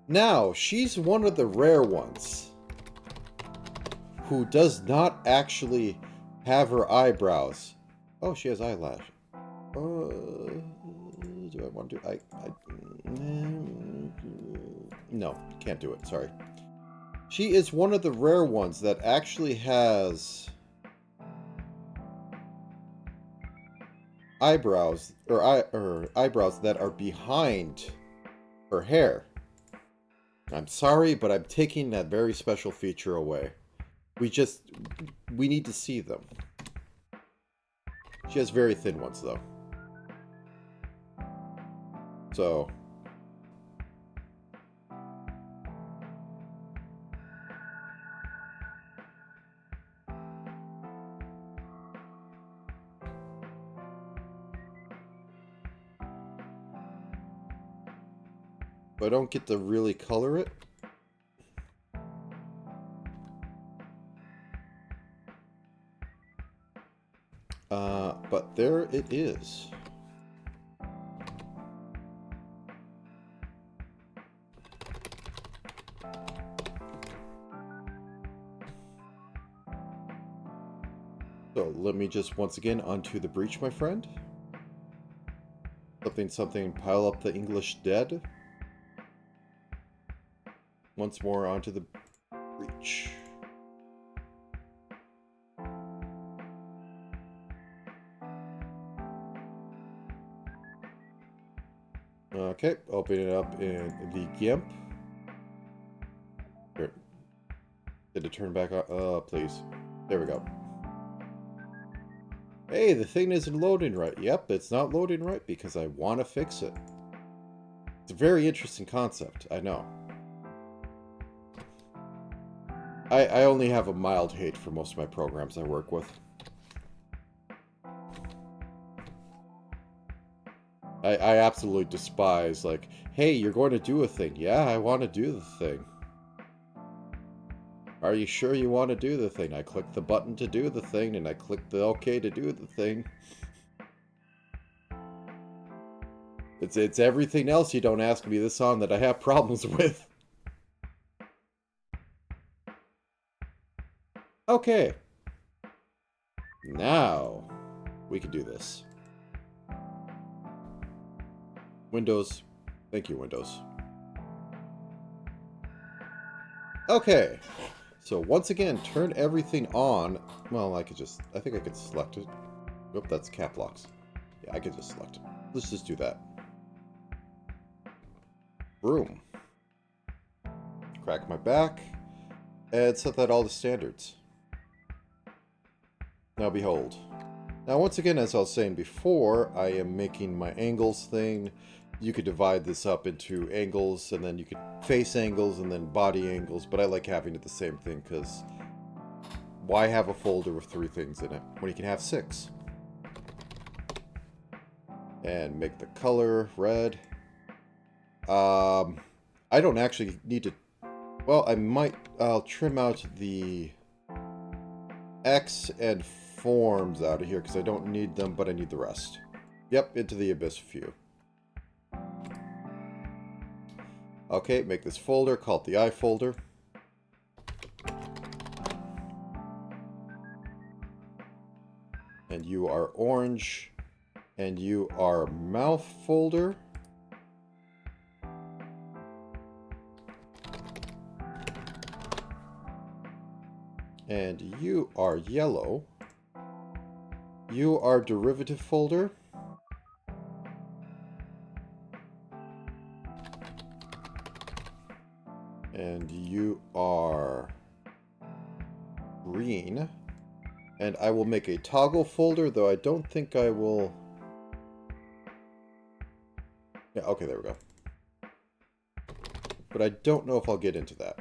Now, she's one of the rare ones who does not actually have her eyebrows. Oh, she has eyelash. Do I want to do... No, can't do it. Sorry. She is one of the rare ones that actually has eyebrows or eyebrows that are behind her hair. I'm sorry, but I'm taking that very special feature away. We need to see them. She has very thin ones, though. So... I don't get to really color it. But there it is. So let me just once again onto the breach, my friend. Something, something, pile up the English dead. Once more onto the breach. Okay, open it up in the GIMP. Here. Did it turn back on? Please. There we go. Hey, the thing isn't loading right. Yep, it's not loading right because I want to fix it. It's a very interesting concept, I know. I only have a mild hate for most of my programs I work with. I absolutely despise, like, hey, you're going to do a thing. Yeah, I want to do the thing. Are you sure you want to do the thing? I click the button to do the thing, and I click the OK to do the thing. It's everything else you don't ask me this on that I have problems with. Okay. Now, we can do this. Windows. Thank you, Windows. Okay. So once again, turn everything on. Well, I think I could select it. Nope, that's cap locks. Yeah, I could just select it. Let's just do that. Boom. Crack my back. And set that all to standards. Now behold. Now once again, as I was saying before, I am making my angles thing. You could divide this up into angles, and then you could face angles, and then body angles, but I like having it the same thing, because why have a folder with 3 things in it, when you can have 6? And make the color red. I don't actually need to... Well, I'll trim out the X and forms out of here, because I don't need them, but I need the rest. Yep, into the abyss view. Okay, make this folder, call it the eye folder. And you are orange. And you are mouth folder. And you are yellow. You are derivative folder. And you are green. And I will make a toggle folder, though I don't think I will... Yeah, okay, there we go. But I don't know if I'll get into that.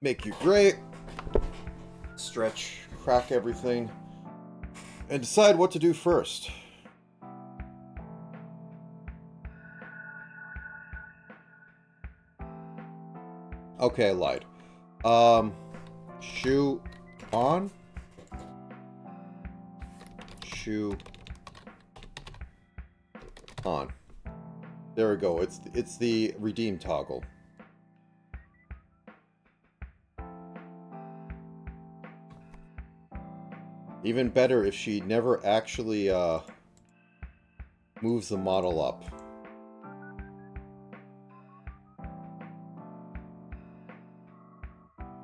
Make you gray. Stretch, crack everything. And decide what to do first. Okay, I lied. Shoe on. Shoe on. There we go. It's the redeem toggle. Even better if she never actually moves the model up.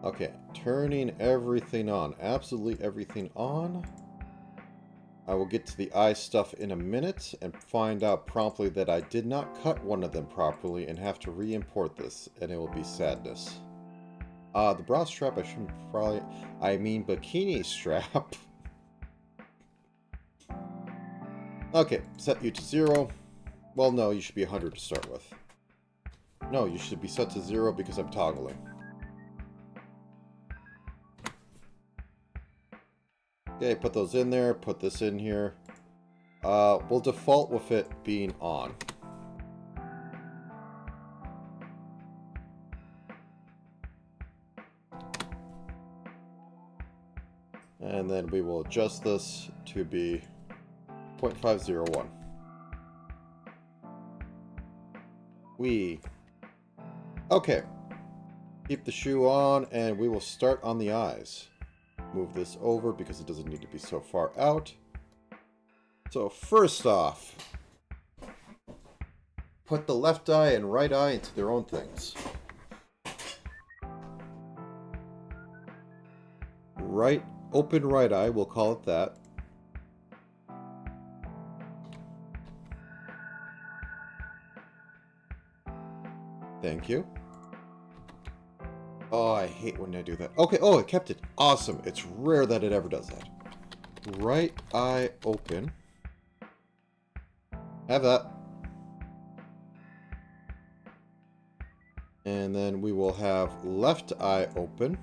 Okay, turning everything on. Absolutely everything on. I will get to the eye stuff in a minute and find out promptly that I did not cut one of them properly and have to re-import this, and it will be sadness. The bra strap, I shouldn't probably... I mean bikini strap. Okay, set you to 0. Well, no, you should be 100 to start with. No, you should be set to 0 because I'm toggling. Okay, put those in there, put this in here. We'll default with it being on. And then we will adjust this to be 0.501. Okay. Keep the shoe on, and we will start on the eyes. Move this over because it doesn't need to be so far out. So first off, put the left eye and right eye into their own things. Open right eye, we'll call it that. Thank you. Oh, I hate when I do that. Okay, oh, it kept it. Awesome. It's rare that it ever does that. Right eye open. Have that. And then we will have left eye open.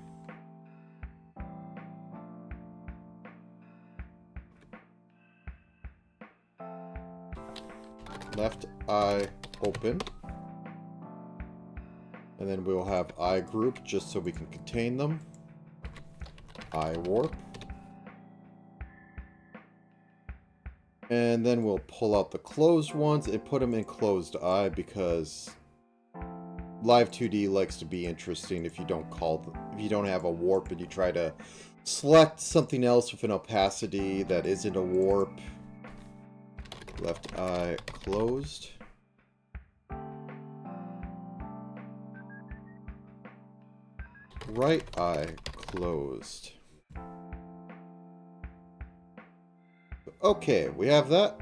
Left eye open. And then we'll have eye group just so we can contain them. Eye warp. And then we'll pull out the closed ones and put them in closed eye because Live 2D likes to be interesting if you don't have a warp and you try to select something else with an opacity that isn't a warp. Left eye closed. Right eye closed. Okay, we have that.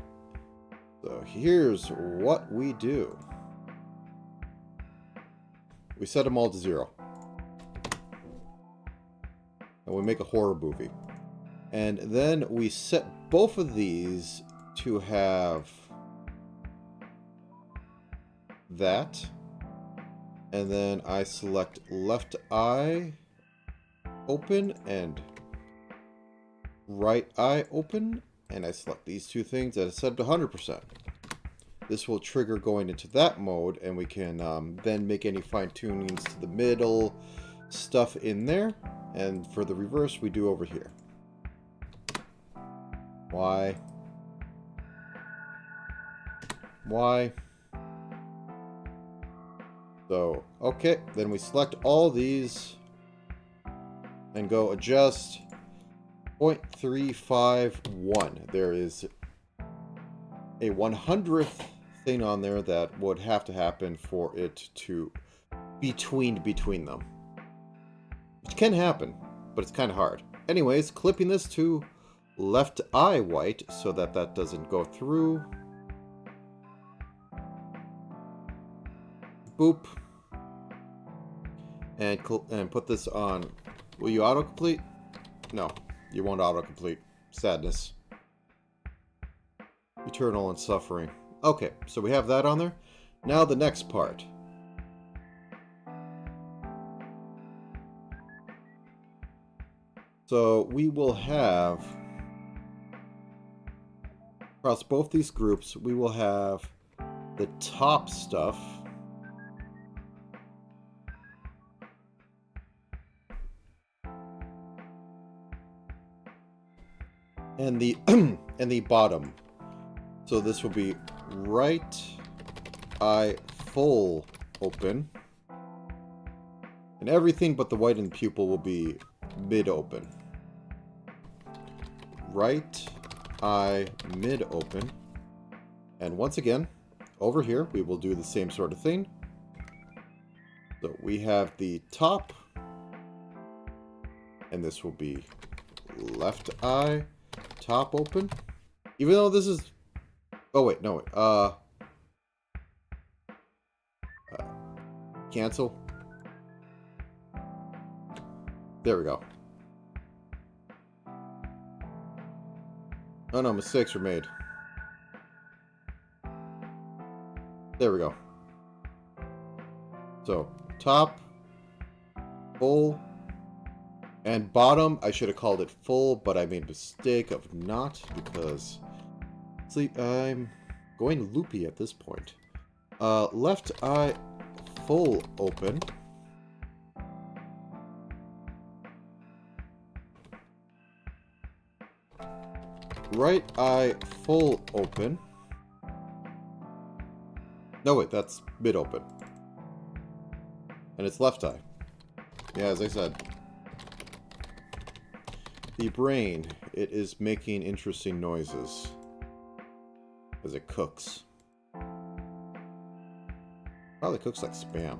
So here's what we do. We set them all to 0. And we make a horror movie. And then we set both of these to have that. And then I select left eye open and right eye open. And I select these two things and I set it to 100%. This will trigger going into that mode, and we can then make any fine-tunings to the middle stuff in there. And for the reverse, we do over here. Why? So, okay, then we select all these and go adjust 0.351. There is a 100th thing on there that would have to happen for it to be tweened between them. Which can happen, but it's kind of hard. Anyways, clipping this to left eye white so that that doesn't go through. Boop. And put this on. Will you autocomplete? No, you won't autocomplete. Sadness. Eternal and suffering. Okay, so we have that on there. Now the next part. So we will have, across both these groups, we will have the top stuff. And the and the bottom. So this will be right eye full open. And everything but the white and pupil will be mid open. Right eye mid open. And once again, over here, we will do the same sort of thing. So we have the top. And this will be left eye top open. Even though this is... Oh, wait, no, wait. Cancel. There we go. Oh no, mistakes were made. There we go. So, top, full, and bottom, I should have called it full, but I made a mistake of not, because, see, I'm going loopy at this point. Left eye full open. Right eye full open. No, wait, that's mid open. And it's left eye. Yeah, as I said. The brain, it is making interesting noises as it cooks. Probably cooks like spam.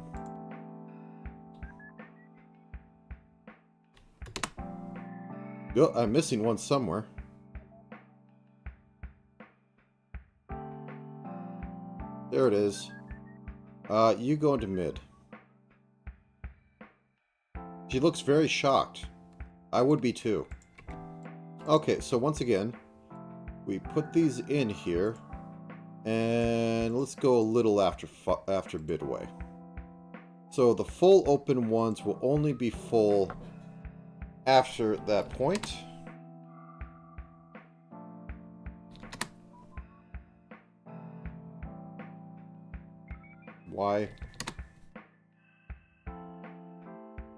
Oh, I'm missing one somewhere. There it is. You go into mid. She looks very shocked. I would be too. Okay, so once again, we put these in here, and let's go a little after midway. So the full open ones will only be full after that point. Y.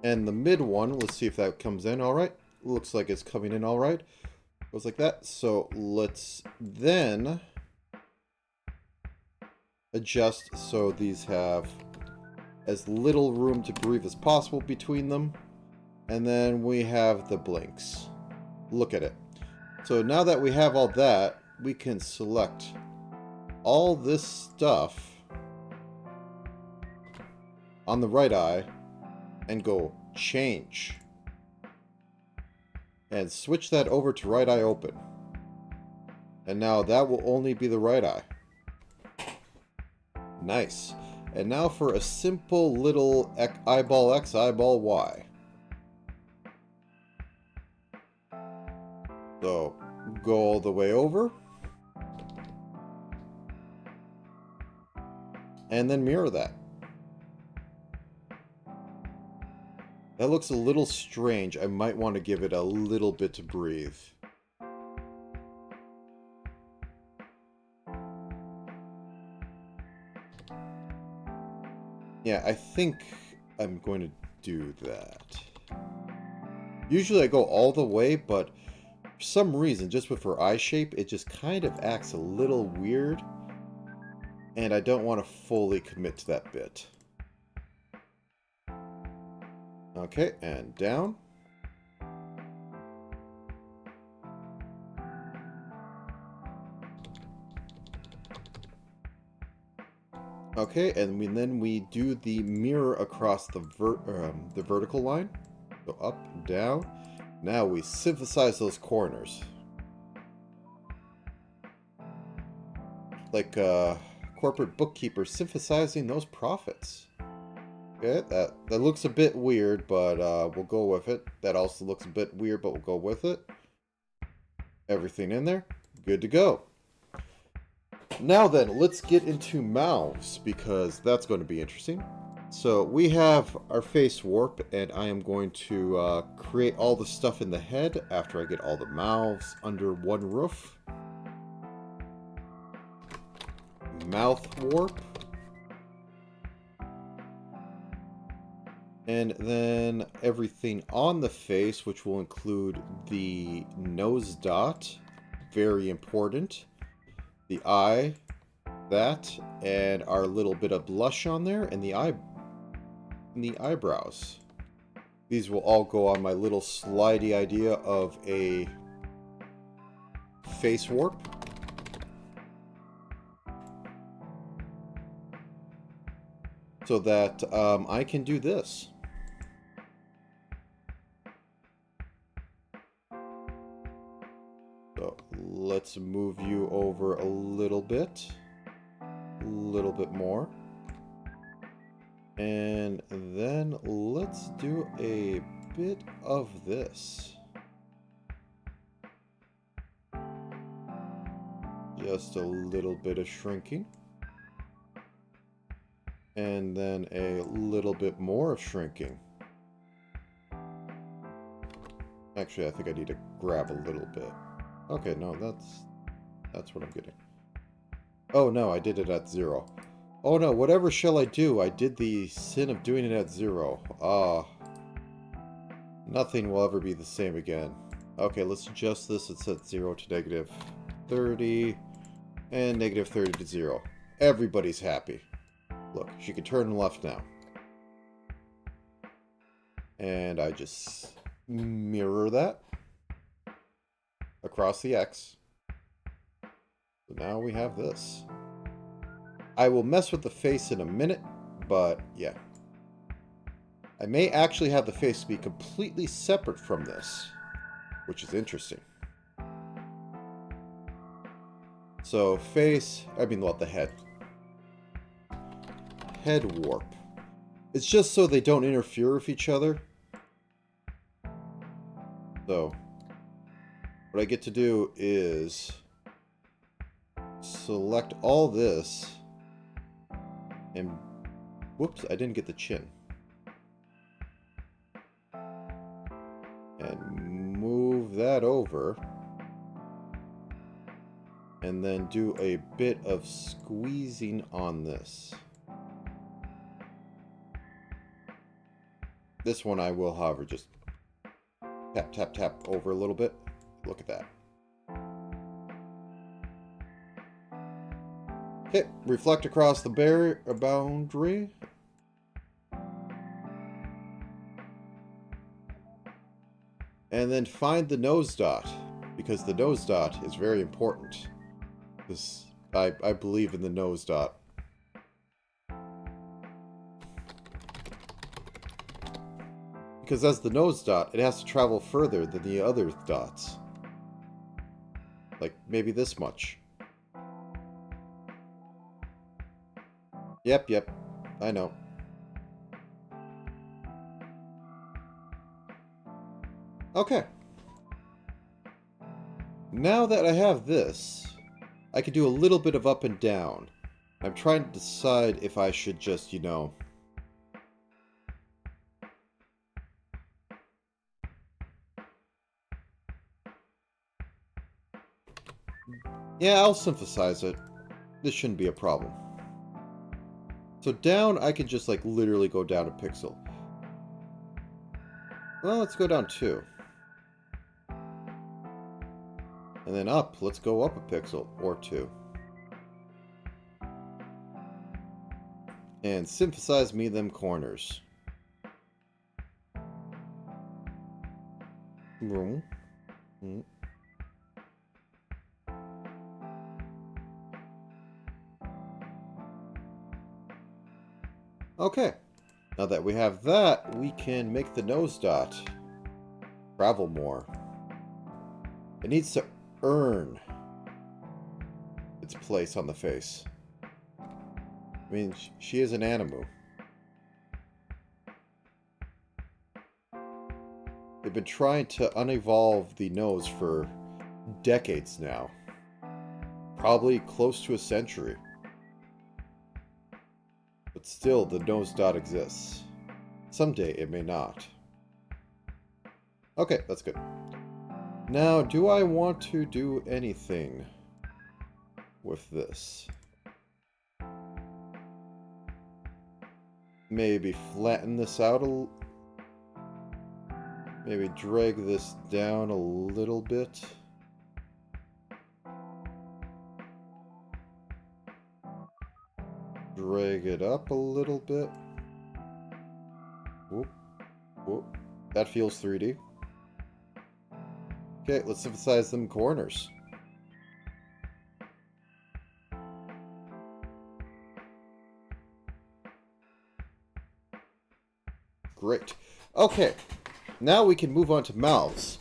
And the mid one, let's see if that comes in all right. Looks like it's coming in all right. Goes like that. So let's then adjust so these have as little room to breathe as possible between them. And then we have the blinks. Look at it. So now that we have all that, we can select all this stuff on the right eye and go change. And switch that over to right eye open. And now that will only be the right eye. Nice. And now for a simple little eyeball X, eyeball Y. So, go all the way over. And then mirror that. That looks a little strange. I might want to give it a little bit to breathe. Yeah, I think I'm going to do that. Usually I go all the way, but for some reason, just with her eye shape, it just kind of acts a little weird. And I don't want to fully commit to that bit. Okay, and down. Okay, and then we do the mirror across the vertical line. So up, down. Now we synthesize those corners. Like a corporate bookkeeper synthesizing those profits. Okay, that looks a bit weird, but we'll go with it. That also looks a bit weird, but we'll go with it. Everything in there. Good to go. Now then, let's get into mouths, because that's going to be interesting. So we have our face warp, and I am going to create all the stuff in the head after I get all the mouths under one roof. Mouth warp. And then everything on the face, which will include the nose dot, very important. The eye, that, and our little bit of blush on there, and the eyebrows. These will all go on my little slidey idea of a face warp. So that I can do this. So let's move you over a little bit more. And then let's do a bit of this. Just a little bit of shrinking. And then a little bit more of shrinking. Actually, I think I need to grab a little bit. Okay, no, that's what I'm getting. Oh no, I did it at 0. Oh no, whatever shall I do? I did the sin of doing it at 0. Nothing will ever be the same again. Okay, let's adjust this. It's at 0 to negative 30. And negative 30 to 0. Everybody's happy. Look, she can turn left now. And I just mirror that across the X. So now we have this. I will mess with the face in a minute, but yeah. I may actually have the face be completely separate from this, which is interesting. So face, well, the head. Head warp. It's just so they don't interfere with each other. So, what I get to do is select all this and, whoops, I didn't get the chin. And move that over. And then do a bit of squeezing on this. This one I will, however, just tap, tap, tap over a little bit. Look at that. Okay, reflect across the boundary. And then find the nose dot, because the nose dot is very important. I believe in the nose dot. Because as the nose dot, it has to travel further than the other dots. Like, maybe this much. Yep, I know. Okay. Now that I have this, I can do a little bit of up and down. I'm trying to decide if I should just, Yeah, I'll synthesize it. This shouldn't be a problem. So down, I can just, literally go down a pixel. Well, let's go down 2. And then up, let's go up a pixel, or 2. And synthesize me them corners. Boom. Okay. Now that we have that, we can make the nose dot travel more. It needs to earn its place on the face. I mean, she is an animu. They've been trying to unevolve the nose for decades now. Probably close to a century. But still, the nose dot exists. Someday it may not. Okay, that's good. Now, do I want to do anything with this? Maybe flatten this out maybe drag this down a little bit. Drag it up a little bit. Whoop, whoop. That feels 3D. Okay, let's emphasize them corners. Great. Okay, now we can move on to mouths,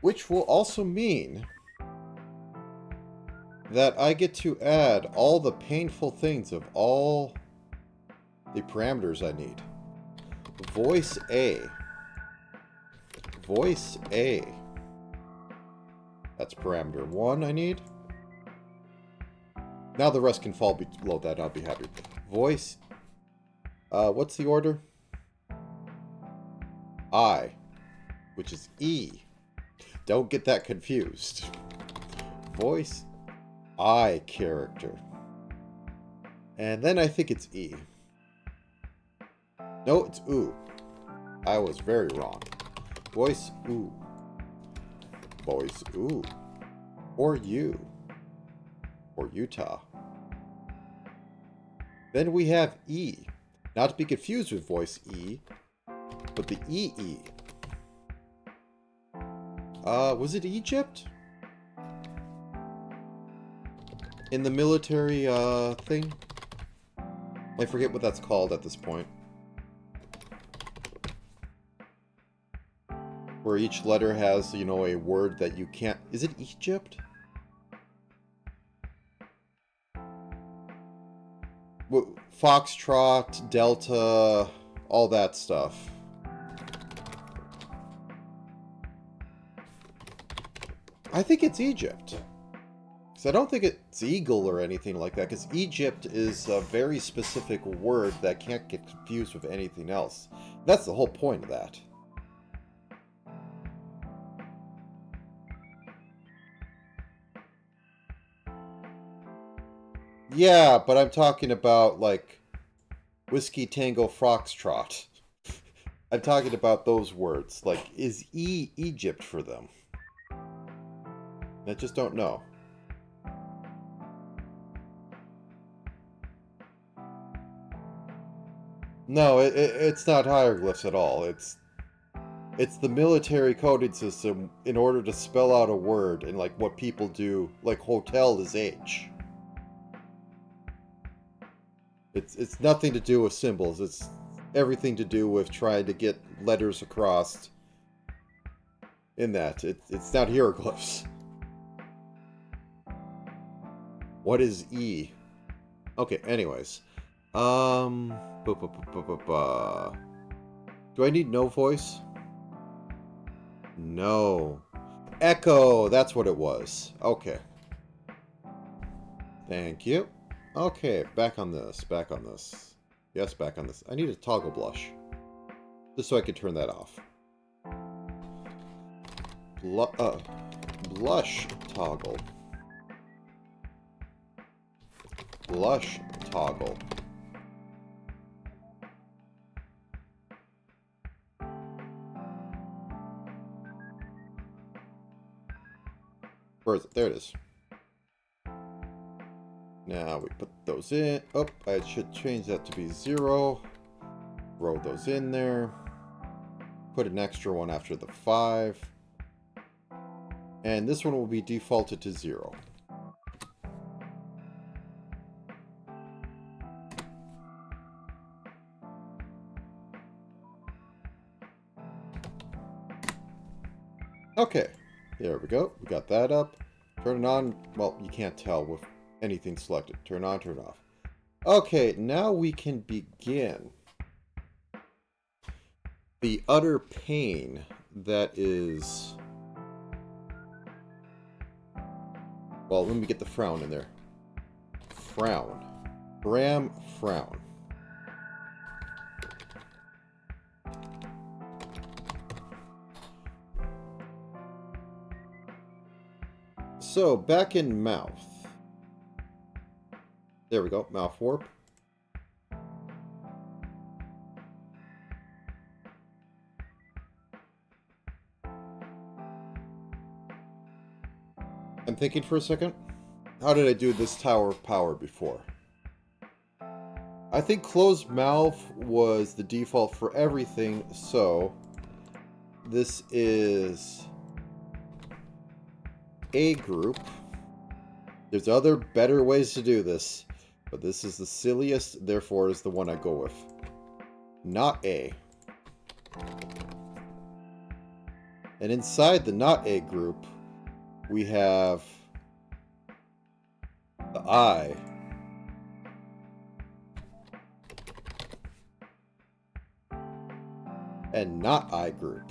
which will also mean that I get to add all the painful things of all the parameters I need. Voice A. voice A. That's parameter 1 I need. Now the rest can fall below that, I'll be happy. Voice, what's the order? I, which is E. Don't get that confused. Voice, I character. And then I think it's E. No, it's oo. I was very wrong. Voice oo. Voice oo. Or you. Or Utah. Then we have E. Not to be confused with voice E, but the EE. Was it Egypt? In the military, thing? I forget what that's called at this point. Where each letter has, you know, a word that you can't... Is it Egypt? Foxtrot, Delta, all that stuff. I think it's Egypt. Because I don't think it's eagle or anything like that, because Egypt is a very specific word that can't get confused with anything else. That's the whole point of that. Yeah, but I'm talking about, like, Whiskey Tango Foxtrot. I'm talking about those words. Like, is Egypt for them? I just don't know. No, it's not hieroglyphs at all. It's the military coding system in order to spell out a word, and like what people do, like hotel is H. It's nothing to do with symbols. It's everything to do with trying to get letters across. In that, it's not hieroglyphs. What is E? Okay, anyways. Do I need no voice? No. Echo! That's what it was. Okay. Thank you. Okay, back on this. Back on this. Yes, back on this. I need a toggle blush. Just so I can turn that off. Blush toggle. Blush toggle. Where is it? There it is. Now we put those in. Oh, I should change that to be 0. Throw those in there. Put an extra one after the 5. And this one will be defaulted to 0. Okay, there we go. We got that up. Turn it on. Well, you can't tell with anything selected. Turn on, turn off. Okay, now we can begin the utter pain that is... Well, let me get the frown in there. Frown. Bram frown. So, back in mouth. There we go, mouth warp. I'm thinking for a second. How did I do this Tower of Power before? I think closed mouth was the default for everything, so this is A group. There's other better ways to do this, but this is the silliest, therefore is the one I go with. Not A. And inside the not A group, we have the I. And not I group.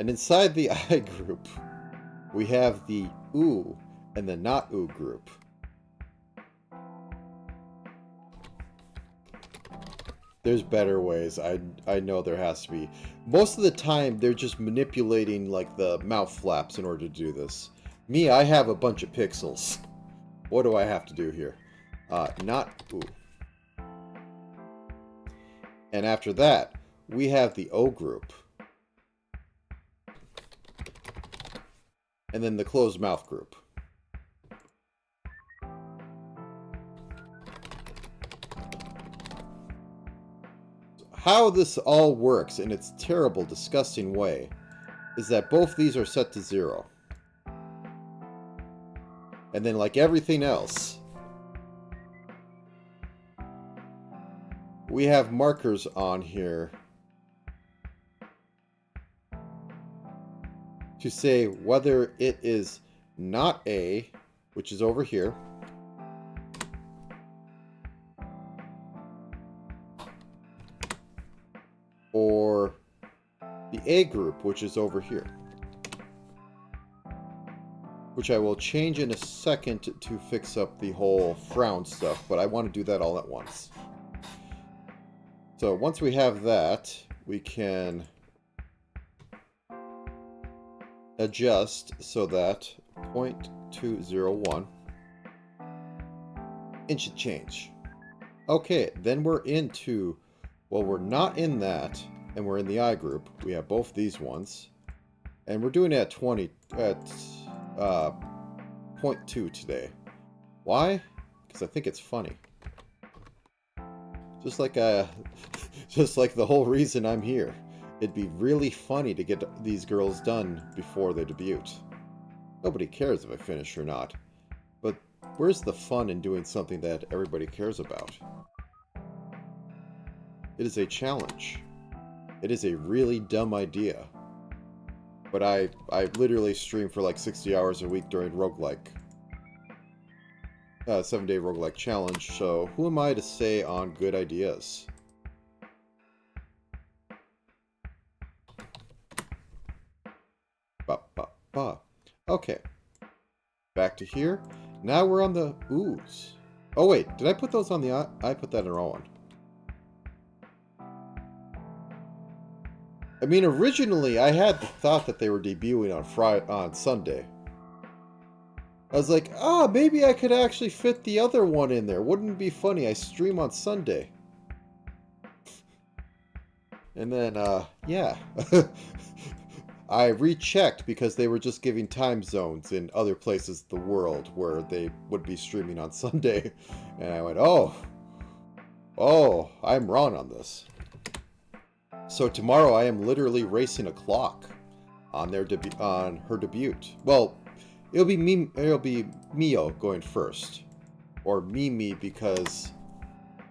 And inside the I group, we have the OO and the not OO group. There's better ways. I know there has to be. Most of the time, they're just manipulating like the mouth flaps in order to do this. Me, I have a bunch of pixels. What do I have to do here? Not OO. And after that, we have the O group. And then the closed mouth group. How this all works in its terrible, disgusting way is that both these are set to 0. And then, like everything else, we have markers on here to say whether it is not A, which is over here, or the A group, which is over here. Which I will change in a second to fix up the whole frown stuff, but I want to do that all at once. So once we have that, we can adjust so that 0.201 inch should change. Okay, then we're into, well, we're not in that, and we're in the I group. We have both these ones, and we're doing it at 0.2 today. Why? Because I think it's funny. Just like the whole reason I'm here. It'd be really funny to get these girls done before they debut. Nobody cares if I finish or not. But where's the fun in doing something that everybody cares about? It is a challenge. It is a really dumb idea. But I literally stream for like 60 hours a week during roguelike. 7-day roguelike challenge, so who am I to say on good ideas? Okay. Back to here. Now we're on the oohs. Oh wait, did I put those on the I put that in the wrong one. I mean, originally I had the thought that they were debuting on Sunday. I was like, maybe I could actually fit the other one in there. Wouldn't it be funny? I stream on Sunday. And then, yeah. I rechecked because they were just giving time zones in other places of the world where they would be streaming on Sunday. And I went, oh, I'm wrong on this. So tomorrow I am literally racing a clock on her debut. Well, it'll be Mio going first, or Mimi, because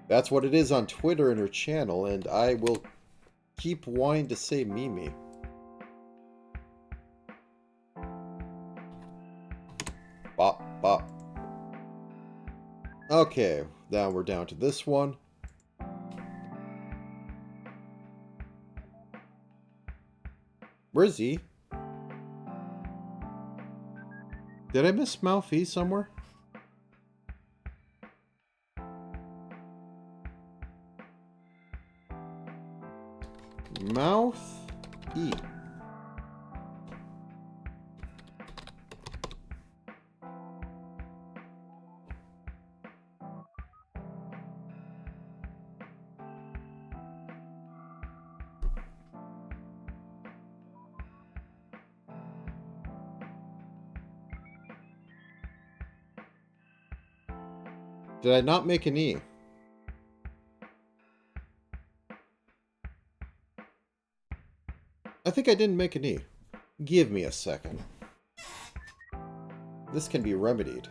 that's what it is on Twitter in her channel, and I will keep wanting to say Mimi. Bop, bop. Okay, now we're down to this one. Where's he? Did I miss Mouth E somewhere? Mouth E. Did I not make an E? I think I didn't make an E. Give me a second. This can be remedied.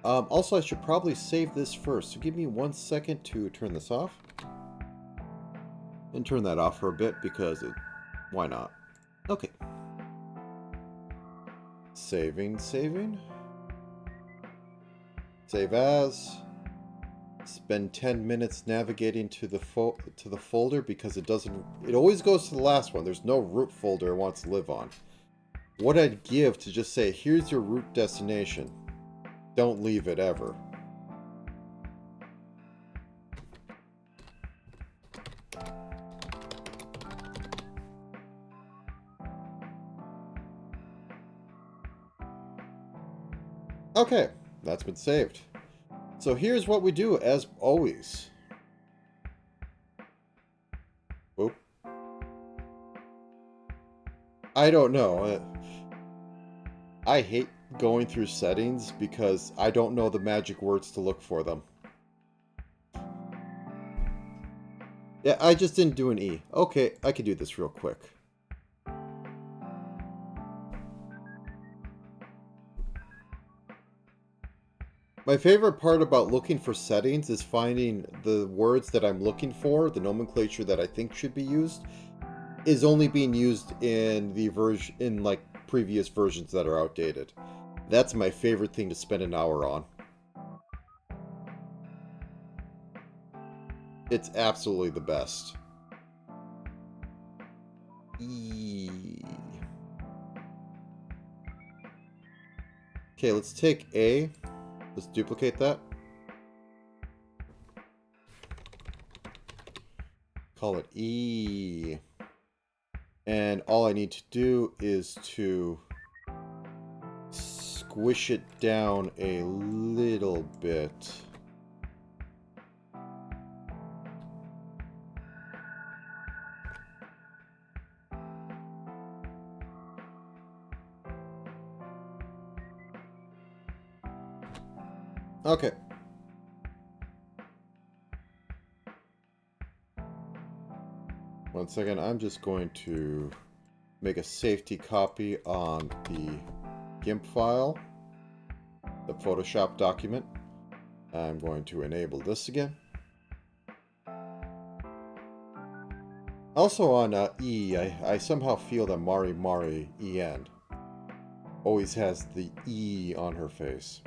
Also, I should probably save this first. So give me 1 second to turn this off. And turn that off for a bit because why not? Okay. Saving. Save as. spend 10 minutes navigating to the folder because it doesn't. It always goes to the last one. There's no root folder it wants to live on. What I'd give to just say, here's your root destination. Don't leave it ever. Okay, that's been saved. So here's what we do as always. Oop. I don't know. I hate going through settings because I don't know the magic words to look for them. Yeah, I just didn't do an E. Okay, I can do this real quick. My favorite part about looking for settings is finding the words that I'm looking for, the nomenclature that I think should be used, is only being used in the version in like previous versions that are outdated. That's my favorite thing to spend an hour on. It's absolutely the best. Okay, let's take A. Let's duplicate that. Call it E. And all I need to do is to squish it down a little bit. Okay. One second, I'm just going to make a safety copy on the GIMP file, the Photoshop document. I'm going to enable this again. Also on E, I somehow feel that Mari EN always has the E on her face.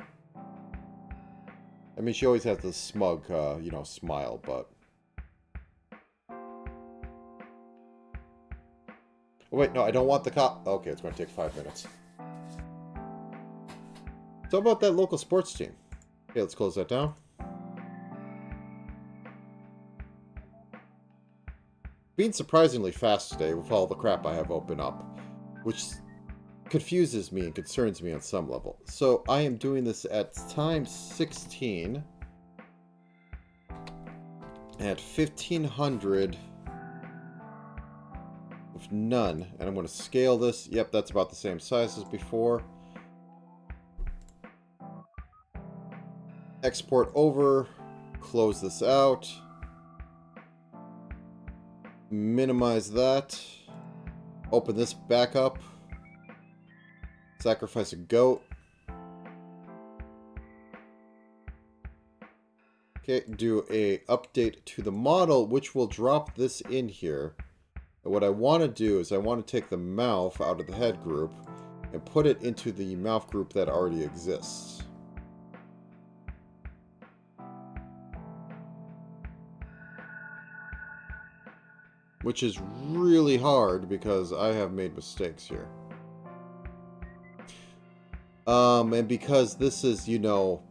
I mean, she always has the smug, you know, smile, but... Oh, wait, no, I don't want the cop. Okay, it's going to take 5 minutes. So how about that local sports team? Okay, let's close that down. Being surprisingly fast today with all the crap I have open up, which confuses me and concerns me on some level. So I am doing this at times 16 at 1500 with none, and I'm going to scale this. Yep, that's about the same size as before. Export over, close this out, minimize that, open this back up, sacrifice a goat. Okay, do a update to the model, which will drop this in here. And what I want to do is I want to take the mouth out of the head group and put it into the mouth group that already exists. Which is really hard because I have made mistakes here. And because this is, you know,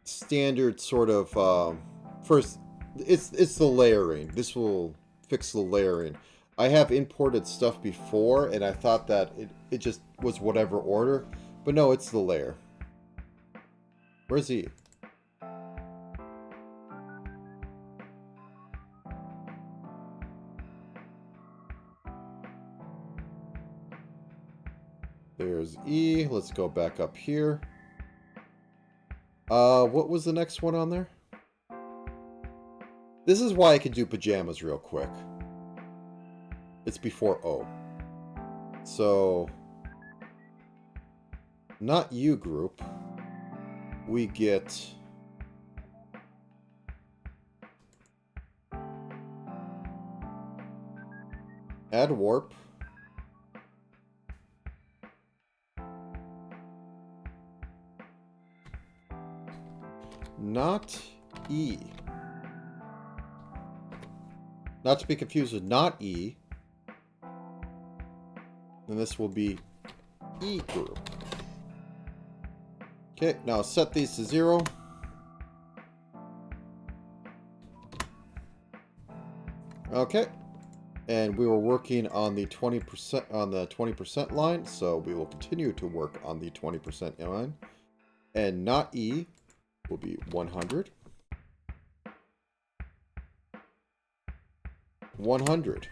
standard sort of, first, it's the layering. This will fix the layering. I have imported stuff before, and I thought that it just was whatever order. But no, it's the layer. Where's he? There's E. Let's go back up here. What was the next one on there? This is why I can do pajamas real quick. It's before O. So, not U group. We get... add warp. not E. Not to be confused with not E. And this will be E group. Okay, now set these to 0. Okay. And we were working on the 20% line, so we will continue to work on the 20% line. And not E will be 100. 100.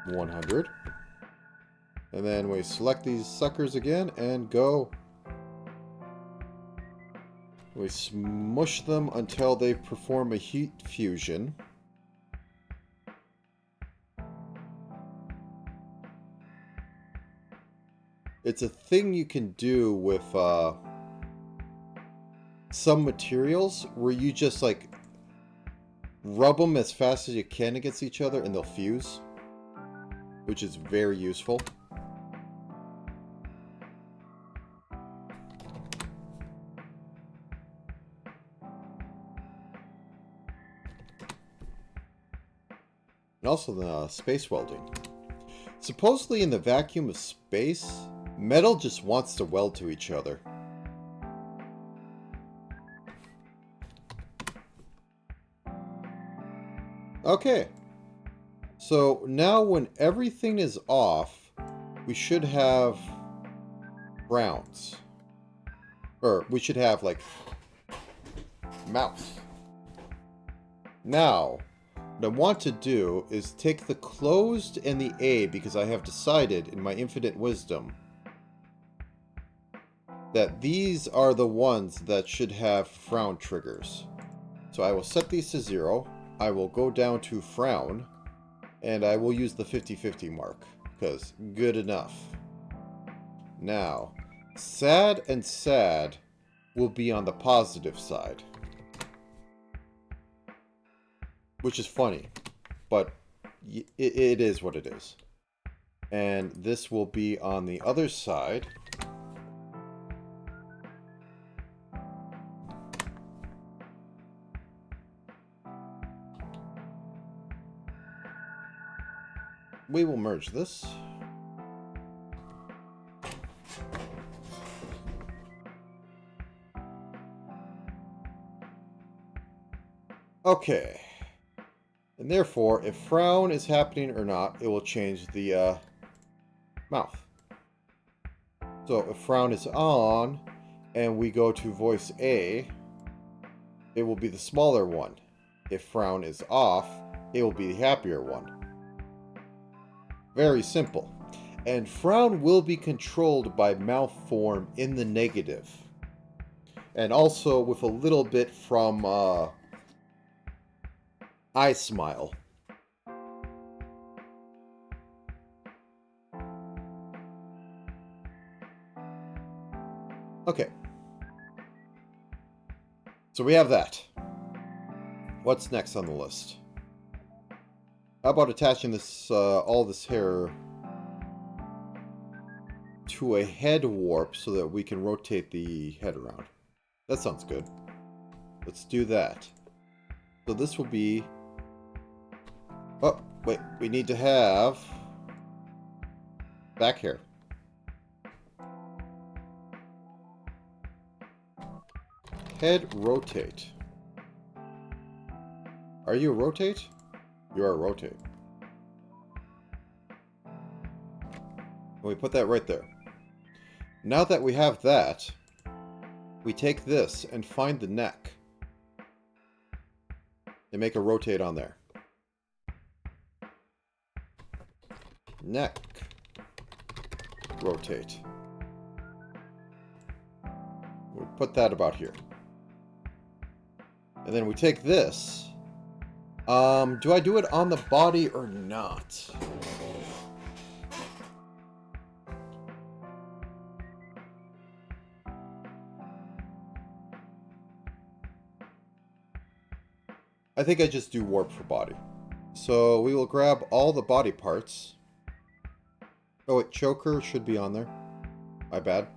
100. And then we select these suckers again and go. We smush them until they perform a heat fusion. It's a thing you can do with some materials where you just like rub them as fast as you can against each other and they'll fuse, which is very useful. And also the space welding. Supposedly in the vacuum of space, metal just wants to weld to each other. Okay. So now when everything is off, we should have rounds. Or we should have like mouth. Now, what I want to do is take the closed and the A, because I have decided in my infinite wisdom that these are the ones that should have frown triggers. So I will set these to 0. I will go down to frown, and I will use the 50-50 mark, because good enough. Now, sad and sad will be on the positive side. Which is funny, but it is what it is. And this will be on the other side. We will merge this. Okay. And therefore, if frown is happening or not, it will change the mouth. So if frown is on, and we go to voice A, it will be the smaller one. If frown is off, it will be the happier one. Very simple. And frown will be controlled by mouth form in the negative. And also with a little bit from I smile. Okay. So we have that. What's next on the list? How about attaching this, all this hair to a head warp so that we can rotate the head around? That sounds good. Let's do that. So this will be... Oh, wait. We need to have back hair. Head rotate. Are you a rotate? You are a rotate. And we put that right there. Now that we have that, we take this and find the neck. And make a rotate on there. Neck. Rotate. We put that about here. And then we take this. Do I do it on the body or not? I think I just do warp for body. So we will grab all the body parts. Oh wait, choker should be on there. My bad.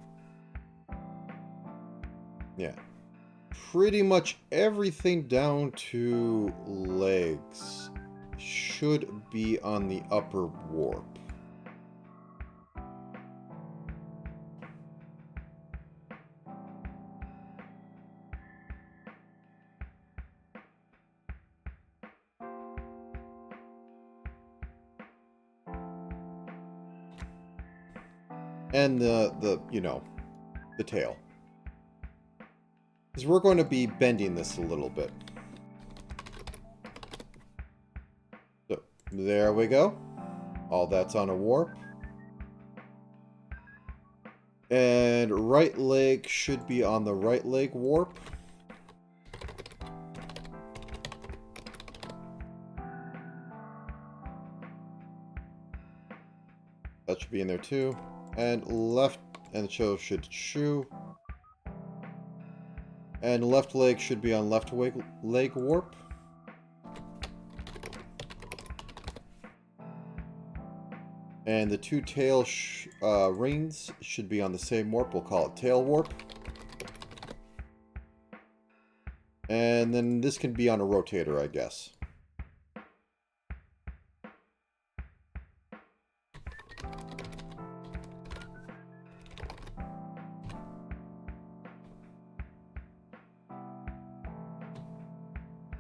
Yeah. Pretty much everything down to legs should be on the upper warp. And the you know, the tail. Because we're going to be bending this a little bit. So, there we go. All that's on a warp. And right leg should be on the right leg warp. That should be in there too. And left, and the show should shoe. And left leg should be on left leg warp. And the two tail rings should be on the same warp. We'll call it tail warp. And then this can be on a rotator, I guess.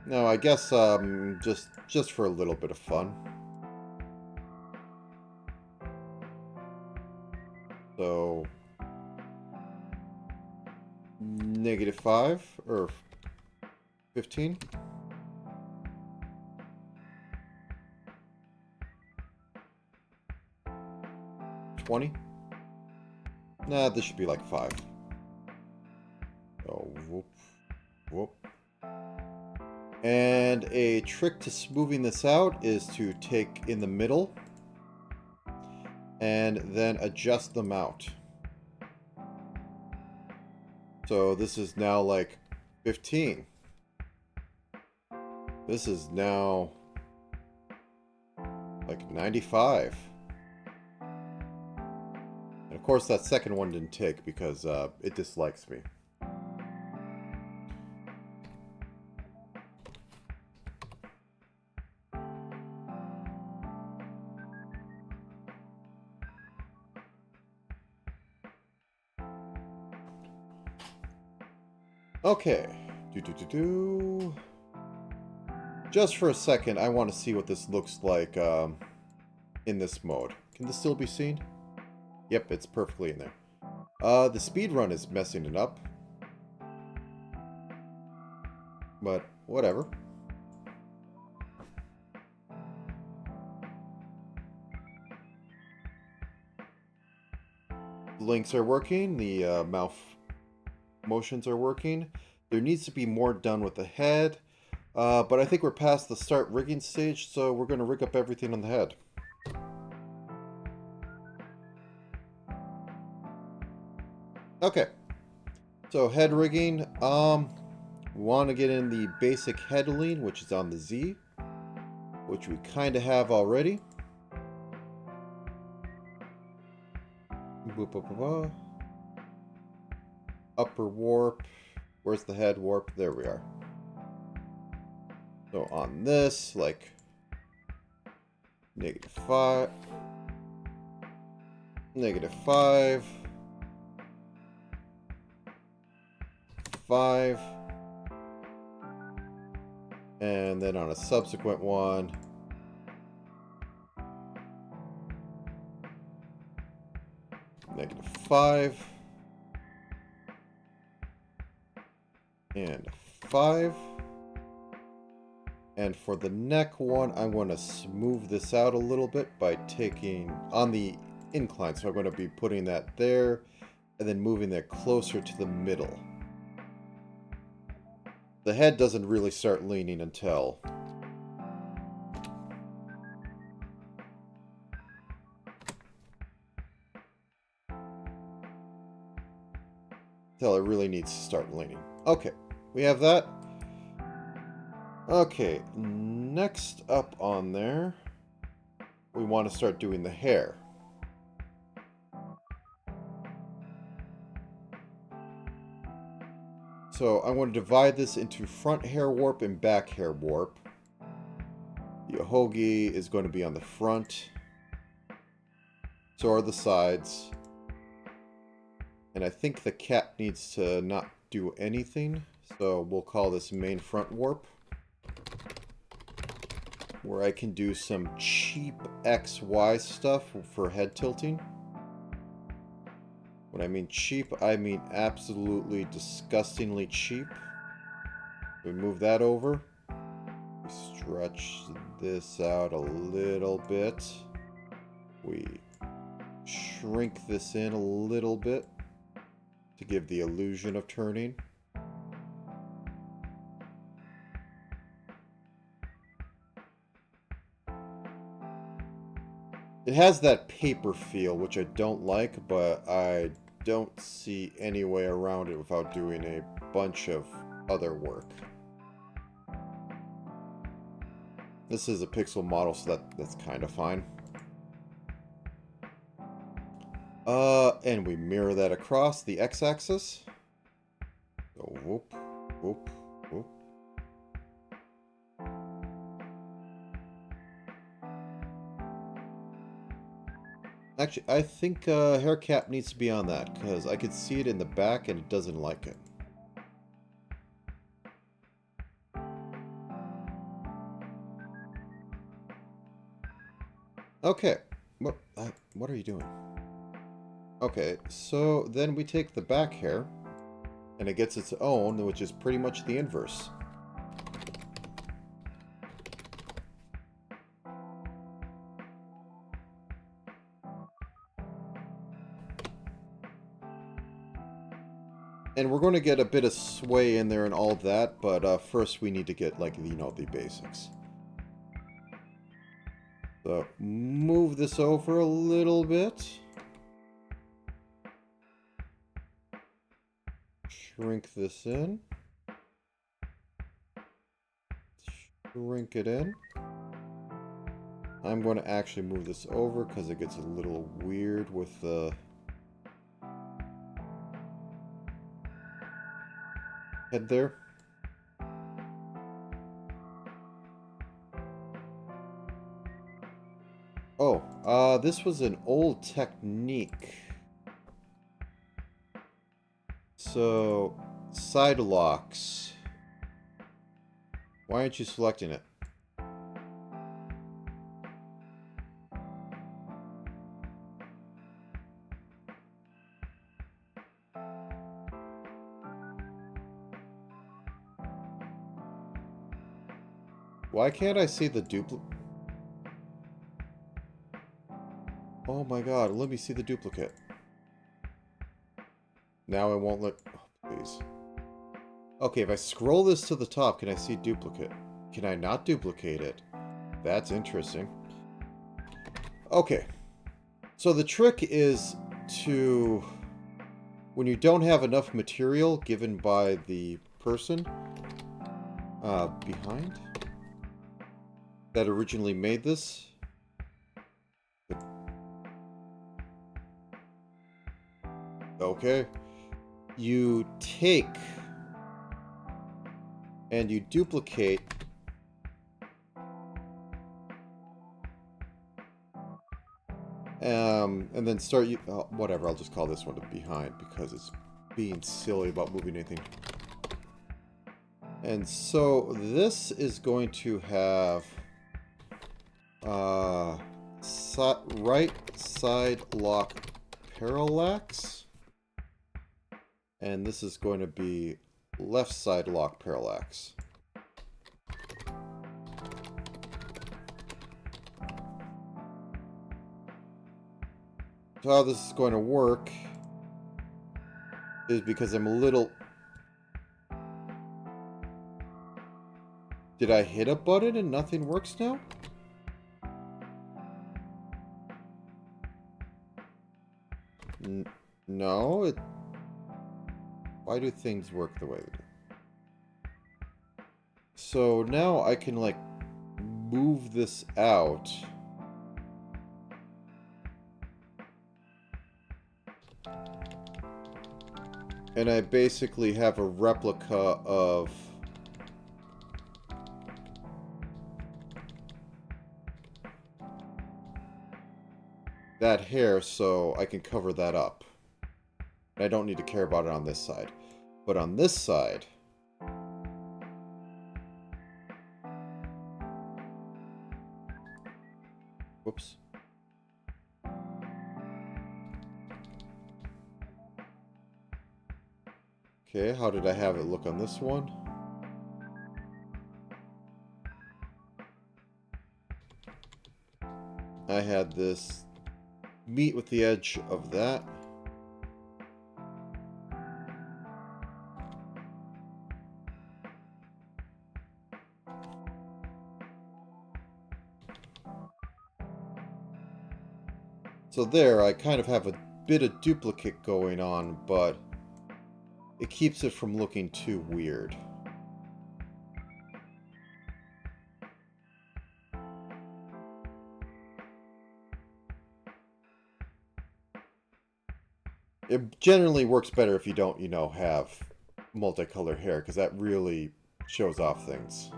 No, I guess just for a little bit of fun. So -5 or 15. $20. Nah, this should be like 5. Oh, whoop, whoop. And a trick to smoothing this out is to take in the middle and then adjust them out. So this is now like 15. This is now like 95. And of course that second one didn't take because it dislikes me. Okay. Just for a second, I want to see what this looks like in this mode. Can this still be seen? Yep, it's perfectly in there. The speed run is messing it up. But, whatever. The links are working, the mouth motions are working. There needs to be more done with the head. But I think we're past the start rigging stage, so we're going to rig up everything on the head. Okay. So head rigging, we want to get in the basic head lean, which is on the Z, which we kind of have already. Boop, boop, boop, boop. Upper warp. Where's the head warp? There we are. So on this, like -5, -5, 5, and then on a subsequent one, -5, and 5. And for the neck one, I'm going to smooth this out a little bit by taking on the incline. So I'm going to be putting that there and then moving that closer to the middle. The head doesn't really start leaning until it really needs to start leaning. Okay, we have that. Okay, next up on there, we want to start doing the hair. So I want to divide this into front hair warp and back hair warp. The Ahogi is going to be on the front. So are the sides. And I think the cat needs to not do anything. So we'll call this main front warp. Where I can do some cheap XY stuff for head tilting. When I mean cheap, I mean absolutely disgustingly cheap. We move that over. We stretch this out a little bit. We shrink this in a little bit to give the illusion of turning. It has that paper feel, which I don't like, but I don't see any way around it without doing a bunch of other work. This is a pixel model, so that's kind of fine. And we mirror that across the x-axis. So whoop, whoop, whoop. Actually, I think hair cap needs to be on that, because I could see it in the back and it doesn't like it. Okay, what are you doing? Okay, so then we take the back hair, and it gets its own, which is pretty much the inverse. And we're going to get a bit of sway in there and all that, but first we need to get, like, you know, the basics. So, move this over a little bit. Shrink this in. Shrink it in. I'm going to actually move this over because it gets a little weird with the head there. Oh, this was an old technique. So, side locks. Why aren't you selecting it? Why can't I see the duplicate? Oh my god, let me see the duplicate. Now it won't let... Oh, please. Okay, if I scroll this to the top, can I see duplicate? Can I not duplicate it? That's interesting. Okay. So the trick is to... When you don't have enough material given by the person behind that originally made this... Okay. You take and you duplicate and then start you whatever, I'll just call this one the behind because it's being silly about moving anything. And so this is going to have right side lock parallax. And this is going to be left side lock parallax. So how this is going to work is because I'm a little... Did I hit a button and nothing works now? No, it... Why do things work the way they do? So now I can, like, move this out, and I basically have a replica of that hair, so I can cover that up. I don't need to care about it on this side. But on this side, whoops. Okay, how did I have it look on this one? I had this meet with the edge of that. So there, I kind of have a bit of duplicate going on, but it keeps it from looking too weird. It generally works better if you don't, you know, have multicolored hair, because that really shows off things.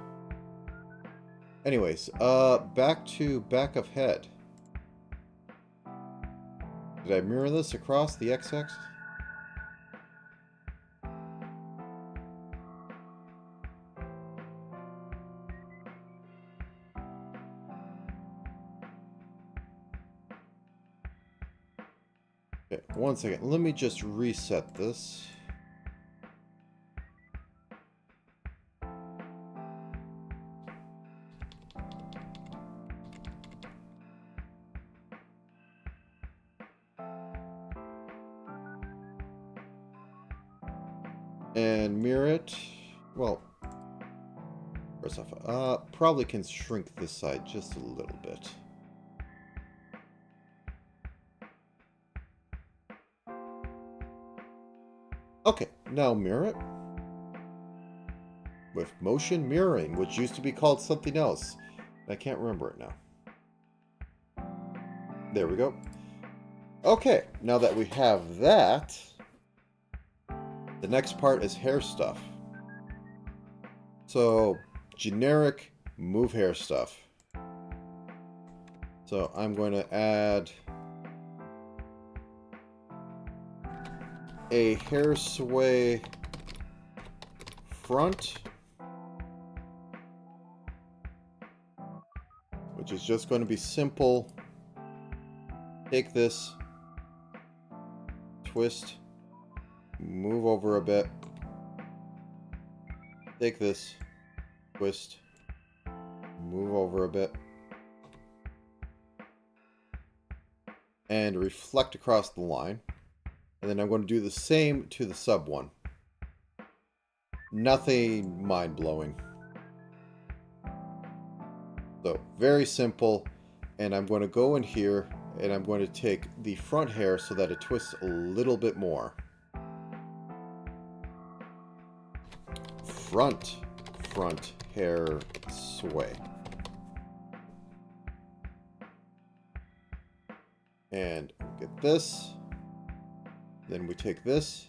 Anyways, back to back of head. Did I mirror this across the x-axis? Okay, one second. Let me just reset this. And mirror it. Well, first off, probably can shrink this side just a little bit. Okay, now mirror it. With motion mirroring, which used to be called something else. I can't remember it now. There we go. Okay, now that we have that, the next part is hair stuff. So, generic move hair stuff. So, I'm going to add a hair sway front, which is just going to be simple. Take this, twist, move over a bit, take this, twist, move over a bit, and reflect across the line. And then I'm going to do the same to the sub one. Nothing mind-blowing. So, very simple. And I'm going to go in here and I'm going to take the front hair so that it twists a little bit more. Front hair sway. And get this. Then we take this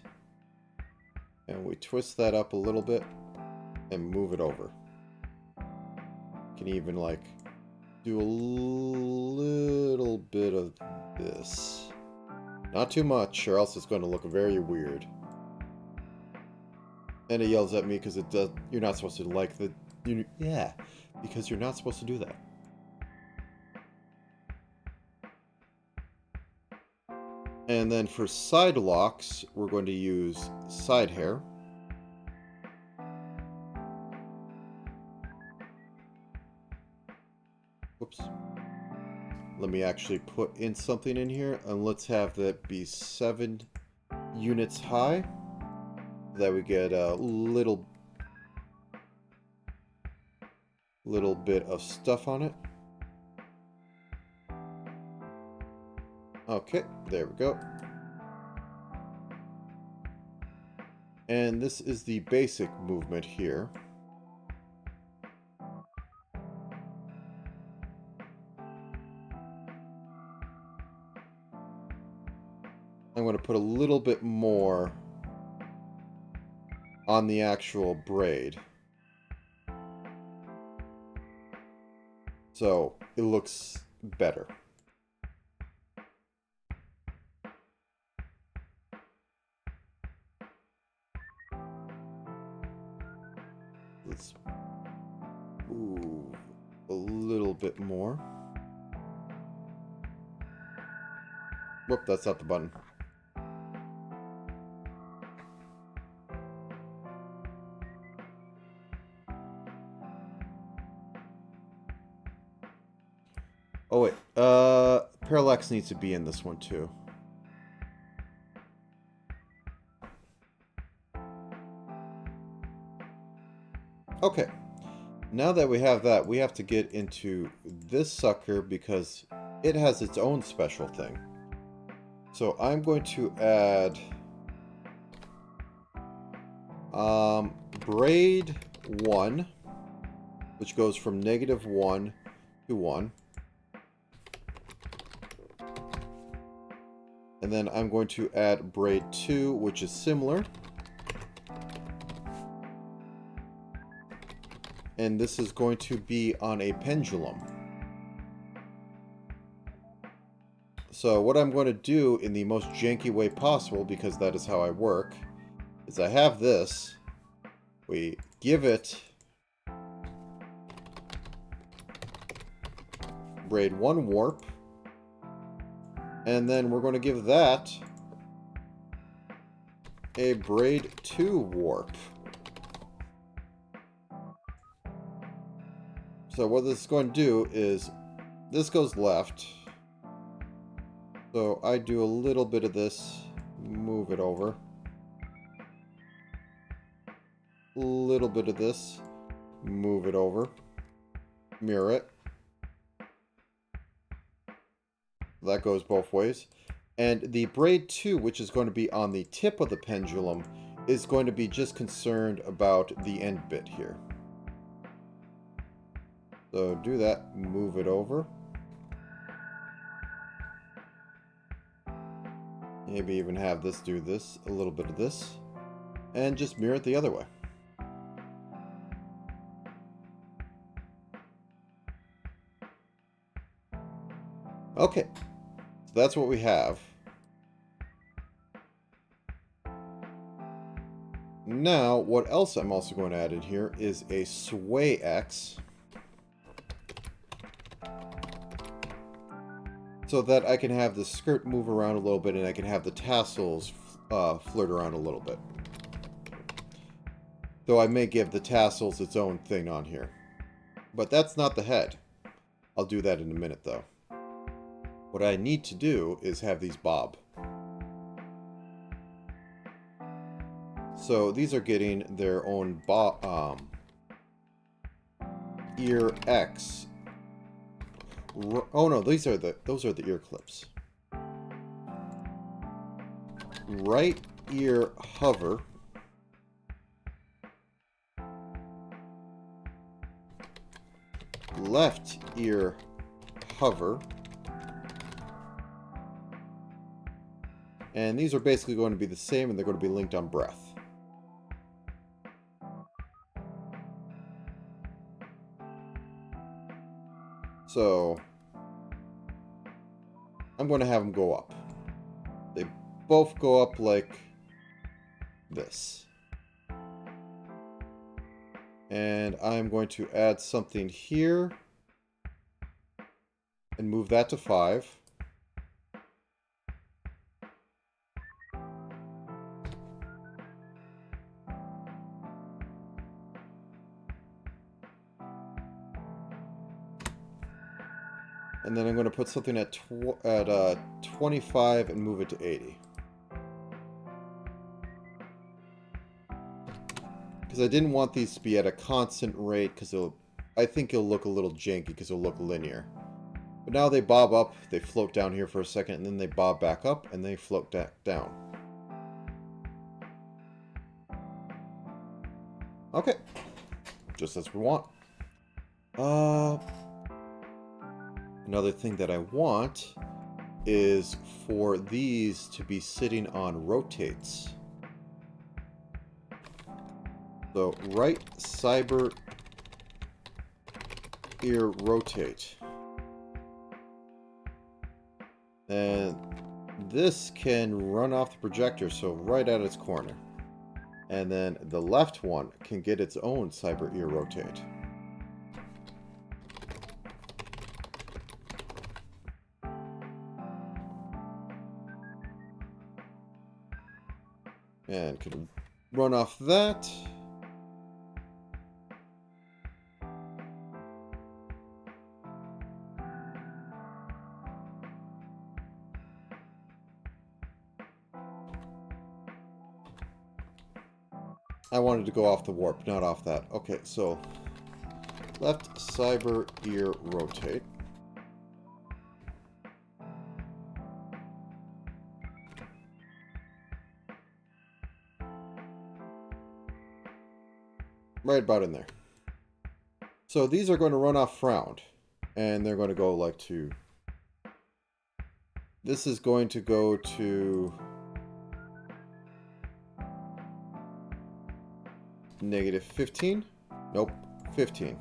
and we twist that up a little bit and move it over. Can even like do a little bit of this. Not too much, or else it's going to look very weird. And it yells at me because it does. You're not supposed to like the. Yeah, because you're not supposed to do that. And then for side locks, we're going to use side hair. Whoops. Let me actually put in something in here, and let's have that be 7 units high. That we get a little bit of stuff on it. Okay, there we go. And this is the basic movement here. I'm going to put a little bit more on the actual braid. So it looks better. Let's move a little bit more. Whoop, that's not the button. Oh wait, parallax needs to be in this one too. Okay, now that we have that, we have to get into this sucker because it has its own special thing. So I'm going to add braid 1, which goes from -1 to 1. And then I'm going to add braid 2, which is similar. And this is going to be on a pendulum. So what I'm going to do in the most janky way possible, because that is how I work, is I have this. We give it braid 1 warp. And then we're going to give that a braid 2 warp. So what this is going to do is, this goes left. So I do a little bit of this, move it over. A little bit of this, move it over. Mirror it. That goes both ways. And the braid 2, which is going to be on the tip of the pendulum, is going to be just concerned about the end bit here. So do that, move it over. Maybe even have this do this, a little bit of this, and just mirror it the other way. Okay, so that's what we have. Now, what else I'm also going to add in here is a sway X, so that I can have the skirt move around a little bit and I can have the tassels flirt around a little bit. Though I may give the tassels its own thing on here. But that's not the head. I'll do that in a minute though. What I need to do is have these bob. So these are getting their own ear X. Oh no, those are the ear clips. Right ear hover. Left ear hover. And these are basically going to be the same, and they're going to be linked on breath. So I'm going to have them go up. They both go up like this. And I'm going to add something here and move that to 5. And then I'm going to put something at 25 and move it to 80. Because I didn't want these to be at a constant rate, because I think it'll look a little janky because it'll look linear. But now they bob up, they float down here for a second, and then they bob back up, and they float back down. Okay. Just as we want. Another thing that I want is for these to be sitting on rotates. So right cyber ear rotate. And this can run off the projector, so right at its corner. And then the left one can get its own cyber ear rotate. And can run off that. I wanted to go off the warp, not off that. Okay, so left cyber ear rotate. Right about in there. So these are going to run off frowned. And they're going to go like to... This is going to go to... -15? Nope, 15.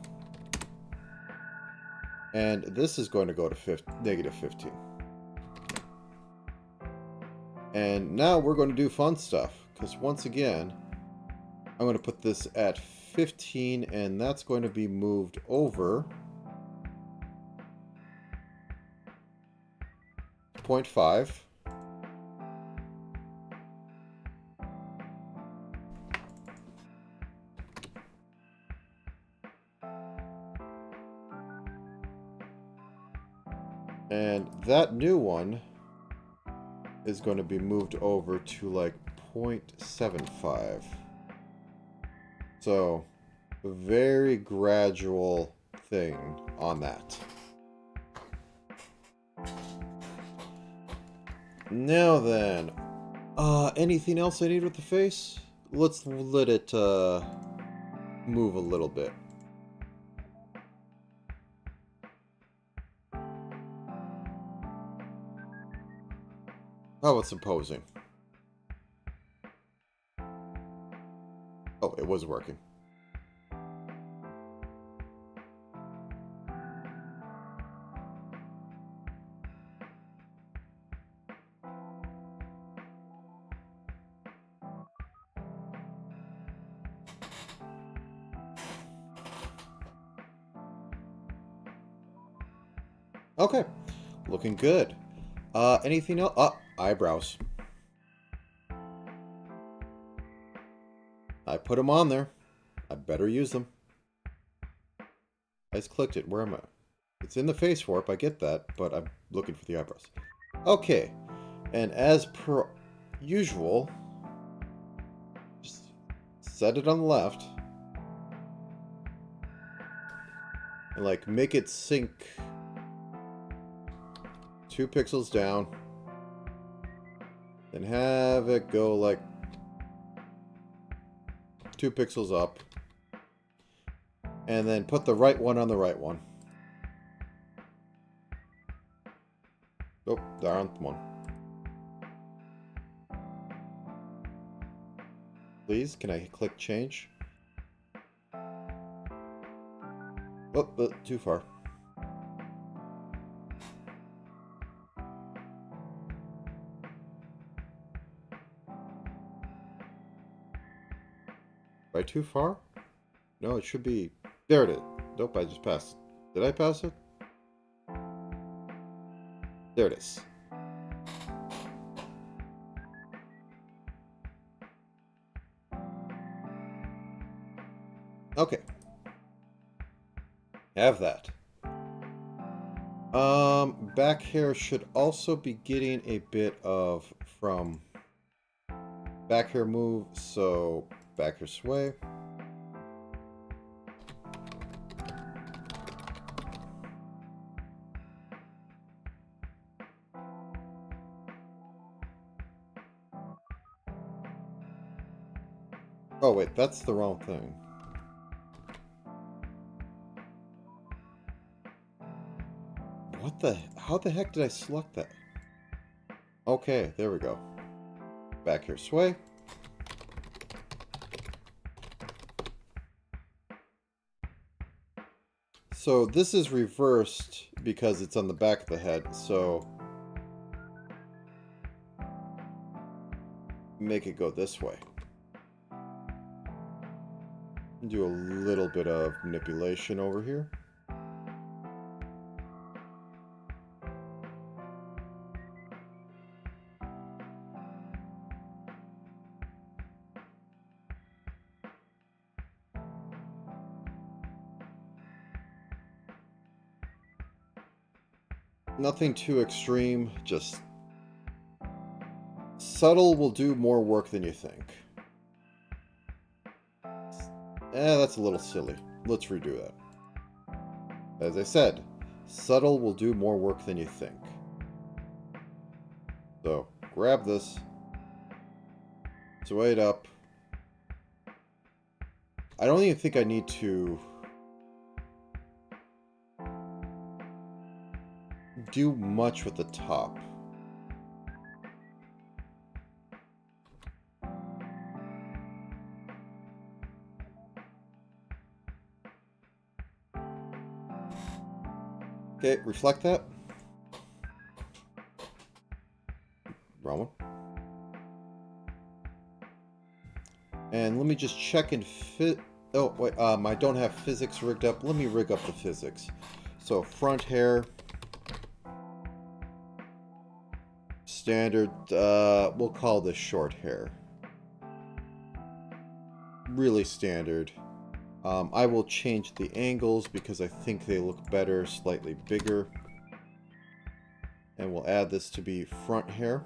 And this is going to go to -15. And now we're going to do fun stuff. Because once again, I'm going to put this at 15, and that's going to be moved over 0.5. And that new one is going to be moved over to like 0.75. So, a very gradual thing on that. Now then, anything else I need with the face? Let's let it move a little bit. How about some posing? Oh, it was working. Okay, looking good. Anything else? Eyebrows. I put them on there. I better use them. I just clicked it. Where am I? It's in the face warp, I get that, but I'm looking for the eyebrows. Okay, and as per usual, just set it on the left. And like make it sink 2 pixels down. Then have it go like 2 pixels up. And then put the right one on the right one. Oh, there aren't one. Please, can I click change? Oh, too far. Am I too far? No, it should be... There it is. Nope, I just passed. Did I pass it? There it is. Okay. Have that. Back hair should also be getting a bit of from back hair move, so back hair sway. Oh wait, that's the wrong thing. What the... How the heck did I select that? Okay, there we go. Back here, sway. So this is reversed because it's on the back of the head, so make it go this way. Do a little bit of manipulation over here. Nothing too extreme, just subtle will do more work than you think. That's a little silly. Let's redo that. As I said, subtle will do more work than you think. So, grab this, sway it up. I don't even think I need to do much with the top. Okay, reflect that. Wrong one. And let me just check and fit. Oh, wait, I don't have physics rigged up. Let me rig up the physics. So, front hair. Standard, we'll call this short hair. Really standard. I will change the angles because I think they look better, slightly bigger. And we'll add this to be front hair.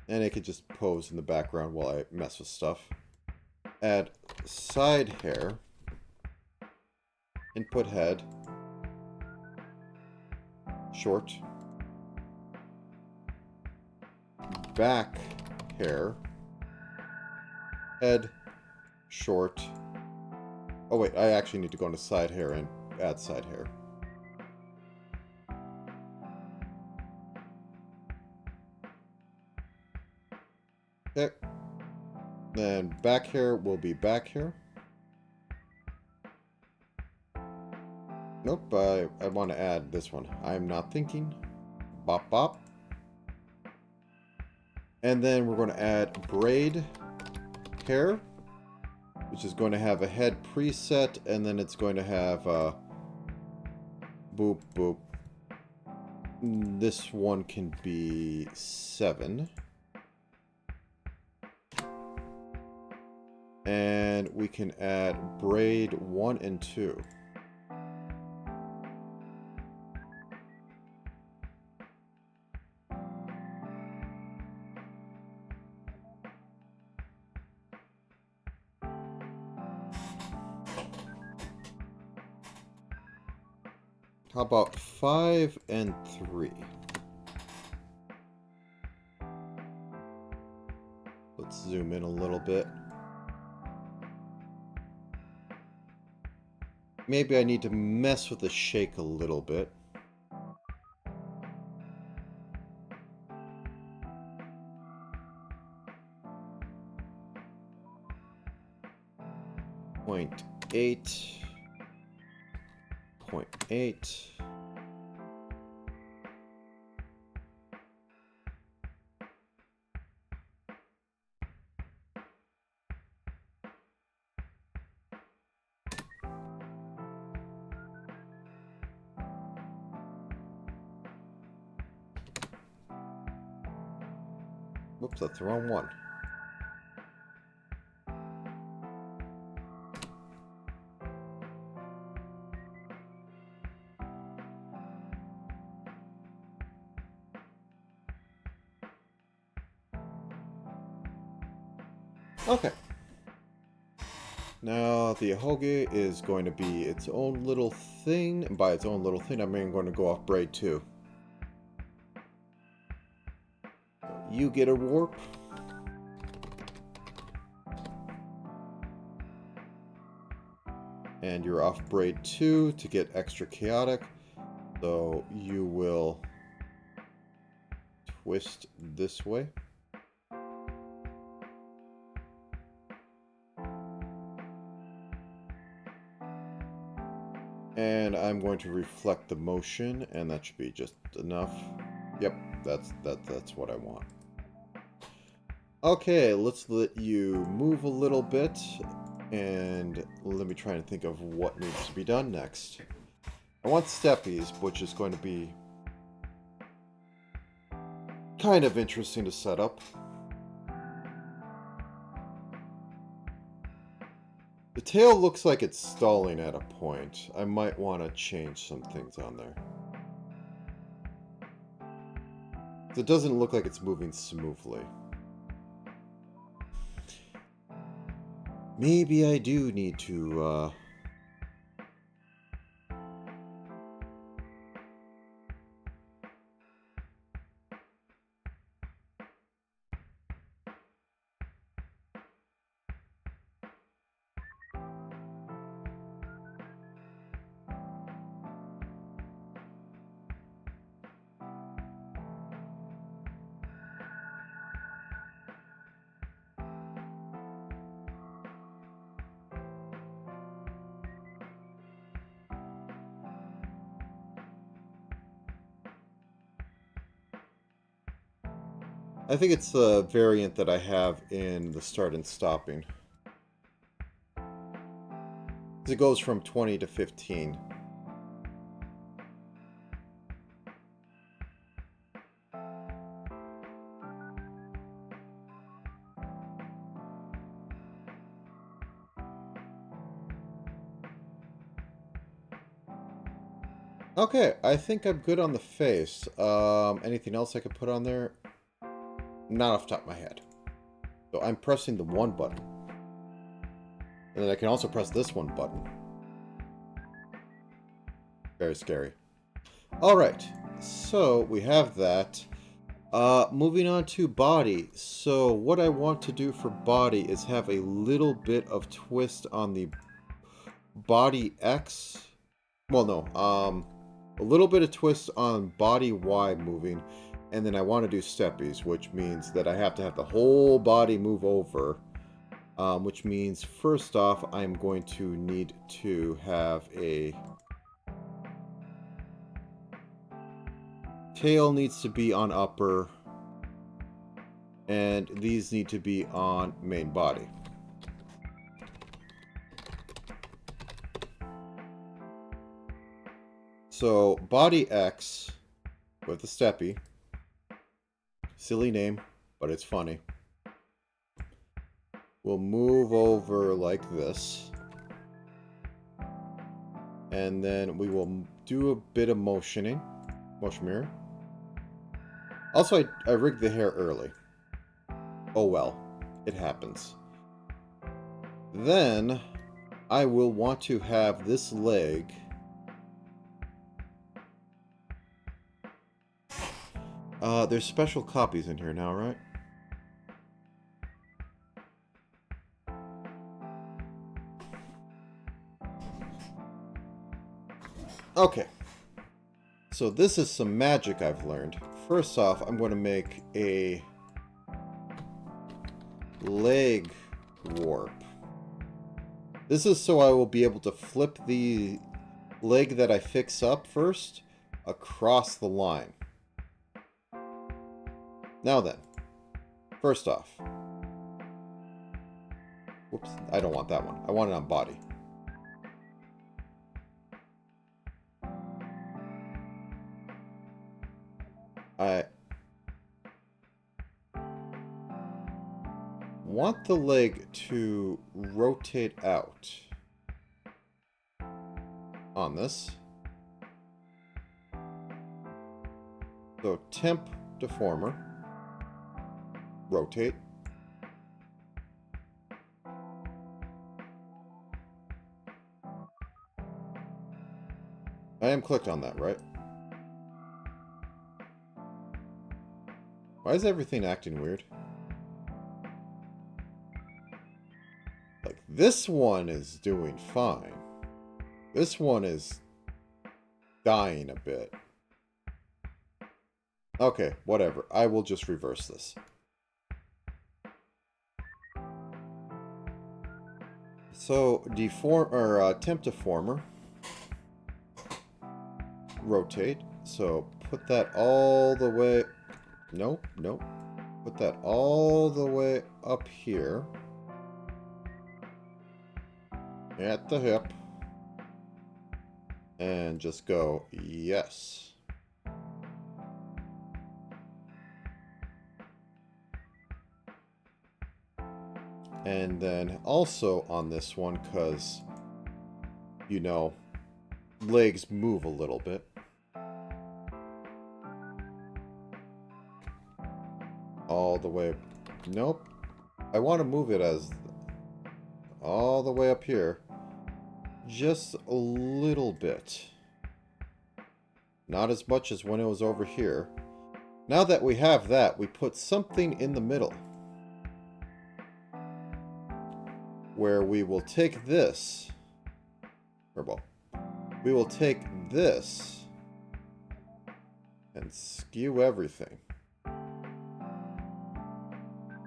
And it could just pose in the background while I mess with stuff. Add side hair. Input head. Short. Back hair. Head. Short. Oh wait, I actually need to go into side hair and add side hair. Okay. Then back hair will be back hair. Nope, I want to add this one. I'm not thinking. Bop bop. And then we're going to add braid hair, which is going to have a head preset, and then it's going to have boop boop. This one can be 7. And we can add braid 1 and 2. How about 5 and 3? Let's zoom in a little bit. Maybe I need to mess with the shake a little bit. Point 8. 0.8. Whoops, that's the wrong one. Okay. Now, the Ahoge is going to be its own little thing, and by its own little thing, I mean I'm going to go off braid too. You get a warp. And you're off braid 2 to get extra chaotic. So you will twist this way. And I'm going to reflect the motion, and that should be just enough. Yep, that's what I want. Okay, let's let you move a little bit, and let me try and think of what needs to be done next. I want steppies, which is going to be kind of interesting to set up. The tail looks like it's stalling at a point. I might want to change some things on there. It doesn't look like it's moving smoothly. Maybe I do need to, I think it's the variant that I have in the start and stopping. It goes from 20 to 15. Okay, I think I'm good on the face. Anything else I could put on there? Not off the top of my head. So I'm pressing the one button. And then I can also press this one button. Very scary. Alright, so we have that. Moving on to body. So what I want to do for body is have a little bit of twist on the body X. Well, no. A little bit of twist on body Y moving. And then I want to do steppies, which means that I have to have the whole body move over. Which means, first off, I'm going to need to have a... tail needs to be on upper. And these need to be on main body. So, body X with the steppy. Silly name, but it's funny. We'll move over like this. And then we will do a bit of motioning. Motion mirror. Also, I rigged the hair early. Oh well, it happens. Then, I will want to have this leg... there's special copies in here now, right? Okay. So this is some magic I've learned. First off, I'm going to make a leg warp. This is so I will be able to flip the leg that I fix up first across the line. Now then, first off, whoops, I don't want that one. I want it on body. I want the leg to rotate out on this. So temp deformer. Rotate. I am clicked on that, right? Why is everything acting weird? Like, this one is doing fine. This one is dying a bit. Okay, whatever. I will just reverse this. So, deform or temp deformer. Rotate. So, put that all the way... Nope, nope. Put that all the way up here. At the hip. And just go, yes. And then also on this one, because, you know, legs move a little bit. All the way... Nope. I want to move it as all the way up here. Just a little bit. Not as much as when it was over here. Now that we have that, we put something in the middle. Where we will take this. Well, we will take this and skew everything.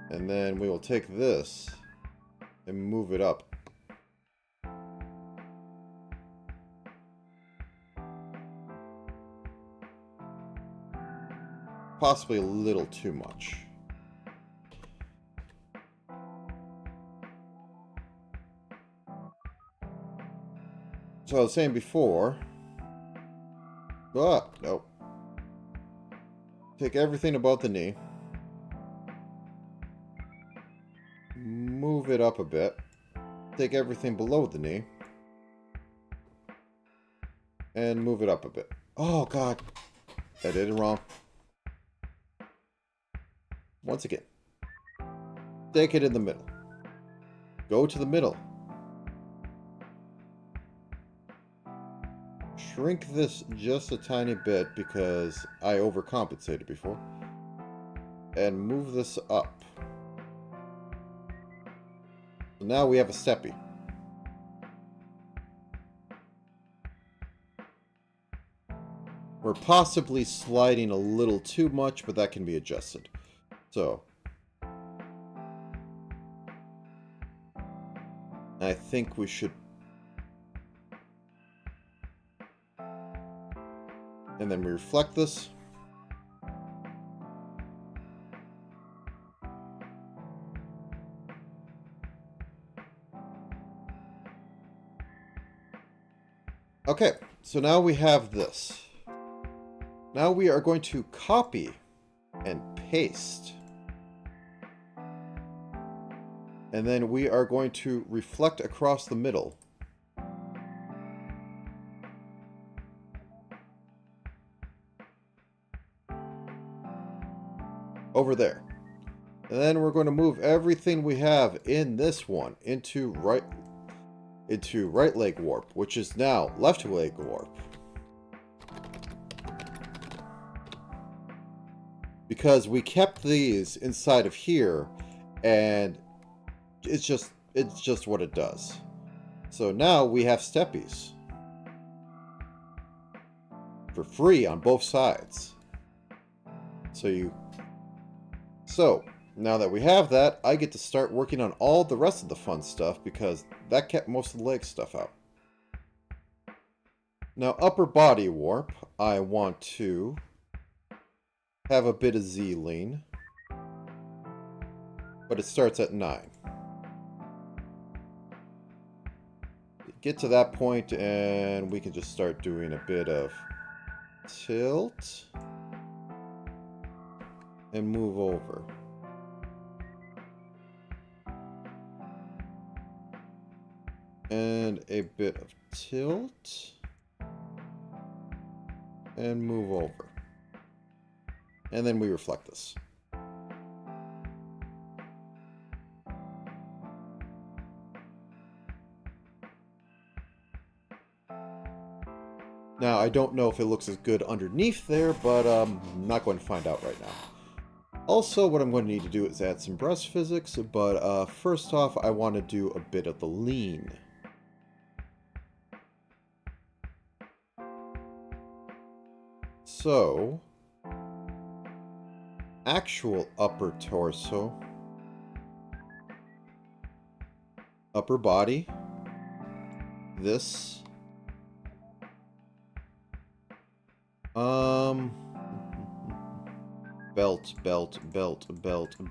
And then we will take this and move it up. Possibly a little too much. So I was saying before... Ah, nope. Take everything above the knee. Move it up a bit. Take everything below the knee. And move it up a bit. Oh, God. I did it wrong. Once again. Take it in the middle. Go to the middle. Shrink this just a tiny bit because I overcompensated before. And move this up. So now we have a steppy. We're possibly sliding a little too much, but that can be adjusted. So, I think we should... And then we reflect this. Okay, so now we have this. Now we are going to copy and paste. And then we are going to reflect across the middle. Over there. And then we're going to move everything we have in this one into right leg warp, which is now left leg warp. Because we kept these inside of here, and it's just what it does. So now we have steppies for free on both sides. So now that we have that, I get to start working on all the rest of the fun stuff because that kept most of the leg stuff out. Now upper body warp, I want to have a bit of Z lean, but it starts at 9. Get to that point and we can just start doing a bit of tilt and move over. And a bit of tilt and move over. And then we reflect this. Now, I don't know if it looks as good underneath there, but I'm not going to find out right now. Also, what I'm going to need to do is add some breast physics, but first off, I want to do a bit of the lean. So, actual upper torso, upper body, this,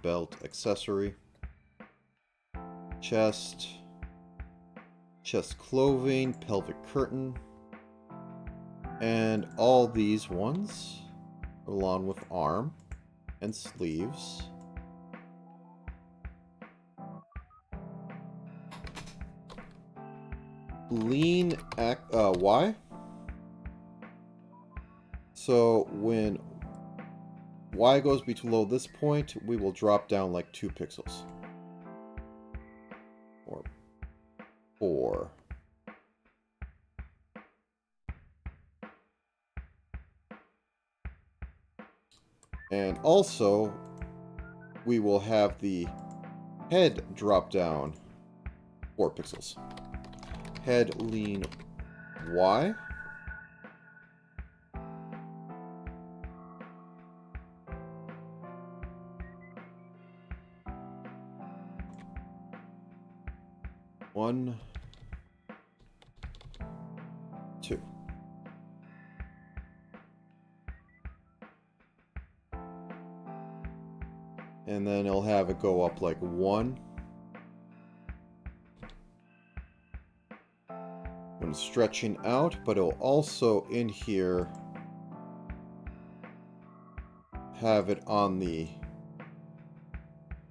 belt, accessory, chest clothing, pelvic curtain, and all these ones, along with arm and sleeves. Lean Y. So when Y goes below this point, we will drop down like 2 pixels. Or 4. And also, we will have the head drop down 4 pixels. Head lean Y. One, 2. And then it'll have it go up like 1. When stretching out, but it'll also in here have it on the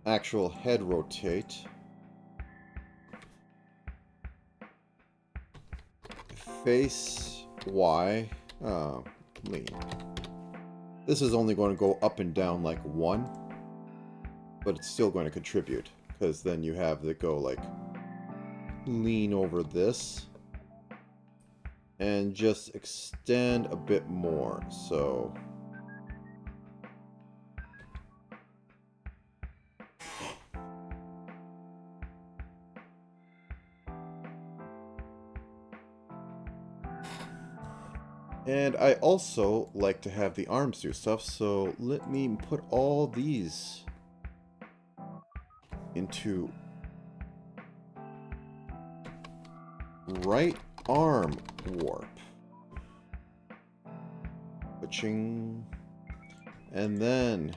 actual head rotate. Face Y, lean. This is only going to go up and down like 1, but it's still going to contribute, because then you have the go like lean over this and just extend a bit more. So and I also like to have the arms do stuff, so let me put all these into right arm warp. Switching. And then,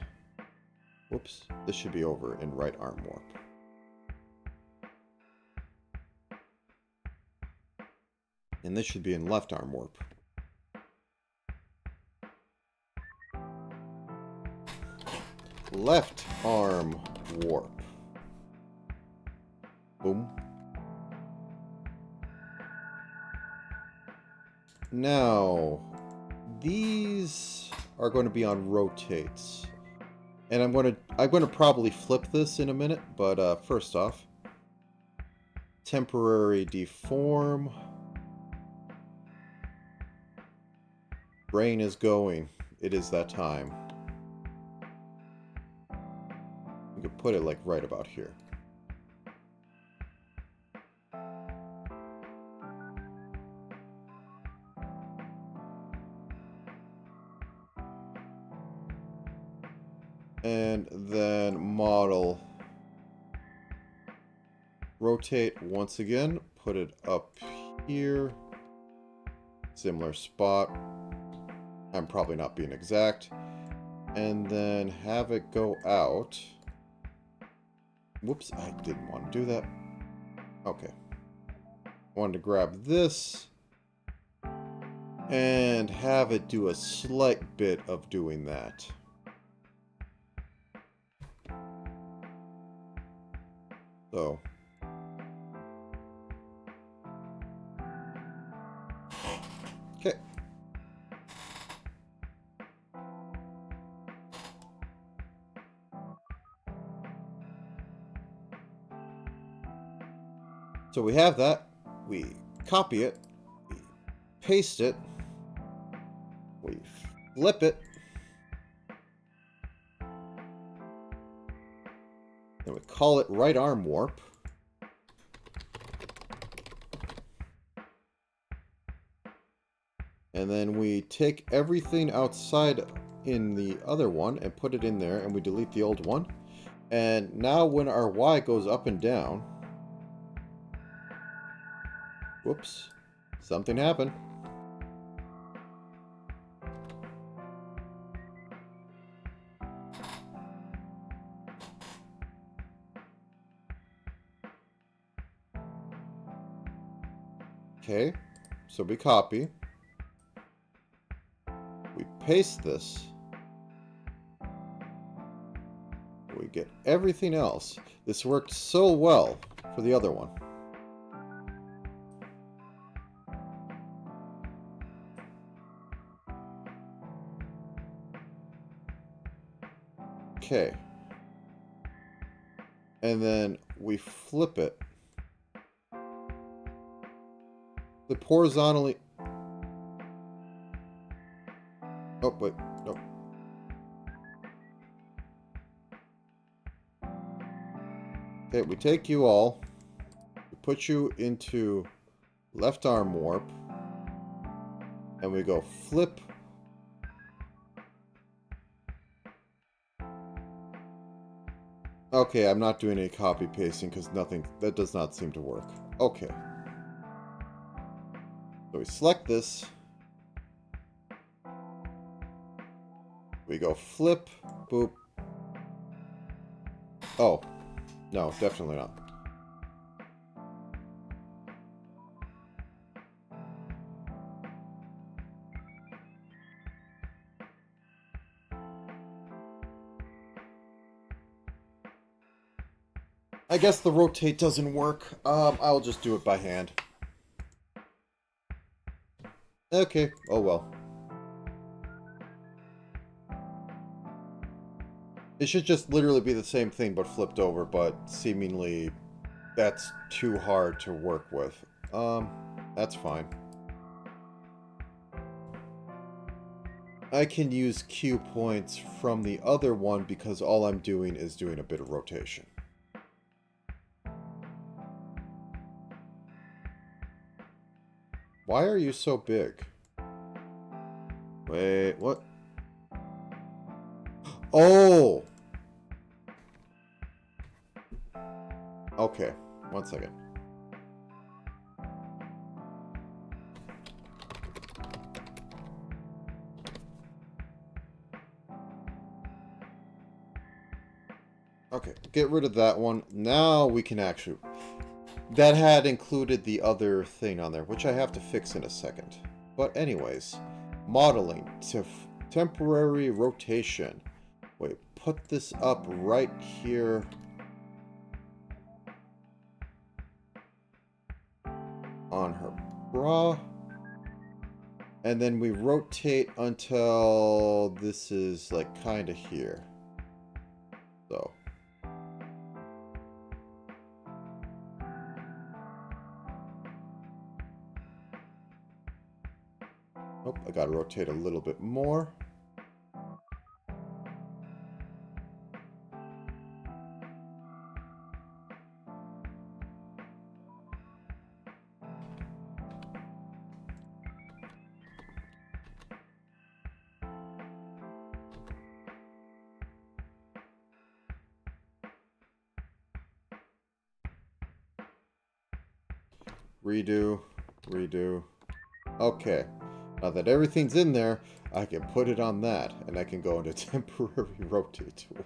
whoops, this should be over in right arm warp. And this should be in left arm warp. Left arm warp. Boom. Now, these are going to be on rotates. And I'm going to probably flip this in a minute, but first off, temporary deform. Brain is going. It is that time. We could put it like right about here. And then model. Rotate once again. Put it up here. Similar spot. I'm probably not being exact. And then have it go out. Whoops, I didn't want to do that. Okay. Wanted to grab this. And have it do a slight bit of doing that. So. Okay. So we have that. We copy it. We paste it. We flip it. And we call it right arm warp. And then we take everything outside in the other one and put it in there, and we delete the old one. And now when our Y goes up and down, whoops, something happened. Okay, so we copy. We paste this. We get everything else. This worked so well for the other one. Okay. And then we flip it. Flip horizontally. Oh, wait. Nope. Okay, we take you all. We put you into left arm warp. And we go flip. Okay, I'm not doing any copy pasting because nothing, that does not seem to work. Okay. So we select this. We go flip, boop. Oh, no, definitely not. I guess the rotate doesn't work. I'll just do it by hand. Okay, oh well. It should just literally be the same thing but flipped over, but seemingly that's too hard to work with. That's fine. I can use Q points from the other one because all I'm doing is doing a bit of rotation. Why are you so big? Wait, what? Oh! Okay, 1 second. Okay, get rid of that one. Now we can actually... That had included the other thing on there, which I have to fix in a second. But anyways, modeling to temporary rotation. Wait, put this up right here. On her bra. And then we rotate until this is like kind of here. So. Oh, I gotta rotate a little bit more. Redo, redo. Okay. Now that everything's in there, I can put it on that, and I can go into temporary rotate tool.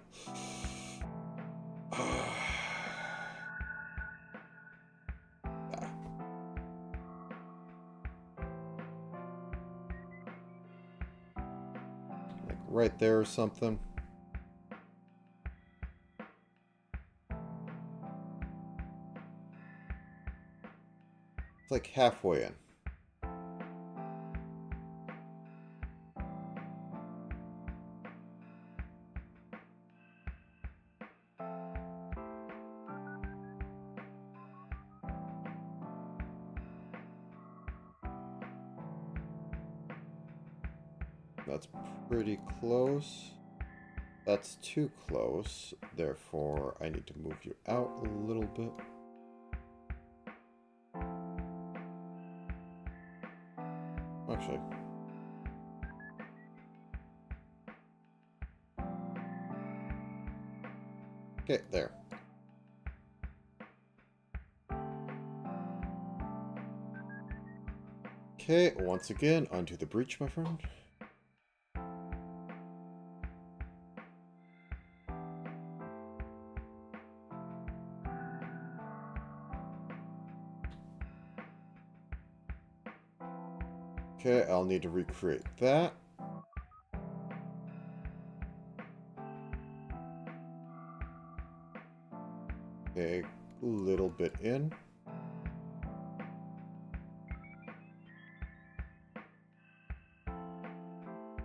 Like right there or something. It's like halfway in. That's pretty close. That's too close. Therefore, I need to move you out a little bit. Actually. Okay, there. Okay, once again, onto the breach, my friend. Okay, I'll need to recreate that. Okay, a little bit in.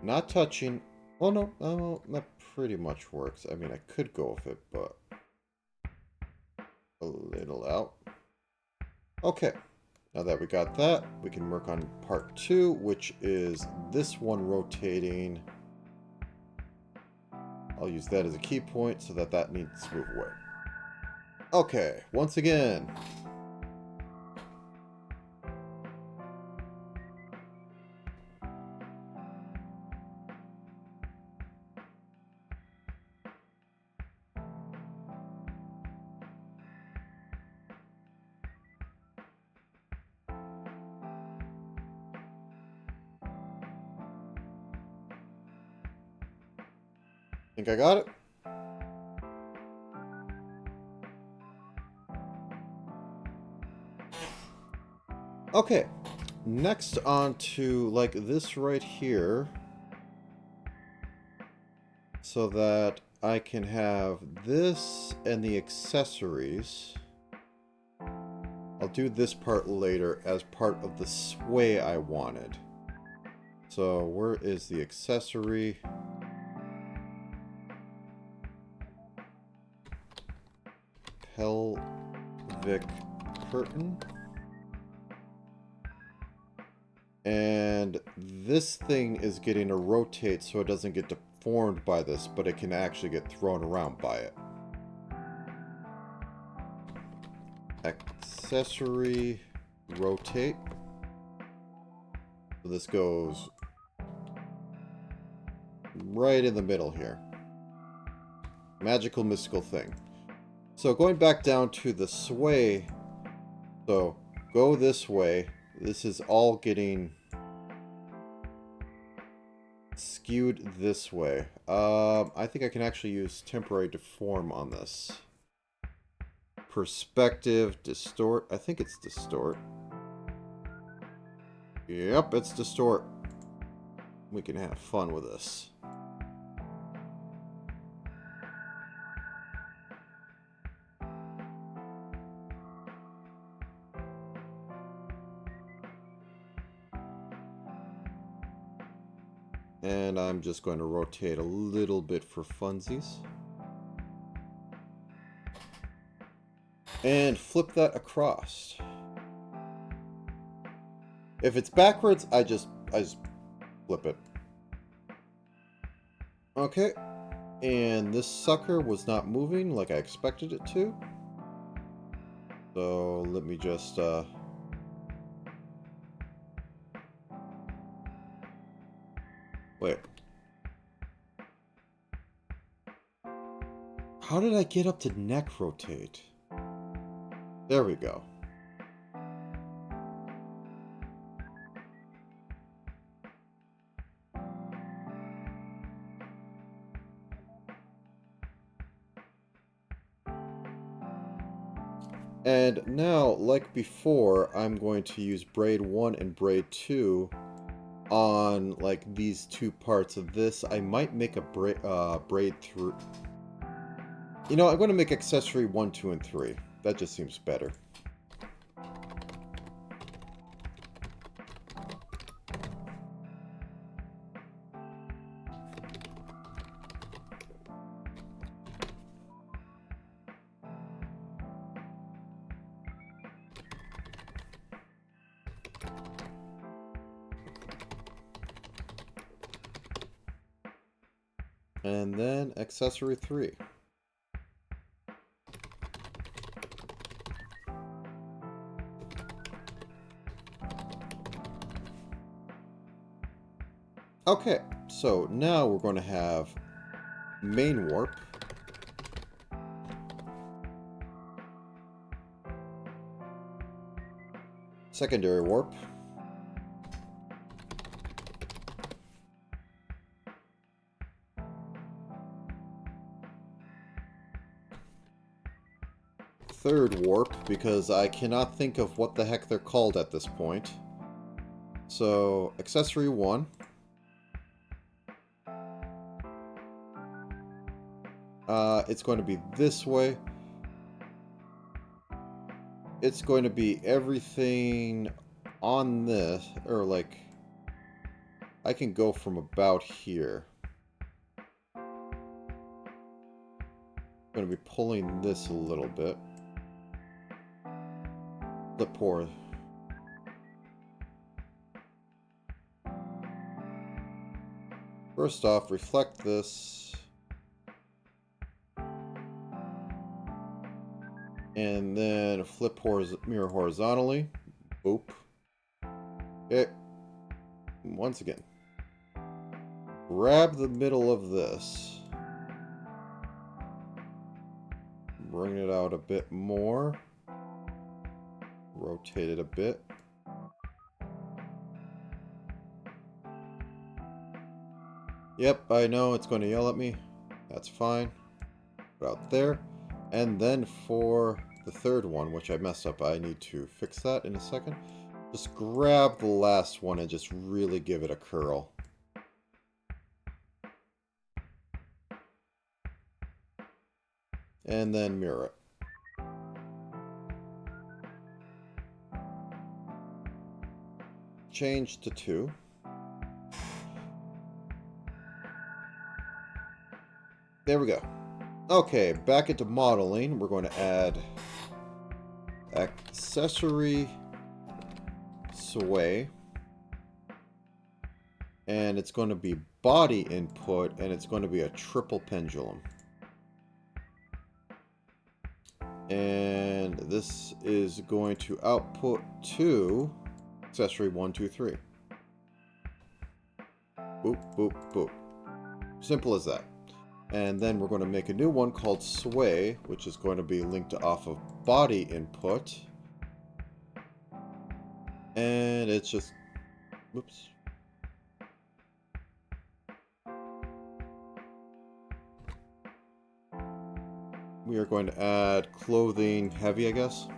Not touching. Oh no, oh, that pretty much works. I mean, I could go with it, but a little out. Okay, now that we got that, we can work on part 2, which is this one rotating. I'll use that as a key point so that that needs to move away. Okay, once again. Think I got it? Okay, next on to like this right here, so that I can have this and the accessories. I'll do this part later as part of the sway I wanted. So where is the accessory? Pelvic curtain. And this thing is getting to rotate so it doesn't get deformed by this, but it can actually get thrown around by it. Accessory, rotate. So this goes right in the middle here. Magical, mystical thing. So going back down to the sway, so go this way. This is all getting skewed this way. I think I can actually use temporary deform on this. Perspective, distort. I think it's distort. Yep, it's distort. We can have fun with this. And I'm just going to rotate a little bit for funsies. And flip that across. If it's backwards, I just flip it. Okay. And this sucker was not moving like I expected it to. So let me just wait. How did I get up to neck rotate? There we go. And now, like before, I'm going to use braid 1 and braid 2 on like these two parts of this. I might make a braid through. You know, I'm going to make accessory 1, 2, and 3. That just seems better. And then accessory 3. Okay, so now we're going to have main warp. Secondary warp. Third warp, because I cannot think of what the heck they're called at this point. So, accessory 1. It's going to be this way. It's going to be everything on this, or like, I can go from about here. I'm going to be pulling this a little bit. Flip pour. First off, reflect this. And then flip mirror horizontally. Boop. Okay. Once again. Grab the middle of this. Bring it out a bit more. Rotate it a bit. Yep, I know it's going to yell at me. That's fine. Put out there. And then for the third one, which I messed up, I need to fix that in a second. Just grab the last one and just really give it a curl. And then mirror it. Change to 2. There we go. Okay, back into modeling. We're going to add accessory sway. And it's going to be body input, and it's going to be a triple pendulum. And this is going to output to accessory 1, 2, 3. Boop, boop, boop. Simple as that. And then we're going to make a new one called sway, which is going to be linked off of body input. And it's just, whoops. We are going to add clothing heavy, I guess.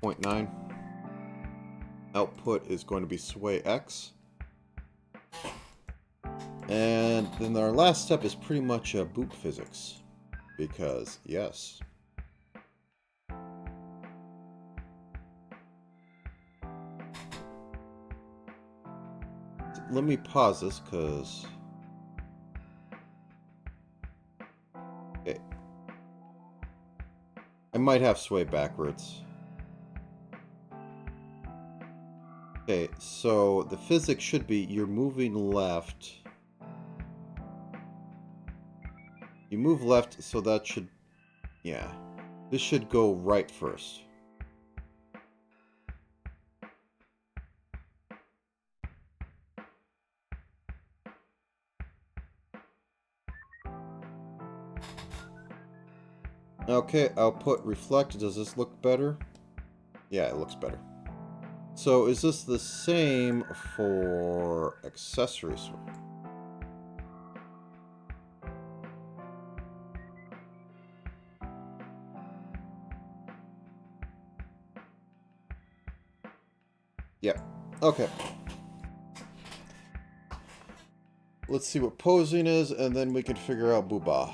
0.9. Output is going to be sway X. And then our last step is pretty much boop physics. Because, yes. Let me pause this, because... Okay. I might have sway backwards. Okay, so the physics should be you're moving left. You move left, so that should... Yeah. This should go right first. Okay, output reflect. Does this look better? Yeah, it looks better. So is this the same for accessories? Yep. Okay. Let's see what posing is, and then we can figure out booba.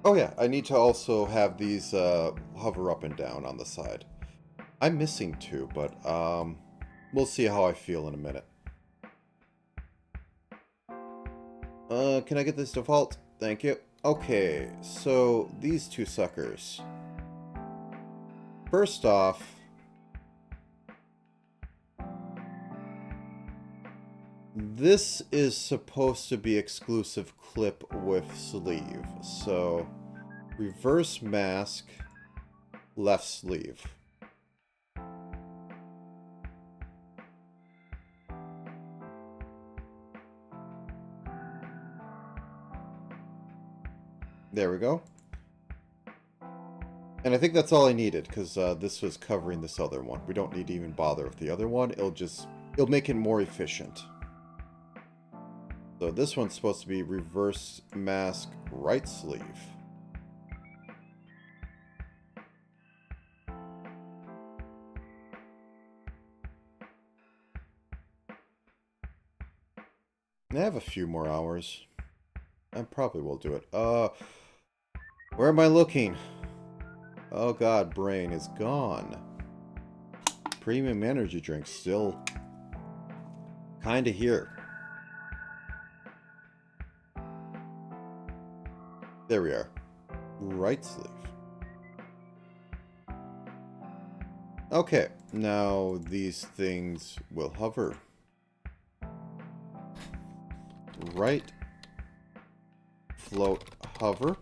Oh yeah, I need to also have these hover up and down on the side. I'm missing 2, but we'll see how I feel in a minute. Can I get this default? Thank you. Okay, so these 2 suckers. First off, this is supposed to be exclusive clip with sleeve. So, reverse mask, left sleeve. There we go. And I think that's all I needed, because this was covering this other one. We don't need to even bother with the other one. It'll make it more efficient. So this one's supposed to be reverse mask right sleeve. I have a few more hours. I probably will do it. Where am I looking? Oh god, brain is gone. Premium energy drink still kinda here. There we are. Right sleeve. Okay, now these things will hover. Right float hover.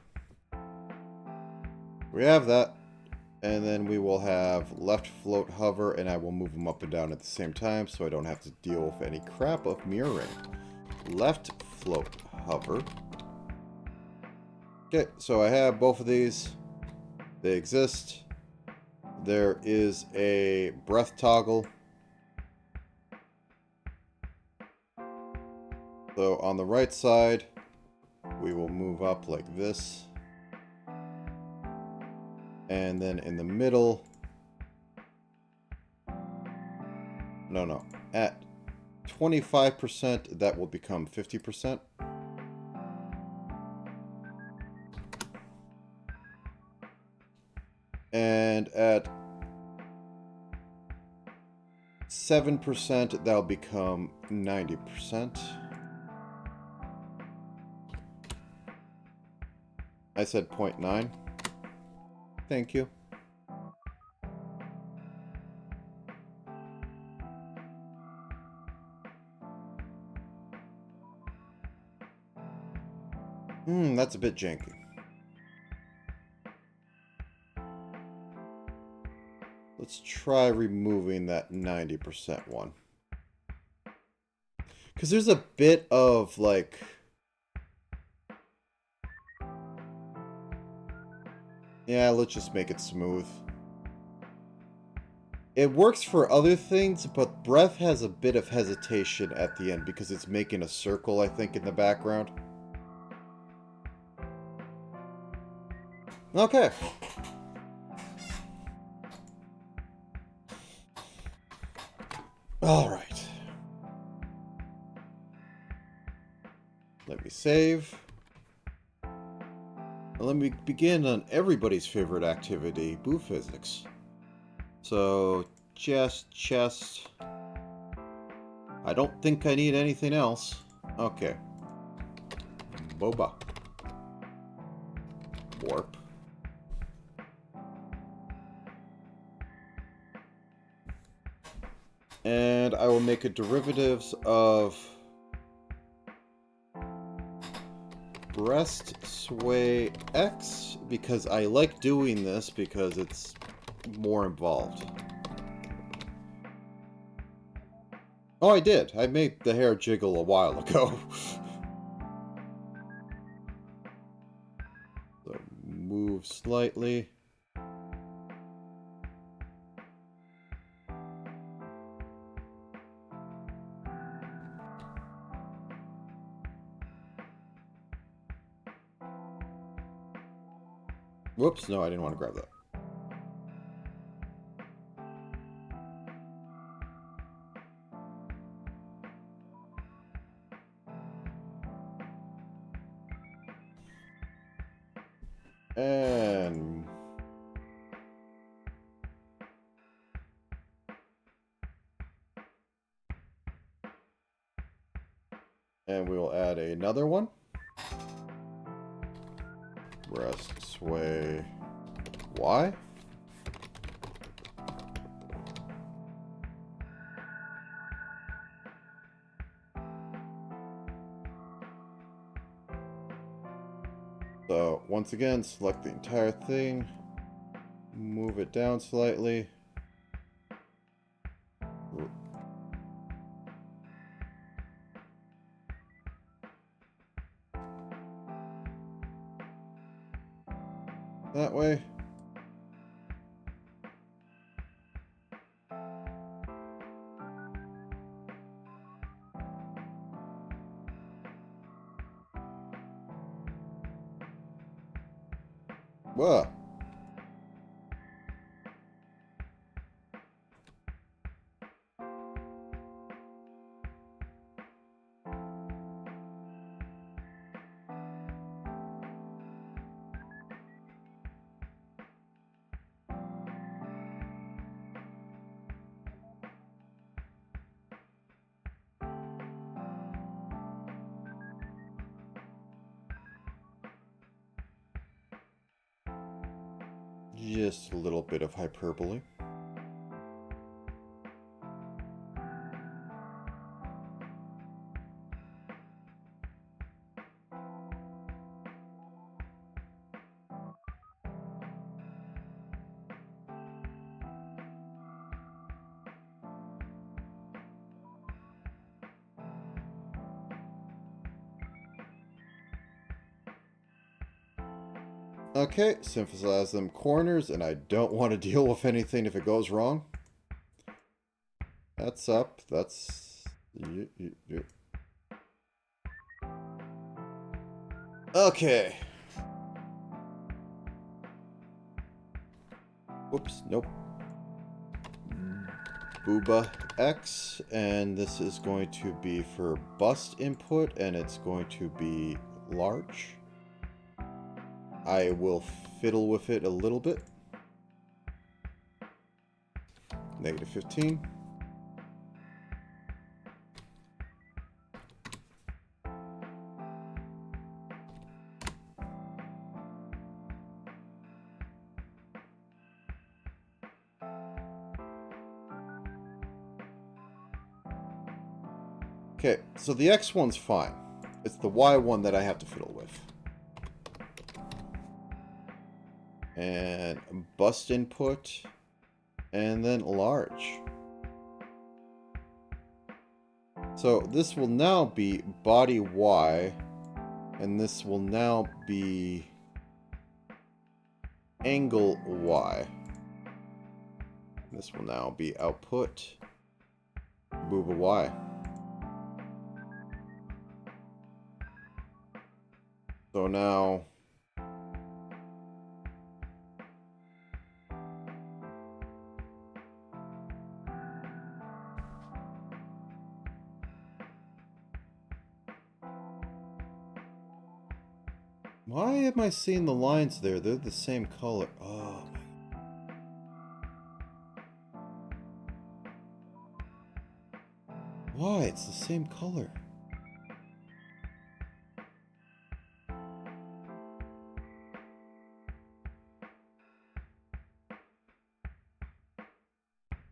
We have that. And then we will have left float hover, and I will move them up and down at the same time so I don't have to deal with any crap of mirroring. Left float hover. Okay, so I have both of these. They exist. There is a breath toggle. So on the right side, we will move up like this. And then in the middle, no, at 25%, that will become 50%. And at 7%, that'll become 90%. I said 0.9. Thank you. That's a bit janky. Let's try removing that 90% one. Because there's a bit of, like... Yeah, let's just make it smooth. It works for other things, but breath has a bit of hesitation at the end because it's making a circle, I think, in the background. Okay. All right. Let me save. Let me begin on everybody's favorite activity, boo physics. So, chest. I don't think I need anything else. Okay. Boba. Warp. And I will make a derivatives of breast sway X because I like doing this because it's more involved. Oh, I did. I made the hair jiggle a while ago. So move slightly. Whoops, no, I didn't want to grab that. And we will add another one. Breast sway Y. So once again, select the entire thing, move it down slightly. that way. Whoa. Just a little bit of hyperbole. Okay, synthesize them corners, and I don't want to deal with anything if it goes wrong. That's up. That's... Okay. Whoops, nope. Booba X, and this is going to be for bust input, and it's going to be large. I will fiddle with it a little bit. Negative 15. Okay, so the X one's fine. It's the Y one that I have to fiddle with. And bust input, and then large. So this will now be body Y, and this will now be angle Y. This will now be output booba Y. So now why am I seeing the lines there? They're the same color. Oh my. Why? It's the same color.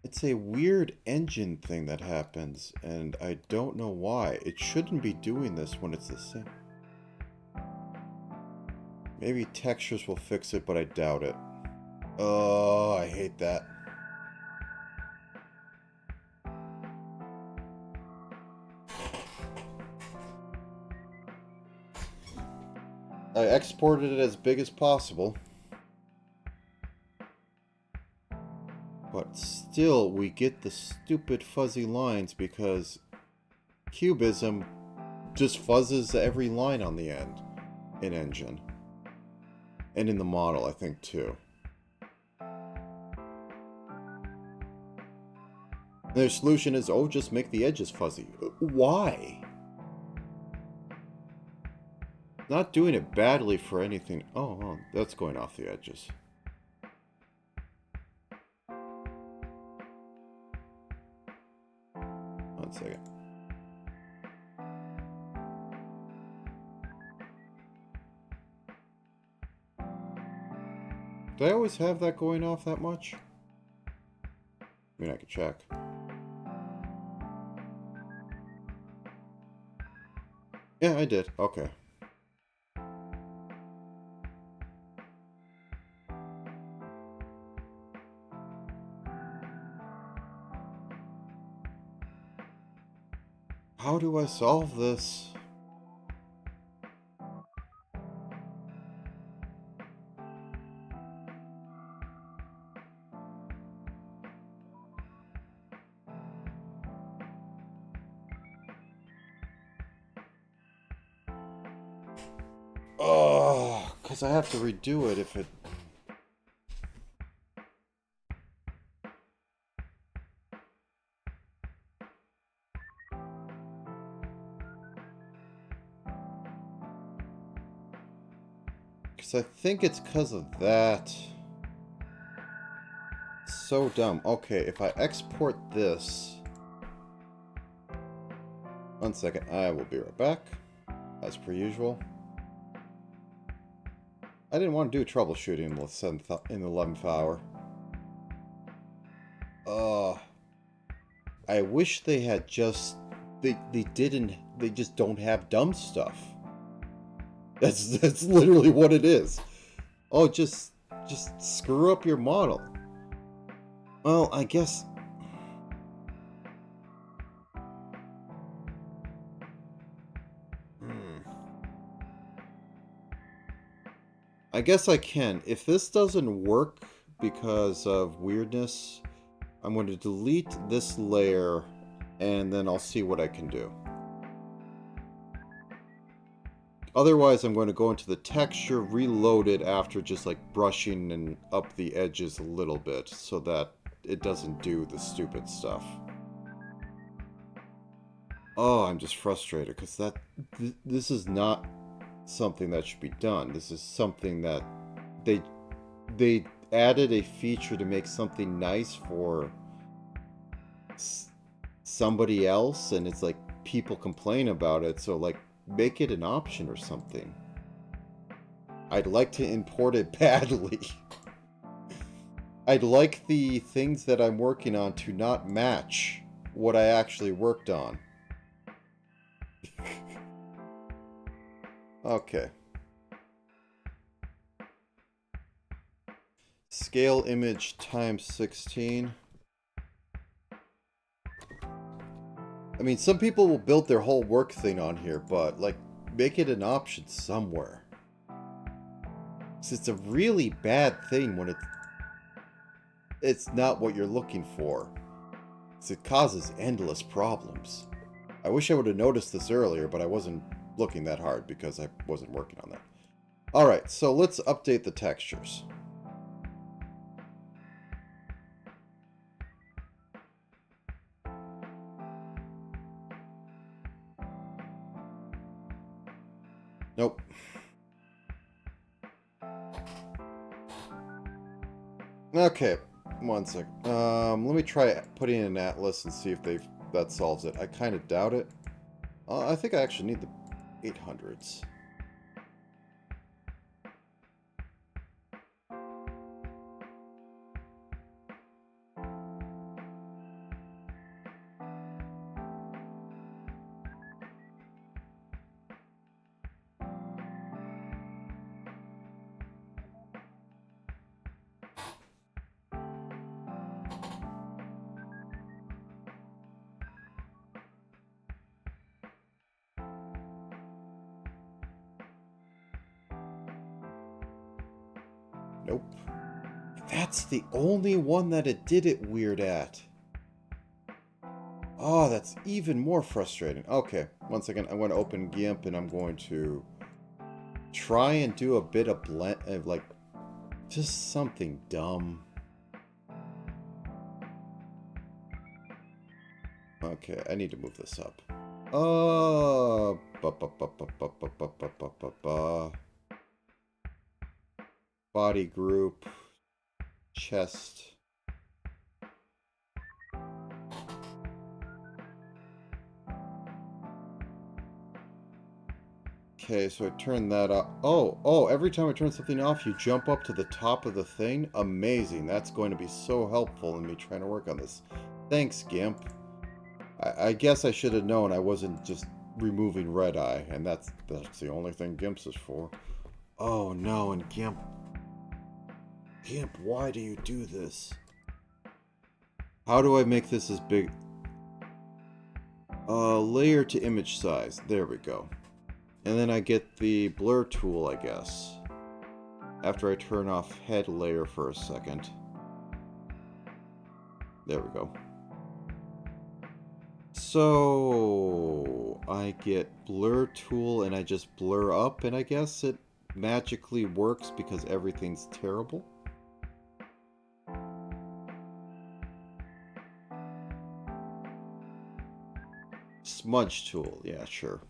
It's a weird engine thing that happens, and I don't know why. It shouldn't be doing this when it's the same. Maybe textures will fix it, but I doubt it. Oh, I hate that. I exported it as big as possible. But still, we get the stupid fuzzy lines because Cubism just fuzzes every line on the end in Engine. And in the model, I think, too. Their solution is, oh, just make the edges fuzzy. Why? Not doing it badly for anything. Oh, that's going off the edges. One second. Do I always have that going off that much? I mean, I could check. Yeah, I did. Okay. How do I solve this? Because I have to redo it if it... Because I think it's because of that. So dumb. Okay, if I export this... 1 second, I will be right back. As per usual. I didn't want to do troubleshooting in the 11th hour. I wish they had just... They just don't have dumb stuff. That's literally what it is. Oh, just screw up your model. Well, I guess... I guess I can. If this doesn't work because of weirdness, I'm going to delete this layer and then I'll see what I can do. Otherwise, I'm going to go into the texture, reload it after just like brushing and up the edges a little bit so that it doesn't do the stupid stuff. Oh, I'm just frustrated because this is not something that should be done. This is something that they added a feature to make something nice for somebody else, and it's like people complain about it, so like make it an option or something. I'd like to import it badly. I'd like the things that I'm working on to not match what I actually worked on. Okay. Scale image times 16. I mean, some people will build their whole work thing on here, but, like, make it an option somewhere. It's a really bad thing when it's not what you're looking for. It causes endless problems. I wish I would have noticed this earlier, but I wasn't looking that hard because I wasn't working on that. Alright, so let's update the textures. Nope. Okay, 1 sec. Let me try putting in an atlas and see if that solves it. I kind of doubt it. I think I actually need the 800s. Nope. That's the only one that it did it weird at. Oh, that's even more frustrating. Okay, 1 second. I'm going to open GIMP and I'm going to try and do a bit of blend, like, just something dumb. Okay, I need to move this up. Body group, chest. Okay, so I turn that up. Oh, every time I turn something off, you jump up to the top of the thing? Amazing. That's going to be so helpful in me trying to work on this. Thanks, GIMP. I guess I should have known I wasn't just removing red eye, and that's the only thing GIMP's is for. Oh no, and GIMP, why do you do this? How do I make this as big? Layer to image size. There we go. And then I get the blur tool, I guess. After I turn off head layer for a second. There we go. So I get blur tool and I just blur up, and I guess it magically works because everything's terrible. Smudge tool, yeah, sure.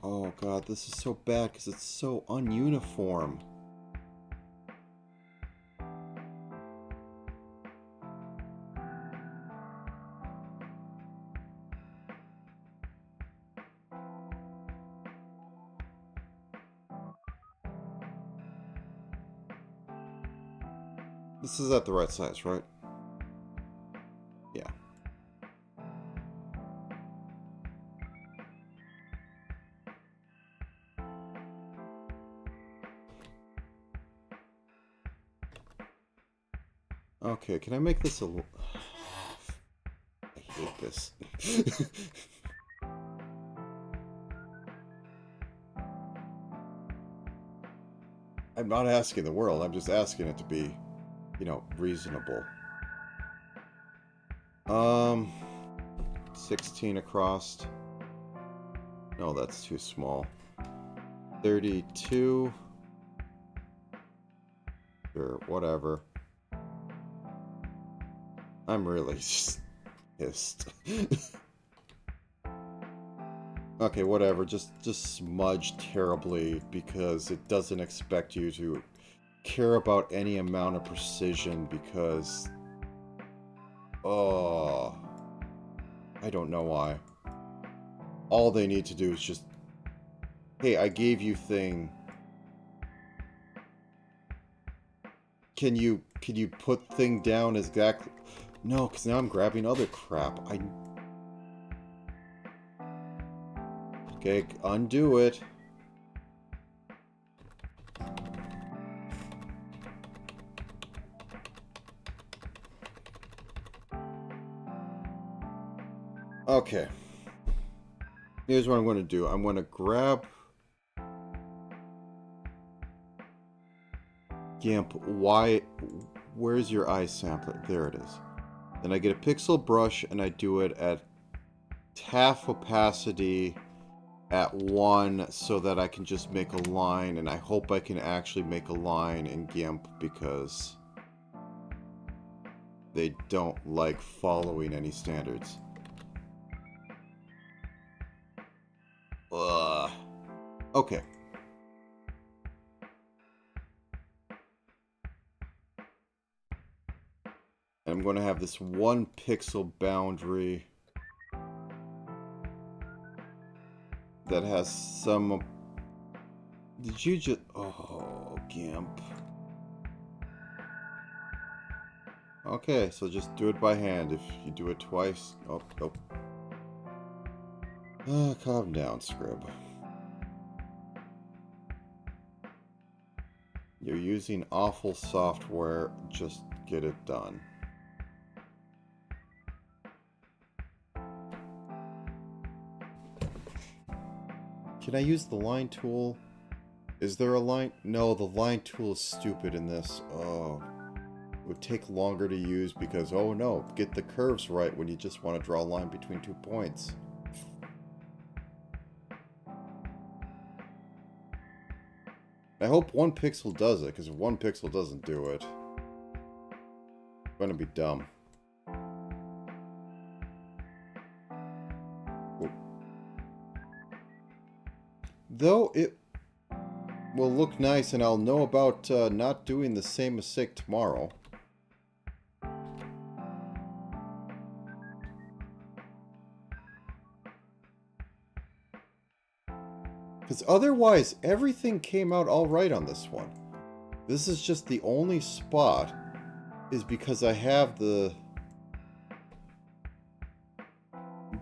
Oh god, this is so bad because it's so ununiform. This is at the right size, right? Yeah. Okay, can I make this a little... I hate this. I'm not asking the world, I'm just asking it to be, you know, reasonable. 16 across. No, that's too small. 32. Sure, whatever. I'm really just pissed. Okay, whatever. Just smudge terribly because it doesn't expect you to care about any amount of precision because... Oh... I don't know why. All they need to do is just... Hey, I gave you thing. Can you put thing down exactly... No, because now I'm grabbing other crap. Okay, undo it. Okay. Here's what I'm going to do. I'm going to grab... GIMP, where's your eye sampler? There it is. Then I get a pixel brush and I do it at half opacity at 1 so that I can just make a line, and I hope I can actually make a line in GIMP because they don't like following any standards. Ugh. Okay. I'm going to have this 1 pixel boundary that has some... Did you just... Oh, GIMP. Okay, so just do it by hand. If you do it twice... Oh, nope. Calm down, Scrib. You're using awful software. Just get it done. Can I use the line tool? Is there a line? No, the line tool is stupid in this. Oh. It would take longer to use because, oh no, get the curves right when you just want to draw a line between 2 points. I hope 1 pixel does it, because if 1 pixel doesn't do it, it's going to be dumb. Though it will look nice, and I'll know about not doing the same mistake tomorrow. Because otherwise, everything came out all right on this one. This is just the only spot is because I have the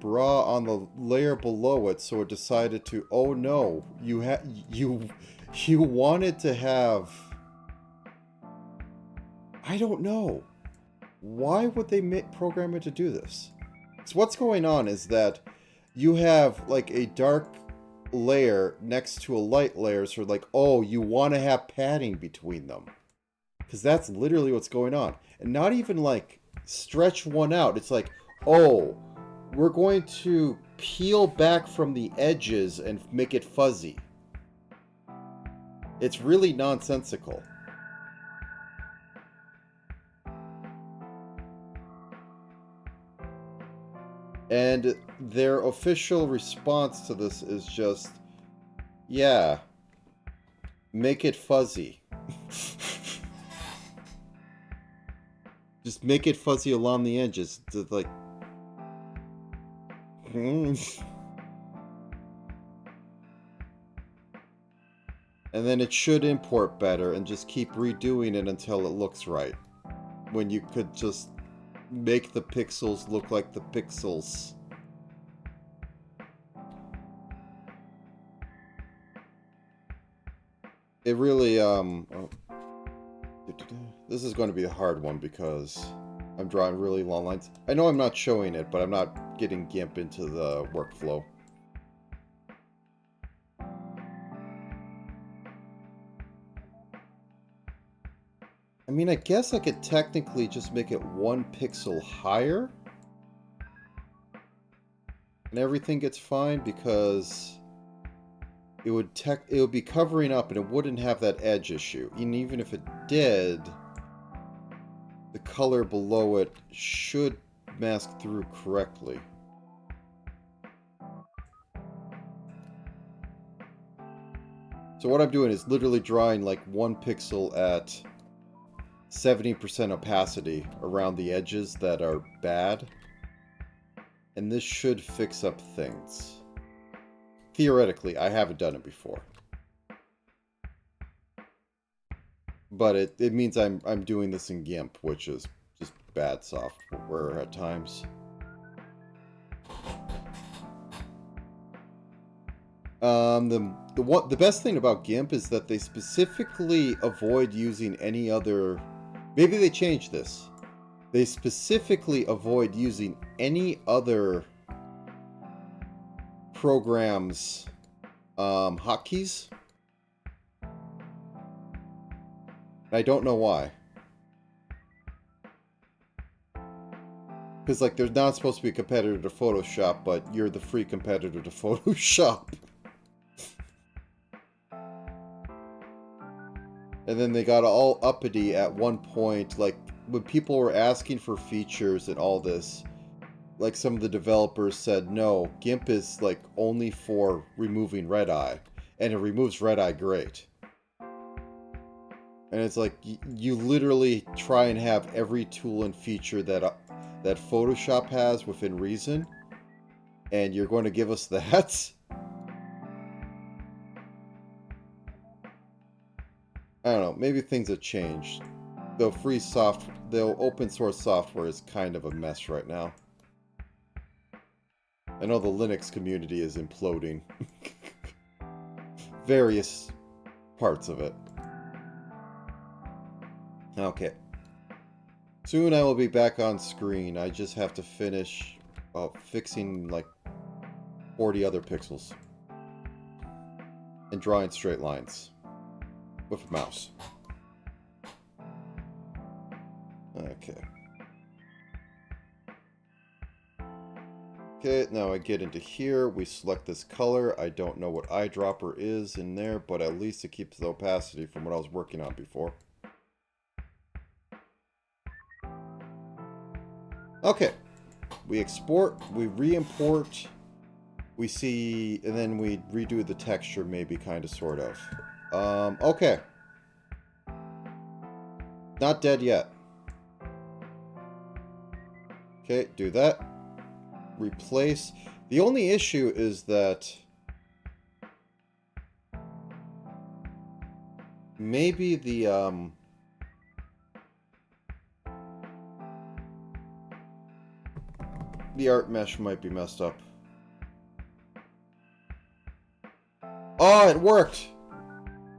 bra on the layer below it, so it decided to, oh no, you wanted to have, I don't know, why would they program it to do this? So what's going on is that you have like a dark layer next to a light layer, so like, oh, you want to have padding between them. Because that's literally what's going on. And not even like stretch one out. It's like, oh, we're going to peel back from the edges and make it fuzzy. It's really nonsensical. And their official response to this is just, yeah, make it fuzzy. Just make it fuzzy along the edges. It's like... And then it should import better and just keep redoing it until it looks right. When you could just make the pixels look like the pixels. It really, this is going to be a hard one because I'm drawing really long lines. I know I'm not showing it, but I'm not getting GIMP into the workflow. I mean, I guess I could technically just make it 1 pixel higher. And everything gets fine because it would be covering up and it wouldn't have that edge issue. And even if it did, the color below it should mask through correctly. So what I'm doing is literally drawing like 1 pixel at 70% opacity around the edges that are bad. And this should fix up things. Theoretically, I haven't done it before. But it means I'm doing this in GIMP, which is just bad software at times. The best thing about GIMP is that they specifically avoid using any other... Maybe they changed this. They specifically avoid using any other programs' hotkeys. I don't know why. Because, like, there's not supposed to be a competitor to Photoshop, but you're the free competitor to Photoshop. And then they got all uppity at one point, like, when people were asking for features and all this, like, some of the developers said, no, GIMP is, like, only for removing red eye. And it removes red eye great. And it's like, you literally try and have every tool and feature that Photoshop has within reason, and you're going to give us that? I don't know, maybe things have changed. Though open source software is kind of a mess right now. I know the Linux community is imploding. Various parts of it. Okay. Soon I will be back on screen. I just have to finish fixing like 40 other pixels. And drawing straight lines. With a mouse. Okay. Okay, now I get into here. We select this color. I don't know what eyedropper is in there, but at least it keeps the opacity from what I was working on before. Okay. We export, we re-import, we see, and then we redo the texture maybe, kind of, sort of. Okay. Not dead yet. Okay, do that. Replace. The only issue is that maybe the art mesh might be messed up. Oh, it worked!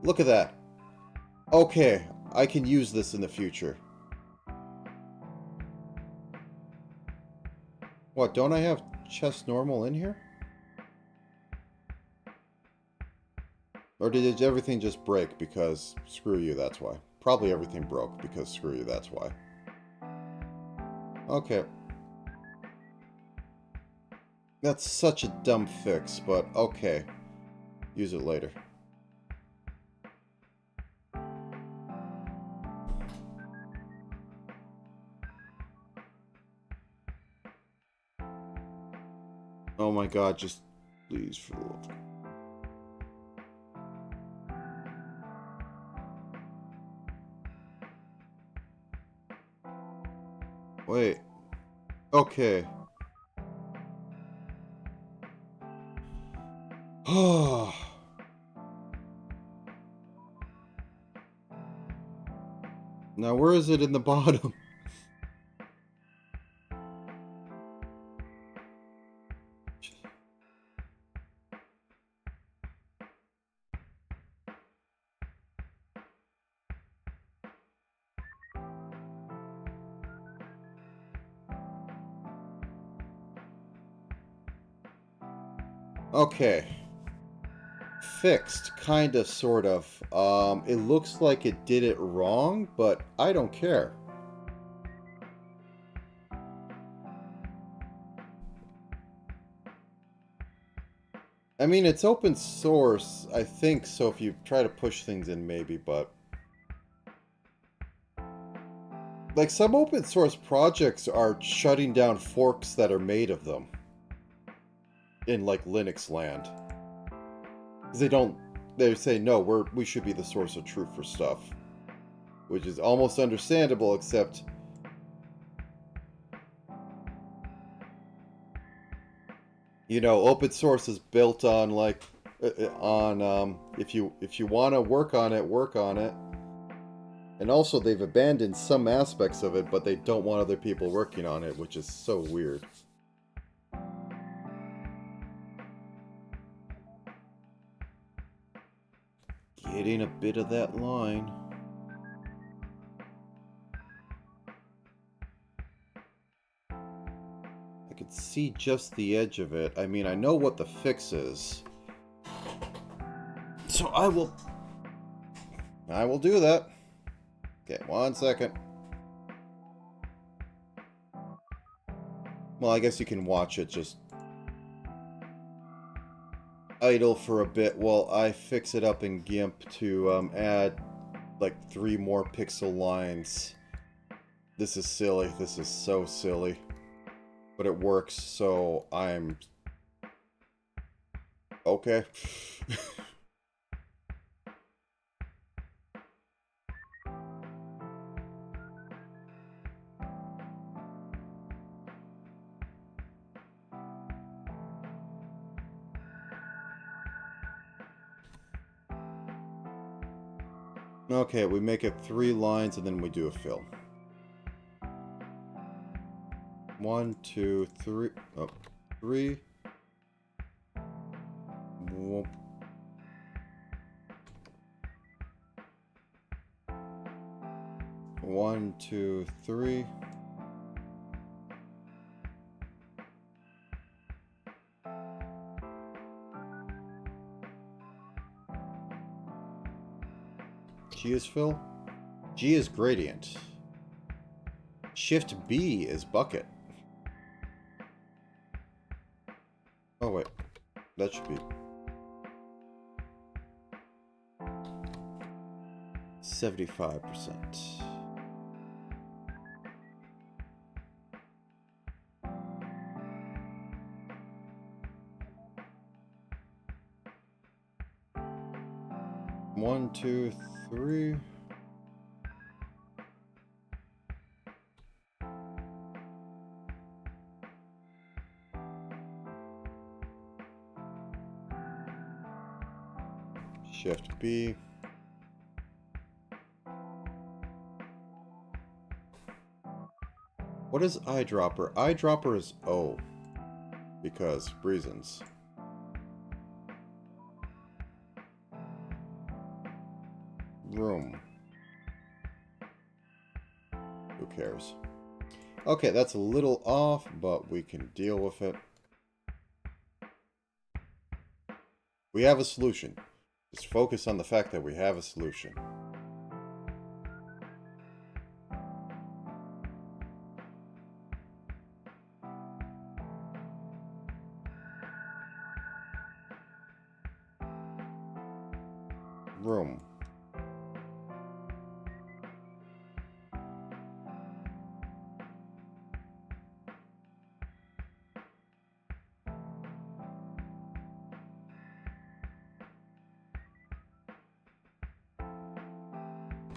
Look at that. Okay, I can use this in the future. What, don't I have chest normal in here? Or did everything just break because screw you, that's why. Probably everything broke, because screw you, that's why. Okay. That's such a dumb fix, but okay. Use it later. Oh my god, just please for the love. Wait. Okay. Oh. Now where is it in the bottom? Okay. Fixed, kind of, sort of. It looks like it did it wrong, but I don't care. I mean, it's open source, I think, so if you try to push things in, maybe, but... Like, some open source projects are shutting down forks that are made of them. In, like, Linux land. Because they don't... They say, no, we should be the source of truth for stuff. Which is almost understandable, except... You know, open source is built on, like... if you want to work on it, work on it. And also, they've abandoned some aspects of it, but they don't want other people working on it, which is so weird. Getting a bit of that line. I could see just the edge of it. I mean, I know what the fix is. So I will do that. Okay, 1 second. Well, I guess you can watch it just idle for a bit while I fix it up in GIMP to add like 3 more pixel lines. This is silly. This is so silly. But it works, so I'm... Okay. Okay, we make it 3 lines and then we do a fill. 1, 2, 3. Oh, 3. Whoop. One, 2, 3. G is fill. G is gradient. Shift B is bucket. Oh wait, that should be 75%. One, 2, 3. Shift B. What is eyedropper? Eyedropper is O. Because reasons. Room. Who cares? Okay, that's a little off, but we can deal with it. We have a solution. Just focus on the fact that we have a solution. room.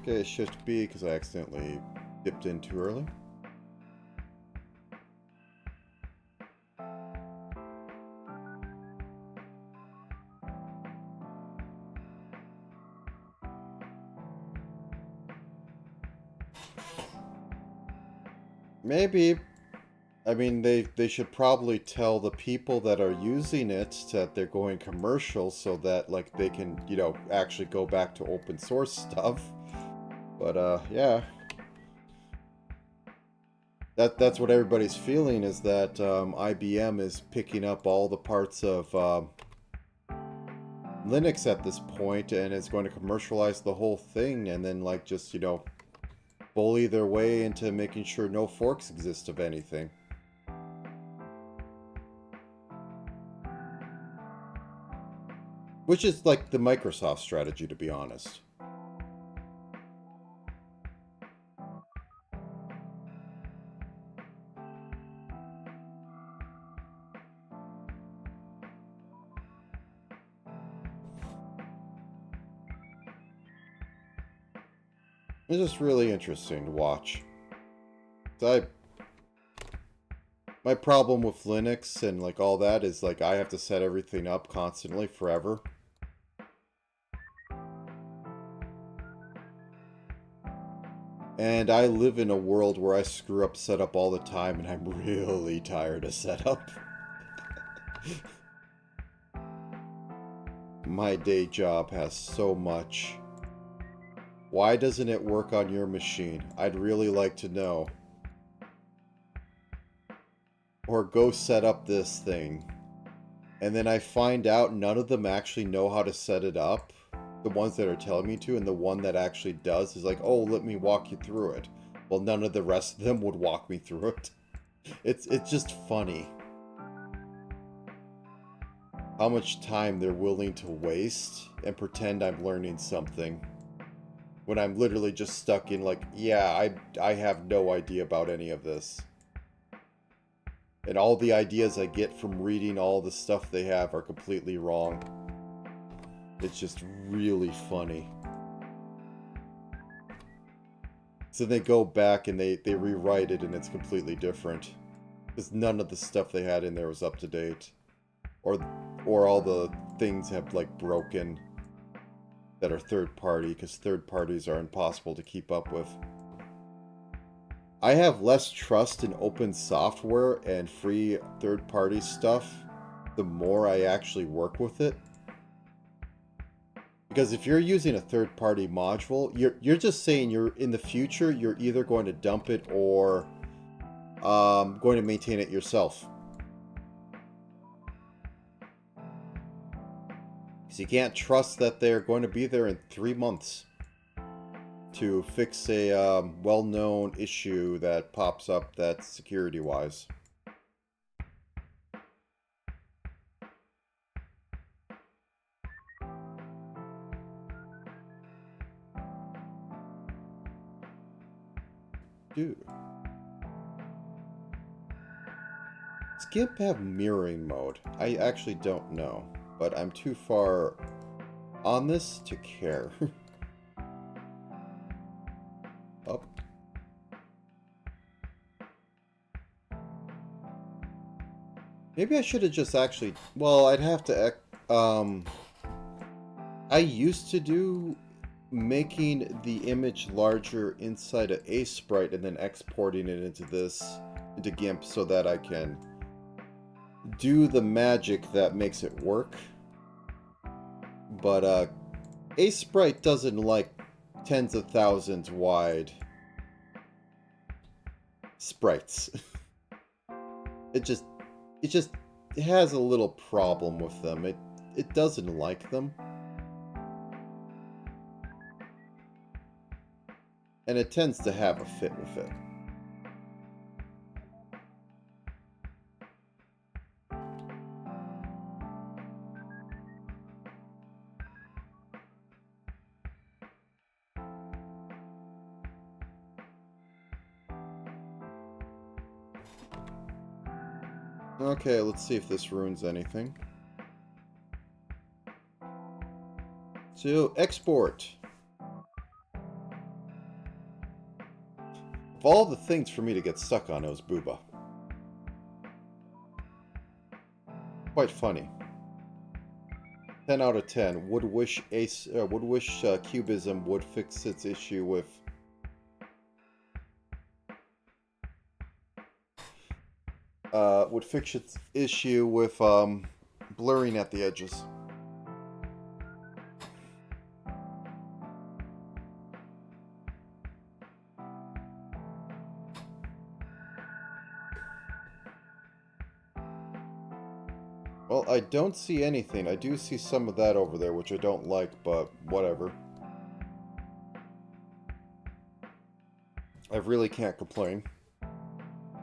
Okay, shift B because I accidentally dipped in too early. Maybe. I mean, they should probably tell the people that are using it that they're going commercial so that, like, they can, you know, actually go back to open source stuff. But, yeah. That's what everybody's feeling, is that IBM is picking up all the parts of Linux at this point and is going to commercialize the whole thing and then, like, just, you know, bully their way into making sure no forks exist of anything. Which is like the Microsoft strategy, to be honest. It's just really interesting to watch. My problem with Linux and like all that is like I have to set everything up constantly forever. And I live in a world where I screw up setup all the time and I'm really tired of setup. My day job has so much. Why doesn't it work on your machine? I'd really like to know. Or go set up this thing. And then I find out none of them actually know how to set it up. The ones that are telling me to, and the one that actually does is like, oh, let me walk you through it. Well, none of the rest of them would walk me through it. It's just funny how much time they're willing to waste and pretend I'm learning something when I'm literally just stuck in like, yeah, I have no idea about any of this. And all the ideas I get from reading all the stuff they have are completely wrong. It's just really funny. So they go back and they rewrite it and it's completely different. Because none of the stuff they had in there was up to date. Or all the things have like broken that are third party, because third parties are impossible to keep up with. I have less trust in open software and free third party stuff the more I actually work with it. Because if you're using a third-party module, you're just saying you're in the future you're either going to dump it or going to maintain it yourself. Because you can't trust that they're going to be there in 3 months to fix a well-known issue that pops up that's security-wise. Dude. Does GIMP have mirroring mode? I actually don't know, but I'm too far on this to care. Up. Maybe I should have just actually... Well, I'd have to... I used to do making the image larger inside of a sprite and then exporting it into GIMP so that I can do the magic that makes it work. But a sprite doesn't like tens of thousands wide sprites. it just has a little problem with them. It doesn't like them. And it tends to have a fit with it. Okay, let's see if this ruins anything. So, export. Of all the things for me to get stuck on, it was Booba. Quite funny. 10 out of 10. Would wish Cubism would fix its issue with... would fix its issue with, blurring at the edges. Well, I don't see anything. I do see some of that over there, which I don't like, but whatever. I really can't complain.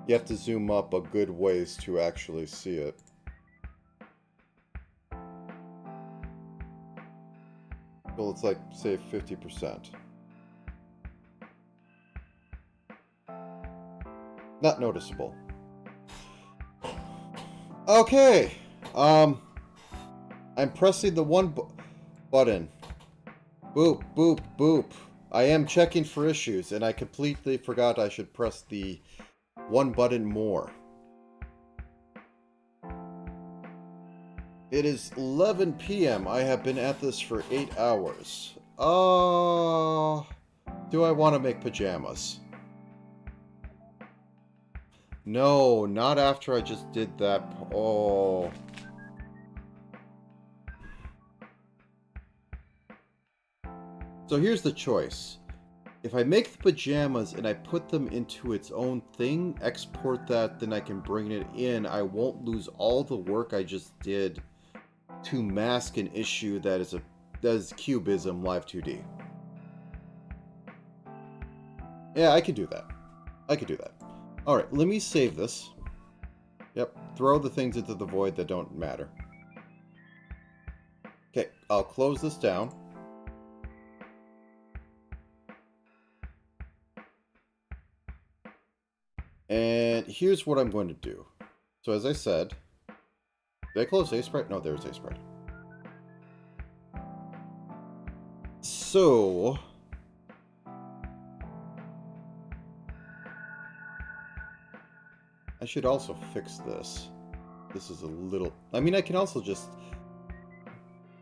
You have to zoom up a good ways to actually see it. Well, it's like, say, 50%. Not noticeable. Okay! I'm pressing the one button. Boop, boop, boop. I am checking for issues, and I completely forgot I should press the one button more. It is 11 p.m. I have been at this for 8 hours. Do I want to make pajamas? No, not after I just did that. Oh. So here's the choice. If I make the pajamas and I put them into its own thing, export that, then I can bring it in, I won't lose all the work I just did to mask an issue that is Cubism Live 2D. Yeah, I could do that. I could do that. Alright, let me save this. Yep, throw the things into the void that don't matter. Okay, I'll close this down. And here's what I'm going to do. So as I said, did I close A-Sprite? No, there's A-Sprite. So I should also fix this. This is a little... I mean, I can also just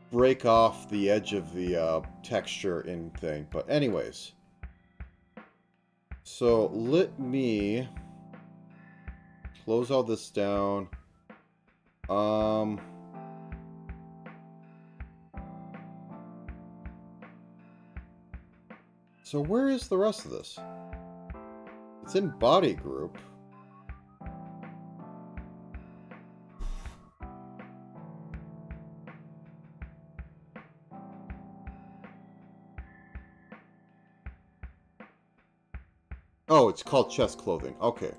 break off the edge of the texture in thing. But anyways. So let me close all this down. So where is the rest of this? It's in body group. Oh, it's called chest clothing. Okay.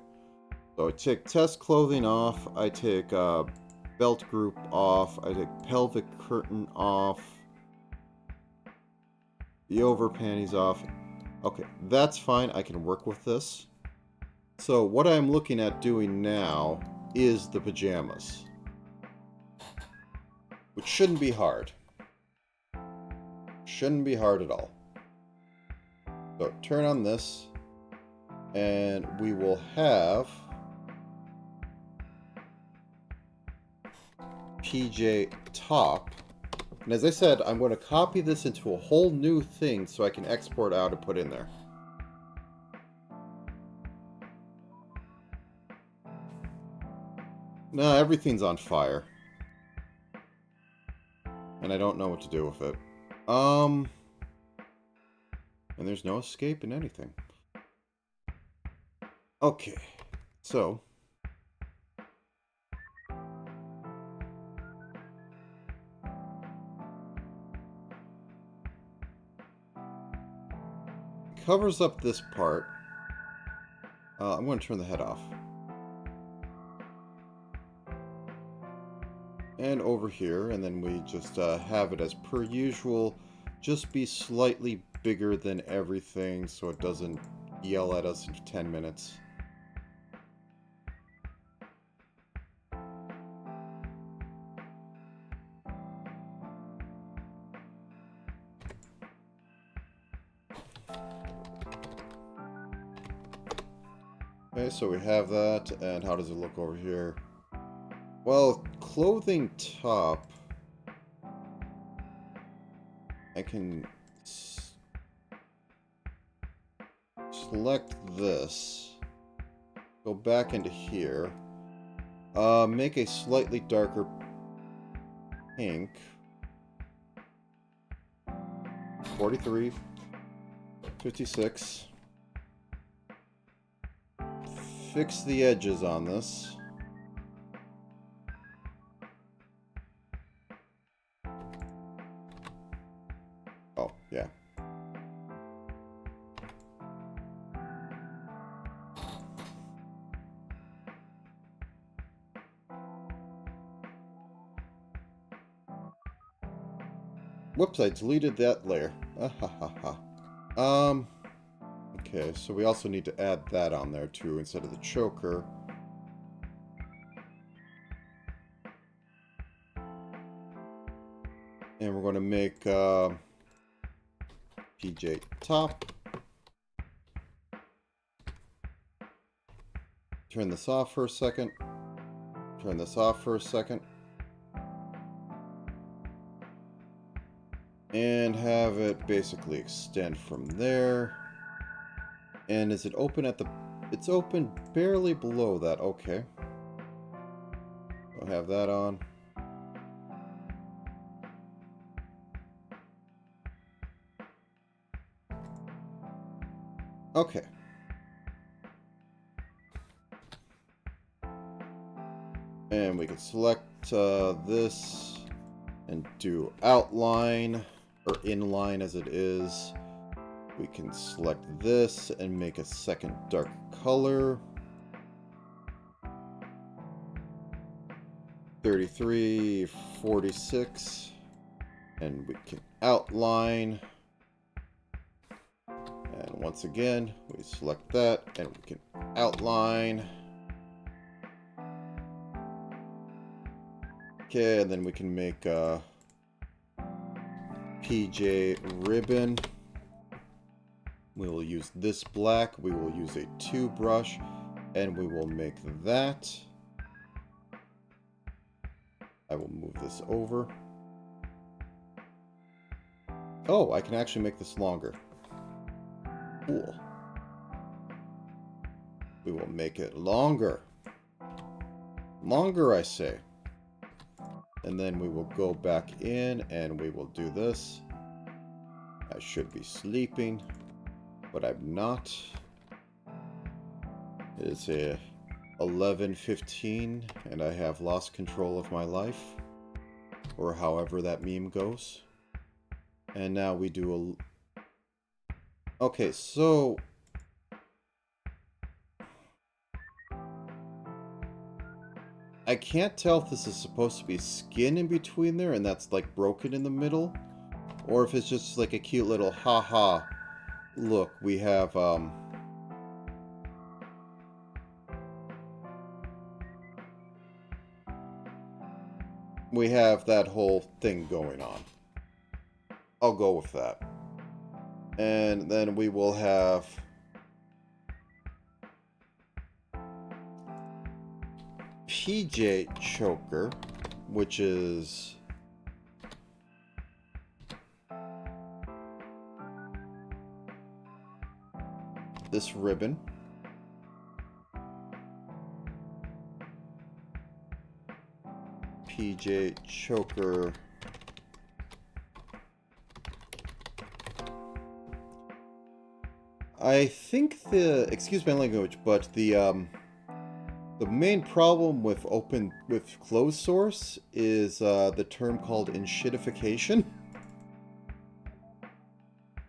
So I take chest clothing off. I take belt group off. I take pelvic curtain off. The over panties off. Okay, that's fine. I can work with this. So what I'm looking at doing now is the pajamas. Which shouldn't be hard. Shouldn't be hard at all. So turn on this. And we will have PJ top. And as I said, I'm going to copy this into a whole new thing so I can export out and put in there. No, everything's on fire. And I don't know what to do with it. And there's no escape in anything. Okay, so covers up this part. I'm going to turn the head off. And over here, and then we just have it as per usual. Just be slightly bigger than everything so it doesn't yell at us in 10 minutes. Okay, so we have that, and how does it look over here? Well, clothing top, I can select this, go back into here, make a slightly darker pink, 43, 56, fix the edges on this. Oh, yeah. Whoops, I deleted that layer. Ah, ha, ha, ha. Okay, so we also need to add that on there too instead of the choker. And we're going to make PJ top. Turn this off for a second. Turn this off for a second. And have it basically extend from there. And is it open at the... It's open barely below that. Okay. I'll have that on. Okay. And we can select this and do outline, or inline as it is. We can select this and make a second dark color. 33, 46. And we can outline. And once again, we select that and we can outline. Okay, and then we can make a PJ ribbon. We will use this black. We will use a 2 brush, and we will make that. I will move this over. Oh, I can actually make this longer. Cool. We will make it longer. Longer, I say. And then we will go back in and we will do this. I should be sleeping, but I'm not. It is a 11:15 and I have lost control of my life, or however that meme goes. And now we do a... Okay, so... I can't tell if this is supposed to be skin in between there and that's like broken in the middle, or if it's just like a cute little haha look. We have that whole thing going on. I'll go with that. And then we will have PJ choker, which is this ribbon. PJ choker. I think excuse my language, but the main problem with closed source is the term called enshittification.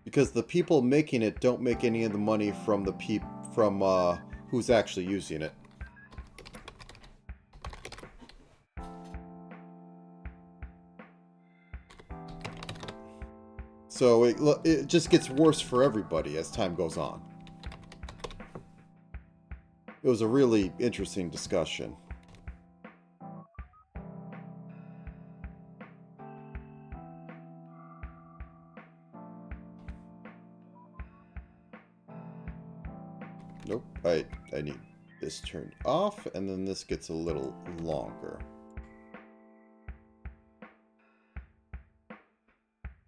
Because the people making it don't make any of the money from who's actually using it. So it just gets worse for everybody as time goes on. It was a really interesting discussion. Nope, I need this turned off, and then this gets a little longer.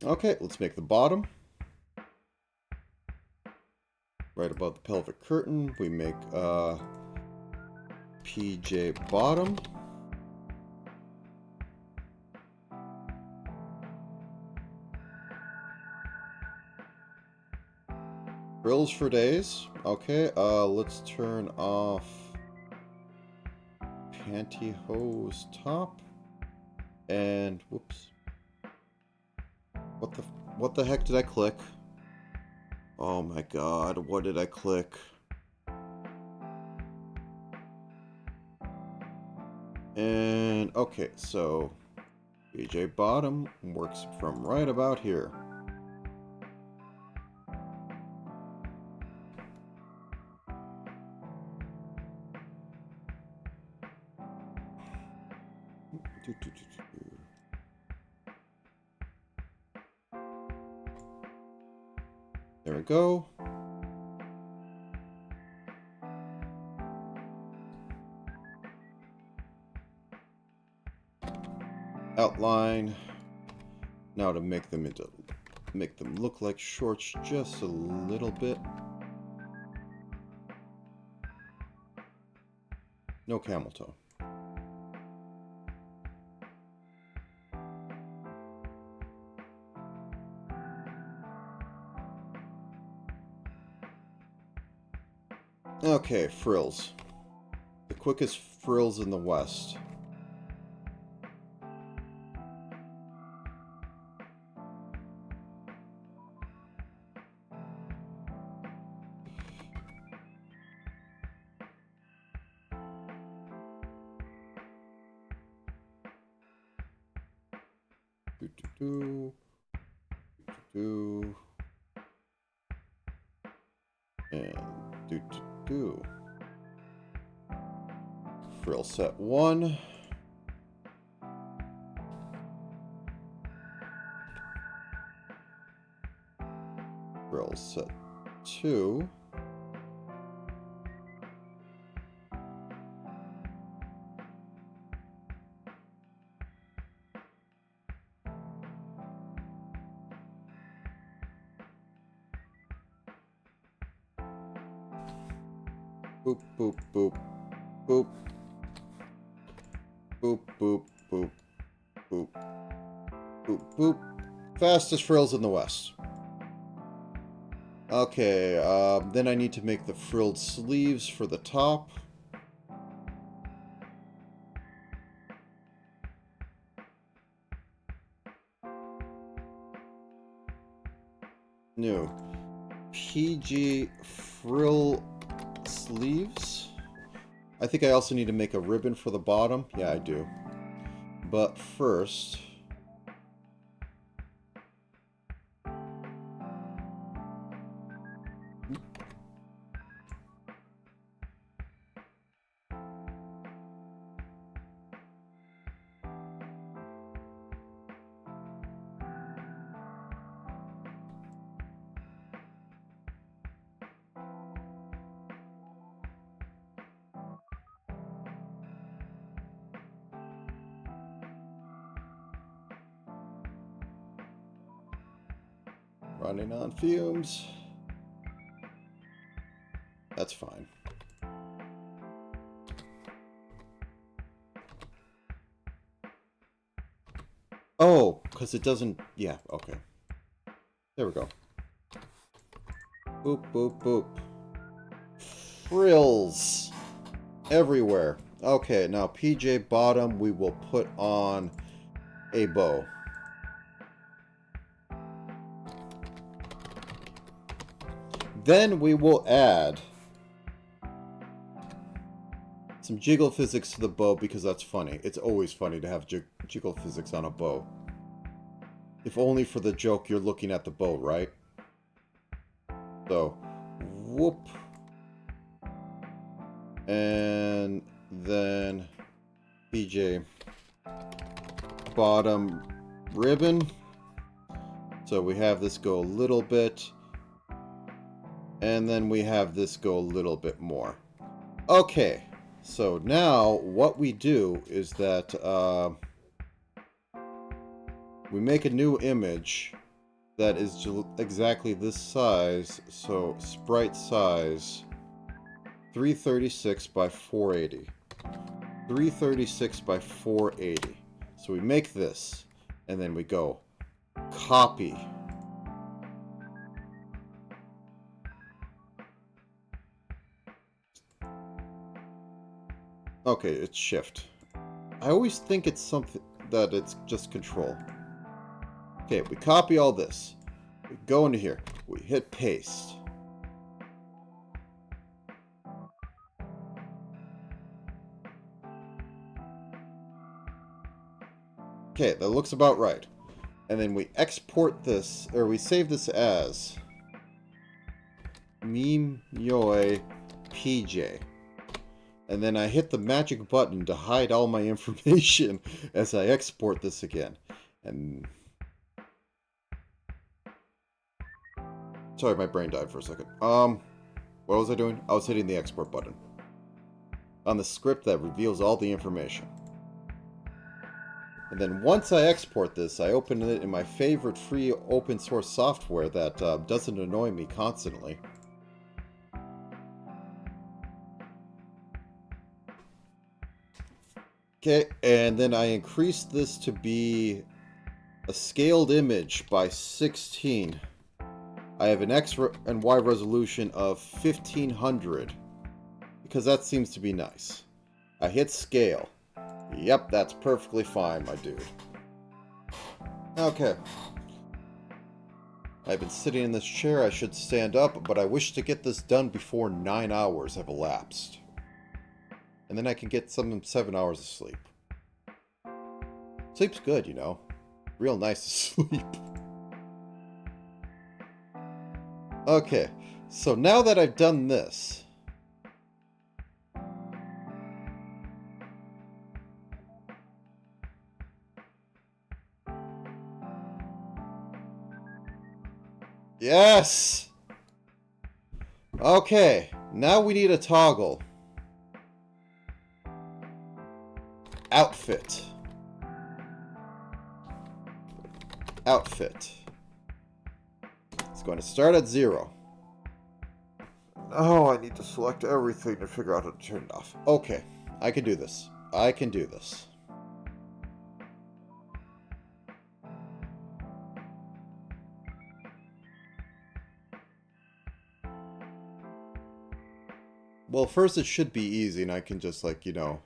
Okay, let's make the bottom. Right above the pelvic curtain, we make PJ bottom. Frills for days. Okay, let's turn off pantyhose top. And whoops. What the heck did I click? Oh my god, what did I click? And okay, so PJ bottom works from right about here. There we go. Outline. Now to make them look like shorts just a little bit. No camel toe. Okay, frills. The quickest frills in the West. And frill set 1. Frill set 2. Boop, boop, boop, boop. Boop, boop, boop, boop, boop, boop. Fastest frills in the West. Okay, then I need to make the frilled sleeves for the top. New. PG frill sleeves. I think I also need to make a ribbon for the bottom. Yeah, I do. But first... running on fumes. That's fine. Oh, because it doesn't... Yeah, okay. There we go. Boop, boop, boop. Frills. Everywhere. Okay, now PJ bottom we will put on a bow. Then we will add some jiggle physics to the bow because that's funny. It's always funny to have jiggle physics on a bow. If only for the joke you're looking at the bow, right? So, whoop. And then PJ bottom ribbon. So we have this go a little bit. And then we have this go a little bit more. Okay, so now what we do is that we make a new image that is exactly this size. So sprite size 336 by 480. 336 by 480. So we make this, and then we go copy. Okay, it's shift. I always think it's something that it's just control. Okay, we copy all this. We go into here. We hit paste. Okay, that looks about right. And then we export this, or we save this as Mimyoi PJ. And then I hit the magic button to hide all my information as I export this again. And sorry, my brain died for a second. What was I doing? I was hitting the export button on the script that reveals all the information. And then once I export this, I open it in my favorite free open source software that doesn't annoy me constantly. Okay, and then I increase this to be a scaled image by 16. I have an X and Y resolution of 1500 because that seems to be nice. I hit scale. Yep, that's perfectly fine, my dude. Okay. I've been sitting in this chair. I should stand up, but I wish to get this done before 9 hours have elapsed. And then I can get some 7 hours of sleep. Sleep's good, you know. Real nice to sleep. Okay, so now that I've done this, yes! Okay, now we need a toggle. Outfit. Outfit. It's going to start at 0. Oh, I need to select everything to figure out how to turn it off. Okay, I can do this. I can do this. Well, first it should be easy, and I can just, like, you know...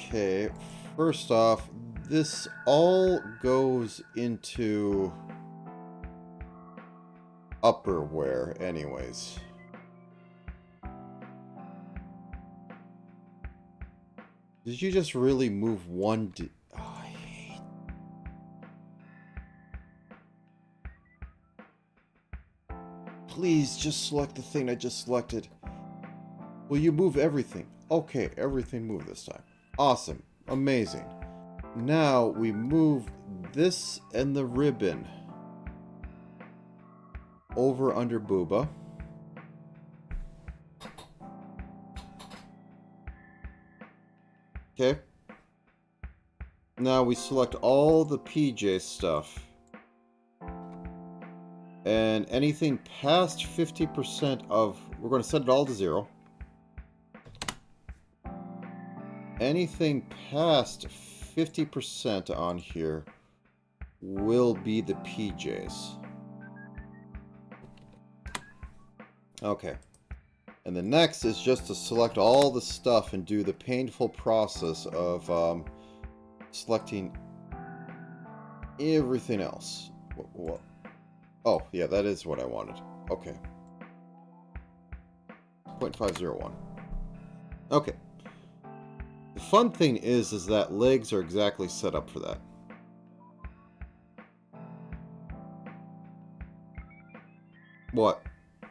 Okay, first off, this all goes into upperwear anyways. Did you just really move one oh, I hate... Please, just select the thing I just selected. Will you move everything? Okay, everything moved this time. Awesome. Amazing. Now we move this and the ribbon over under booba. Okay. Now we select all the PJ stuff. And anything past 50% of... We're going to set it all to 0. Anything past 50% on here will be the PJs. Okay. And the next is just to select all the stuff and do the painful process of selecting everything else. What? Oh, yeah, that is what I wanted. Okay. 0.501. Okay. The fun thing is that legs are exactly set up for that. What?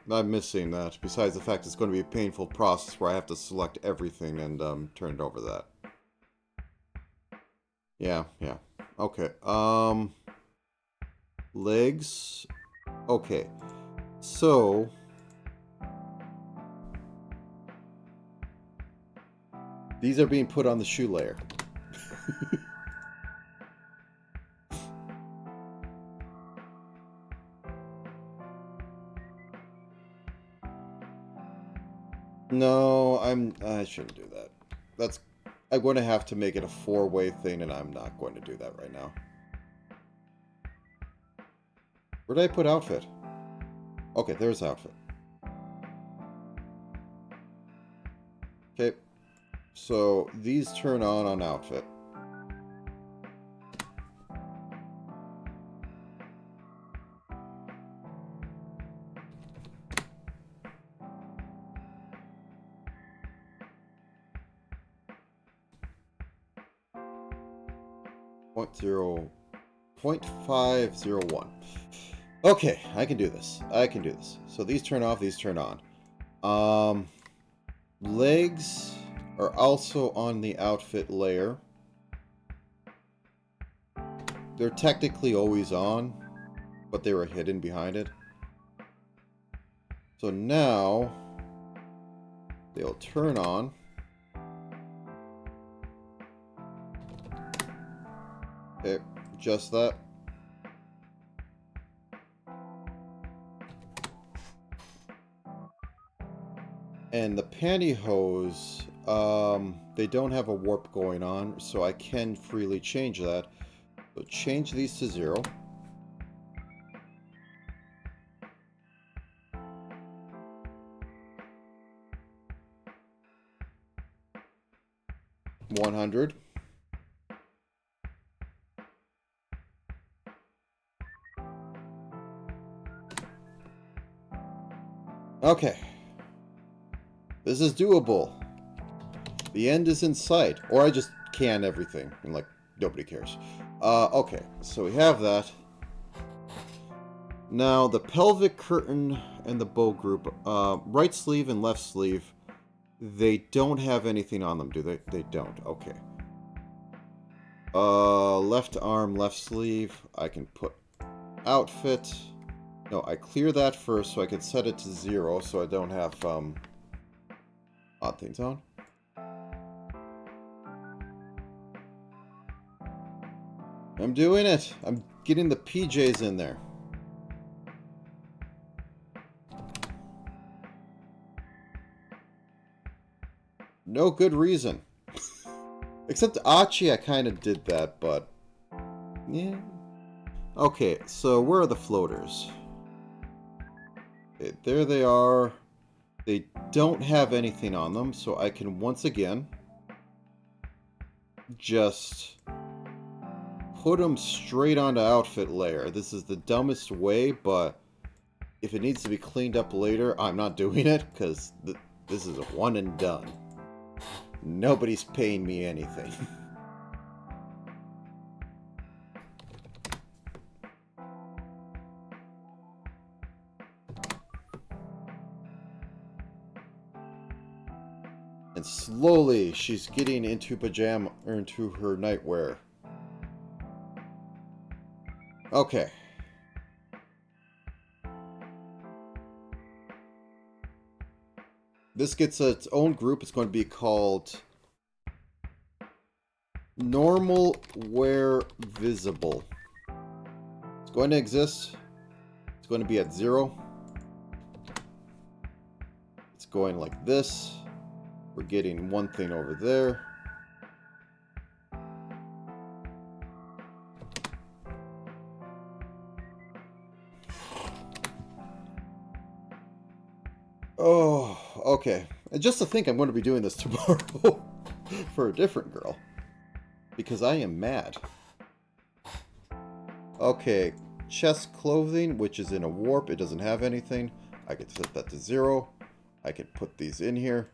I'm missing that, besides the fact it's going to be a painful process where I have to select everything and turn it over that. Yeah, yeah. Okay. Legs. Okay. So these are being put on the shoe layer. No, I shouldn't do that. That's I'm going to have to make it a four-way thing, and I'm not going to do that right now. Where did I put outfit? Okay, there's outfit. Okay, so these turn on outfit. Point 0.501. Okay, I can do this. I can do this. So these turn off, these turn on. Legs are also on the outfit layer. They're technically always on, but they were hidden behind it. So now they'll turn on. Okay, just that. And the pantyhose, they don't have a warp going on, so I can freely change that. So change these to 0. $100. Okay. This is doable. The end is in sight. Or I just can everything and like nobody cares. Okay, so we have that. Now the pelvic curtain and the bow group, right sleeve and left sleeve, they don't have anything on them, do they? They don't. Okay. Left arm, left sleeve. I can put outfit. No, I clear that first so I can set it to 0 so I don't have odd things on. I'm doing it. I'm getting the PJs in there. No good reason. Except Achi, I kind of did that, but... yeah. Okay, so where are the floaters? Okay, there they are. They don't have anything on them, so I can once again just put them straight onto outfit layer. This is the dumbest way, but if it needs to be cleaned up later, I'm not doing it, because this is a one and done. Nobody's paying me anything. And slowly, she's getting into pajama, or into her nightwear. Okay. This gets its own group. It's going to be called Normal Wear Visible. It's going to exist. It's going to be at 0. It's going like this. We're getting one thing over there. Oh, okay. And just to think I'm going to be doing this tomorrow for a different girl. Because I am mad. Okay, chest clothing, which is in a warp. It doesn't have anything. I could set that to 0. I could put these in here.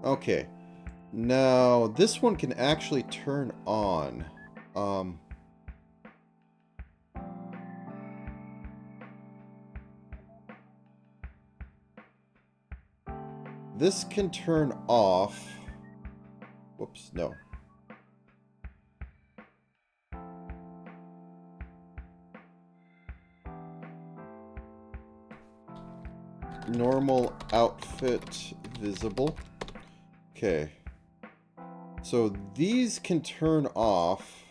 Oh, Okay. Now, this one can actually turn on. This can turn off. Whoops, no. Normal outfit visible. Okay. So these can turn off.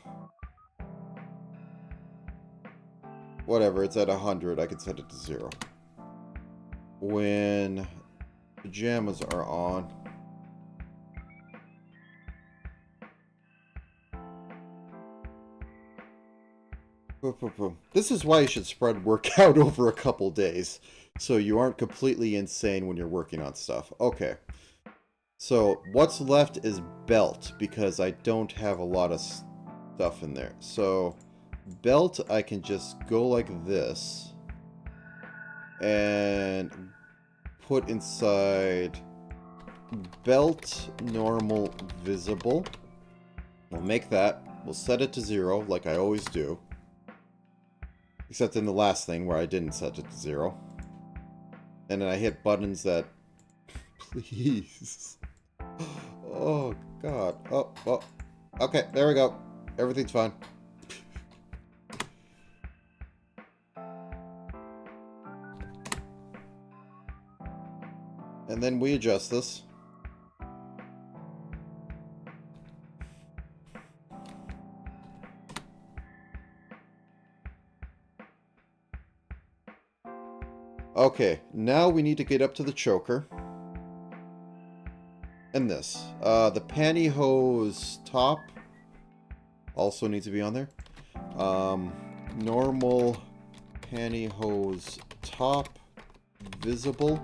Whatever, it's at 100. I can set it to 0. When pajamas are on. This is why you should spread work out over a couple days, so you aren't completely insane when you're working on stuff. Okay. So what's left is belt, because I don't have a lot of stuff in there. So belt, I can just go like this and put inside belt normal visible. We'll make that. We'll set it to 0 like I always do. Except in the last thing where I didn't set it to 0. And then I hit buttons that... Please. Oh, God. Oh. Okay, there we go. Everything's fine. And then we adjust this. Okay, now we need to get up to the choker. And this. The pantyhose top also needs to be on there. Normal pantyhose top visible.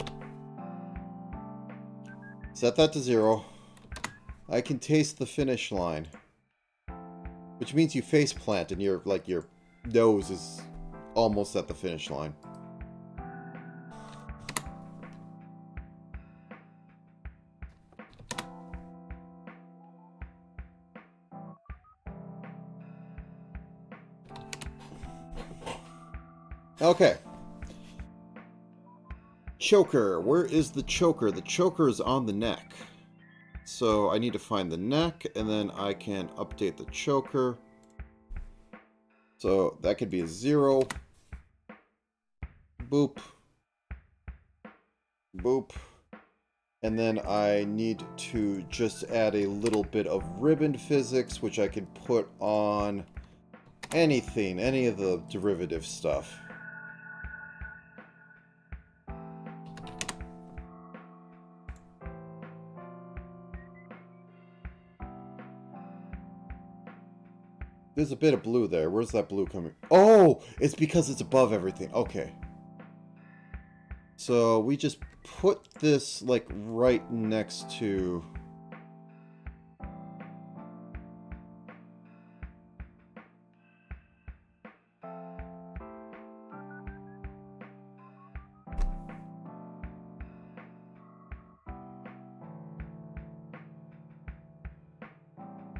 Set that to 0. I can taste the finish line. Which means you face plant and your nose is almost at the finish line. Okay. Choker. Where is the choker? The choker is on the neck. So I need to find the neck, and then I can update the choker. So that could be a 0. Boop. Boop. And then I need to just add a little bit of ribbon physics, which I can put on anything, any of the derivative stuff. There's a bit of blue there. Where's that blue coming? Oh, it's because it's above everything. Okay. So we just put this like right next to...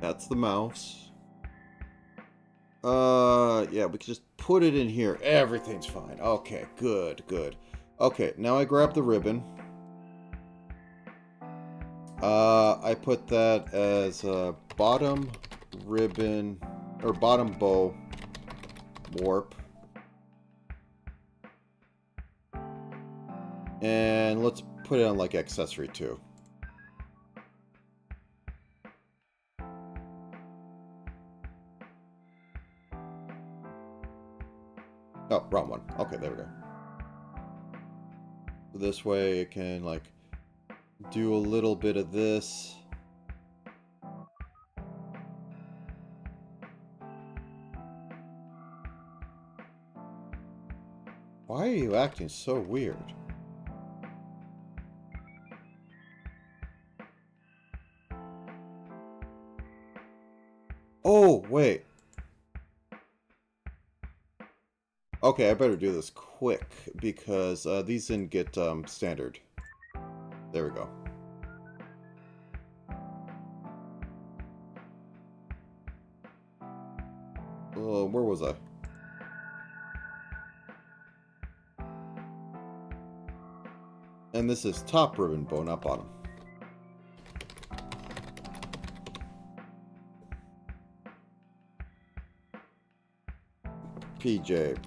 That's the mouse. Yeah, we can just put it in here. Everything's fine. Okay, good. Okay, now I grab the ribbon. I put that as a bottom ribbon, or bottom bow warp. And let's put it on like accessory too. Oh, wrong one. Okay, there we go. So this way it can, like, do a little bit of this. Why are you acting so weird? Oh, wait. Okay, I better do this quick, because these didn't get standard. There we go. Where was I? And this is top ribbon bow, not bottom. PJ.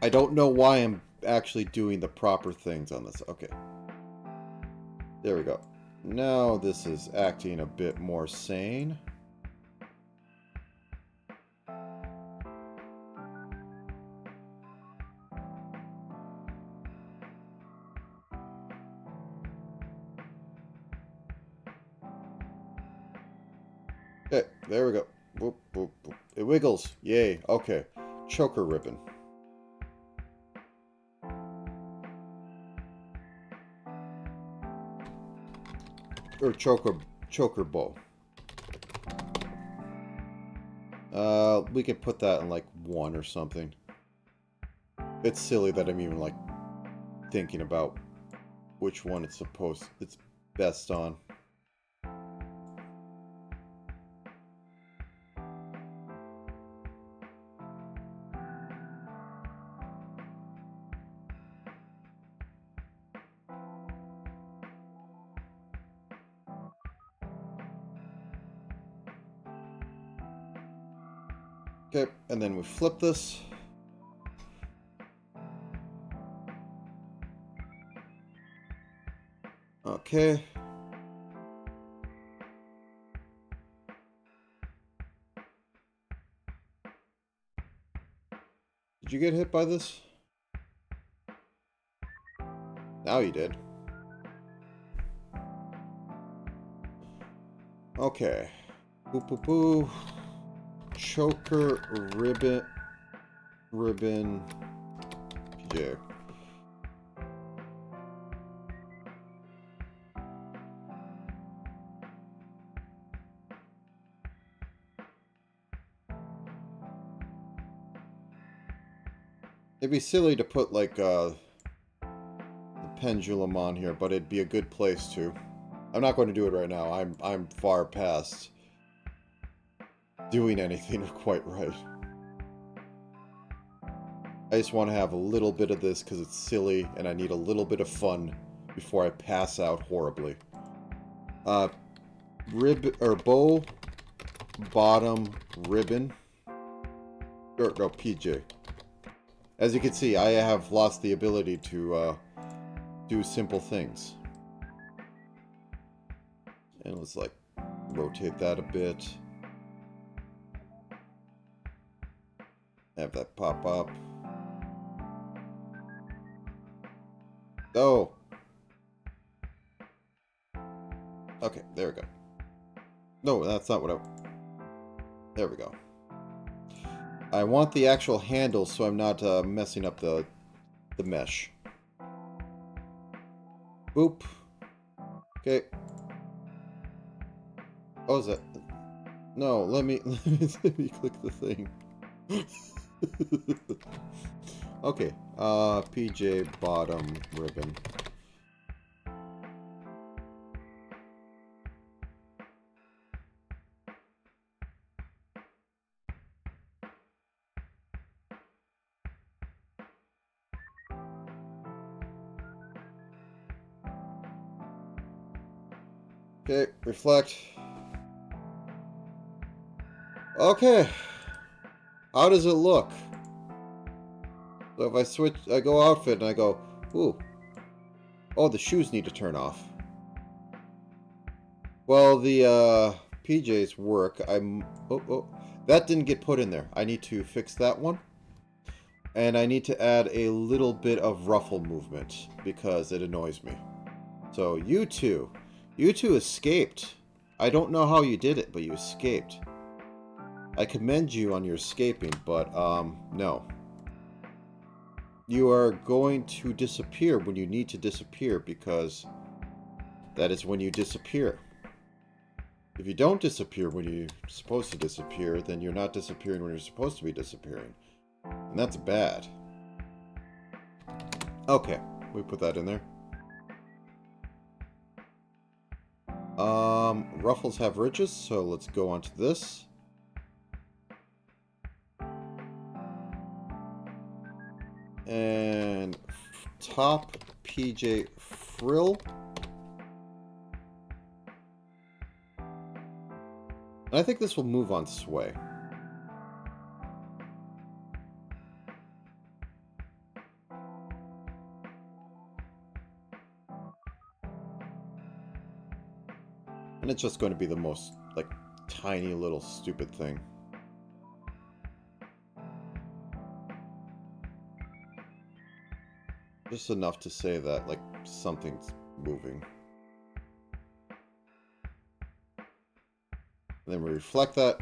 I don't know why I'm actually doing the proper things on this. Okay. There we go. Now this is acting a bit more sane. Okay, there we go. Whoop, whoop, whoop. It wiggles. Yay. Okay. Choker ribbon. Or choker bow. We could put that in like 1 or something. It's silly that I'm even like thinking about which one it's best on. Okay, and then we flip this. Okay. Did you get hit by this? Now you did. Okay. Boo boo boo. Choker ribbon. Yeah. It'd be silly to put like the pendulum on here, but it'd be a good place to. I'm not going to do it right now. I'm far past doing anything quite right. I just want to have a little bit of this because it's silly and I need a little bit of fun before I pass out horribly. Bow bottom ribbon. Or no, PJ. As you can see, I have lost the ability to do simple things. And let's like rotate that a bit. Have that pop up. Oh. Okay, there we go. No, that's not what I... There we go. I want the actual handle so I'm not messing up the mesh. Boop. Okay. Oh, is that... No, let me click the thing. Okay. PJ bottom ribbon. Okay, reflect. Okay. How does it look? So if I switch, I go outfit and I go, ooh. Oh, the shoes need to turn off. Well, the PJs work. Oh, that didn't get put in there. I need to fix that one. And I need to add a little bit of ruffle movement because it annoys me. So you two escaped. I don't know how you did it, but you escaped. I commend you on your escaping, but no. You are going to disappear when you need to disappear because that is when you disappear. If you don't disappear when you're supposed to disappear, then you're not disappearing when you're supposed to be disappearing. And that's bad. Okay, we put that in there. Ruffles have ridges, so let's go on to this. And top PJ frill. And I think this will move on sway. And it's just going to be the most, like, tiny little stupid thing. Just enough to say that, like, something's moving. And then we reflect that.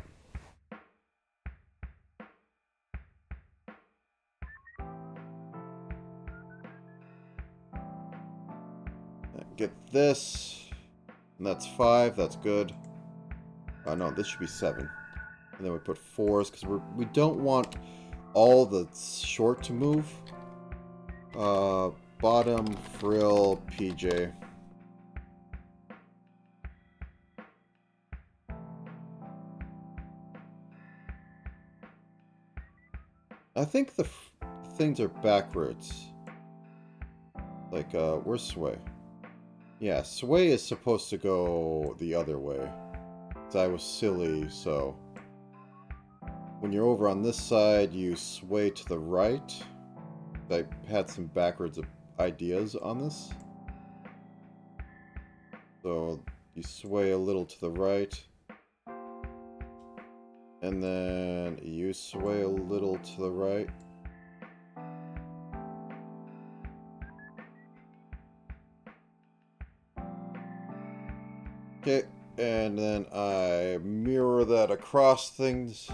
Get this. And that's 5. That's good. No, this should be 7. And then we put 4s because we don't want all the short to move. Bottom frill PJ. I think the things are backwards. Like, where's sway? Yeah, sway is supposed to go the other way. I was silly, so when you're over on this side, you sway to the right. I had some backwards ideas on this. So you sway a little to the right. And then you sway a little to the right. Okay, and then I mirror that across things.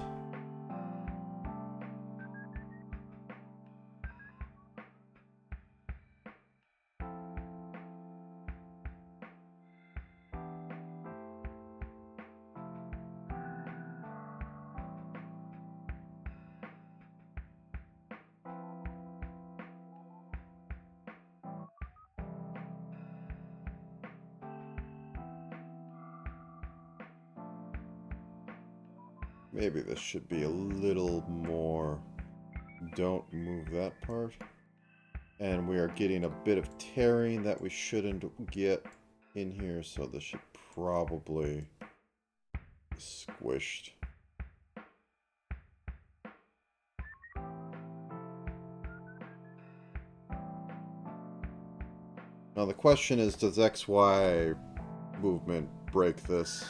Maybe this should be a little more. Don't move that part. And we are getting a bit of tearing that we shouldn't get in here, so this should probably be squished. Now the question is, does XY movement break this?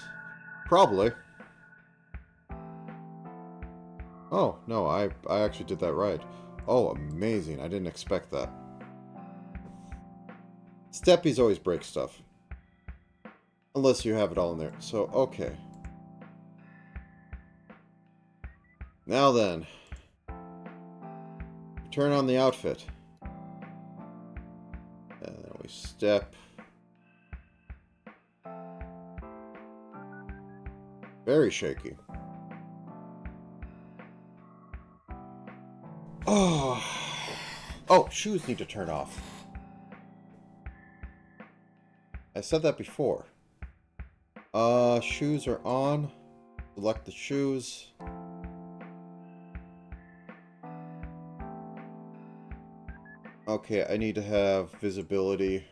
Probably. Oh, no, I actually did that right. Oh, amazing. I didn't expect that. Steppies always break stuff. Unless you have it all in there. So, okay. Now then. Turn on the outfit. And then we step. Very shaky. Oh. Oh, shoes need to turn off. I said that before. Shoes are on. Select the shoes. Okay, I need to have visibility.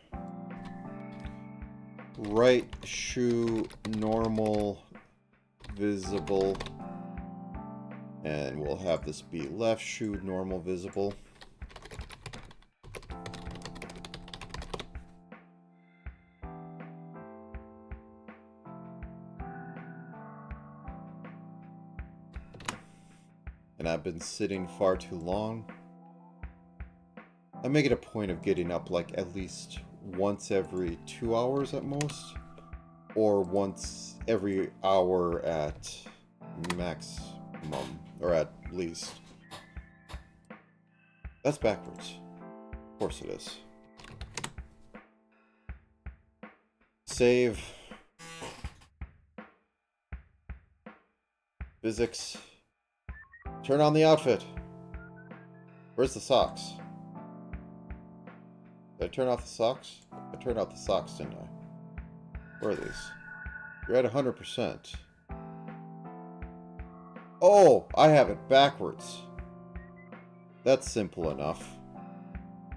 Right shoe, normal, visible. And we'll have this be left shoe, normal, visible. And I've been sitting far too long. I make it a point of getting up like at least once every 2 hours at most. Or once every hour at maximum. Or at least. That's backwards. Of course it is. Save. Physics. Turn on the outfit. Where's the socks? Did I turn off the socks? I turned off the socks, didn't I? Where are these? You're at 100%. Oh, I have it backwards. That's simple enough.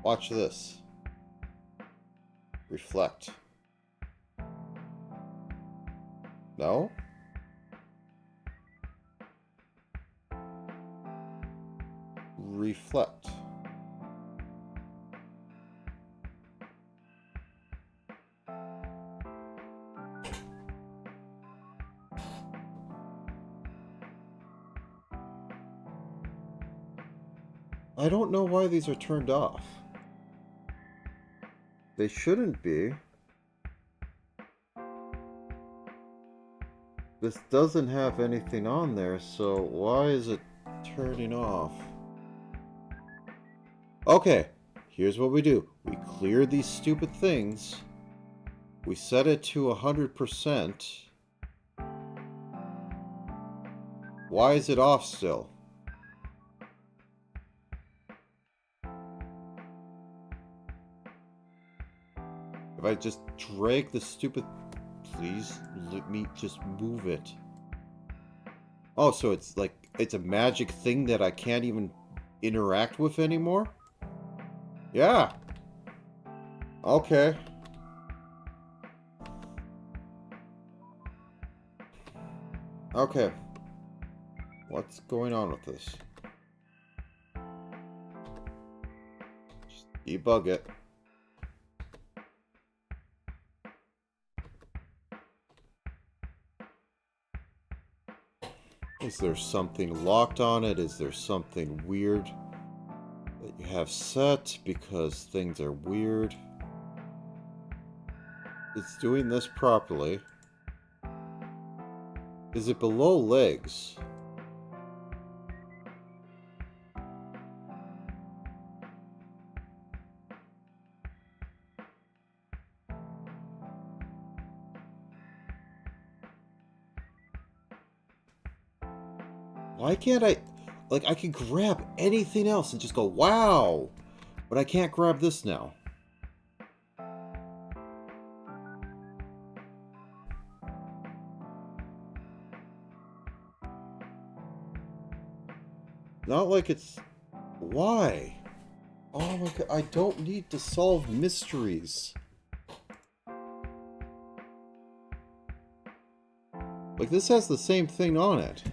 Watch this. Reflect. No? Reflect. I don't know why these are turned off. They shouldn't be. This doesn't have anything on there, so why is it turning off? Okay, here's what we do. We clear these stupid things. We set it to 100%. Why is it off still? If I just drag the stupid... Please, let me just move it. Oh, so it's like, it's a magic thing that I can't even interact with anymore? Yeah. Okay. Okay. What's going on with this? Just debug it. Is there something locked on it? Is there something weird that you have set because things are weird? It's doing this properly. Is it below legs? Why can't I... Like, I can grab anything else and just go, wow! But I can't grab this now. Not like it's... Why? Oh my god, I don't need to solve mysteries. Like, this has the same thing on it.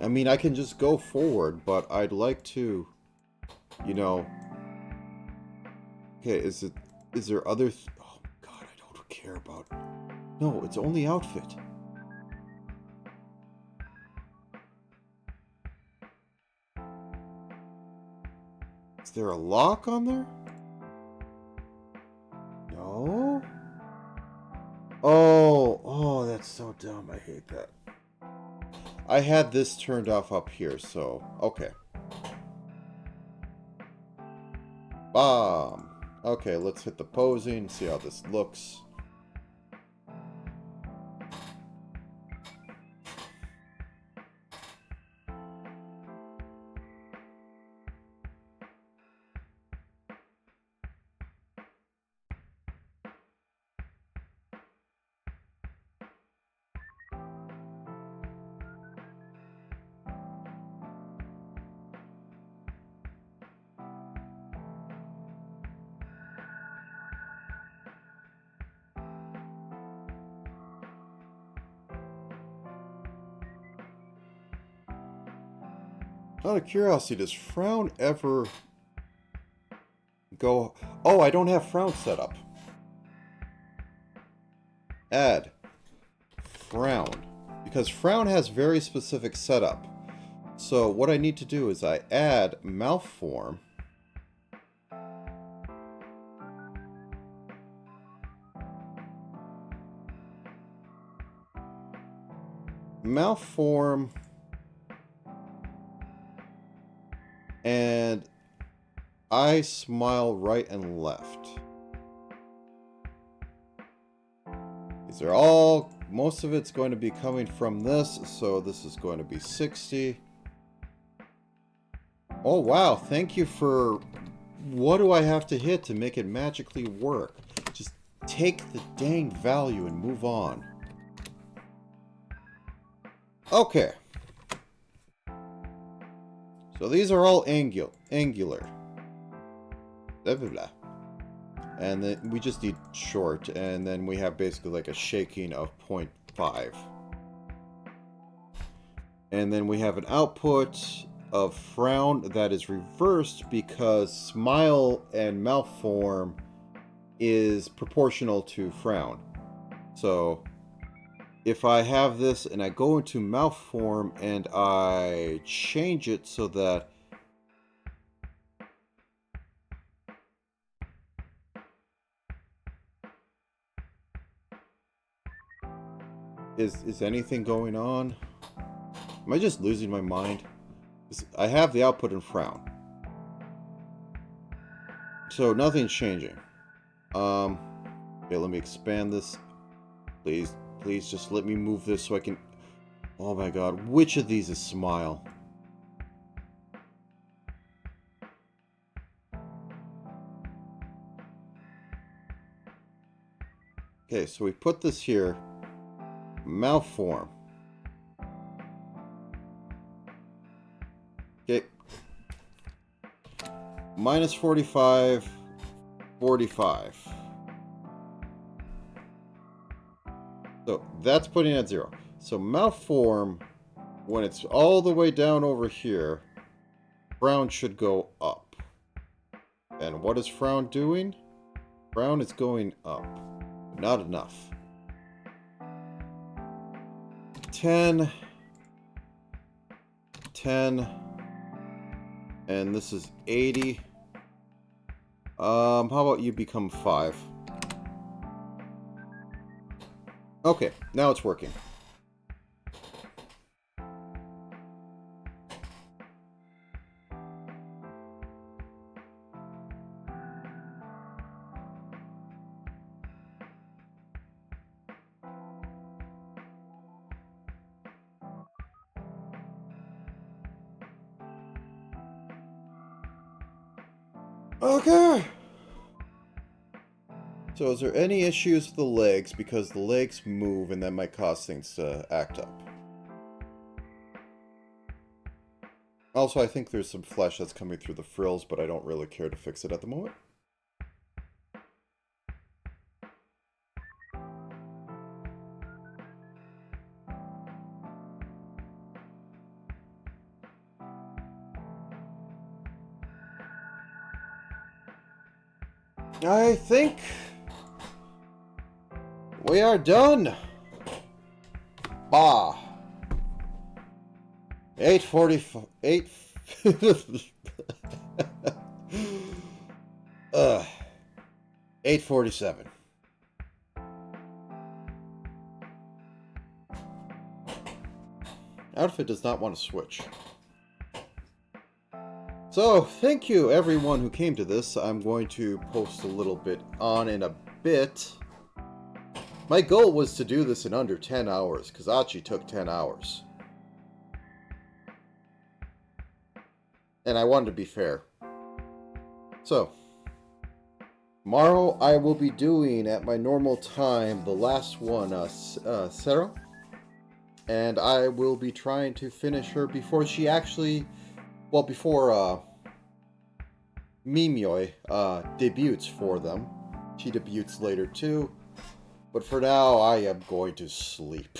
I mean, I can just go forward, but I'd like to, you know... Okay, is there other... Oh my god, I don't care about... No, it's only outfit. Is there a lock on there? No? Oh, that's so dumb. I hate that. I had this turned off up here, so... Okay. Bomb. Okay, let's hit the posing, see how this looks. Out of curiosity, does frown ever go... Oh, I don't have frown set up. Add frown. Because frown has very specific setup. So what I need to do is I add mouth form. Mouth form... And I smile right and left. These are all, most of it's going to be coming from this, so this is going to be 60. Oh wow, thank you for, what do I have to hit to make it magically work? Just take the dang value and move on. Okay. So these are all angular. blah, blah, blah. And then we just need short, and then we have basically like a shaking of 0.5. And then we have an output of frown that is reversed because smile and malform is proportional to frown. So if I have this and I go into malform and I change it so that is anything going on? Am I just losing my mind? I have the output in frown. So nothing's changing. Okay, let me expand this. Please, please just let me move this so I can... Oh my god, which of these is smile? Okay, so we put this here. Malform. Okay. Minus 45, 45. So that's putting it at 0. So malform, when it's all the way down over here, frown should go up. And what is frown doing? Frown is going up. Not enough. 10. 10. And this is 80. How about you become 5? Okay, now it's working. Okay. So is there any issues with the legs? Because the legs move and that might cause things to act up. Also, I think there's some flesh that's coming through the frills, but I don't really care to fix it at the moment. I think we are done. Bah. 8:45. 8. 8:47. Outfit does not want to switch. So, thank you everyone who came to this. I'm going to post a little bit on in a bit. My goal was to do this in under 10 hours. Kazachi took 10 hours. And I wanted to be fair. So, tomorrow I will be doing at my normal time the last one, Sarah. And I will be trying to finish her before she actually... Well, before Mimyoi debuts for them. She debuts later too. But for now, I am going to sleep.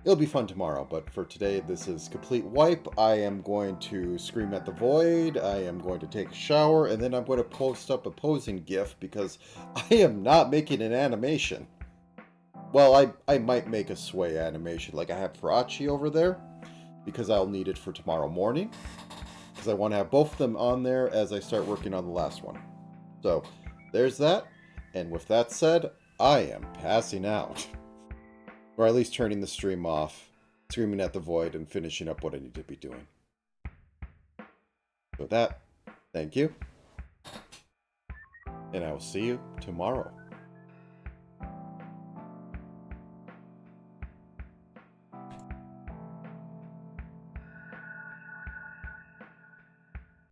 It'll be fun tomorrow, but for today, this is complete wipe. I am going to scream at the void. I am going to take a shower, and then I'm going to post up a posing gif because I am not making an animation. Well, I might make a sway animation like I have for Achi over there, because I'll need it for tomorrow morning, because I want to have both of them on there as I start working on the last one. So, there's that, and with that said, I am passing out. Or at least turning the stream off, screaming at the void, and finishing up what I need to be doing. With that, thank you, and I will see you tomorrow.